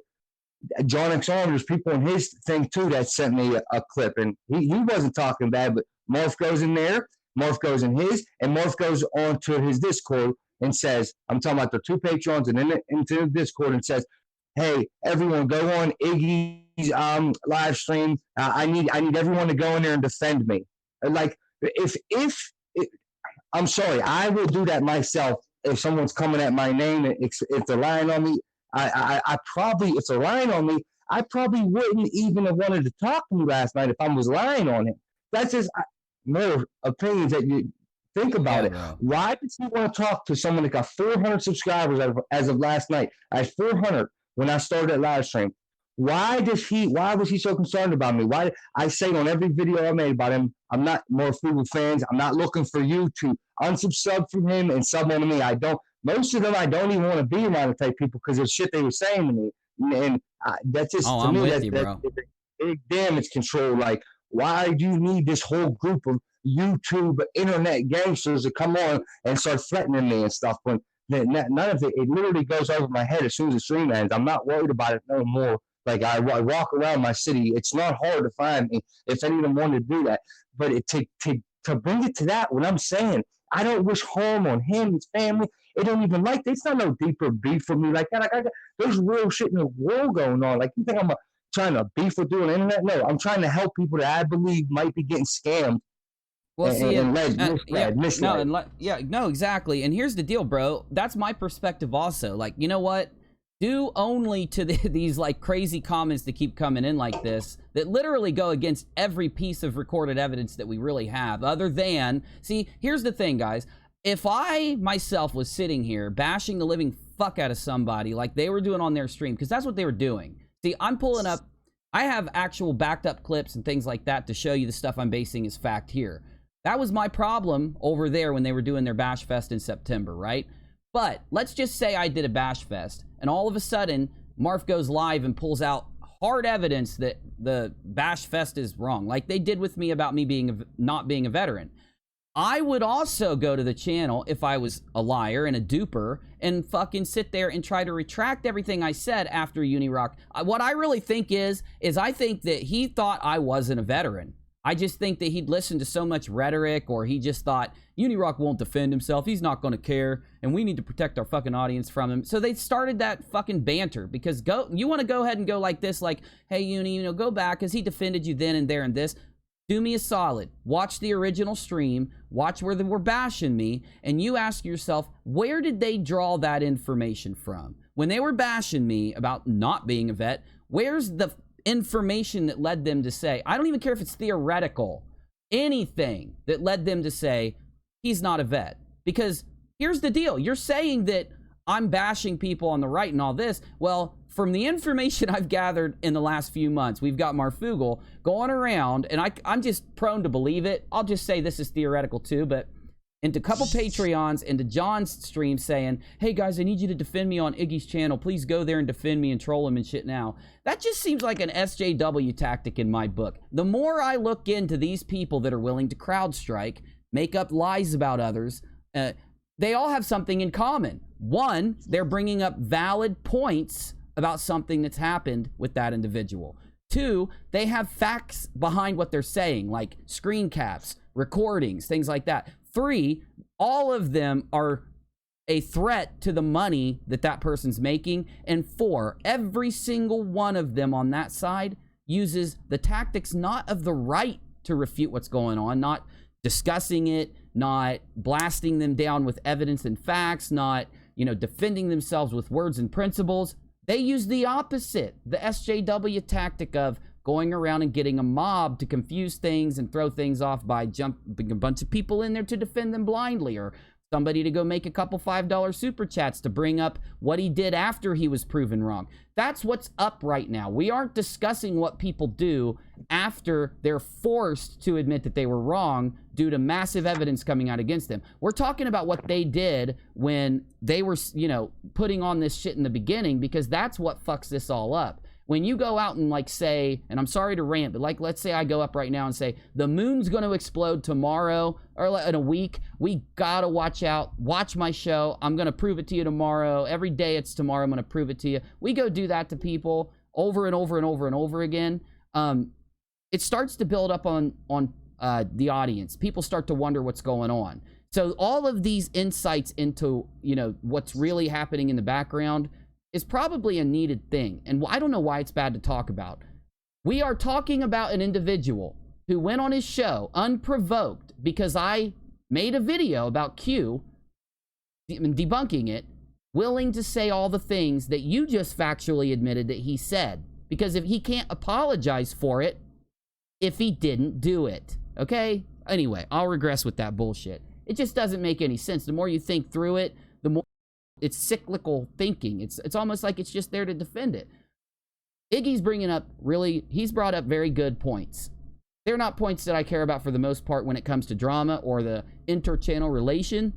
John X Army, there's people in his thing too that sent me a clip, and he wasn't talking bad, but Morph goes in there, Morph goes in his, and Morph goes on to his Discord and says, I'm talking about the 2 Patreons, and then into the Discord and says, hey, everyone, go on Iggy's live stream. I need everyone to go in there and defend me. Like, I'm sorry, I will do that myself if someone's coming at my name, if they're lying on me. I probably, if they're lying on me, I probably wouldn't even have wanted to talk to me last night if I was lying on him. That's just more opinions that you think about it. Bro. Why does he want to talk to someone that got 400 subscribers as of last night? I had 400 when I started that live stream. Why was he so concerned about me? Why I say on every video I made about him, I'm not Marfoogle fans. I'm not looking for you to unsubscribe from him and sub on to me. Most of them I don't even want to be around the type people because of shit they were saying to me. And that's just to me, that's big damage control. Like, why do you need this whole group of YouTube internet gangsters to come on and start threatening me and stuff? When none of it literally goes over my head as soon as the stream ends. I'm not worried about it no more. Like, I walk around my city. It's not hard to find me if any of them wanted to do that. But to bring it to that, when I'm saying I don't wish harm on him, his family, it don't even like that. It's not no deeper beef for me like that. There's real shit in the world going on. Like, you think I'm trying to beef with doing the internet? No, I'm trying to help people that I believe might be getting scammed. Well, no, exactly. And here's the deal, bro. That's my perspective also. Like, you know what? Due only to these like crazy comments that keep coming in like this, that literally go against every piece of recorded evidence that we really have, other than, see, here's the thing, guys. If I myself was sitting here bashing the living fuck out of somebody like they were doing on their stream, because that's what they were doing. See, I'm pulling up, I have actual backed up clips and things like that to show you the stuff I'm basing as fact here. That was my problem over there when they were doing their Bash Fest in September, right? But let's just say I did a Bash Fest, and all of a sudden, Marf goes live and pulls out hard evidence that the Bash Fest is wrong, like they did with me about me not being a veteran. I would also go to the channel if I was a liar and a duper and fucking sit there and try to retract everything I said after UNIRock. What I really think is I think that he thought I wasn't a veteran. I just think that he'd listened to so much rhetoric, or he just thought UNIRock won't defend himself. He's not going to care, and we need to protect our fucking audience from him. So they started that fucking banter because you want to go ahead and go like this, like, hey, Uni, go back because he defended you then and there and this. Do me a solid. Watch the original stream. Watch where they were bashing me. And you ask yourself, where did they draw that information from? When they were bashing me about not being a vet, where's the information that led them to say, I don't even care if it's theoretical, anything that led them to say, he's not a vet? Because here's the deal. You're saying that I'm bashing people on the right and all this. Well, from the information I've gathered in the last few months, we've got Marfoogle going around, and I'm just prone to believe it. I'll just say this is theoretical too, but into a couple Patreons, into John's stream saying, hey guys, I need you to defend me on Iggy's channel. Please go there and defend me and troll him and shit now. That just seems like an SJW tactic in my book. The more I look into these people that are willing to crowd strike, make up lies about others, they all have something in common. One, they're bringing up valid points about something that's happened with that individual. Two, they have facts behind what they're saying, like screen caps, recordings, things like that. Three, all of them are a threat to the money that that person's making. And four, every single one of them on that side uses the tactics not of the right to refute what's going on, not discussing it, not blasting them down with evidence and facts, not, defending themselves with words and principles. They use the opposite, the SJW tactic of going around and getting a mob to confuse things and throw things off by jumping a bunch of people in there to defend them blindly, or somebody to go make a couple $5 super chats to bring up what he did after he was proven wrong. That's what's up right now. We aren't discussing what people do after they're forced to admit that they were wrong due to massive evidence coming out against them. We're talking about what they did when they were, you know, putting on this shit in the beginning, because that's what fucks this all up. When you go out and like say, and I'm sorry to rant, but like let's say I go up right now and say the moon's going to explode tomorrow or in a week, we gotta watch out, watch my show, I'm going to prove it to you tomorrow, every day it's tomorrow, I'm going to prove it to you. We go do that to people over and over and over and over again. It starts to build up on the audience. People start to wonder what's going on. So all of these insights into, you know, what's really happening in the background is probably a needed thing. And I don't know why it's bad to talk about. We are talking about an individual who went on his show unprovoked because I made a video about Q, debunking it, willing to say all the things that you just factually admitted that he said. Because if he can't apologize for it, if he didn't do it, okay? Anyway, I'll regress with that bullshit. It just doesn't make any sense. The more you think through it, the more it's cyclical thinking. It's almost like it's just there to defend it. Iggy's bringing up he's brought up very good points. They're not points that I care about for the most part when it comes to drama or the inter-channel relation.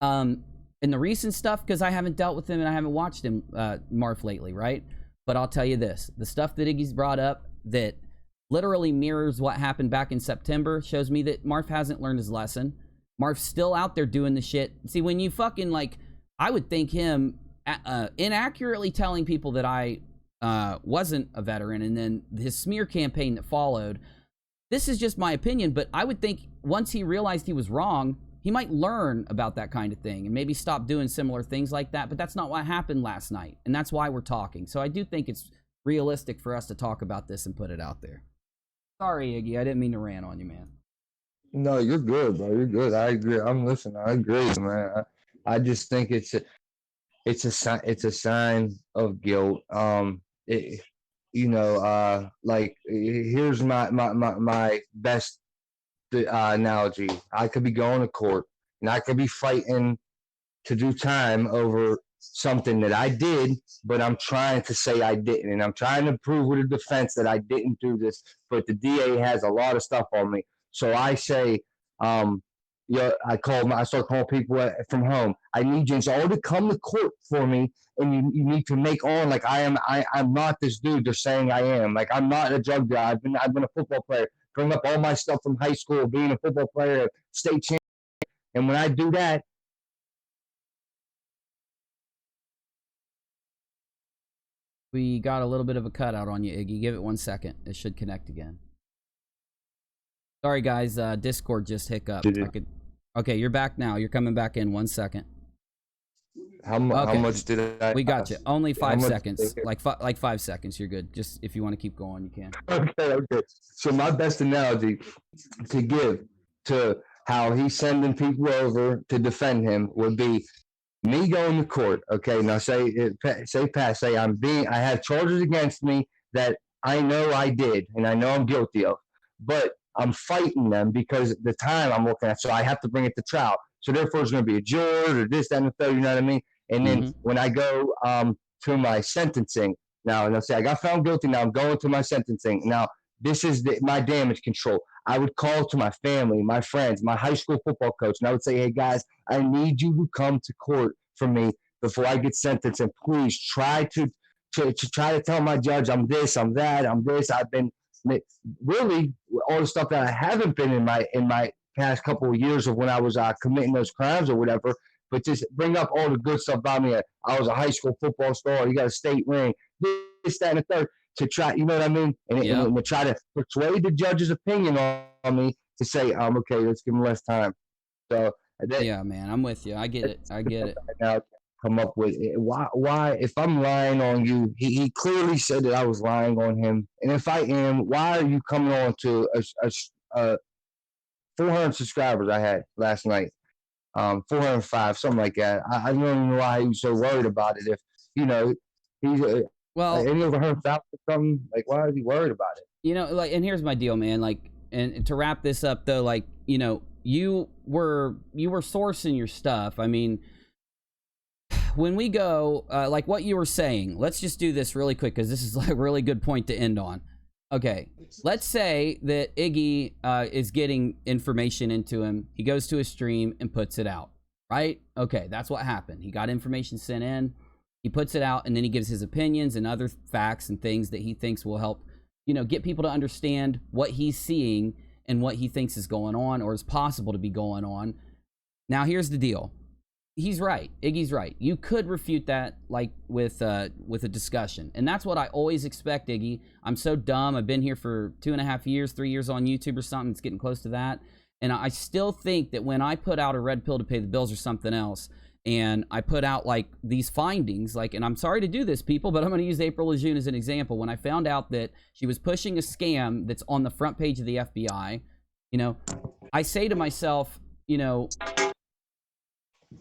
In the recent stuff, because I haven't dealt with him and I haven't watched him, Marf, lately, right? But I'll tell you this. The stuff that Iggy's brought up that literally mirrors what happened back in September shows me that Marf hasn't learned his lesson. Marf's still out there doing the shit. See, when you fucking like... I would think him inaccurately telling people that I wasn't a veteran, and then his smear campaign that followed. This is just my opinion, but I would think once he realized he was wrong, he might learn about that kind of thing and maybe stop doing similar things like that. But that's not what happened last night, and that's why we're talking. So I do think it's realistic for us to talk about this and put it out there. Sorry, Iggy, I didn't mean to rant on you, man. No, you're good, bro. You're good. I agree. I'm listening. I agree, man. I just think it's a sign of guilt. Like here's my best analogy. I could be going to court and I could be fighting to do time over something that I did, but I'm trying to say I didn't, and I'm trying to prove with a defense that I didn't do this. But the DA has a lot of stuff on me, so I say, I start calling people from home. I need you all to come to court for me, and you need to make on like I'm not this dude they're saying I am. Like I'm not a drug guy. I've been a football player. Bring up all my stuff from high school, being a football player, state champion. And when I do that, we got a little bit of a cutout on you, Iggy. Give it 1 second. It should connect again. Sorry, guys. Discord just hiccuped. Okay, you're back now. You're coming back in 1 second. How much did I? We got you. Only 5 seconds. Like 5 seconds. You're good. Just if you want to keep going, you can. Okay. So my best analogy to give to how he's sending people over to defend him would be me going to court. Okay, now say I have charges against me that I know I did and I know I'm guilty of, but I'm fighting them because the time I'm looking at, so I have to bring it to trial. So therefore, it's going to be a juror or this, that, and the third. You know what I mean? And then when I go to my sentencing, now and I'll say I got found guilty. Now I'm going to my sentencing. Now this is my damage control. I would call to my family, my friends, my high school football coach, and I would say, "Hey guys, I need you to come to court for me before I get sentenced, and please try to tell my judge I'm this, I'm that, I'm this. I've been." Really, all the stuff that I haven't been in my past couple of years of when I was committing those crimes or whatever, but just bring up all the good stuff about me. I was a high school football star. You got a state ring, this, that, and the third. To try, you know what I mean, and to try to persuade the judge's opinion on me to say, okay, let's give him less time. So yeah, man, I'm with you. I get it. Now, come up with it. Why if I'm lying on you, he clearly said that I was lying on him, and if I am, why are you coming on to a 400 subscribers I had last night, 405, something like that. I don't even know why he was so worried about it. If he's any over 100,000 or something, like why is he worried about it? And here's my deal, man. Like, and to wrap this up though, like you were sourcing your stuff. I mean, when we go, like what you were saying, let's just do this really quick because this is like a really good point to end on. Okay, let's say that Iggy is getting information into him. He goes to a stream and puts it out, right? Okay, that's what happened. He got information sent in, he puts it out, and then he gives his opinions and other facts and things that he thinks will help, you know, get people to understand what he's seeing and what he thinks is going on or is possible to be going on. Now, here's the deal. He's right. Iggy's right. You could refute that, like, with a discussion. And that's what I always expect, Iggy. I'm so dumb. I've been here for 2.5 years, 3 years on YouTube or something. It's getting close to that. And I still think that when I put out a red pill to pay the bills or something else, and I put out, like, these findings, like, and I'm sorry to do this, people, but I'm going to use April Lejeune as an example. When I found out that she was pushing a scam that's on the front page of the FBI, you know, I say to myself, you know,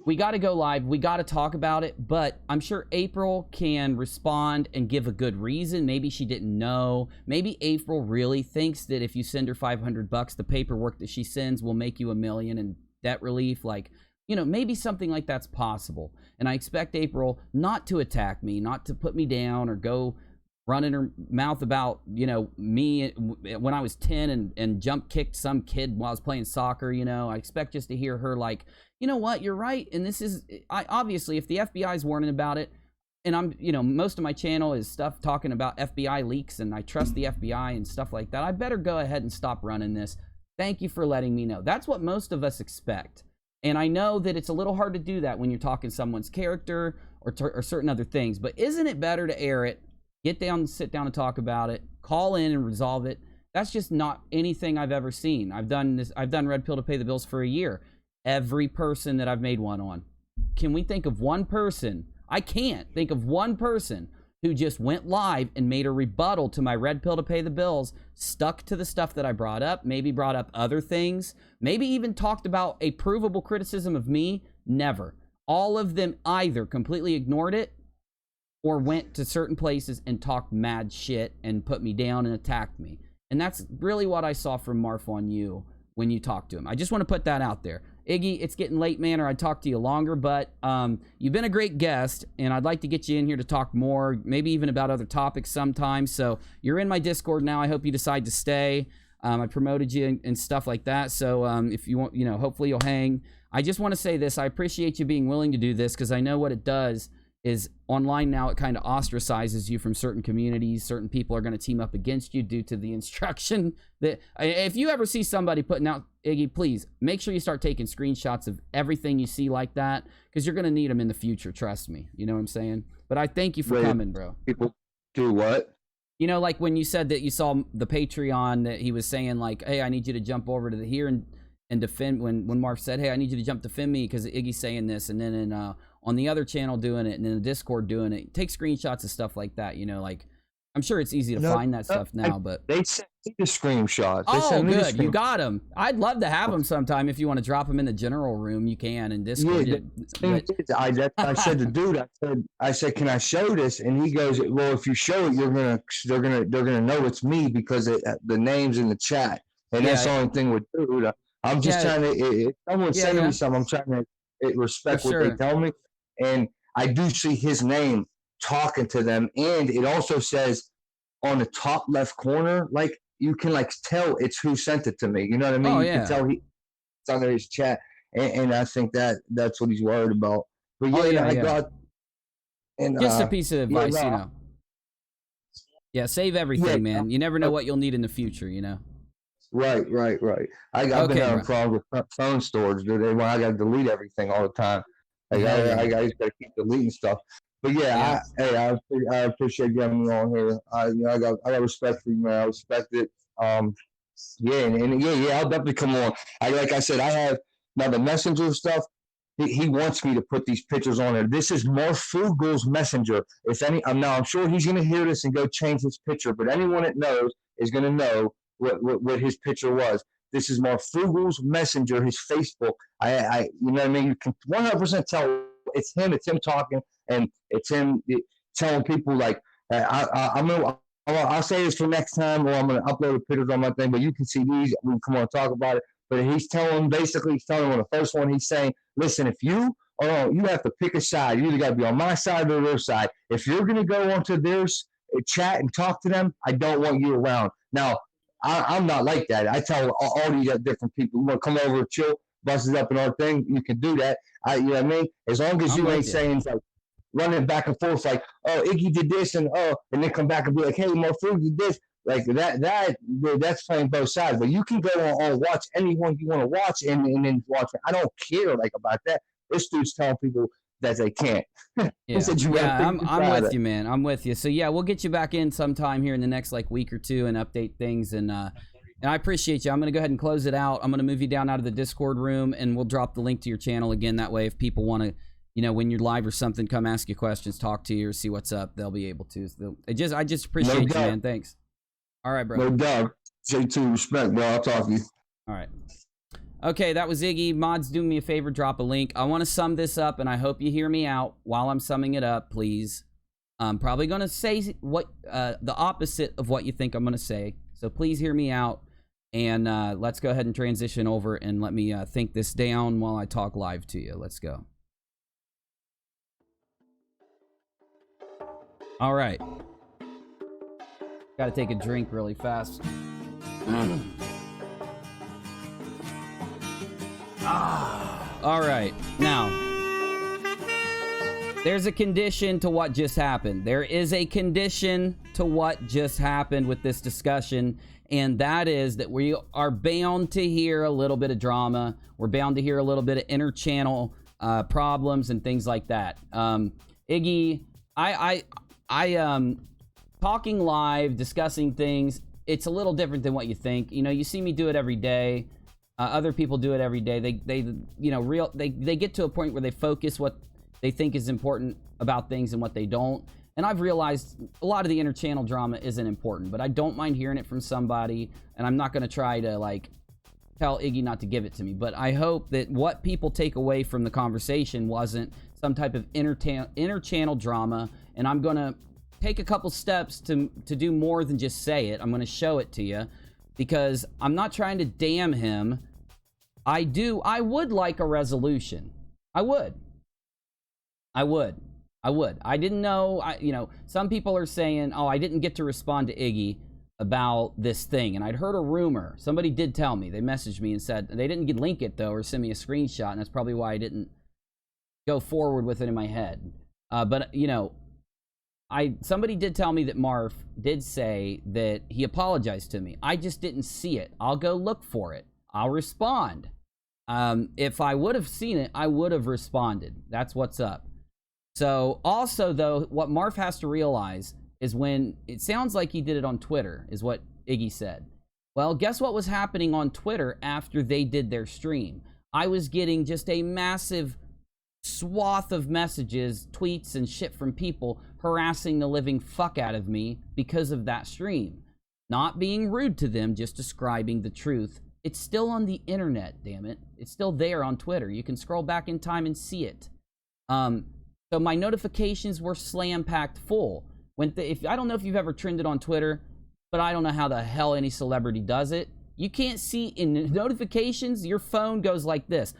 we got to go live. We got to talk about it. But I'm sure April can respond and give a good reason. Maybe she didn't know. Maybe April really thinks that if you send her $500, the paperwork that she sends will make you $1 million in debt relief. Like, you know, maybe something like that's possible. And I expect April not to attack me, not to put me down or go running her mouth about, you know, me when I was 10 and jump kicked some kid while I was playing soccer. You know, I expect just to hear her like, you know what, you're right. And this is, obviously, if the FBI is warning about it, and I'm, you know, most of my channel is stuff talking about FBI leaks and I trust the FBI and stuff like that, I better go ahead and stop running this. Thank you for letting me know. That's what most of us expect. And I know that it's a little hard to do that when you're talking someone's character or certain other things, but isn't it better to air it, get down, sit down and talk about it, call in and resolve it? That's just not anything I've ever seen. I've done Red Pill to pay the bills for a year. Every person that I've made one on. Can we think of one person? I can't think of one person who just went live and made a rebuttal to my Red Pill to pay the bills, stuck to the stuff that I brought up, maybe brought up other things, maybe even talked about a provable criticism of me. Never. All of them either completely ignored it or went to certain places and talked mad shit and put me down and attacked me. And that's really what I saw from Marf on you when you talked to him. I just want to put that out there. Iggy, it's getting late, man, or I'd talk to you longer, but you've been a great guest, and I'd like to get you in here to talk more, maybe even about other topics sometime. So you're in my Discord now. I hope you decide to stay. I promoted you and stuff like that. So if you want, you know, hopefully you'll hang. I just want to say this. I appreciate you being willing to do this because I know what it does is online now it kind of ostracizes you from certain communities. Certain people are going to team up against you due to the instruction that if you ever see somebody putting out, Iggy, please make sure you start taking screenshots of everything you see like that because you're going to need them in the future. Trust me. You know what I'm saying? But I thank you for coming, bro. People do what? You know, like when you said that you saw the Patreon that he was saying like, hey, I need you to jump over to here and defend when Marf said, hey, I need you to jump defend me because Iggy's saying this. And then in, on the other channel doing it and in the Discord doing it, take screenshots of stuff like that. You know, like I'm sure it's easy to find that stuff now, but they sent me the screenshots. Oh, good. You got them. I'd love to have them sometime. If you want to drop them in the general room, you can in Discord. Yeah, I said to dude, I said, can I show this? And he goes, well, if you show it, they're gonna know it's me because the name's in the chat, and that's the only thing with dude. I'm just trying to. If someone's sending me something, I'm trying to respect what they tell me, and I do see his name talking to them, and it also says on the top left corner, like you can like tell it's who sent it to me. You know what I mean? You can tell it's under his chat, and I think that's what he's worried about. But I got and just a piece of advice, you know. Yeah, save everything, man. You never know what you'll need in the future, you know. Right. I've been having problems with phone storage, dude. I got to delete everything all the time. Like, I just got to keep deleting stuff. But I appreciate you having me on here. I got respect for you, man. I respect it. I'll definitely come on. Like I said, I have now the messenger stuff. He wants me to put these pictures on there. This is Marfoogle's messenger. I'm sure he's gonna hear this and go change his picture. But anyone that knows is gonna know what his picture was. This is Marfoogle's messenger, his Facebook. You know what I mean? You can 100% tell it's him talking, and it's him telling people like, I'll say this for next time, or I'm gonna upload the pictures on my thing. But you can see these. We can come on and talk about it. But he's basically telling him on the first one, he's saying, listen, if you have to pick a side. You either got to be on my side or their side. If you're going to go onto their chat and talk to them, I don't want you around. Now, I'm not like that. I tell all these different people, you want to come over, chill, bust it up in our thing, you can do that. You know what I mean? As long as you ain't saying like running back and forth like, oh, Iggy did this and then come back and be like, hey, Marfoogle did this. Like that's playing both sides. But you can go on watch anyone you want to watch and then watch it. I don't care like about that. This dude's telling people that they can't. Yeah, I'm with you, man. I'm with you. So yeah, we'll get you back in sometime here in the next like week or two and update things. And I appreciate you. I'm gonna go ahead and close it out. I'm gonna move you down out of the Discord room, and we'll drop the link to your channel again. That way, if people want to, you know, when you're live or something, come ask you questions, talk to you, or see what's up, they'll be able to. So I just appreciate you, man. Thanks. All right, bro. No doubt. J2 respect, bro. I'll talk to you. All right. Okay, that was Iggy. Mods, do me a favor, drop a link. I want to sum this up, and I hope you hear me out while I'm summing it up, please. I'm probably going to say what the opposite of what you think I'm going to say, so please hear me out, and let's go ahead and transition over, and let me think this down while I talk live to you. Let's go. All right. Got to take a drink really fast. All right, now there's a condition to what just happened. There is a condition to what just happened with this discussion, and that is that we are bound to hear a little bit of drama. We're bound to hear a little bit of inter-channel problems and things like that. Iggy, I talking live, discussing things, it's a little different than what you think. You know, you see me do it every day. Other people do it every day. They get to a point where they focus what they think is important about things and what they don't. And I've realized a lot of the inter-channel drama isn't important, but I don't mind hearing it from somebody, and I'm not going to try to like tell Iggy not to give it to me. But I hope that what people take away from the conversation wasn't some type of inter-channel drama, and I'm going to take a couple steps to do more than just say it. I'm going to show it to you, because I'm not trying to damn him. I would like a resolution. I would. I didn't know, you know, some people are saying, oh, I didn't get to respond to Iggy about this thing. And I'd heard a rumor. Somebody did tell me. They messaged me and said, they didn't link it though, or send me a screenshot. And that's probably why I didn't go forward with it in my head. But, you know, somebody did tell me that Marf did say that he apologized to me. I just didn't see it. I'll go look for it. I'll respond. If I would have seen it, I would have responded. That's what's up. So also though, what Marf has to realize is when it sounds like he did it on Twitter, is what Iggy said. Well, guess what was happening on Twitter after they did their stream? I was getting just a massive swath of messages, tweets, and shit from people harassing the living fuck out of me because of that stream. Not being rude to them, just describing the truth. It's still on the internet, damn it. It's still there on Twitter. You can scroll back in time and see it. So my notifications were slam-packed full. I don't know if you've ever trended on Twitter, but I don't know how the hell any celebrity does it. You can't see in notifications, your phone goes like this.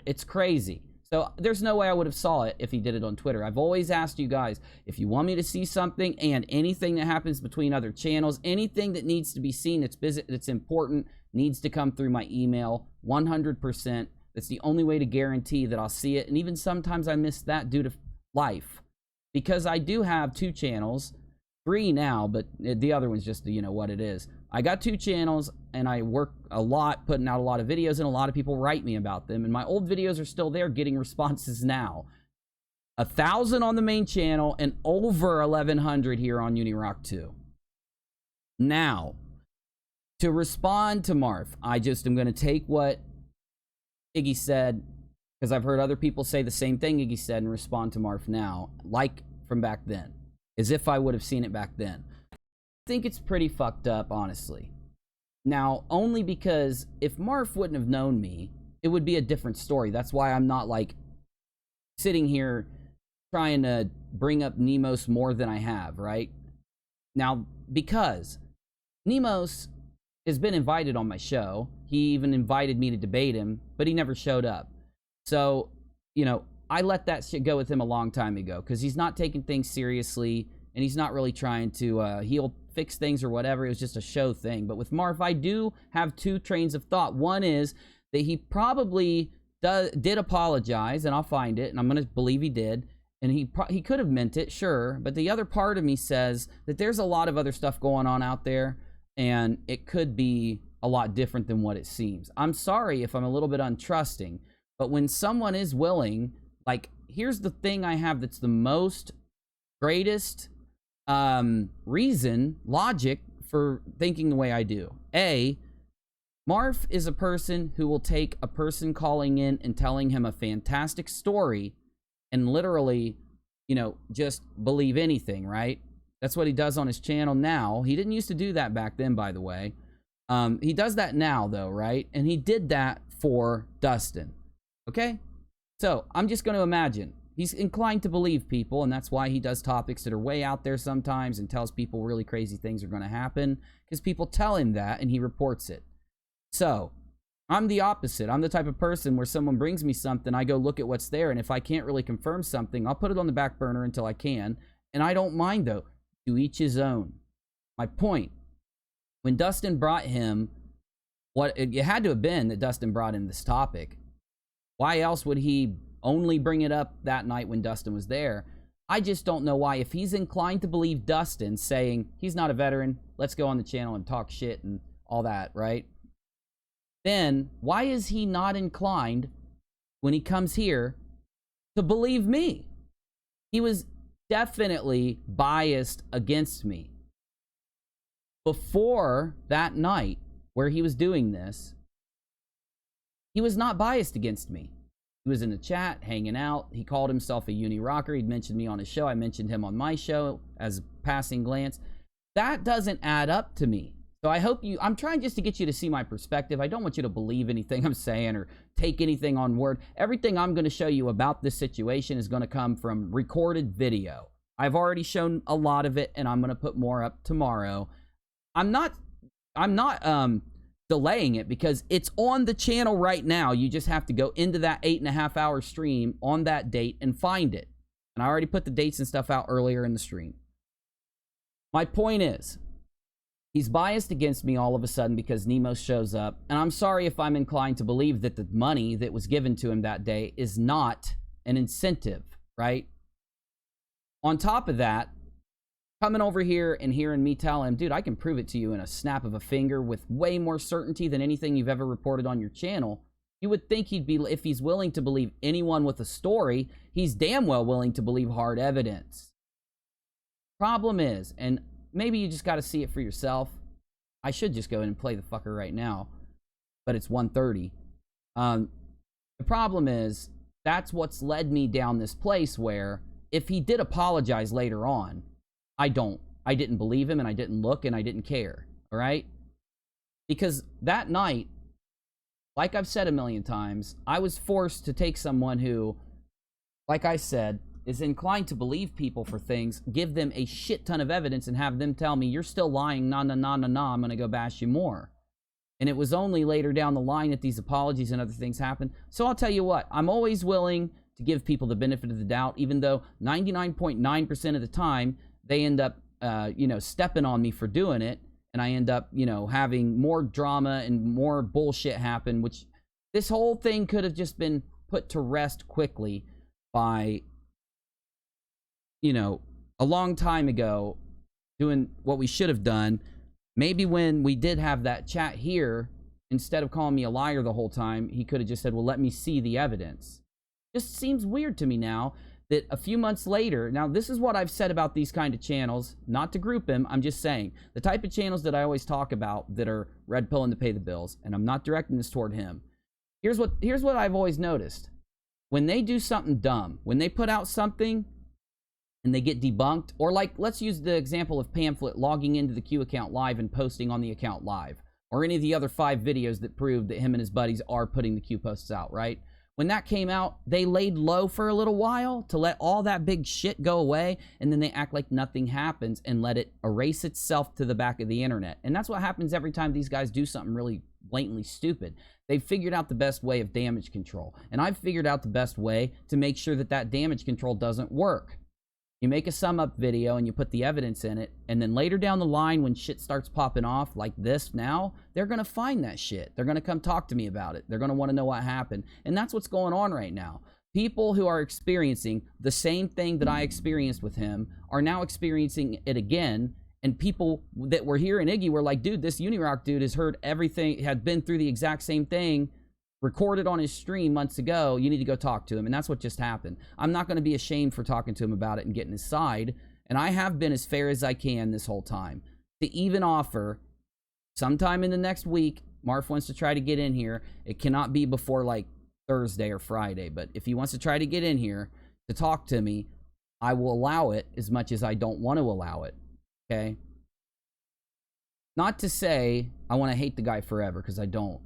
It's crazy. So there's no way I would have saw it if he did it on Twitter. I've always asked you guys, if you want me to see something, and anything that happens between other channels, anything that needs to be seen that's important, needs to come through my email, 100%. That's the only way to guarantee that I'll see it. And even sometimes I miss that due to life. Because I do have 2 channels, 3 now, but the other one's just, you know, what it is. I got 2 channels, and I work a lot, putting out a lot of videos, and a lot of people write me about them. And my old videos are still there, getting responses now. 1,000 on the main channel, and over 1,100 here on UNIRock 2. Now, to respond to Marf, I just am going to take what Iggy said, because I've heard other people say the same thing Iggy said, and respond to Marf now, like from back then, as if I would have seen it back then. I think it's pretty fucked up, honestly. Now, only because if Marf wouldn't have known me, it would be a different story. That's why I'm not like sitting here trying to bring up Nemos more than I have, right? Now, because Nemos has been invited on my show. He even invited me to debate him, but he never showed up. So, you know, I let that shit go with him a long time ago because he's not taking things seriously and he's not really trying to, he'll fix things or whatever. It was just a show thing. But with Marv, I do have two trains of thought. One is that he probably did apologize, and I'll find it, and I'm going to believe he did. And he could have meant it, sure. But the other part of me says that there's a lot of other stuff going on out there, and it could be a lot different than what it seems. I'm sorry if I'm a little bit untrusting, but when someone is willing, like, here's the thing I have that's the most greatest reason, logic for thinking the way I do. A, Marf is a person who will take a person calling in and telling him a fantastic story and literally, you know, just believe anything, right? That's what he does on his channel now. He didn't used to do that back then, by the way. He does that now, though, right? And he did that for Dustin, okay? So I'm just going to imagine he's inclined to believe people, and that's why he does topics that are way out there sometimes and tells people really crazy things are going to happen because people tell him that and he reports it. So I'm the opposite. I'm the type of person where someone brings me something, I go look at what's there, and if I can't really confirm something, I'll put it on the back burner until I can, and I don't mind, though. To each his own. My point, when Dustin brought him, it had to have been that Dustin brought in this topic. Why else would he only bring it up that night when Dustin was there? I just don't know why. If he's inclined to believe Dustin saying he's not a veteran, let's go on the channel and talk shit and all that, right? Then why is he not inclined when he comes here to believe me? He was definitely biased against me. Before that night where he was doing this, he was not biased against me. He was in the chat, hanging out. He called himself a UNIRocker. He'd mentioned me on his show. I mentioned him on my show as a passing glance. That doesn't add up to me. So I hope I'm trying just to get you to see my perspective. I don't want you to believe anything I'm saying or take anything on word. Everything I'm going to show you about this situation is going to come from recorded video. I've already shown a lot of it, and I'm going to put more up tomorrow. I'm not delaying it because it's on the channel right now. You just have to go into that 8.5 hour stream on that date and find it. And I already put the dates and stuff out earlier in the stream. My point is, he's biased against me all of a sudden because Nemo shows up. And I'm sorry if I'm inclined to believe that the money that was given to him that day is not an incentive, right? On top of that, coming over here and hearing me tell him, dude, I can prove it to you in a snap of a finger with way more certainty than anything you've ever reported on your channel. You would think he'd be, if he's willing to believe anyone with a story, he's damn well willing to believe hard evidence. Problem is, and maybe you just got to see it for yourself. I should just go in and play the fucker right now, but it's 1:30. The problem is, that's what's led me down this place where if he did apologize later on, I didn't believe him and I didn't look and I didn't care, all right? Because that night, like I've said a million times, I was forced to take someone who, like I said, is inclined to believe people for things, give them a shit ton of evidence and have them tell me, you're still lying, nah, I'm gonna go bash you more. And it was only later down the line that these apologies and other things happened. So I'll tell you what, I'm always willing to give people the benefit of the doubt, even though 99.9% of the time, they end up, stepping on me for doing it. And I end up, having more drama and more bullshit happen, which this whole thing could have just been put to rest quickly by, a long time ago doing what we should have done. Maybe when we did have that chat here, instead of calling me a liar the whole time, he could have just said, well, let me see the evidence. Just seems weird to me now that a few months later, now this is what I've said about these kind of channels, not to group him, I'm just saying, the type of channels that I always talk about that are red pilling to pay the bills, and I'm not directing this toward him. Here's what I've always noticed. When they do something dumb, when they put out something and they get debunked, or like, let's use the example of Pamphlet logging into the Q account live and posting on the account live, or any of the other 5 videos that prove that him and his buddies are putting the Q posts out, right? When that came out, they laid low for a little while to let all that big shit go away, and then they act like nothing happens and let it erase itself to the back of the internet. And that's what happens every time these guys do something really blatantly stupid. They've figured out the best way of damage control. And I've figured out the best way to make sure that that damage control doesn't work. You make a sum up video and you put the evidence in it, and then later down the line when shit starts popping off like this now, they're going to find that shit. They're going to come talk to me about it. They're going to want to know what happened. And that's what's going on right now. People who are experiencing the same thing that I experienced with him are now experiencing it again. And people that were here in Iggy were like, dude, this UNIRock dude has heard everything, had been through the exact same thing, recorded on his stream months ago. You need to go talk to him. And that's what just happened. I'm not going to be ashamed for talking to him about it and getting his side. And I have been as fair as I can this whole time. To even offer sometime in the next week, Marf wants to try to get in here. It cannot be before like Thursday or Friday. But if he wants to try to get in here to talk to me, I will allow it as much as I don't want to allow it. Okay? Not to say I want to hate the guy forever, because I don't.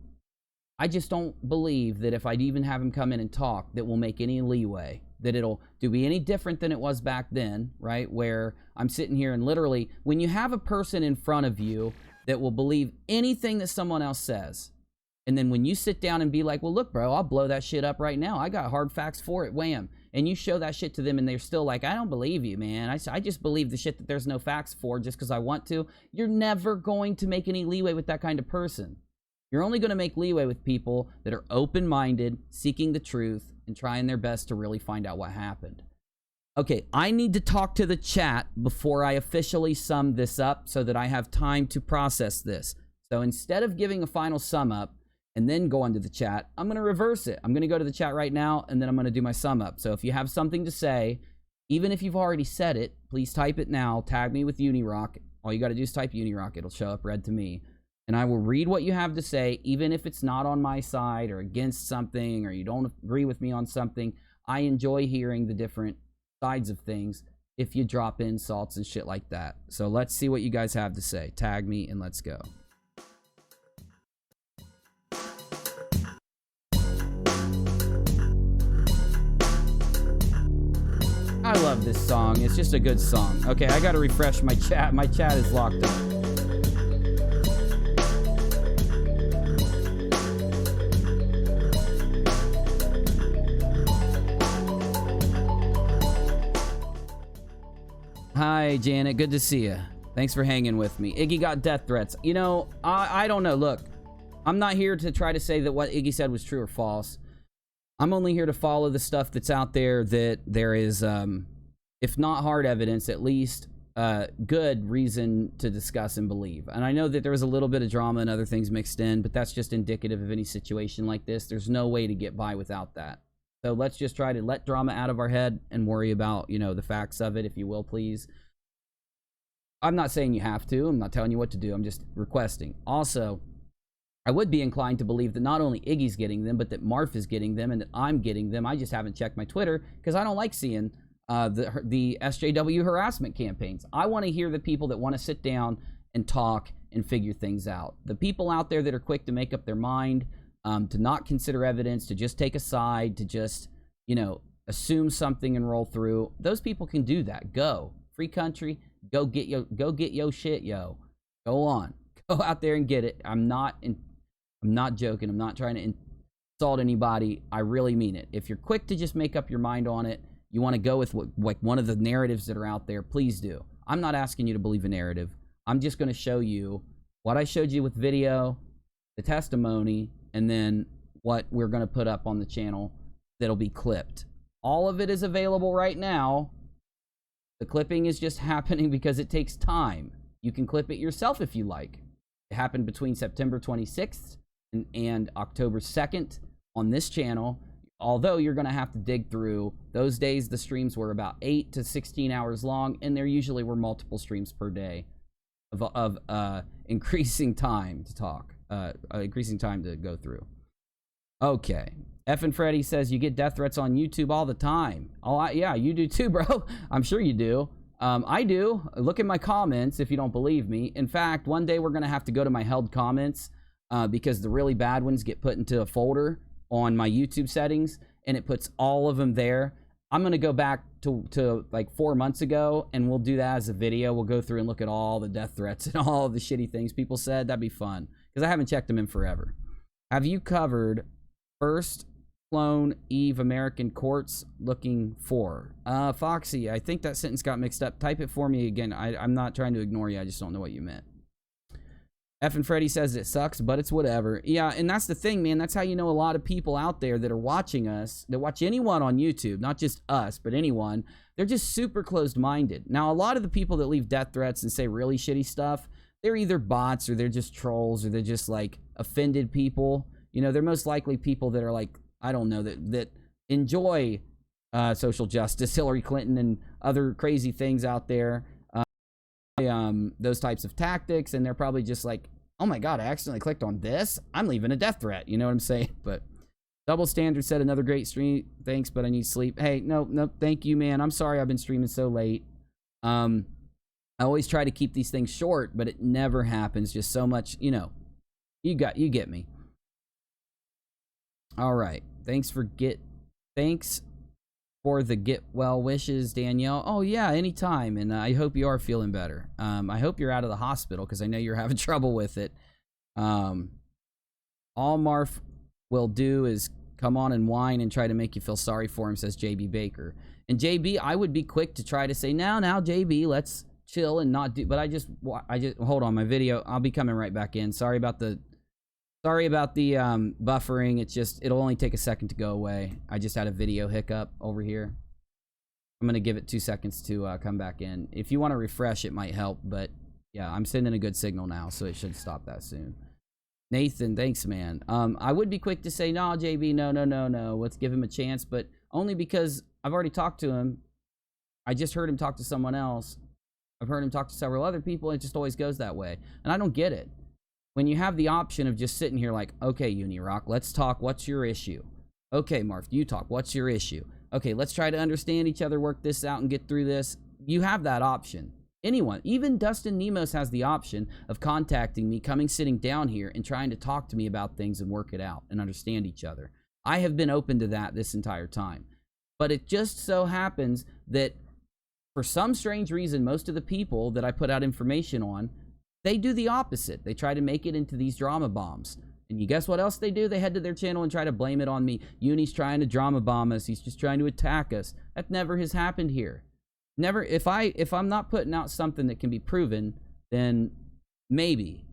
I just don't believe that if I'd even have him come in and talk, that we'll make any leeway, that it'll be any different than it was back then, right? Where I'm sitting here and literally, when you have a person in front of you that will believe anything that someone else says, and then when you sit down and be like, well, look, bro, I'll blow that shit up right now. I got hard facts for it, wham. And you show that shit to them and they're still like, I don't believe you, man. I just believe the shit that there's no facts for just because I want to. You're never going to make any leeway with that kind of person. You're only going to make leeway with people that are open-minded, seeking the truth, and trying their best to really find out what happened. Okay, I need to talk to the chat before I officially sum this up so that I have time to process this. So instead of giving a final sum up and then go into the chat, I'm going to reverse it. I'm going to go to the chat right now, and then I'm going to do my sum up. So if you have something to say, even if you've already said it, please type it now. Tag me with UNIRock. All you got to do is type UNIRock. It'll show up red to me. And I will read what you have to say, even if it's not on my side or against something or you don't agree with me on something. I enjoy hearing the different sides of things if you drop insults and shit like that. So let's see what you guys have to say. Tag me and let's go. I love this song. It's just a good song. Okay, I gotta refresh my chat. My chat is locked up. Hi, Janet. Good to see you. Thanks for hanging with me. Iggy got death threats. You know, I don't know. Look, I'm not here to try to say that what Iggy said was true or false. I'm only here to follow the stuff that's out there that there is, if not hard evidence, at least good reason to discuss and believe. And I know that there was a little bit of drama and other things mixed in, but that's just indicative of any situation like this. There's no way to get by without that. So let's just try to let drama out of our head and worry about, you know, the facts of it, if you will, please. I'm not saying you have to. I'm not telling you what to do. I'm just requesting. Also, I would be inclined to believe that not only Iggy's getting them, but that Marf is getting them and that I'm getting them. I just haven't checked my Twitter because I don't like seeing the SJW harassment campaigns. I want to hear the people that want to sit down and talk and figure things out. The people out there that are quick to make up their mind, to not consider evidence, to just take a side, to just, you know, assume something and roll through. Those people can do that. Go. Free country. Go get yo shit, yo. Go on. Go out there and get it. I'm not joking. I'm not trying to insult anybody. I really mean it. If you're quick to just make up your mind on it, you want to go with what, like one of the narratives that are out there, please do. I'm not asking you to believe a narrative. I'm just going to show you what I showed you with video, the testimony, and then what we're going to put up on the channel that'll be clipped. All of it is available right now. The clipping is just happening because it takes time. You can clip it yourself if you like. It happened between September 26th and October 2nd on this channel. Although you're going to have to dig through those days, the streams were about 8 to 16 hours long, and there usually were multiple streams per day of increasing time to talk, increasing time to go through. Okay. F and Freddy says you get death threats on YouTube all the time. Oh, yeah, you do too, bro. I'm sure you do. I do. Look at my comments if you don't believe me. In fact, one day we're going to have to go to my held comments because the really bad ones get put into a folder on my YouTube settings, and it puts all of them there. I'm going to go back to like 4 months ago, and we'll do that as a video. We'll go through and look at all the death threats and all the shitty things people said. That'd be fun. because I haven't checked them in forever. Have you covered first clone Eve American courts looking for? Foxy, I think that sentence got mixed up. Type it for me again. I'm not trying to ignore you. I just don't know what you meant. F and Freddy says it sucks, but it's whatever. Yeah, and that's the thing, man. That's how you know a lot of people out there that are watching us, that watch anyone on YouTube, not just us, but anyone, they're just super closed-minded. Now, a lot of the people that leave death threats and say really shitty stuff, they're either bots or they're just trolls or they're just, like, offended people. You know, they're most likely people that are, like, I don't know, that enjoy social justice, Hillary Clinton and other crazy things out there. Those types of tactics, and they're probably just like, oh my god, I accidentally clicked on this, I'm leaving a death threat, you know what I'm saying? But Double Standard said, another great stream, thanks, but I need sleep. Hey, no, thank you, man. I'm sorry I've been streaming so late. I always try to keep these things short, but it never happens. Just so much, you know, you get me. All right, thanks for the get well wishes, Danielle. Oh yeah, anytime. And I hope you are feeling better. I hope you're out of the hospital because I know you're having trouble with it. All Marf will do is come on and whine and try to make you feel sorry for him, says JB Baker. And JB, I would be quick to try to say, now JB, let's chill and not do, but I just hold on, my video, I'll be coming right back in. Sorry about the buffering. It'll only take a second to go away. I just had a video hiccup over here. I'm going to give it 2 seconds to come back in. If you want to refresh, it might help, but yeah, I'm sending a good signal now, so it should stop that soon. Nathan, thanks, man. I would be quick to say, no, JB, no, let's give him a chance, but only because I've already talked to him. I just heard him talk to someone else. I've heard him talk to several other people. It just always goes that way, and I don't get it. When you have the option of just sitting here like, okay, UNIRock, let's talk. What's your issue? Okay, Marf, you talk. What's your issue? Okay, let's try to understand each other, work this out, and get through this. You have that option. Anyone, even Dustin Nemos has the option of contacting me, sitting down here, and trying to talk to me about things and work it out and understand each other. I have been open to that this entire time. But it just so happens that for some strange reason, most of the people that I put out information on, they do the opposite. They try to make it into these drama bombs. And you guess what else they do? They head to their channel and try to blame it on me. Uni's trying to drama bomb us. He's just trying to attack us. That never has happened here. Never. If I'm not putting out something that can be proven, then maybe.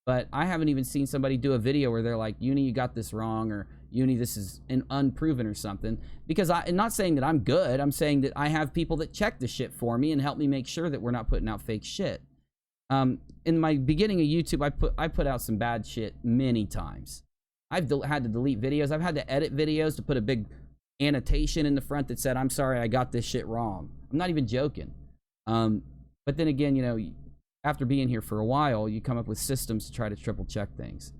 But I haven't even seen somebody do a video where they're like, Uni, you got this wrong, or Uni, this is unproven or something. Because I'm not saying that I'm good. I'm saying that I have people that check the shit for me and help me make sure that we're not putting out fake shit. In my beginning of YouTube, I put out some bad shit many times. I've had to delete videos. I've had to edit videos to put a big annotation in the front that said, I'm sorry, I got this shit wrong. I'm not even joking. But then again, you know, after being here for a while, you come up with systems to try to triple check things.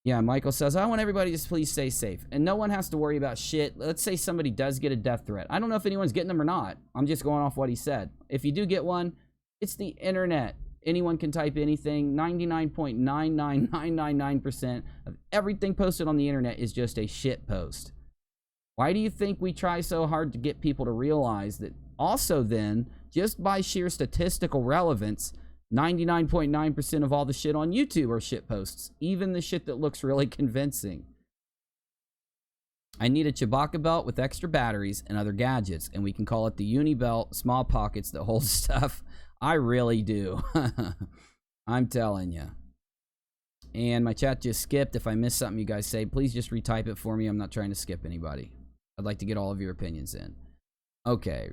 Yeah, Michael says, I want everybody to just please stay safe. And no one has to worry about shit. Let's say somebody does get a death threat. I don't know if anyone's getting them or not. I'm just going off what he said. If you do get one, it's the internet. Anyone can type anything. 99.99999% of everything posted on the internet is just a shit post. Why do you think we try so hard to get people to realize that also then, just by sheer statistical relevance, 99.9% of all the shit on YouTube are shit posts, even the shit that looks really convincing. I need a Chewbacca belt with extra batteries and other gadgets, and we can call it the Uni belt, small pockets that hold stuff. I really do. I'm telling you. And my chat just skipped. If I missed something you guys say, please just retype it for me. I'm not trying to skip anybody. I'd like to get all of your opinions in. Okay.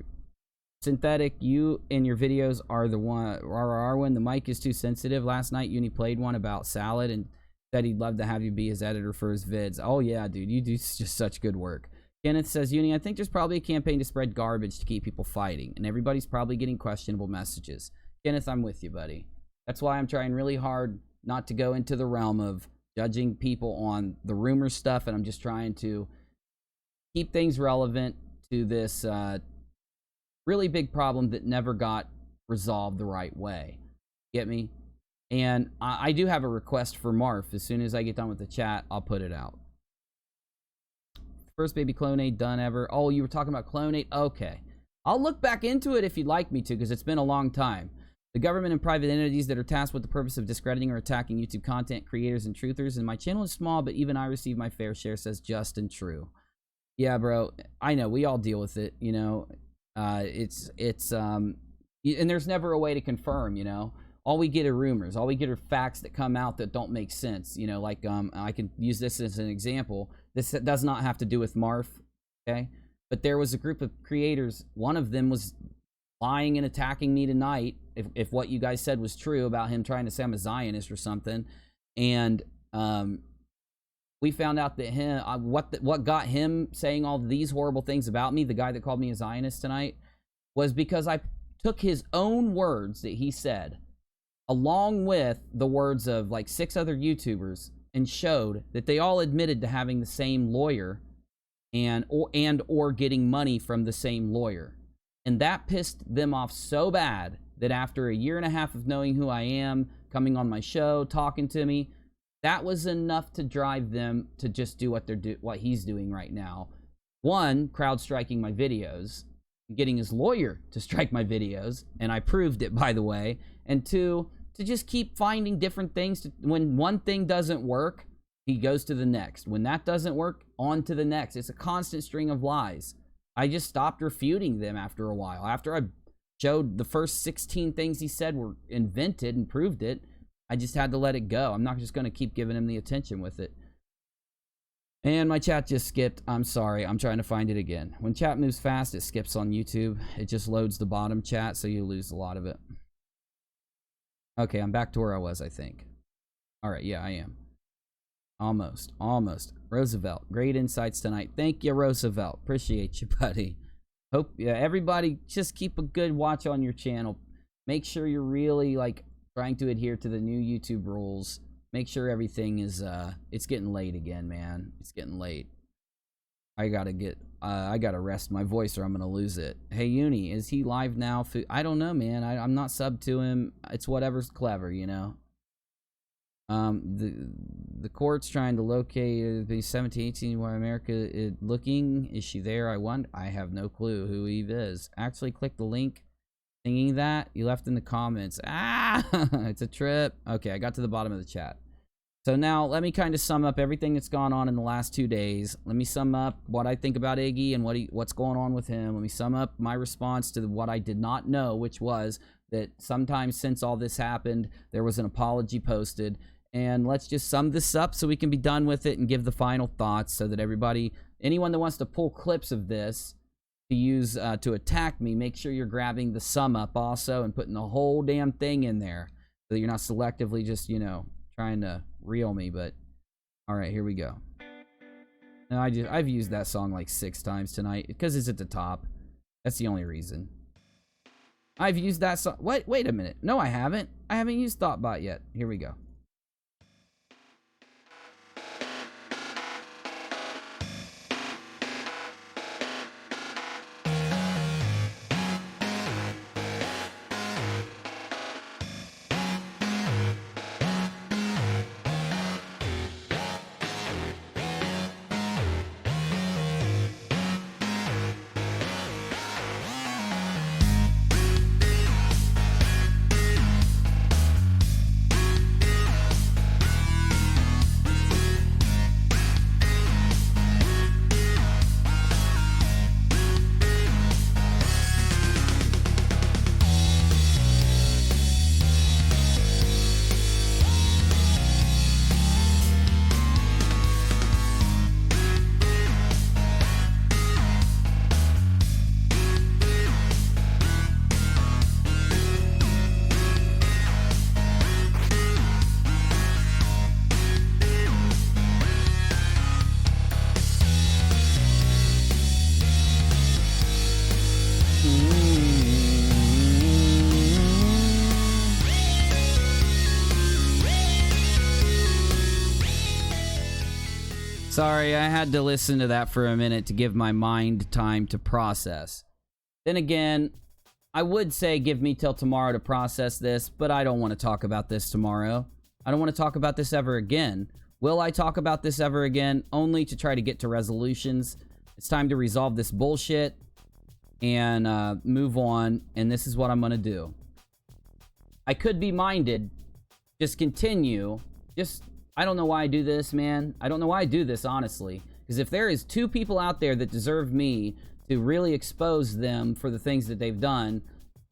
Synthetic, you and your videos are the one. The mic is too sensitive. Last night, Uni played one about salad and said he'd love to have you be his editor for his vids. Oh yeah, dude, you do just such good work. Kenneth says, Uni, I think there's probably a campaign to spread garbage to keep people fighting, and everybody's probably getting questionable messages. Kenneth, I'm with you, buddy. That's why I'm trying really hard not to go into the realm of judging people on the rumor stuff, and I'm just trying to keep things relevant to this really big problem that never got resolved the right way. Get me? And I do have a request for Marf. As soon as I get done with the chat, I'll put it out. First baby clonate done ever. Oh, you were talking about clonate? Okay. I'll look back into it if you'd like me to, because it's been a long time. The government and private entities that are tasked with the purpose of discrediting or attacking YouTube content creators and truthers. And my channel is small, but even I receive my fair share, says just and true. Yeah, bro. I know. We all deal with it, you know. And there's never a way to confirm, you know. All we get are rumors. All we get are facts that come out that don't make sense. You know, like, I can use this as an example. This does not have to do with Marf, okay? But there was a group of creators. One of them was lying and attacking me tonight, if what you guys said was true about him trying to say I'm a Zionist or something. And we found out that what got him saying all these horrible things about me, the guy that called me a Zionist tonight, was because I took his own words that he said, along with the words of like 6 other YouTubers, and showed that they all admitted to having the same lawyer or getting money from the same lawyer. And that pissed them off so bad that after a year and a half of knowing who I am, coming on my show, talking to me, that was enough to drive them to just do what he's doing right now. 1, crowd striking my videos, getting his lawyer to strike my videos, and I proved it, by the way. And 2, to just keep finding different things. When one thing doesn't work, he goes to the next. When that doesn't work, on to the next. It's a constant string of lies. I just stopped refuting them after a while. After I showed the first 16 things he said were invented and proved it, I just had to let it go. I'm not just going to keep giving him the attention with it. And my chat just skipped. I'm sorry. I'm trying to find it again. When chat moves fast, it skips on YouTube. It just loads the bottom chat, so you lose a lot of it. Okay, I'm back to where I was, I think. All right, yeah, I am. Almost. Roosevelt, great insights tonight. Thank you, Roosevelt. Appreciate you, buddy. Hope everybody just keep a good watch on your channel. Make sure you're really like trying to adhere to the new YouTube rules. Make sure everything is it's getting late again, man. It's getting late. I gotta rest my voice or I'm gonna lose it. Hey Uni, is he live now? I don't know, man. I'm not subbed to him. It's whatever's clever, you know. The court's trying to locate the 1718 where America is looking. Is she there? I have no clue who Eve is. Actually click the link singing that you left in the comments. It's a trip. Okay, I got to the bottom of the chat. So now let me kind of sum up everything that's gone on in the last 2 days. Let me sum up what I think about Iggy and what's going on with him. Let me sum up my response to what I did not know, which was that sometime since all this happened, there was an apology posted. And let's just sum this up so we can be done with it and give the final thoughts so that anyone that wants to pull clips of this to use to attack me, make sure you're grabbing the sum up also and putting the whole damn thing in there so that you're not selectively just, you know, trying to reel me. But all right, here we go. Now I've used that song like 6 times tonight because it's at the top. That's the only reason. I've used that song. Wait a minute. No, I haven't. I haven't used Thoughtbot yet. Here we go. Sorry, I had to listen to that for a minute to give my mind time to process. Then again, I would say give me till tomorrow to process this, but I don't want to talk about this tomorrow. I don't want to talk about this ever again. Will I talk about this ever again? Only to try to get to resolutions. It's time to resolve this bullshit and move on, and this is what I'm going to do. I could be minded, just continue, I don't know why I do this, man. I don't know why I do this, honestly. Because if there is 2 people out there that deserve me to really expose them for the things that they've done,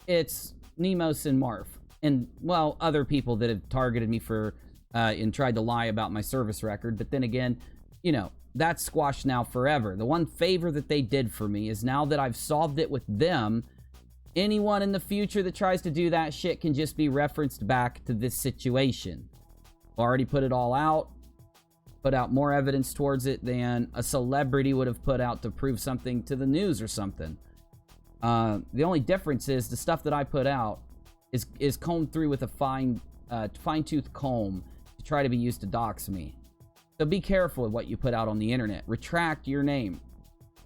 it's Nemos and Marf. And, well, other people that have targeted me for, and tried to lie about my service record. But then again, you know, that's squashed now forever. The one favor that they did for me is now that I've solved it with them, anyone in the future that tries to do that shit can just be referenced back to this situation. Already put it all out, put out more evidence towards it than a celebrity would have put out to prove something to the news or something. The only difference is the stuff that I put out is combed through with a fine-tooth comb to try to be used to dox me. So be careful of what you put out on the internet. Retract your name.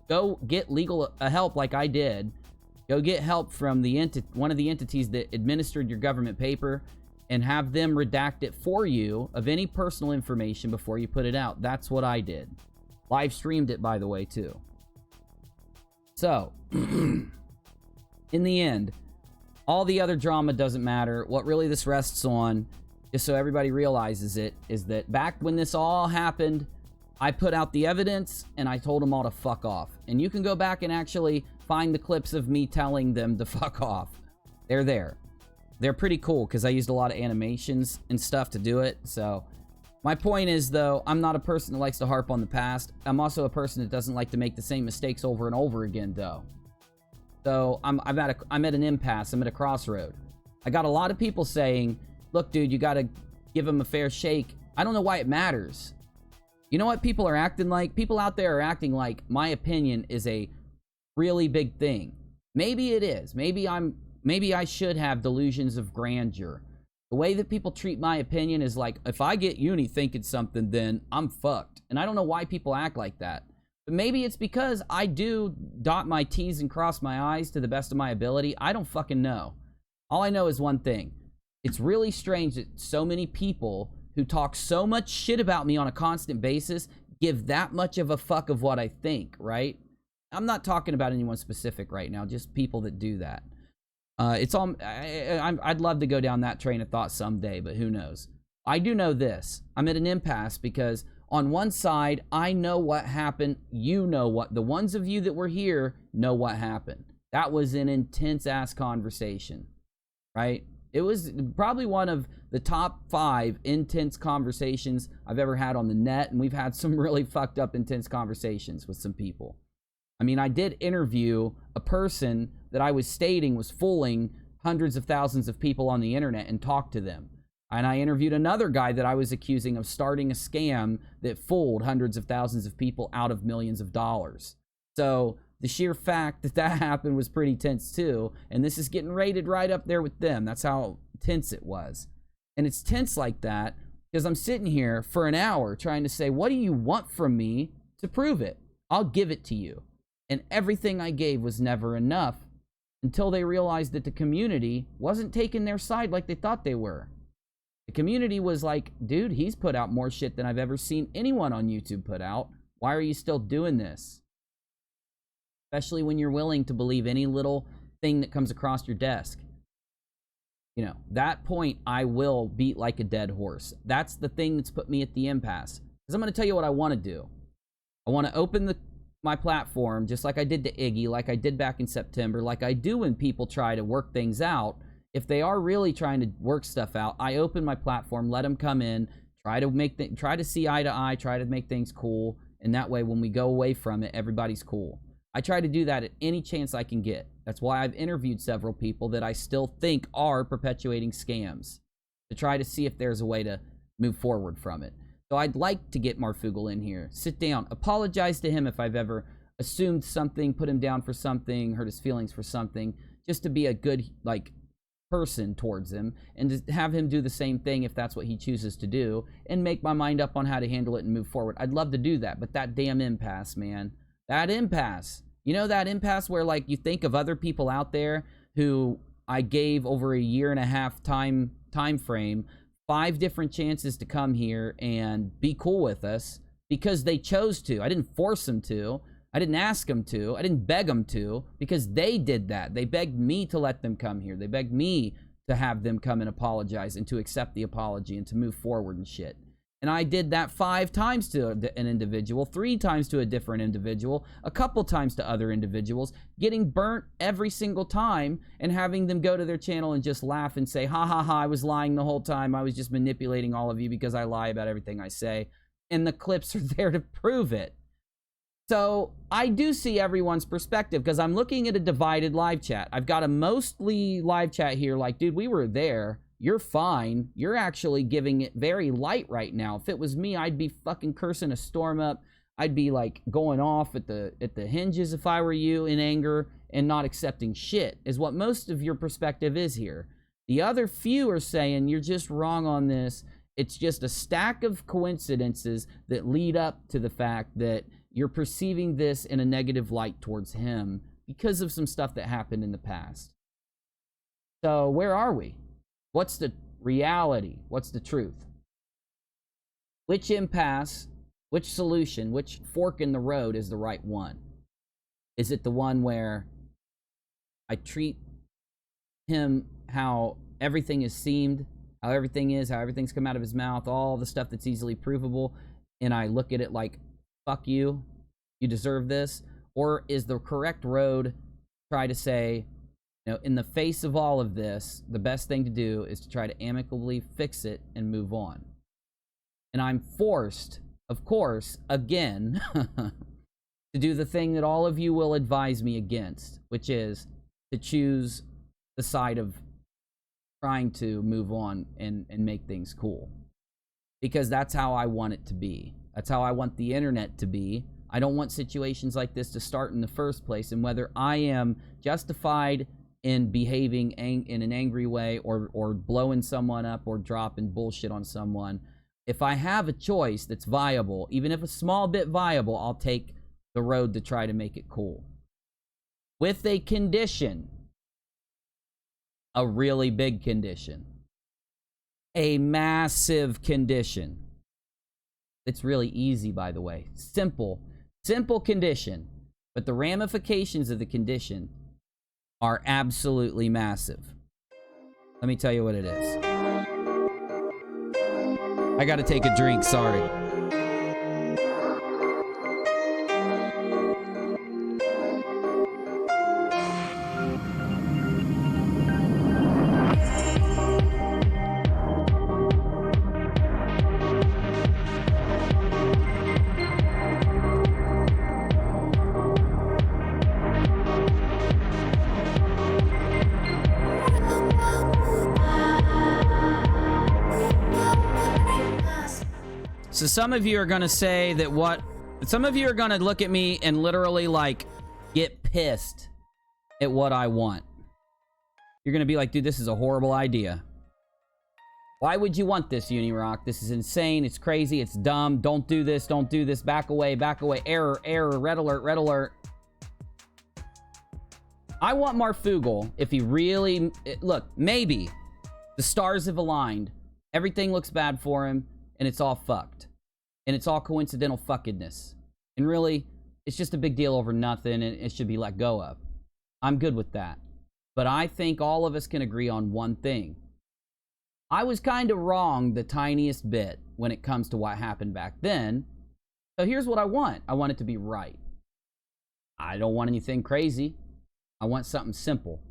Go get legal help like I did. Go get help from one of the entities that administered your government paper and have them redact it for you of any personal information before you put it out. That's what I did. Live streamed it, by the way, too. So, in the end, all the other drama doesn't matter. What really this rests on, just so everybody realizes it, is that back when this all happened, I put out the evidence and I told them all to fuck off. And you can go back and actually find the clips of me telling them to fuck off. They're there. They're pretty cool because I used a lot of animations and stuff to do it. So my point is, though, I'm not a person that likes to harp on the past. I'm also a person that doesn't like to make the same mistakes over and over again, though. So I'm at an impasse. I'm at a crossroad. I got a lot of people saying, look, dude, you got to give him a fair shake. I don't know why it matters. You know what people are acting like? People out there are acting like my opinion is a really big thing. Maybe it is. Maybe I should have delusions of grandeur. The way that people treat my opinion is like, if I get Uni thinking something, then I'm fucked. And I don't know why people act like that. But maybe it's because I do dot my T's and cross my I's to the best of my ability. I don't fucking know. All I know is one thing. It's really strange that so many people who talk so much shit about me on a constant basis give that much of a fuck of what I think, right? I'm not talking about anyone specific right now, just people that do that. It's all. I'd love to go down that train of thought someday, but who knows? I do know this. I'm at an impasse because on one side, I know what happened. You know what. The ones of you that were here know what happened. That was an intense-ass conversation, right? It was probably one of the top 5 intense conversations I've ever had on the net, and we've had some really fucked up intense conversations with some people. I mean, I did interview a person that I was stating was fooling hundreds of thousands of people on the internet and talked to them. And I interviewed another guy that I was accusing of starting a scam that fooled hundreds of thousands of people out of millions of dollars. So the sheer fact that that happened was pretty tense too. And this is getting rated right up there with them. That's how tense it was. And it's tense like that because I'm sitting here for an hour trying to say, what do you want from me to prove it? I'll give it to you. And everything I gave was never enough until they realized that the community wasn't taking their side like they thought they were. The community was like, dude, he's put out more shit than I've ever seen anyone on YouTube put out. Why are you still doing this? Especially when you're willing to believe any little thing that comes across your desk. You know, that point I will beat like a dead horse. That's the thing that's put me at the impasse. Because I'm going to tell you what I want to do. I want to open my platform just like I did to Iggy, like I did back in September, like I do when people try to work things out. If they are really trying to work stuff out, I open my platform, let them come in, try to see eye to eye, try to make things cool, and that way when we go away from it, everybody's cool. I try to do that at any chance I can get. That's why I've interviewed several people that I still think are perpetuating scams to try to see if there's a way to move forward from it. So I'd like to get Marfoogle in here, sit down, apologize to him if I've ever assumed something, put him down for something, hurt his feelings for something, just to be a good, like, person towards him, and to have him do the same thing if that's what he chooses to do, and make my mind up on how to handle it and move forward. I'd love to do that, but that damn impasse, man. That impasse. You know that impasse where, like, you think of other people out there who I gave over a 1.5 year time frame 5 different chances to come here and be cool with us because they chose to. I didn't force them to. I didn't ask them to. I didn't beg them to because they did that. They begged me to let them come here. They begged me to have them come and apologize and to accept the apology and to move forward and shit. And I did that 5 times to an individual, 3 times to a different individual, a couple times to other individuals, getting burnt every single time and having them go to their channel and just laugh and say, ha ha ha, I was lying the whole time. I was just manipulating all of you because I lie about everything I say. And the clips are there to prove it. So I do see everyone's perspective because I'm looking at a divided live chat. I've got a mostly live chat here like, dude, we were there. You're fine. You're actually giving it very light right now. If it was me, I'd be fucking cursing a storm up. I'd be like going off at the hinges if I were you in anger and not accepting shit, is what most of your perspective is here. The other few are saying you're just wrong on this. It's just a stack of coincidences that lead up to the fact that you're perceiving this in a negative light towards him because of some stuff that happened in the past. So where are we? What's the reality? What's the truth? Which impasse, which solution, which fork in the road is the right one? Is it the one where I treat him how everything is seemed, how everything is, how everything's come out of his mouth, all the stuff that's easily provable, and I look at it like, fuck you, you deserve this? Or is the correct road try to say, you know, in the face of all of this, the best thing to do is to try to amicably fix it and move on? And I'm forced, of course, again, to do the thing that all of you will advise me against, which is to choose the side of trying to move on and make things cool. Because that's how I want it to be. That's how I want the internet to be. I don't want situations like this to start in the first place, and whether I am justified in behaving in an angry way or blowing someone up or dropping bullshit on someone, if I have a choice that's viable, even if a small bit viable, I'll take the road to try to make it cool. With a condition. A really big condition. A massive condition. It's really easy, by the way. Simple condition. But the ramifications of the condition are absolutely massive. Let me tell you what it is. I gotta take a drink, sorry. So some of you are going to say that some of you are going to look at me and literally like get pissed at what I want. You're going to be like, dude, this is a horrible idea. Why would you want this, UNIRock? This is insane. It's crazy. It's dumb. Don't do this. Don't do this. Back away. Back away. Error. Error. Red alert. Red alert. I want Marfoogle, if he really... Look, maybe the stars have aligned. Everything looks bad for him. And it's all fucked. And it's all coincidental fuckedness. And really, it's just a big deal over nothing, and it should be let go of. I'm good with that. But I think all of us can agree on one thing. I was kind of wrong the tiniest bit when it comes to what happened back then. So here's what I want. I want it to be right. I don't want anything crazy. I want something simple.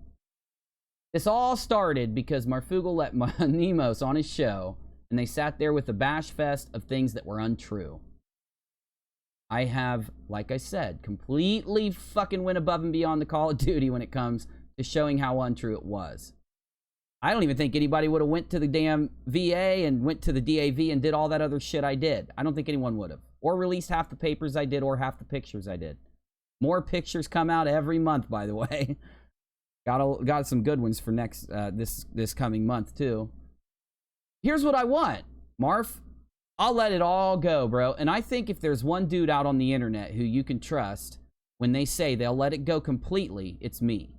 This all started because Marfoogle let Nemos on his show, and they sat there with a bash fest of things that were untrue. I have, like I said, completely fucking went above and beyond the Call of Duty when it comes to showing how untrue it was. I don't even think anybody would have went to the damn VA and went to the DAV and did all that other shit I did. I don't think anyone would have. Or released half the papers I did or half the pictures I did. More pictures come out every month, by the way. Got some good ones for next this coming month, too. Here's what I want, Marf. I'll let it all go, bro. And I think if there's one dude out on the internet who you can trust when they say they'll let it go completely, it's me.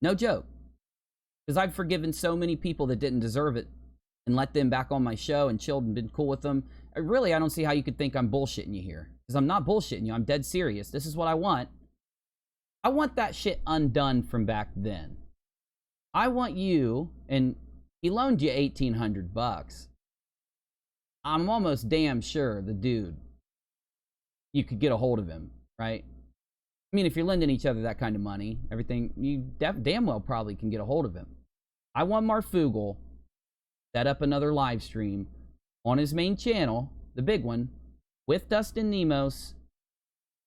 No joke. Because I've forgiven so many people that didn't deserve it and let them back on my show and chilled and been cool with them. Really, I don't see how you could think I'm bullshitting you here. Because I'm not bullshitting you. I'm dead serious. This is what I want. I want that shit undone from back then. I want you, and he loaned you $1,800. I'm almost damn sure the dude, you could get a hold of him, right? I mean, if you're lending each other that kind of money, everything, you damn well probably can get a hold of him. I want Marfoogle set up another live stream on his main channel, the big one, with Dustin Nemos,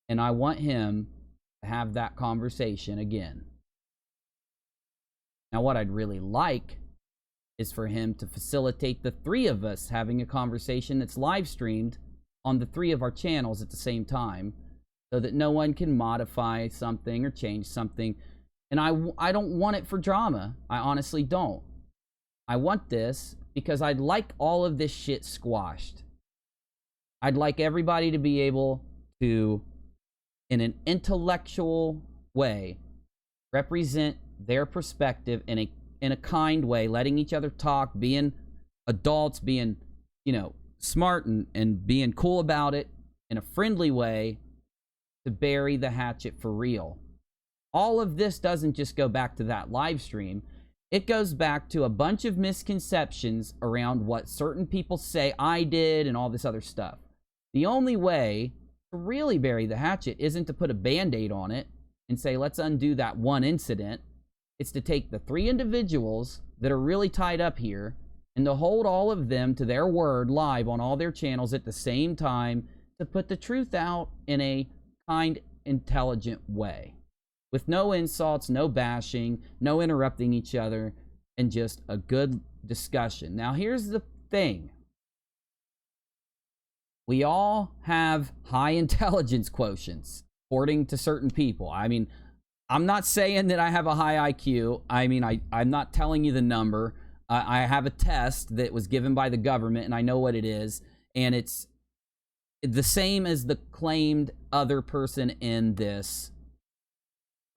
and I want him to have that conversation again. Now, what I'd really like is for him to facilitate the three of us having a conversation that's live streamed on the three of our channels at the same time, so that no one can modify something or change something. And I don't want it for drama. I honestly don't. I want this because I'd like all of this shit squashed. I'd like everybody to be able to, in an intellectual way, represent their perspective in a kind way, letting each other talk, being adults, being, you know, smart and being cool about it in a friendly way, to bury the hatchet for real. All of this doesn't just go back to that live stream. It goes back to a bunch of misconceptions around what certain people say I did and all this other stuff. The only way to really bury the hatchet isn't to put a band-aid on it and say, let's undo that one incident. It's to take the three individuals that are really tied up here and to hold all of them to their word live on all their channels at the same time, to put the truth out in a kind, intelligent way, with no insults, no bashing, no interrupting each other, and just a good discussion. Now, here's the thing. We all have high intelligence quotients, according to certain people. I mean, I'm not saying that I have a high IQ. I mean, I'm not telling you the number. I have a test that was given by the government, and I know what it is, and it's the same as the claimed other person in this.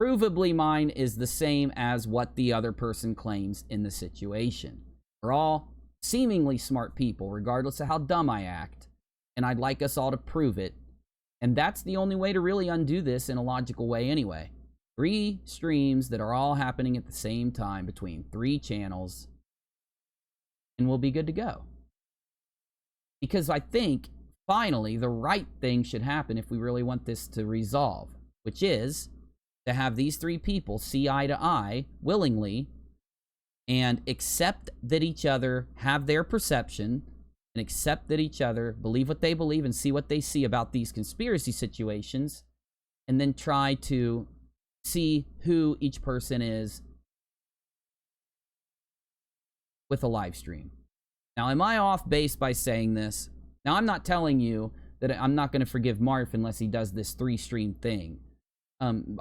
Provably mine is the same as what the other person claims in the situation. We're all seemingly smart people, regardless of how dumb I act, and I'd like us all to prove it. And that's the only way to really undo this in a logical way anyway. 3 streams that are all happening at the same time between 3 channels, and we'll be good to go. Because I think, finally, the right thing should happen if we really want this to resolve, which is to have these 3 people see eye to eye willingly and accept that each other have their perception and accept that each other believe what they believe and see what they see about these conspiracy situations, and then try to see who each person is with a live stream. Now, am I off base by saying this? Now, I'm not telling you that I'm not going to forgive Marf unless he does this 3-stream thing.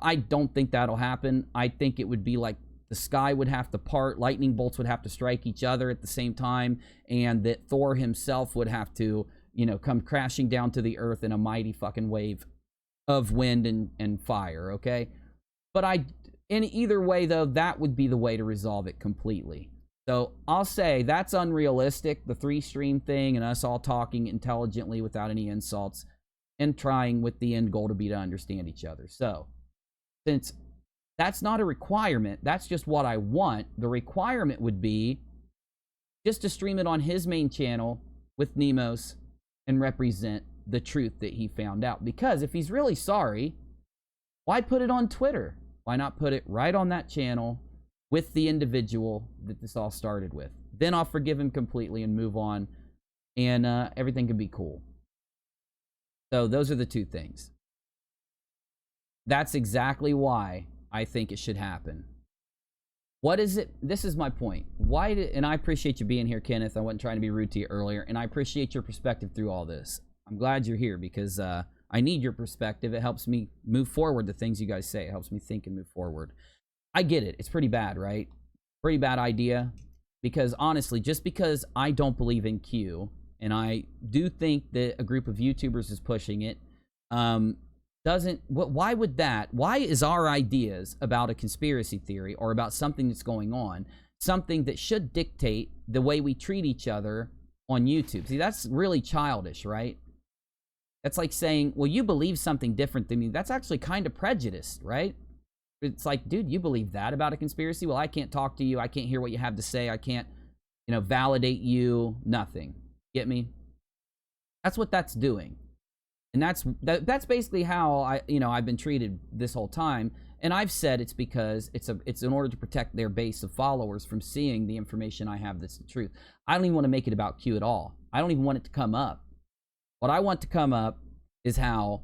I don't think that'll happen. I think it would be like the sky would have to part, lightning bolts would have to strike each other at the same time, and that Thor himself would have to, you know, come crashing down to the earth in a mighty fucking wave of wind and fire, okay? But in either way, though, that would be the way to resolve it completely. So I'll say that's unrealistic, the 3-stream thing, and us all talking intelligently without any insults, and trying with the end goal to be to understand each other. So, since that's not a requirement, that's just what I want, the requirement would be just to stream it on his main channel with Nemos and represent the truth that he found out. Because if he's really sorry, why put it on Twitter? Why not put it right on that channel with the individual that this all started with? Then I'll forgive him completely and move on, and everything can be cool. So those are the 2 things. That's exactly why I think it should happen. What is it? This is my point. And I appreciate you being here, Kenneth. I wasn't trying to be rude to you earlier, and I appreciate your perspective through all this. I'm glad you're here because I need your perspective. It helps me move forward, the things you guys say. It helps me think and move forward. I get it. It's pretty bad, right? Pretty bad idea. Because honestly, just because I don't believe in Q, and I do think that a group of YouTubers is pushing it, why would that? Why is our ideas about a conspiracy theory or about something that's going on something that should dictate the way we treat each other on YouTube? See, that's really childish, right? That's like saying, well, you believe something different than me. That's actually kind of prejudiced, right? It's like, dude, you believe that about a conspiracy? Well, I can't talk to you. I can't hear what you have to say. I can't, validate you. Nothing. Get me? That's what that's doing. And that's basically how I've been treated this whole time. And I've said it's because it's in order to protect their base of followers from seeing the information I have that's the truth. I don't even want to make it about Q at all. I don't even want it to come up. What I want to come up is how,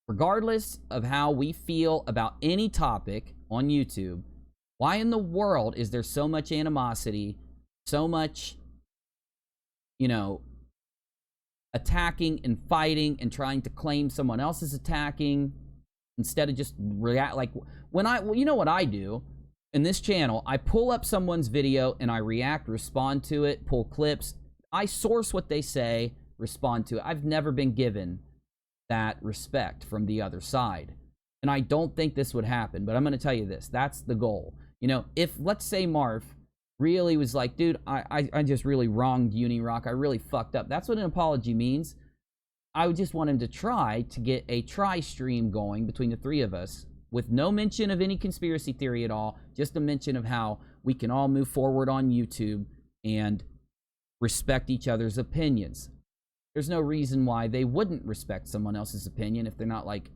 regardless of how we feel about any topic on YouTube, why in the world is there so much animosity, so much, attacking and fighting and trying to claim someone else is attacking instead of just react? Like, when you know what I do in this channel, I pull up someone's video and I react, respond to it, pull clips. I source what they say, respond to it. I've never been given that respect from the other side. And I don't think this would happen, but I'm going to tell you this. That's the goal. If, let's say, Marf really was like, dude, I just really wronged UNIRock. I really fucked up. That's what an apology means. I would just want him to try to get a try stream going between the three of us with no mention of any conspiracy theory at all, just a mention of how we can all move forward on YouTube and respect each other's opinions. There's no reason why they wouldn't respect someone else's opinion if they're not like,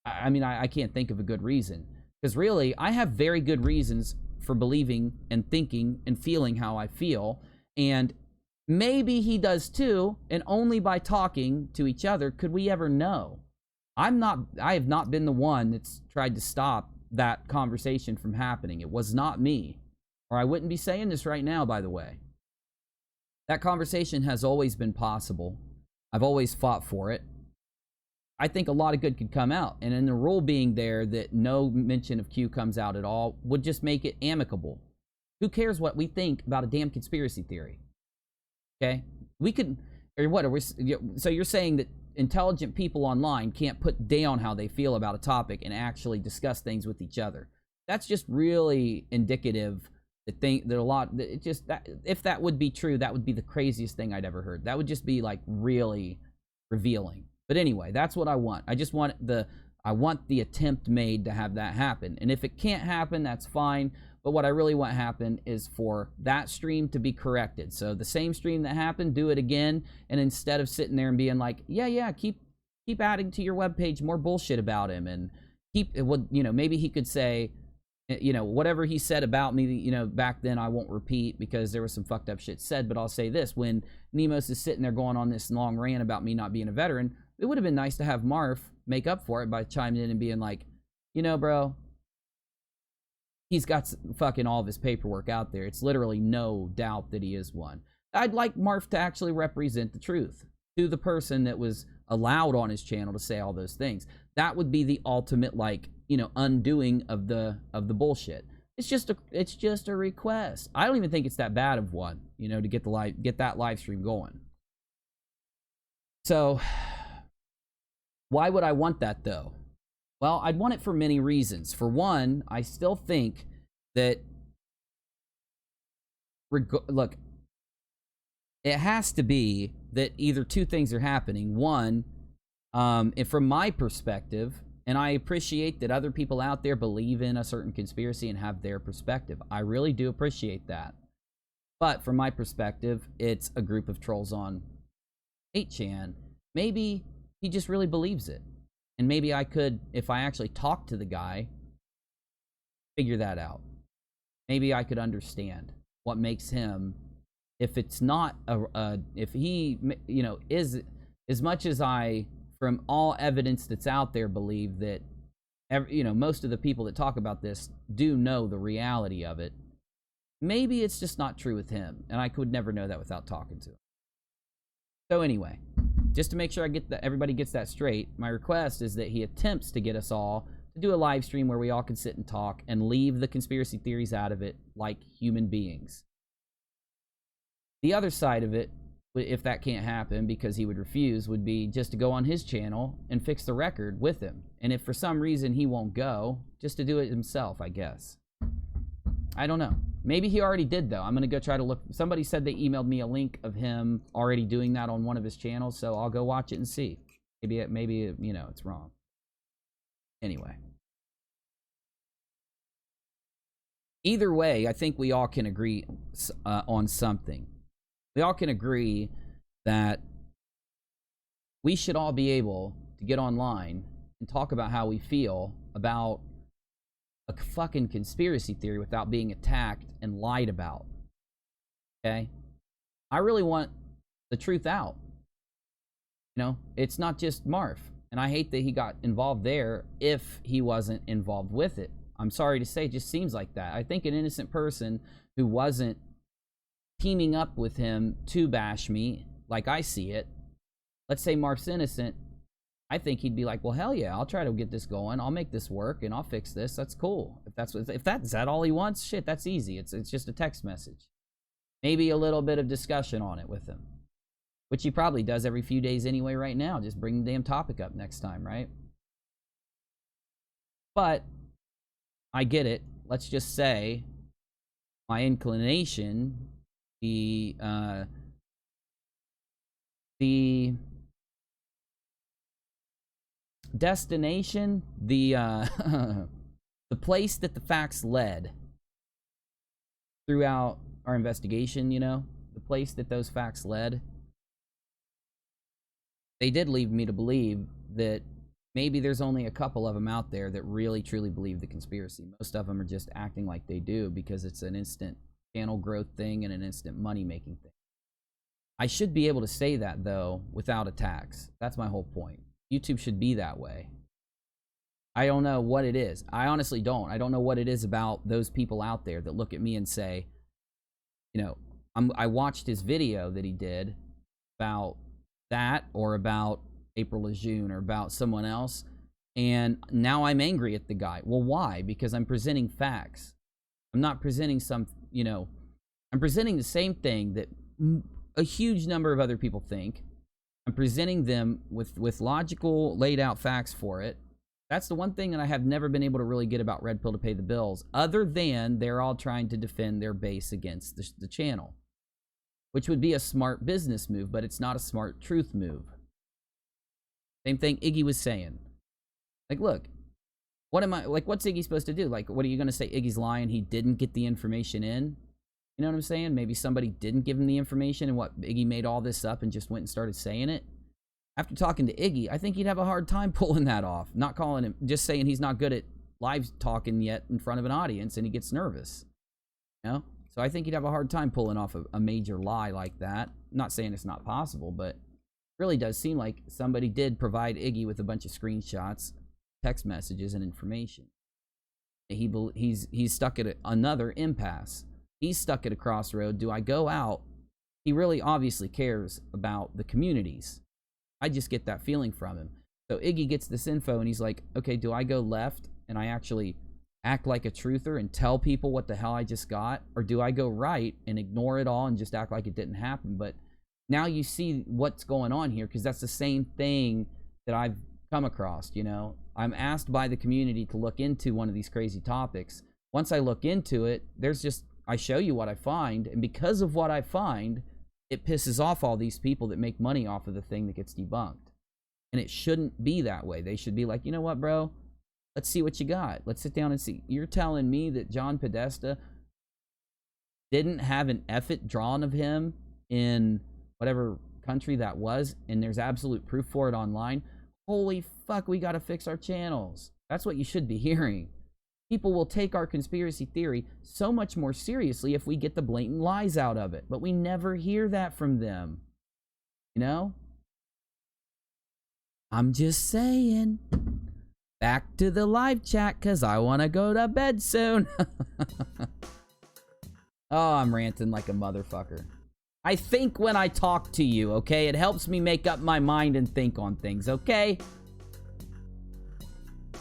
I can't think of a good reason. Because really, I have very good reasons for believing and thinking and feeling how I feel. And maybe he does too, and only by talking to each other could we ever know. I have not been the one that's tried to stop that conversation from happening. It was not me. Or I wouldn't be saying this right now, by the way. That conversation has always been possible. I've always fought for it. I think a lot of good could come out. And in the rule being there that no mention of Q comes out at all would just make it amicable. Who cares what we think about a damn conspiracy theory? Okay? We could, or what, so you're saying that intelligent people online can't put down how they feel about a topic and actually discuss things with each other. That's just really indicative if that would be true, that would be the craziest thing I'd ever heard. That would just be like really revealing. But anyway, that's what I want. I just want I want the attempt made to have that happen. And if it can't happen, that's fine. But what I really want to happen is for that stream to be corrected. So the same stream that happened, do it again. And instead of sitting there and being like, yeah, keep adding to your webpage more bullshit about him, and maybe he could say, whatever he said about me, back then, I won't repeat because there was some fucked up shit said, but I'll say this. When Nemos is sitting there going on this long rant about me not being a veteran, it would have been nice to have Marf make up for it by chiming in and being like, bro, he's got fucking all of his paperwork out there. It's literally no doubt that he is one. I'd like Marf to actually represent the truth to the person that was allowed on his channel to say all those things. That would be the ultimate, undoing of the bullshit. It's just a request. I don't even think it's that bad of one, to get that live stream going. So why would I want that though? Well, I'd want it for many reasons. For one, I still think that look, it has to be that either two things are happening. One, and from my perspective, and I appreciate that other people out there believe in a certain conspiracy and have their perspective. I really do appreciate that. But from my perspective, it's a group of trolls on 8chan. Maybe he just really believes it. And maybe I could, if I actually talk to the guy, figure that out. Maybe I could understand what makes him, if it's not, if he, is, as much as I, from all evidence that's out there, believe that, most of the people that talk about this do know the reality of it. Maybe it's just not true with him, and I could never know that without talking to him. So anyway, just to make sure everybody gets that straight, my request is that he attempts to get us all to do a live stream where we all can sit and talk and leave the conspiracy theories out of it like human beings. The other side of it, if that can't happen because he would refuse, would be just to go on his channel and fix the record with him. And if for some reason he won't go, just to do it himself, I guess. I don't know. Maybe he already did, though. I'm going to go try to look. Somebody said they emailed me a link of him already doing that on one of his channels, so I'll go watch it and see. Maybe it's wrong. Anyway, Either way, I think we all can agree on something. We all can agree that we should all be able to get online and talk about how we feel about a fucking conspiracy theory without being attacked and lied about. Okay? I really want the truth out. You know, it's not just Marf. And I hate that he got involved there if he wasn't involved with it. I'm sorry to say, it just seems like that. I think an innocent person who wasn't teaming up with him to bash me, like I see it, let's say Marf's innocent, I think he'd be like, well, hell yeah, I'll try to get this going. I'll make this work and I'll fix this. That's cool. If that's all he wants, shit, that's easy. It's just a text message. Maybe a little bit of discussion on it with him, which he probably does every few days anyway right now. Just bring the damn topic up next time, right? But I get it. Let's just say my inclination, the destination, the the place that the facts led throughout our investigation, you know, the place that those facts led, they did lead me to believe that maybe there's only a couple of them out there that really truly believe the conspiracy. Most of them are just acting like they do because it's an instant channel growth thing and an instant money making thing. I should be able to say that though without attacks. That's my whole point. YouTube should be that way. I don't know what it is. I honestly don't. I don't know what it is about those people out there that look at me and say, you know, I watched his video that he did about that or about April Lejeune or about someone else, and now I'm angry at the guy. Well, why? Because I'm presenting facts. I'm not presenting some, you know, I'm presenting the same thing that a huge number of other people think. I'm presenting them with logical, laid out facts for it. That's the one thing that I have never been able to really get about Red Pill to pay the bills, other than they're all trying to defend their base against the channel, which would be a smart business move, but it's not a smart truth move. Same thing Iggy was saying. Like, look, what's Iggy supposed to do? Like, what are you going to say? Iggy's lying, he didn't get the information in? You know what I'm saying? Maybe somebody didn't give him the information and what, Iggy made all this up and just went and started saying it? After talking to Iggy, I think he'd have a hard time pulling that off. Not calling him, just saying he's not good at live talking yet in front of an audience and he gets nervous. You know? So I think he'd have a hard time pulling off a major lie like that. I'm not saying it's not possible, but it really does seem like somebody did provide Iggy with a bunch of screenshots, text messages, and information. He's stuck at another impasse. He's stuck at a crossroad. Do I go out? He really obviously cares about the communities. I just get that feeling from him. So Iggy gets this info and he's like, okay, do I go left and I actually act like a truther and tell people what the hell I just got? Or do I go right and ignore it all and just act like it didn't happen? But now you see what's going on here, because that's the same thing that I've come across, you know. I'm asked by the community to look into one of these crazy topics. Once I look into it, I show you what I find, and because of what I find, it pisses off all these people that make money off of the thing that gets debunked. And it shouldn't be that way. They should be like, you know what, bro? Let's see what you got. Let's sit down and see. You're telling me that John Podesta didn't have an effort drawn of him in whatever country that was, and there's absolute proof for it online? Holy fuck, we gotta fix our channels. That's what you should be hearing. People will take our conspiracy theory so much more seriously if we get the blatant lies out of it. But we never hear that from them. You know? I'm just saying. Back to the live chat, because I want to go to bed soon. Oh, I'm ranting like a motherfucker. I think when I talk to you, okay? It helps me make up my mind and think on things, okay?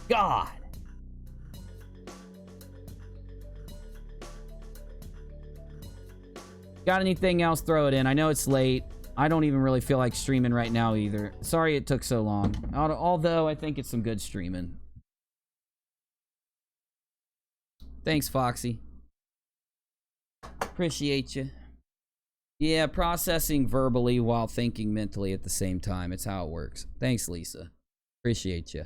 God. Got anything else? Throw it in. I know it's late. I don't even really feel like streaming right now either. Sorry it took so long. Although I think it's some good streaming. Thanks, Foxy. Appreciate you. Yeah, processing verbally while thinking mentally at the same time. It's how it works. Thanks, Lisa. Appreciate you.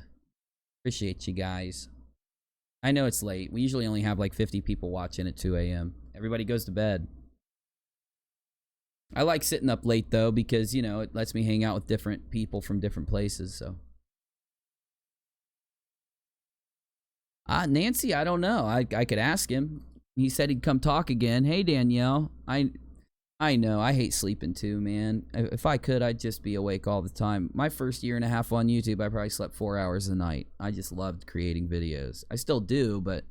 Appreciate you guys. I know it's late. We usually only have like 50 people watching at 2 a.m. Everybody goes to bed. I like sitting up late though because, you know, it lets me hang out with different people from different places, so. Nancy, I don't know. I could ask him. He said he'd come talk again. Hey, Danielle. I know. I hate sleeping too, man. If I could, I'd just be awake all the time. My first year and a half on YouTube, I probably slept 4 hours a night. I just loved creating videos. I still do, but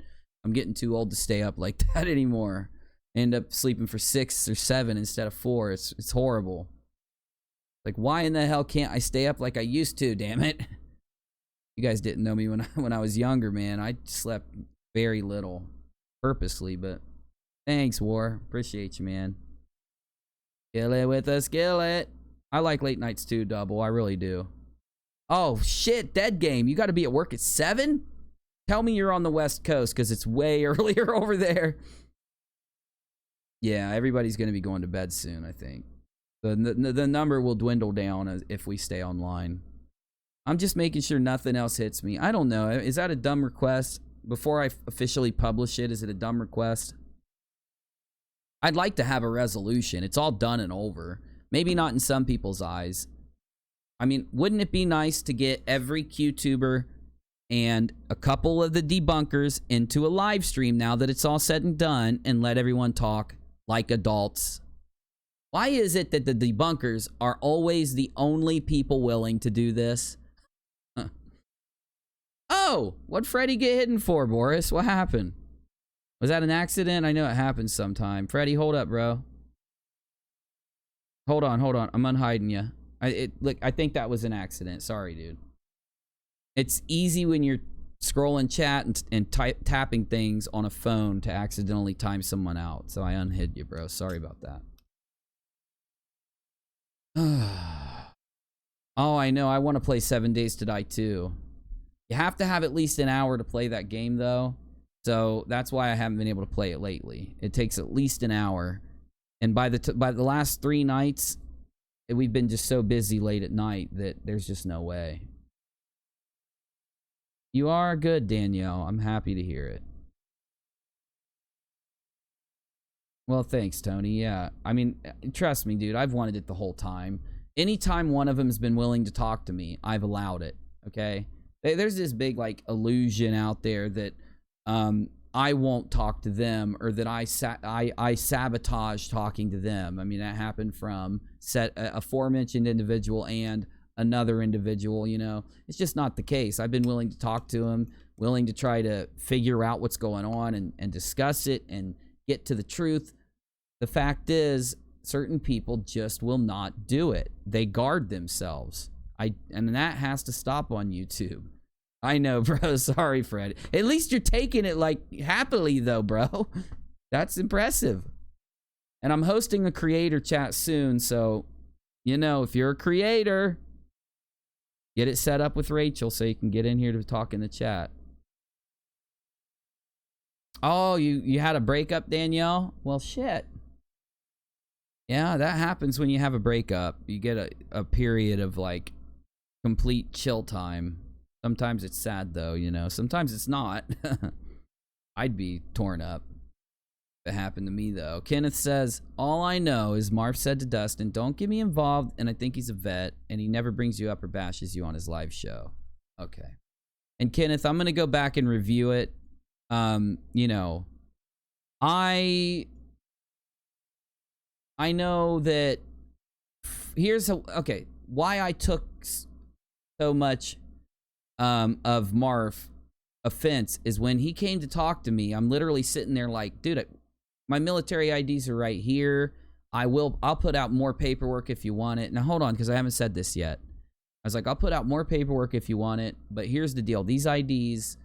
I'm getting too old to stay up like that anymore. End up sleeping for 6 or 7 instead of 4. It's horrible. Like, why in the hell can't I stay up like I used to, damn it? You guys didn't know me when I was younger, man. I slept very little. Purposely, but thanks, War. Appreciate you, man. Kill it with a skillet. I like late nights too, Double. I really do. Oh, shit. Dead game. You got to be at work at 7? Tell me you're on the West Coast because it's way earlier over there. Yeah, everybody's going to be going to bed soon, I think. The number will dwindle down if we stay online. I'm just making sure nothing else hits me. I don't know. Is that a dumb request? Before I officially publish it, is it a dumb request? I'd like to have a resolution. It's all done and over. Maybe not in some people's eyes. I mean, wouldn't it be nice to get every QTuber and a couple of the debunkers into a live stream now that it's all said and done and let everyone talk like adults? Why is it that the debunkers are always the only people willing to do this? Huh. Oh, what'd Freddy get hidden for, Boris? What happened? Was that an accident? I know it happens sometime. Freddy, hold up, bro. Hold on. I'm unhiding you. Look, I think that was an accident. Sorry, dude. It's easy when you're scrolling chat and tapping things on a phone to accidentally time someone out. So I unhid you, bro. Sorry about that. Oh, I know. I want to play 7 Days to Die too. You have to have at least an hour to play that game, though. So that's why I haven't been able to play it lately. It takes at least an hour. And by the last 3 nights, we've been just so busy late at night that there's just no way. You are good, Danielle. I'm happy to hear it. Well, thanks, Tony. Yeah. I mean, trust me, dude. I've wanted it the whole time. Anytime one of them has been willing to talk to me, I've allowed it. Okay? There's this big, like, illusion out there that I won't talk to them or that I sabotage talking to them. I mean, that happened from a aforementioned individual and another individual, you know. It's just not the case. I've been willing to talk to them, willing to try to figure out what's going on and discuss it and get to the truth. The fact is, certain people just will not do it. They guard themselves. And that has to stop on YouTube. I know, bro. Sorry, Fred. At least you're taking it, like, happily, though, bro. That's impressive. And I'm hosting a creator chat soon, so, you know, if you're a creator, get it set up with Rachel so you can get in here to talk in the chat. Oh, you had a breakup, Danielle? Well, shit. Yeah, that happens when you have a breakup. You get a period of, like, complete chill time. Sometimes it's sad, though, you know. Sometimes it's not. I'd be torn up if it happened to me, though. Kenneth says, all I know is Marf said to Dustin, don't get me involved, and I think he's a vet, and he never brings you up or bashes you on his live show. Okay. And Kenneth, I'm going to go back and review it. You know, I know that okay, why I took so much of Marf offense is when he came to talk to me, I'm literally sitting there like, dude, my military IDs are right here. I'll put out more paperwork if you want it. Now hold on, because I haven't said this yet. I was like, I'll put out more paperwork if you want it, but here's the deal. These IDs,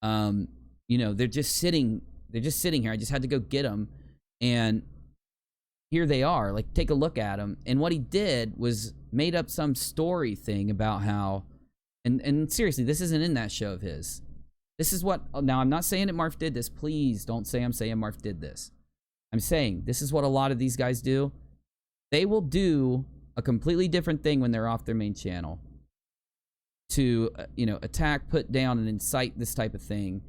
you know, they're just sitting here. I just had to go get them, and here they are. Like, take a look at them. And what he did was made up some story thing about how, and seriously, this isn't in that show of his. This is what, now I'm not saying that Marf did this. Please don't say I'm saying Marf did this. I'm saying this is what a lot of these guys do. They will do a completely different thing when they're off their main channel to, you know, attack, put down, and incite this type of thing.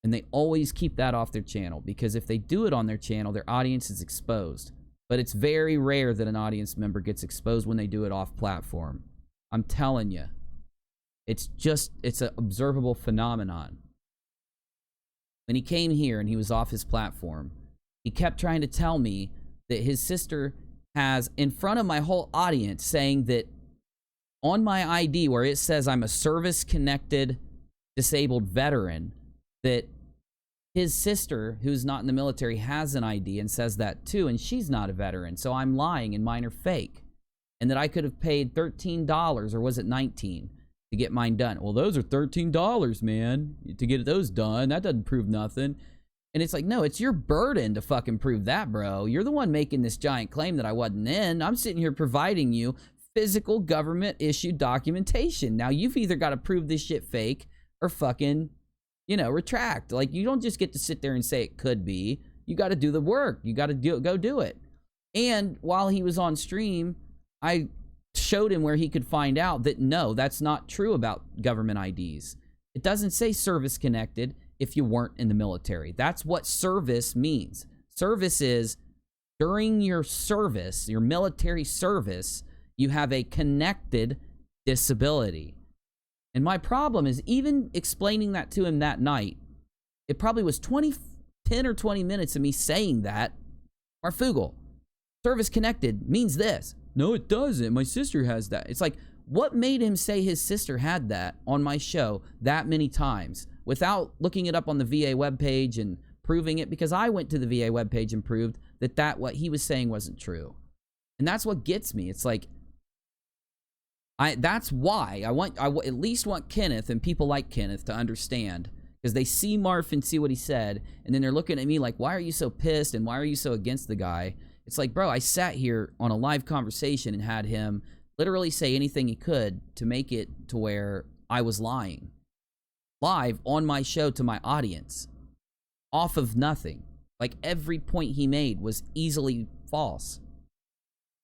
And they always keep that off their channel, because if they do it on their channel, their audience is exposed. But it's very rare that an audience member gets exposed when they do it off platform. I'm telling you. It's an observable phenomenon. When he came here and he was off his platform, he kept trying to tell me that his sister has, in front of my whole audience, saying that on my ID where it says I'm a service-connected disabled veteran, that his sister, who's not in the military, has an ID and says that too, and she's not a veteran, so I'm lying and mine are fake. And that I could have paid $13, or was it $19, to get mine done. Well, those are $13, man, to get those done. That doesn't prove nothing. And it's like, no, it's your burden to fucking prove that, bro. You're the one making this giant claim that I wasn't in. I'm sitting here providing you physical government-issued documentation. Now, you've either got to prove this shit fake or fucking, you know, retract. Like, you don't just get to sit there and say it could be. You got to do the work. You got to go do it. And while he was on stream, I showed him where he could find out that, no, that's not true about government IDs. It doesn't say service-connected if you weren't in the military. That's what service means. Service is during your service, your military service, you have a connected disability. And my problem is, even explaining that to him that night, it probably was 10 or 20 minutes of me saying that. Marfoogle, service connected means this. No, it doesn't. My sister has that. It's like, what made him say his sister had that on my show that many times without looking it up on the VA webpage and proving it? Because I went to the VA webpage and proved that what he was saying wasn't true. And that's what gets me. It's like, that's why I at least want Kenneth and people like Kenneth to understand, because they see Marf and see what he said, and then they're looking at me like, why are you so pissed and why are you so against the guy? It's like, bro, I sat here on a live conversation and had him literally say anything he could to make it to where I was lying. Live on my show to my audience. Off of nothing. Like, every point he made was easily false.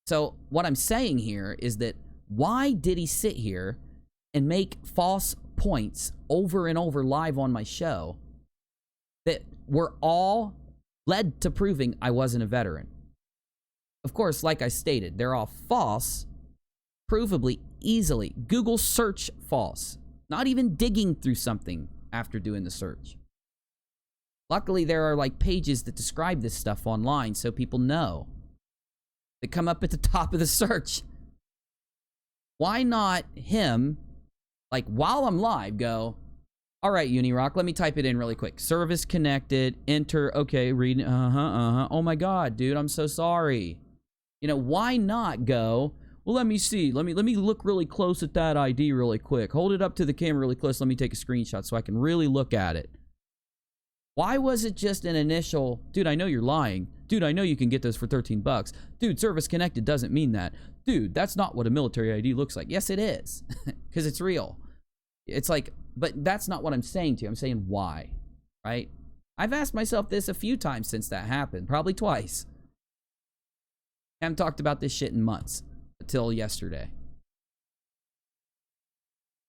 So what I'm saying here is that, why did he sit here and make false points over and over live on my show that were all led to proving I wasn't a veteran? Of course, like I stated, they're all false, provably, easily. Google search false. Not even digging through something after doing the search. Luckily, there are like pages that describe this stuff online so people know. They come up at the top of the search. Why not him, like, while I'm live, go, all right, UNIRock, let me type it in really quick. Service connected, enter, okay, read, oh my God, dude, I'm so sorry. You know, why not go, well, let me see, let me look really close at that ID really quick. Hold it up to the camera really close, let me take a screenshot so I can really look at it. Why was it just an initial, dude, I know you're lying. Dude, I know you can get those for $13. Dude, service connected doesn't mean that. Dude, that's not what a military ID looks like. Yes, it is. Because it's real. It's like, but that's not what I'm saying to you. I'm saying why, right? I've asked myself this a few times since that happened. Probably twice. I haven't talked about this shit in months. Until yesterday.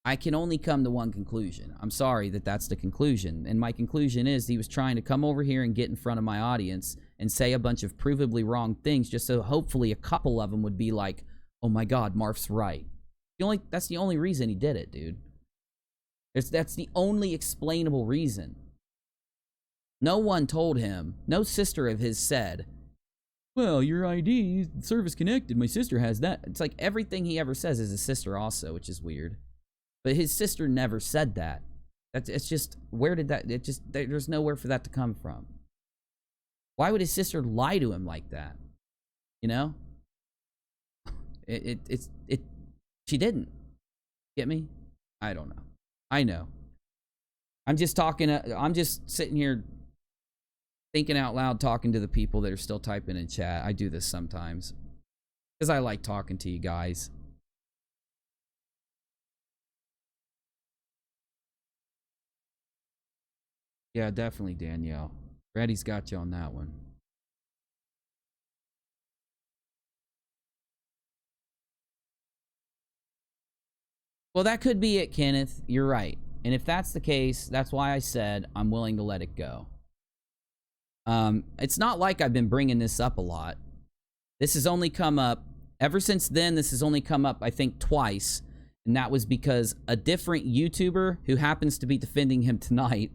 I can only come to one conclusion. I'm sorry that that's the conclusion. And my conclusion is he was trying to come over here and get in front of my audience and say a bunch of provably wrong things just so hopefully a couple of them would be like, oh my God, Marf's right. That's the only reason he did it, dude. That's the only explainable reason. No one told him, no sister of his said, well, your ID, service connected, my sister has that. It's like everything he ever says is his sister also, which is weird. But his sister never said that. It's just, where did that, there's nowhere for that to come from. Why would his sister lie to him like that? You know? She didn't. Get me? I don't know. I know. I'm just sitting here thinking out loud, talking to the people that are still typing in chat. I do this sometimes. Because I like talking to you guys. Yeah, definitely, Danielle. Reddy's got you on that one. Well, that could be it, Kenneth. You're right. And if that's the case, that's why I said I'm willing to let it go. It's not like I've been bringing this up a lot. This has only come up, ever since then, this has only come up, I think, twice. And that was because a different YouTuber, who happens to be defending him tonight,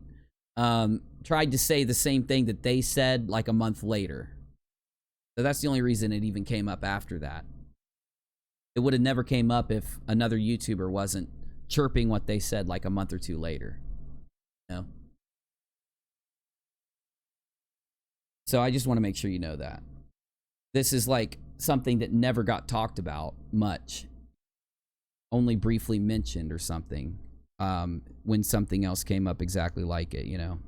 tried to say the same thing that they said like a month later. So that's the only reason it even came up after that. It would have never came up if another YouTuber wasn't chirping what they said like a month or two later. You know? So I just want to make sure you know that. This is like something that never got talked about much. Only briefly mentioned or something. When something else came up exactly like it, you know?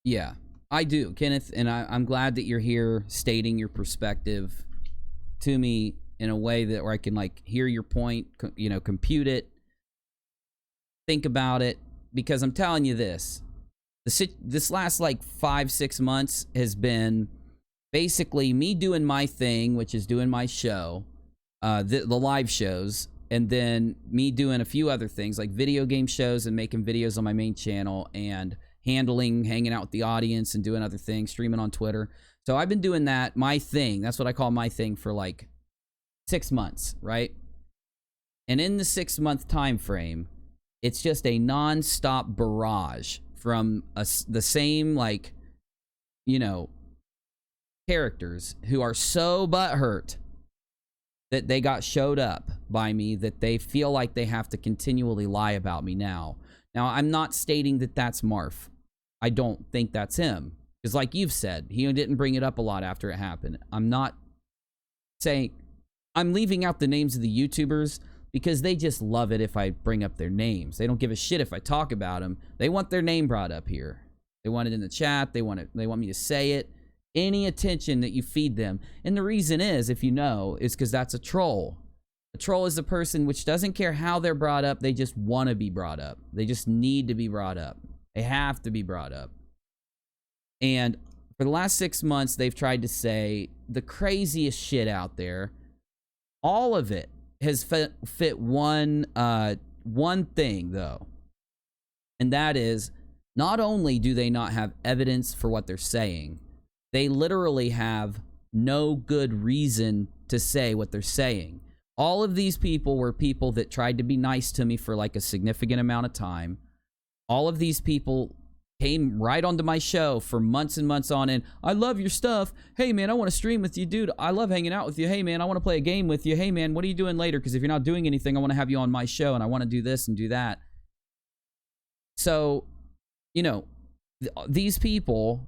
Yeah, I do, Kenneth, and I'm glad that you're here stating your perspective to me in a way that where I can like hear your point, you know, compute it, think about it, because I'm telling you this last like 5-6 months has been basically me doing my thing, which is doing my show, the live shows, and then me doing a few other things like video game shows and making videos on my main channel and hanging out with the audience and doing other things, streaming on Twitter. So I've been doing that, my thing. That's what I call my thing for like 6 months, right? And in the 6-month time frame, it's just a non-stop barrage from the same, like, you know, characters who are so butthurt that they got showed up by me that they feel like they have to continually lie about me now. Now, I'm not stating that that's Marf. I don't think that's him. Because like you've said, he didn't bring it up a lot after it happened. I'm not saying... I'm leaving out the names of the YouTubers because they just love it if I bring up their names. They don't give a shit if I talk about them. They want their name brought up here. They want it in the chat. They want me to say it. Any attention that you feed them. And the reason is, if you know, is because that's a troll. A troll is a person which doesn't care how they're brought up. They just want to be brought up. They just need to be brought up. They have to be brought up. And for the last 6 months, they've tried to say the craziest shit out there. All of it has fit one thing, though. And that is, not only do they not have evidence for what they're saying, they literally have no good reason to say what they're saying. All of these people were people that tried to be nice to me for like a significant amount of time. All of these people came right onto my show for months and months on end. I love your stuff. Hey, man, I want to stream with you. Dude, I love hanging out with you. Hey, man, I want to play a game with you. Hey, man, what are you doing later? Because if you're not doing anything, I want to have you on my show, and I want to do this and do that. So, you know, these people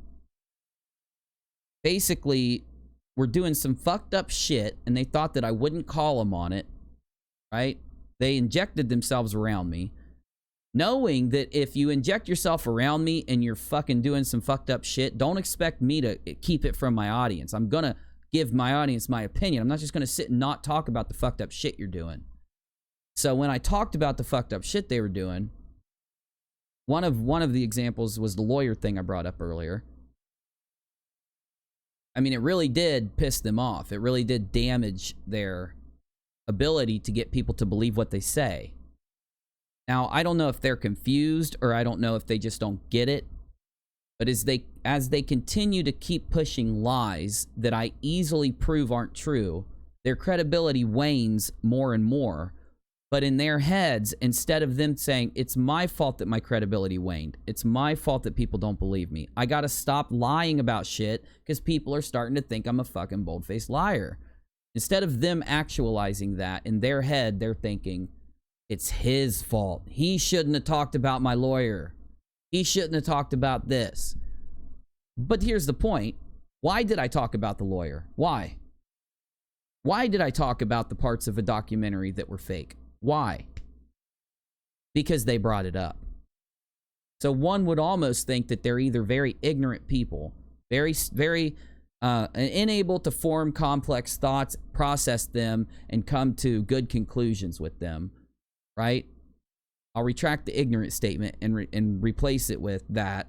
basically were doing some fucked up shit, and they thought that I wouldn't call them on it, right? They injected themselves around me, knowing that if you inject yourself around me and you're fucking doing some fucked up shit, don't expect me to keep it from my audience. I'm gonna give my audience my opinion. I'm not just gonna sit and not talk about the fucked up shit you're doing. So when I talked about the fucked up shit they were doing, one of the examples was the lawyer thing I brought up earlier. I mean, it really did piss them off. It really did damage their ability to get people to believe what they say. Now, I don't know if they're confused or I don't know if they just don't get it. But as they continue to keep pushing lies that I easily prove aren't true, their credibility wanes more and more. But in their heads, instead of them saying, it's my fault that my credibility waned, it's my fault that people don't believe me, I gotta stop lying about shit because people are starting to think I'm a fucking bold-faced liar. Instead of them actualizing that, in their head, they're thinking, it's his fault. He shouldn't have talked about my lawyer. He shouldn't have talked about this. But here's the point. Why did I talk about the lawyer? Why? Why did I talk about the parts of a documentary that were fake? Why? Because they brought it up. So one would almost think that they're either very ignorant people, very unable to form complex thoughts, process them, and come to good conclusions with them. Right? I'll retract the ignorant statement and replace it with that.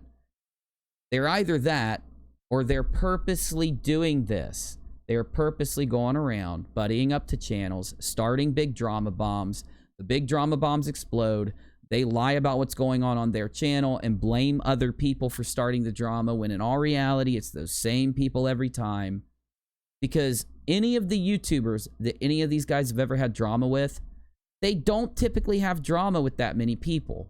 They're either that or they're purposely doing this. They're purposely going around, buddying up to channels, starting big drama bombs. The big drama bombs explode. They lie about what's going on their channel and blame other people for starting the drama, when in all reality, it's those same people every time. Because any of the YouTubers that any of these guys have ever had drama with, they don't typically have drama with that many people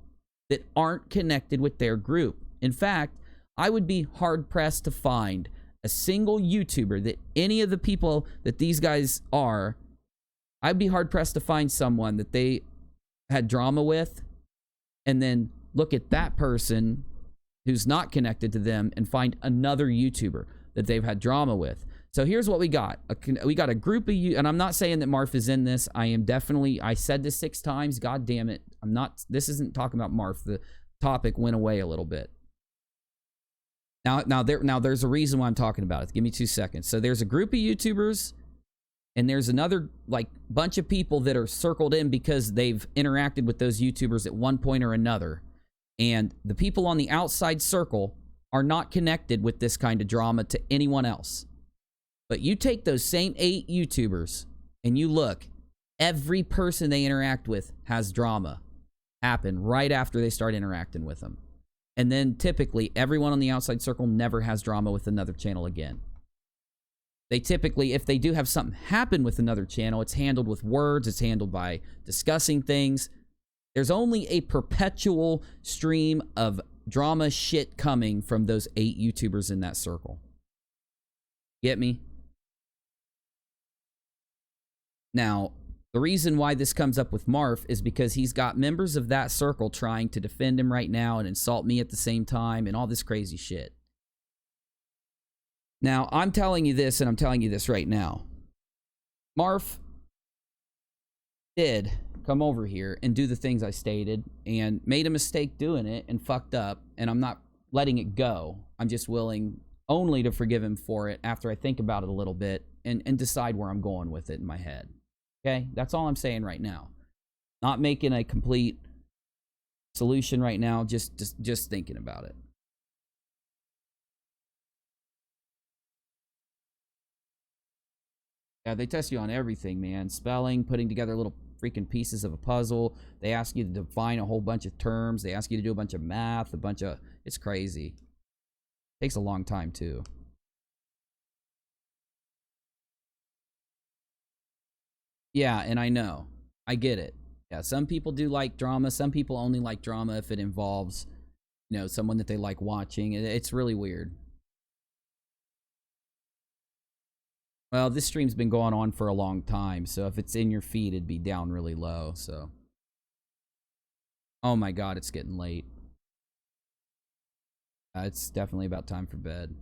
that aren't connected with their group. In fact, I would be hard-pressed to find a single YouTuber that any of the people that these guys are, I'd be hard-pressed to find someone that they had drama with and then look at that person who's not connected to them and find another YouTuber that they've had drama with. So here's what we got. We got a group of you, and I'm not saying that Marf is in this. I am definitely, I said this 6 times. God damn it. I'm not, this isn't talking about Marf. The topic went away a little bit. Now there's a reason why I'm talking about it. Give me 2 seconds. So there's a group of YouTubers, and there's another like bunch of people that are circled in because they've interacted with those YouTubers at one point or another. And the people on the outside circle are not connected with this kind of drama to anyone else. But you take those same 8 YouTubers and you look, every person they interact with has drama happen right after they start interacting with them. And then typically everyone on the outside circle never has drama with another channel again. They typically, if they do have something happen with another channel, it's handled with words, it's handled by discussing things. There's only a perpetual stream of drama shit coming from those 8 YouTubers in that circle. Get me? Now, the reason why this comes up with Marf is because he's got members of that circle trying to defend him right now and insult me at the same time and all this crazy shit. Now, I'm telling you this, and I'm telling you this right now. Marf did come over here and do the things I stated and made a mistake doing it and fucked up, and I'm not letting it go. I'm just willing only to forgive him for it after I think about it a little bit and decide where I'm going with it in my head. Okay, that's all I'm saying right now. Not making a complete solution right now, just thinking about it. Yeah, they test you on everything, man. Spelling, putting together little freaking pieces of a puzzle. They ask you to define a whole bunch of terms. They ask you to do a bunch of math, it's crazy. Takes a long time, too. Yeah, and I know. I get it. Yeah, some people do like drama. Some people only like drama if it involves, you know, someone that they like watching. It's really weird. Well, this stream's been going on for a long time, so if it's in your feed, it'd be down really low, so. Oh my god, it's getting late. It's definitely about time for bed.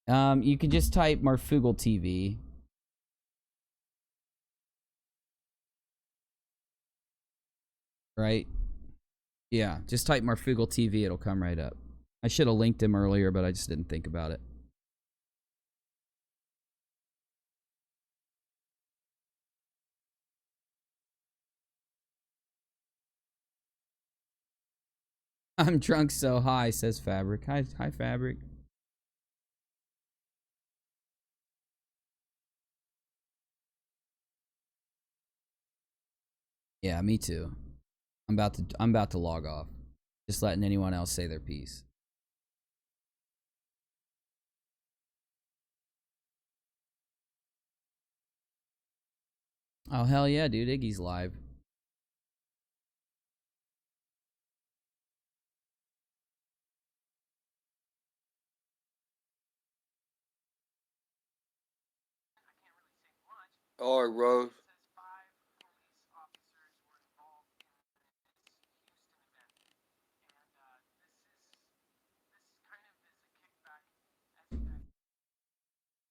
You could just type Marfoogle TV. Right? Yeah, just type Marfoogle TV, it'll come right up. I should have linked him earlier, but I just didn't think about it. I'm drunk so high, says Fabric. Hi Fabric. Yeah, me too. I'm about to log off. Just letting anyone else say their piece. Oh hell yeah, dude, Iggy's live. All right, Rose.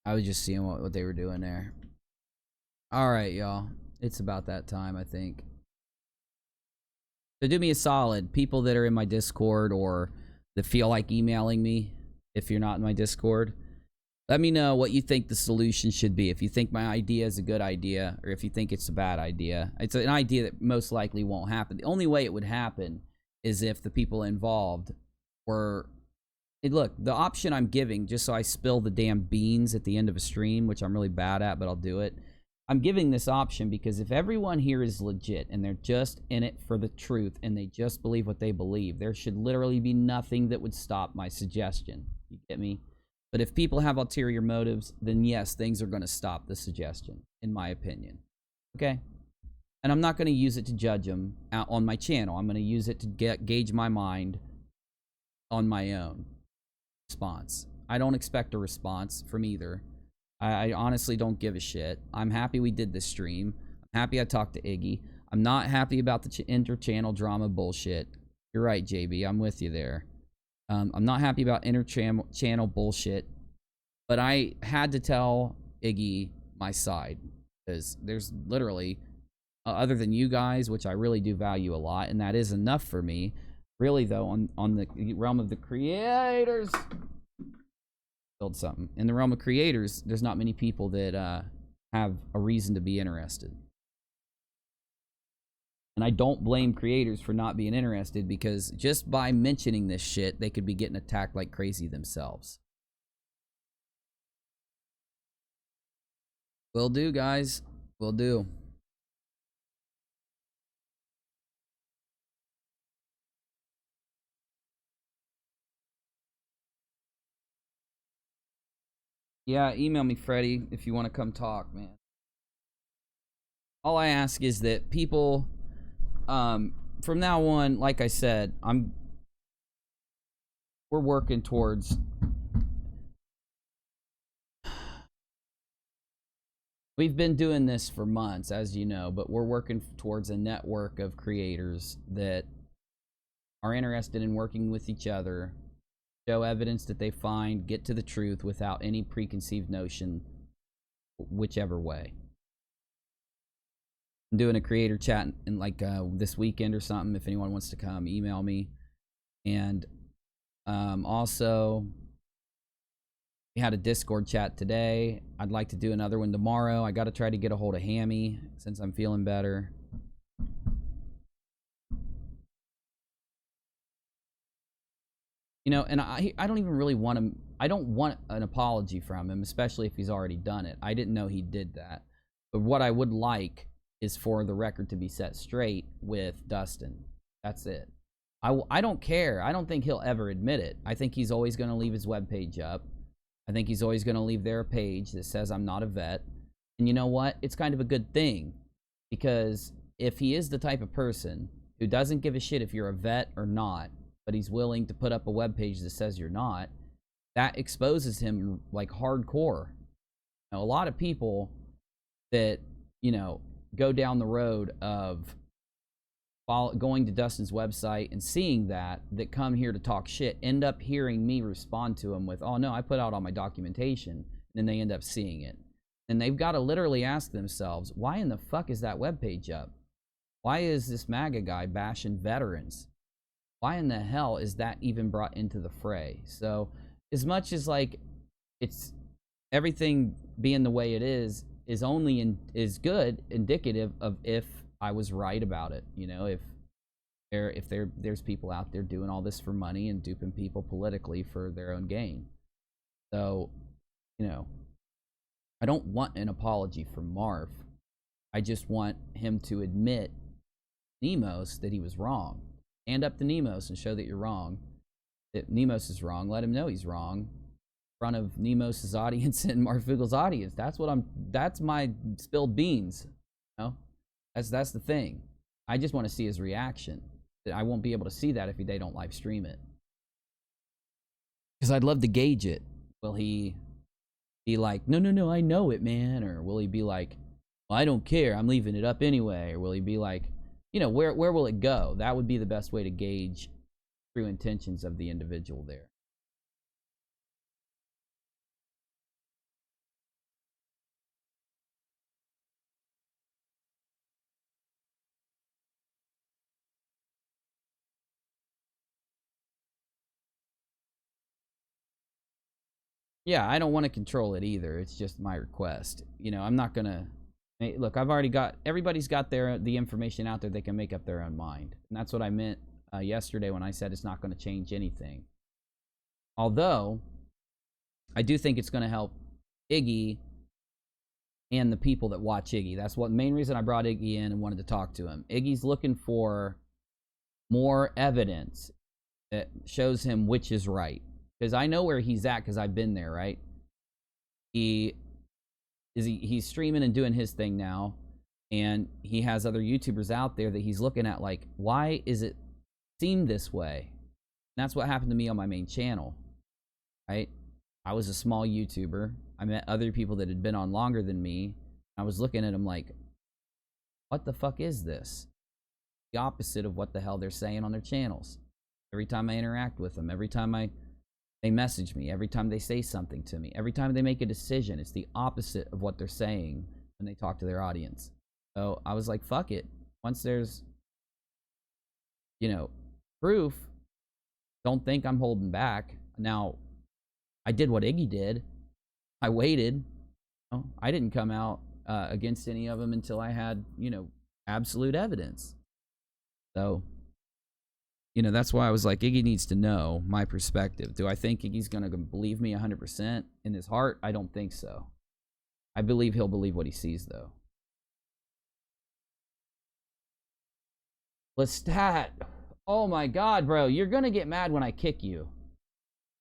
I was just seeing what they were doing there. Alright, y'all. It's about that time, I think. So do me a solid. People that are in my Discord or that feel like emailing me, if you're not in my Discord, let me know what you think the solution should be. If you think my idea is a good idea, or if you think it's a bad idea. It's an idea that most likely won't happen. The only way it would happen is if the people involved were look, the option I'm giving, just so I spill the damn beans at the end of a stream, which I'm really bad at, but I'll do it. I'm giving this option because if everyone here is legit and they're just in it for the truth and they just believe what they believe, there should literally be nothing that would stop my suggestion. You get me? But if people have ulterior motives, then yes, things are going to stop the suggestion, in my opinion. Okay? And I'm not going to use it to judge them out on my channel. I'm going to use it to gauge my mind on my own response. I don't expect a response from either. I honestly don't give a shit. I'm happy we did this stream. I'm happy I talked to Iggy. I'm not happy about the inter-channel drama bullshit. You're right, JB. I'm with you there. I'm not happy about inter-channel bullshit. But I had to tell Iggy my side. Because there's literally, other than you guys, which I really do value a lot, and that is enough for me. Really, though, on the realm of the creators... Build something. In the realm of creators, there's not many people that have a reason to be interested. And I don't blame creators for not being interested, because just by mentioning this shit, they could be getting attacked like crazy themselves. Will do, guys. Will do. Yeah, email me, Freddie, if you want to come talk, man. All I ask is that people, from now on, like I said, we're working towards, we've been doing this for months, as you know, but we're working towards a network of creators that are interested in working with each other, show evidence that they find, get to the truth without any preconceived notion, whichever way. I'm doing a creator chat in like this weekend or something. If anyone wants to come, email me. And also, we had a Discord chat today. I'd like to do another one tomorrow. I got to try to get a hold of Hammy since I'm feeling better. You know, and I don't even really want him. I don't want an apology from him, especially if he's already done it. I didn't know he did that. But what I would like is for the record to be set straight with Dustin. That's it. I don't care. I don't think he'll ever admit it. I think he's always going to leave his webpage up. I think he's always going to leave there a page that says I'm not a vet. And you know what? It's kind of a good thing. Because if he is the type of person who doesn't give a shit if you're a vet or not, but he's willing to put up a webpage that says you're not, that exposes him like hardcore. Now, a lot of people that, you know, go down the road of going to Dustin's website and seeing that come here to talk shit, end up hearing me respond to them with, oh no, I put out all my documentation, and then they end up seeing it. And they've got to literally ask themselves, why in the fuck is that webpage up? Why is this MAGA guy bashing veterans? Why in the hell is that even brought into the fray? So as much as like it's everything being the way it is only is good indicative of if I was right about it. You know, if there's people out there doing all this for money and duping people politically for their own gain. So, you know, I don't want an apology from Marv. I just want him to admit Nemos that he was wrong. Stand up to Nemos and show that you're wrong. That Nemos is wrong. Let him know he's wrong. In front of Nemos's audience and Marfoogle's audience. That's my spilled beans. You know? That's the thing. I just want to see his reaction. I won't be able to see that if they don't live stream it. Because I'd love to gauge it. Will he be like, no, I know it, man? Or will he be like, well, I don't care, I'm leaving it up anyway? Or will he be like, you know, where will it go? That would be the best way to gauge true intentions of the individual there. Yeah, I don't want to control it either. It's just my request. You know, I'm not gonna look. I've already got everybody's got the information out there. They can make up their own mind, and that's what I meant yesterday when I said it's not going to change anything. Although, I do think it's going to help Iggy and the people that watch Iggy. That's what main reason I brought Iggy in and wanted to talk to him. Iggy's looking for more evidence that shows him which is right. Because I know where he's at because I've been there, right? He's streaming and doing his thing now. And he has other YouTubers out there that he's looking at like, why is it seem this way? And that's what happened to me on my main channel, right? I was a small YouTuber. I met other people that had been on longer than me. I was looking at them like, what the fuck is this? The opposite of what the hell they're saying on their channels. Every time I interact with them, every time they message me, every time they say something to me, every time they make a decision, it's the opposite of what they're saying when they talk to their audience. So I was like, fuck it. Once there's, you know, proof, don't think I'm holding back. Now, I did what Iggy did. I waited. You know, I didn't come out against any of them until I had, you know, absolute evidence. So, you know, that's why I was like, Iggy needs to know my perspective. Do I think Iggy's going to believe me 100% in his heart? I don't think so. I believe he'll believe what he sees, though. Lestat. Oh my god, bro. You're going to get mad when I kick you.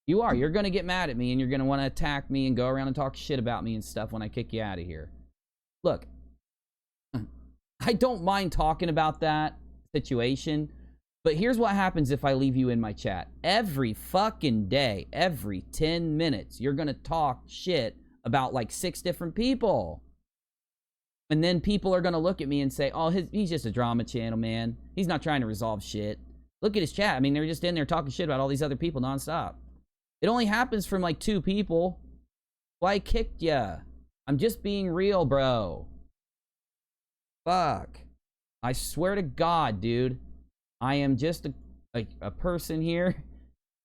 You are. You're going to get mad at me, and you're going to want to attack me and go around and talk shit about me and stuff when I kick you out of here. Look, I don't mind talking about that situation, but here's what happens if I leave you in my chat. Every fucking day, every 10 minutes, you're going to talk shit about like 6 different people. And then people are going to look at me and say, oh, he's just a drama channel, man. He's not trying to resolve shit. Look at his chat. I mean, they're just in there talking shit about all these other people nonstop. It only happens from like 2 people. Why I kicked ya? I'm just being real, bro. Fuck. I swear to God, dude. I am just a person here,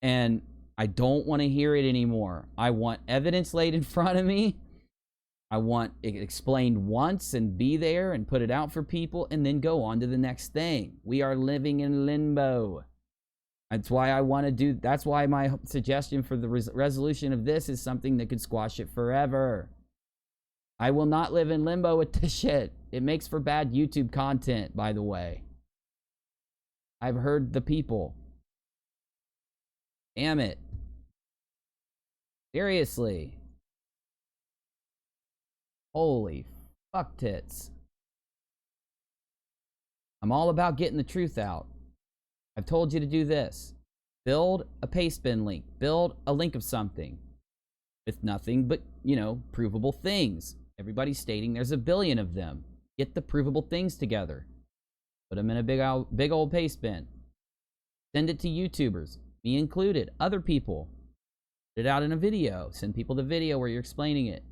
and I don't want to hear it anymore. I want evidence laid in front of me. I want it explained once and be there and put it out for people and then go on to the next thing. We are living in limbo. That's why I want to do, that's why my suggestion for the resolution of this is something that could squash it forever. I will not live in limbo with this shit. It makes for bad YouTube content, by the way. I've heard the people. Damn it. Seriously. Holy fuck tits. I'm all about getting the truth out. I've told you to do this. Build a pastebin link. Build a link of something. With nothing but, you know, provable things. Everybody's stating there's a billion of them. Get the provable things together. Put them in a big old pastebin. Send it to YouTubers. Me included. Other people. Put it out in a video. Send people the video where you're explaining it.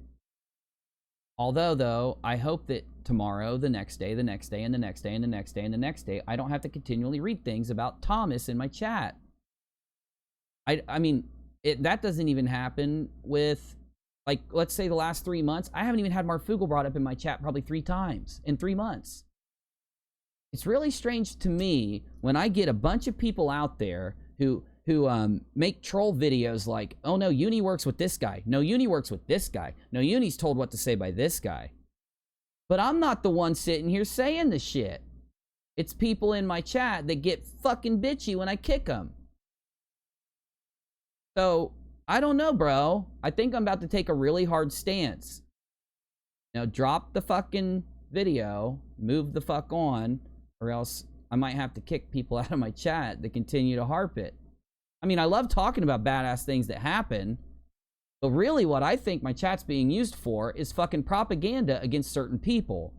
Although, though, I hope that tomorrow, the next day, the next day, and the next day, and the next day, and the next day, I don't have to continually read things about Thomas in my chat. I mean, that doesn't even happen with, like, let's say the last 3 months. I haven't even had Marfoogle brought up in my chat probably 3 times in 3 months. It's really strange to me when I get a bunch of people out there who make troll videos like, oh no, Uni works with this guy. No, Uni works with this guy. No, Uni's told what to say by this guy. But I'm not the one sitting here saying the shit. It's people in my chat that get fucking bitchy when I kick them. So, I don't know, bro. I think I'm about to take a really hard stance. Now, drop the fucking video, move the fuck on, or else I might have to kick people out of my chat that continue to harp it. I mean, I love talking about badass things that happen, but really what I think my chat's being used for is fucking propaganda against certain people.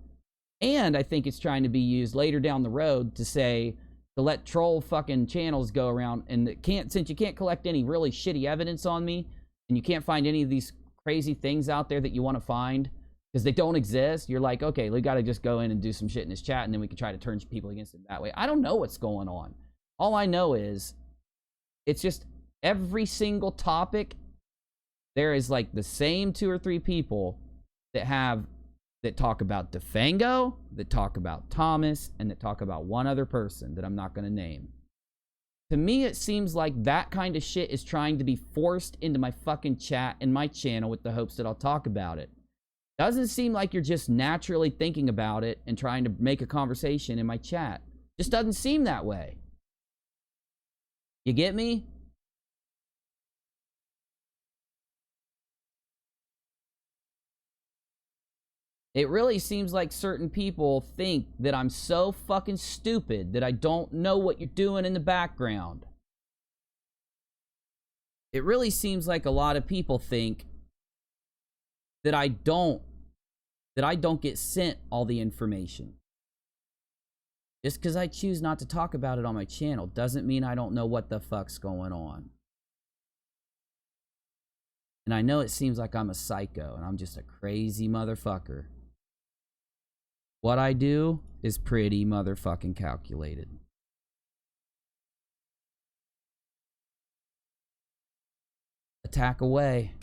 And I think it's trying to be used later down the road to say, to let troll fucking channels go around and since you can't collect any really shitty evidence on me, and you can't find any of these crazy things out there that you want to find, because they don't exist, you're like, okay, we gotta just go in and do some shit in his chat, and then we can try to turn people against him that way. I don't know what's going on. All I know is, it's just every single topic, there is like the same 2 or 3 people that talk about Defango, that talk about Thomas, and that talk about one other person that I'm not going to name. To me, it seems like that kind of shit is trying to be forced into my fucking chat and my channel with the hopes that I'll talk about it. Doesn't seem like you're just naturally thinking about it and trying to make a conversation in my chat. Just doesn't seem that way. You get me? It really seems like certain people think that I'm so fucking stupid that I don't know what you're doing in the background. It really seems like a lot of people think that I don't get sent all the information. Just because I choose not to talk about it on my channel doesn't mean I don't know what the fuck's going on. And I know it seems like I'm a psycho and I'm just a crazy motherfucker. What I do is pretty motherfucking calculated. Attack away.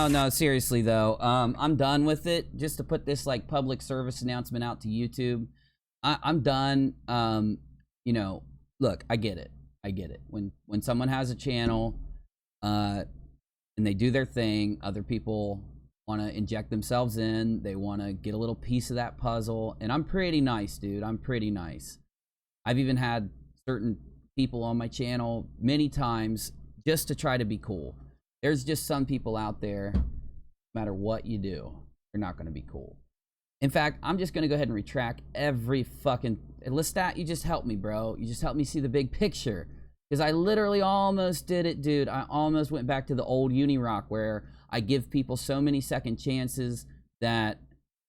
No, seriously though, I'm done with it. Just to put this like public service announcement out to YouTube, I'm done. You know, look, I get it. When someone has a channel, and they do their thing, other people want to inject themselves in. They want to get a little piece of that puzzle, and I'm pretty nice, dude. I'm pretty nice. I've even had certain people on my channel many times just to try to be cool. There's just some people out there, no matter what you do, they're not going to be cool. In fact, I'm just going to go ahead and retract every fucking... Lestat, you just helped me, bro. You just helped me see the big picture. Because I literally almost did it, dude. I almost went back to the old UNIRock where I give people so many second chances that,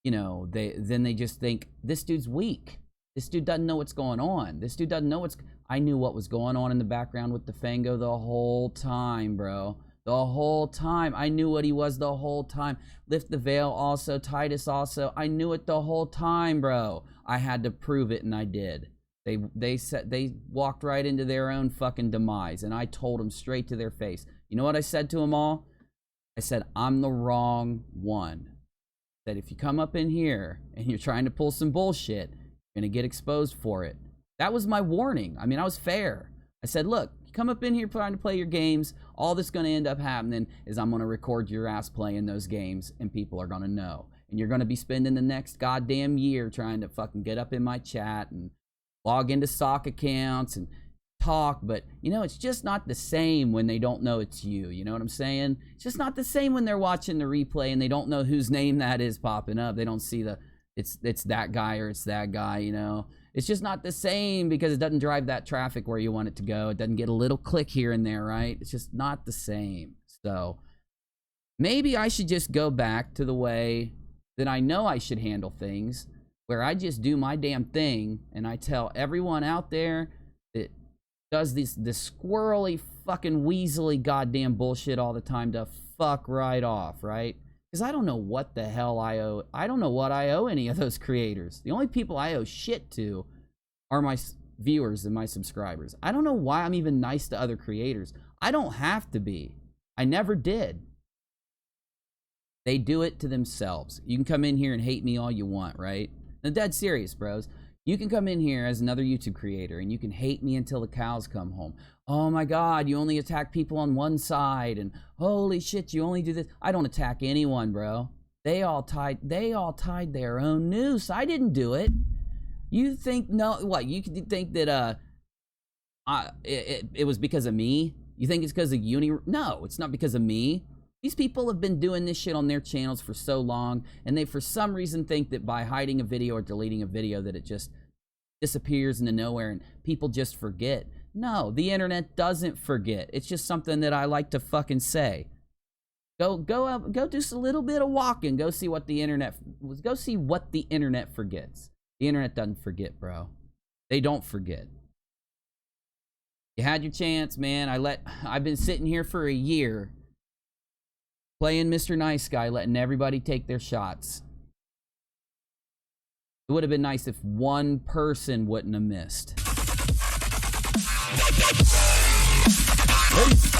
you know, they just think, this dude's weak. This dude doesn't know what's going on. This dude doesn't know what's... I knew what was going on in the background with the Fango the whole time, bro. The whole time. I knew what he was the whole time. Lift the Veil also. Titus also. I knew it the whole time, bro. I had to prove it, and I did. They walked right into their own fucking demise, and I told them straight to their face. You know what I said to them all? I said, I'm the wrong one. I said, if you come up in here and you're trying to pull some bullshit, you're going to get exposed for it. That was my warning. I mean, I was fair. I said, look, come up in here trying to play your games, all that's going to end up happening is I'm going to record your ass playing those games, and people are going to know. And you're going to be spending the next goddamn year trying to fucking get up in my chat and log into sock accounts and talk. But, you know, it's just not the same when they don't know it's you. You know what I'm saying? It's just not the same when they're watching the replay and they don't know whose name that is popping up. They don't see the, it's that guy or it's that guy, you know? It's just not the same because it doesn't drive that traffic where you want it to go. It doesn't get a little click here and there, right? It's just not the same. So maybe I should just go back to the way that I know I should handle things, where I just do my damn thing and I tell everyone out there that does this squirrely fucking weaselly goddamn bullshit all the time to fuck right off, right? Because I don't know what the hell I owe. I don't know what I owe any of those creators. The only people I owe shit to are viewers than my subscribers. I don't know why I'm even nice to other creators. I don't have to be. I never did. They do it to themselves. You can come in here and hate me all you want, right? I'm dead serious, bros. You can come in here as another YouTube creator and you can hate me until the cows come home. Oh my God, you only attack people on one side, and holy shit, you only do this. I don't attack anyone, bro. They all tied their own noose. I didn't do it. You think, no, what? You think that it was because of me? You think it's because of No, it's not because of me. These people have been doing this shit on their channels for so long, and they for some reason think that by hiding a video or deleting a video that it just disappears into nowhere and people just forget. No, the internet doesn't forget. It's just something that I like to fucking say. Go do a little bit of walking. Go see what the internet forgets. The internet doesn't forget, bro. They don't forget. You had your chance, man. I've been sitting here for a year playing Mr. Nice Guy, letting everybody take their shots. It would have been nice if one person wouldn't have missed. Peace.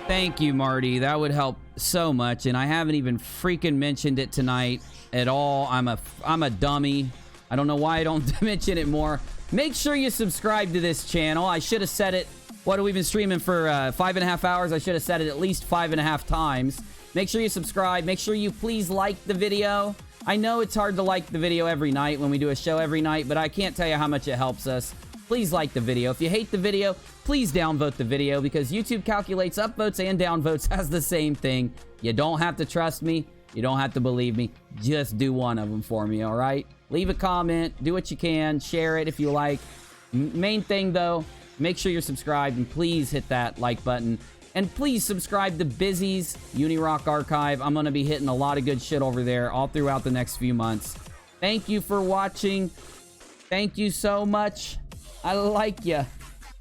Thank you, Marty. That would help so much, and I haven't even freaking mentioned it tonight at all. I'm a dummy. I don't know why I don't mention it more. Make sure you subscribe to this channel. I should have said it. What have we been streaming for 5.5 hours? I should have said it at least 5.5 times. Make sure you subscribe. Make sure you please like the video. I know it's hard to like the video every night when we do a show every night, but I can't tell you how much it helps us. Please like the video. If you hate the video, please downvote the video, because YouTube calculates upvotes and downvotes as the same thing. You don't have to trust me. You don't have to believe me. Just do one of them for me, all right? Leave a comment. Do what you can. Share it if you like. Main thing, though, make sure you're subscribed, and please hit that like button. And please subscribe to Bizzy's UNIRock archive. I'm going to be hitting a lot of good shit over there all throughout the next few months. Thank you for watching. Thank you so much. I like you.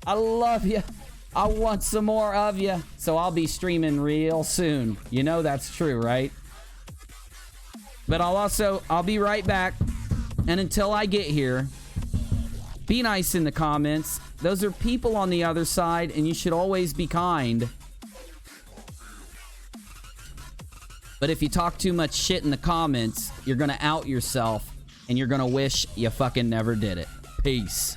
I love you. I want some more of you. So I'll be streaming real soon. You know that's true, right? But I'll be right back. And until I get here, be nice in the comments. Those are people on the other side, and you should always be kind. But if you talk too much shit in the comments, you're gonna out yourself, and you're gonna wish you fucking never did it. Peace.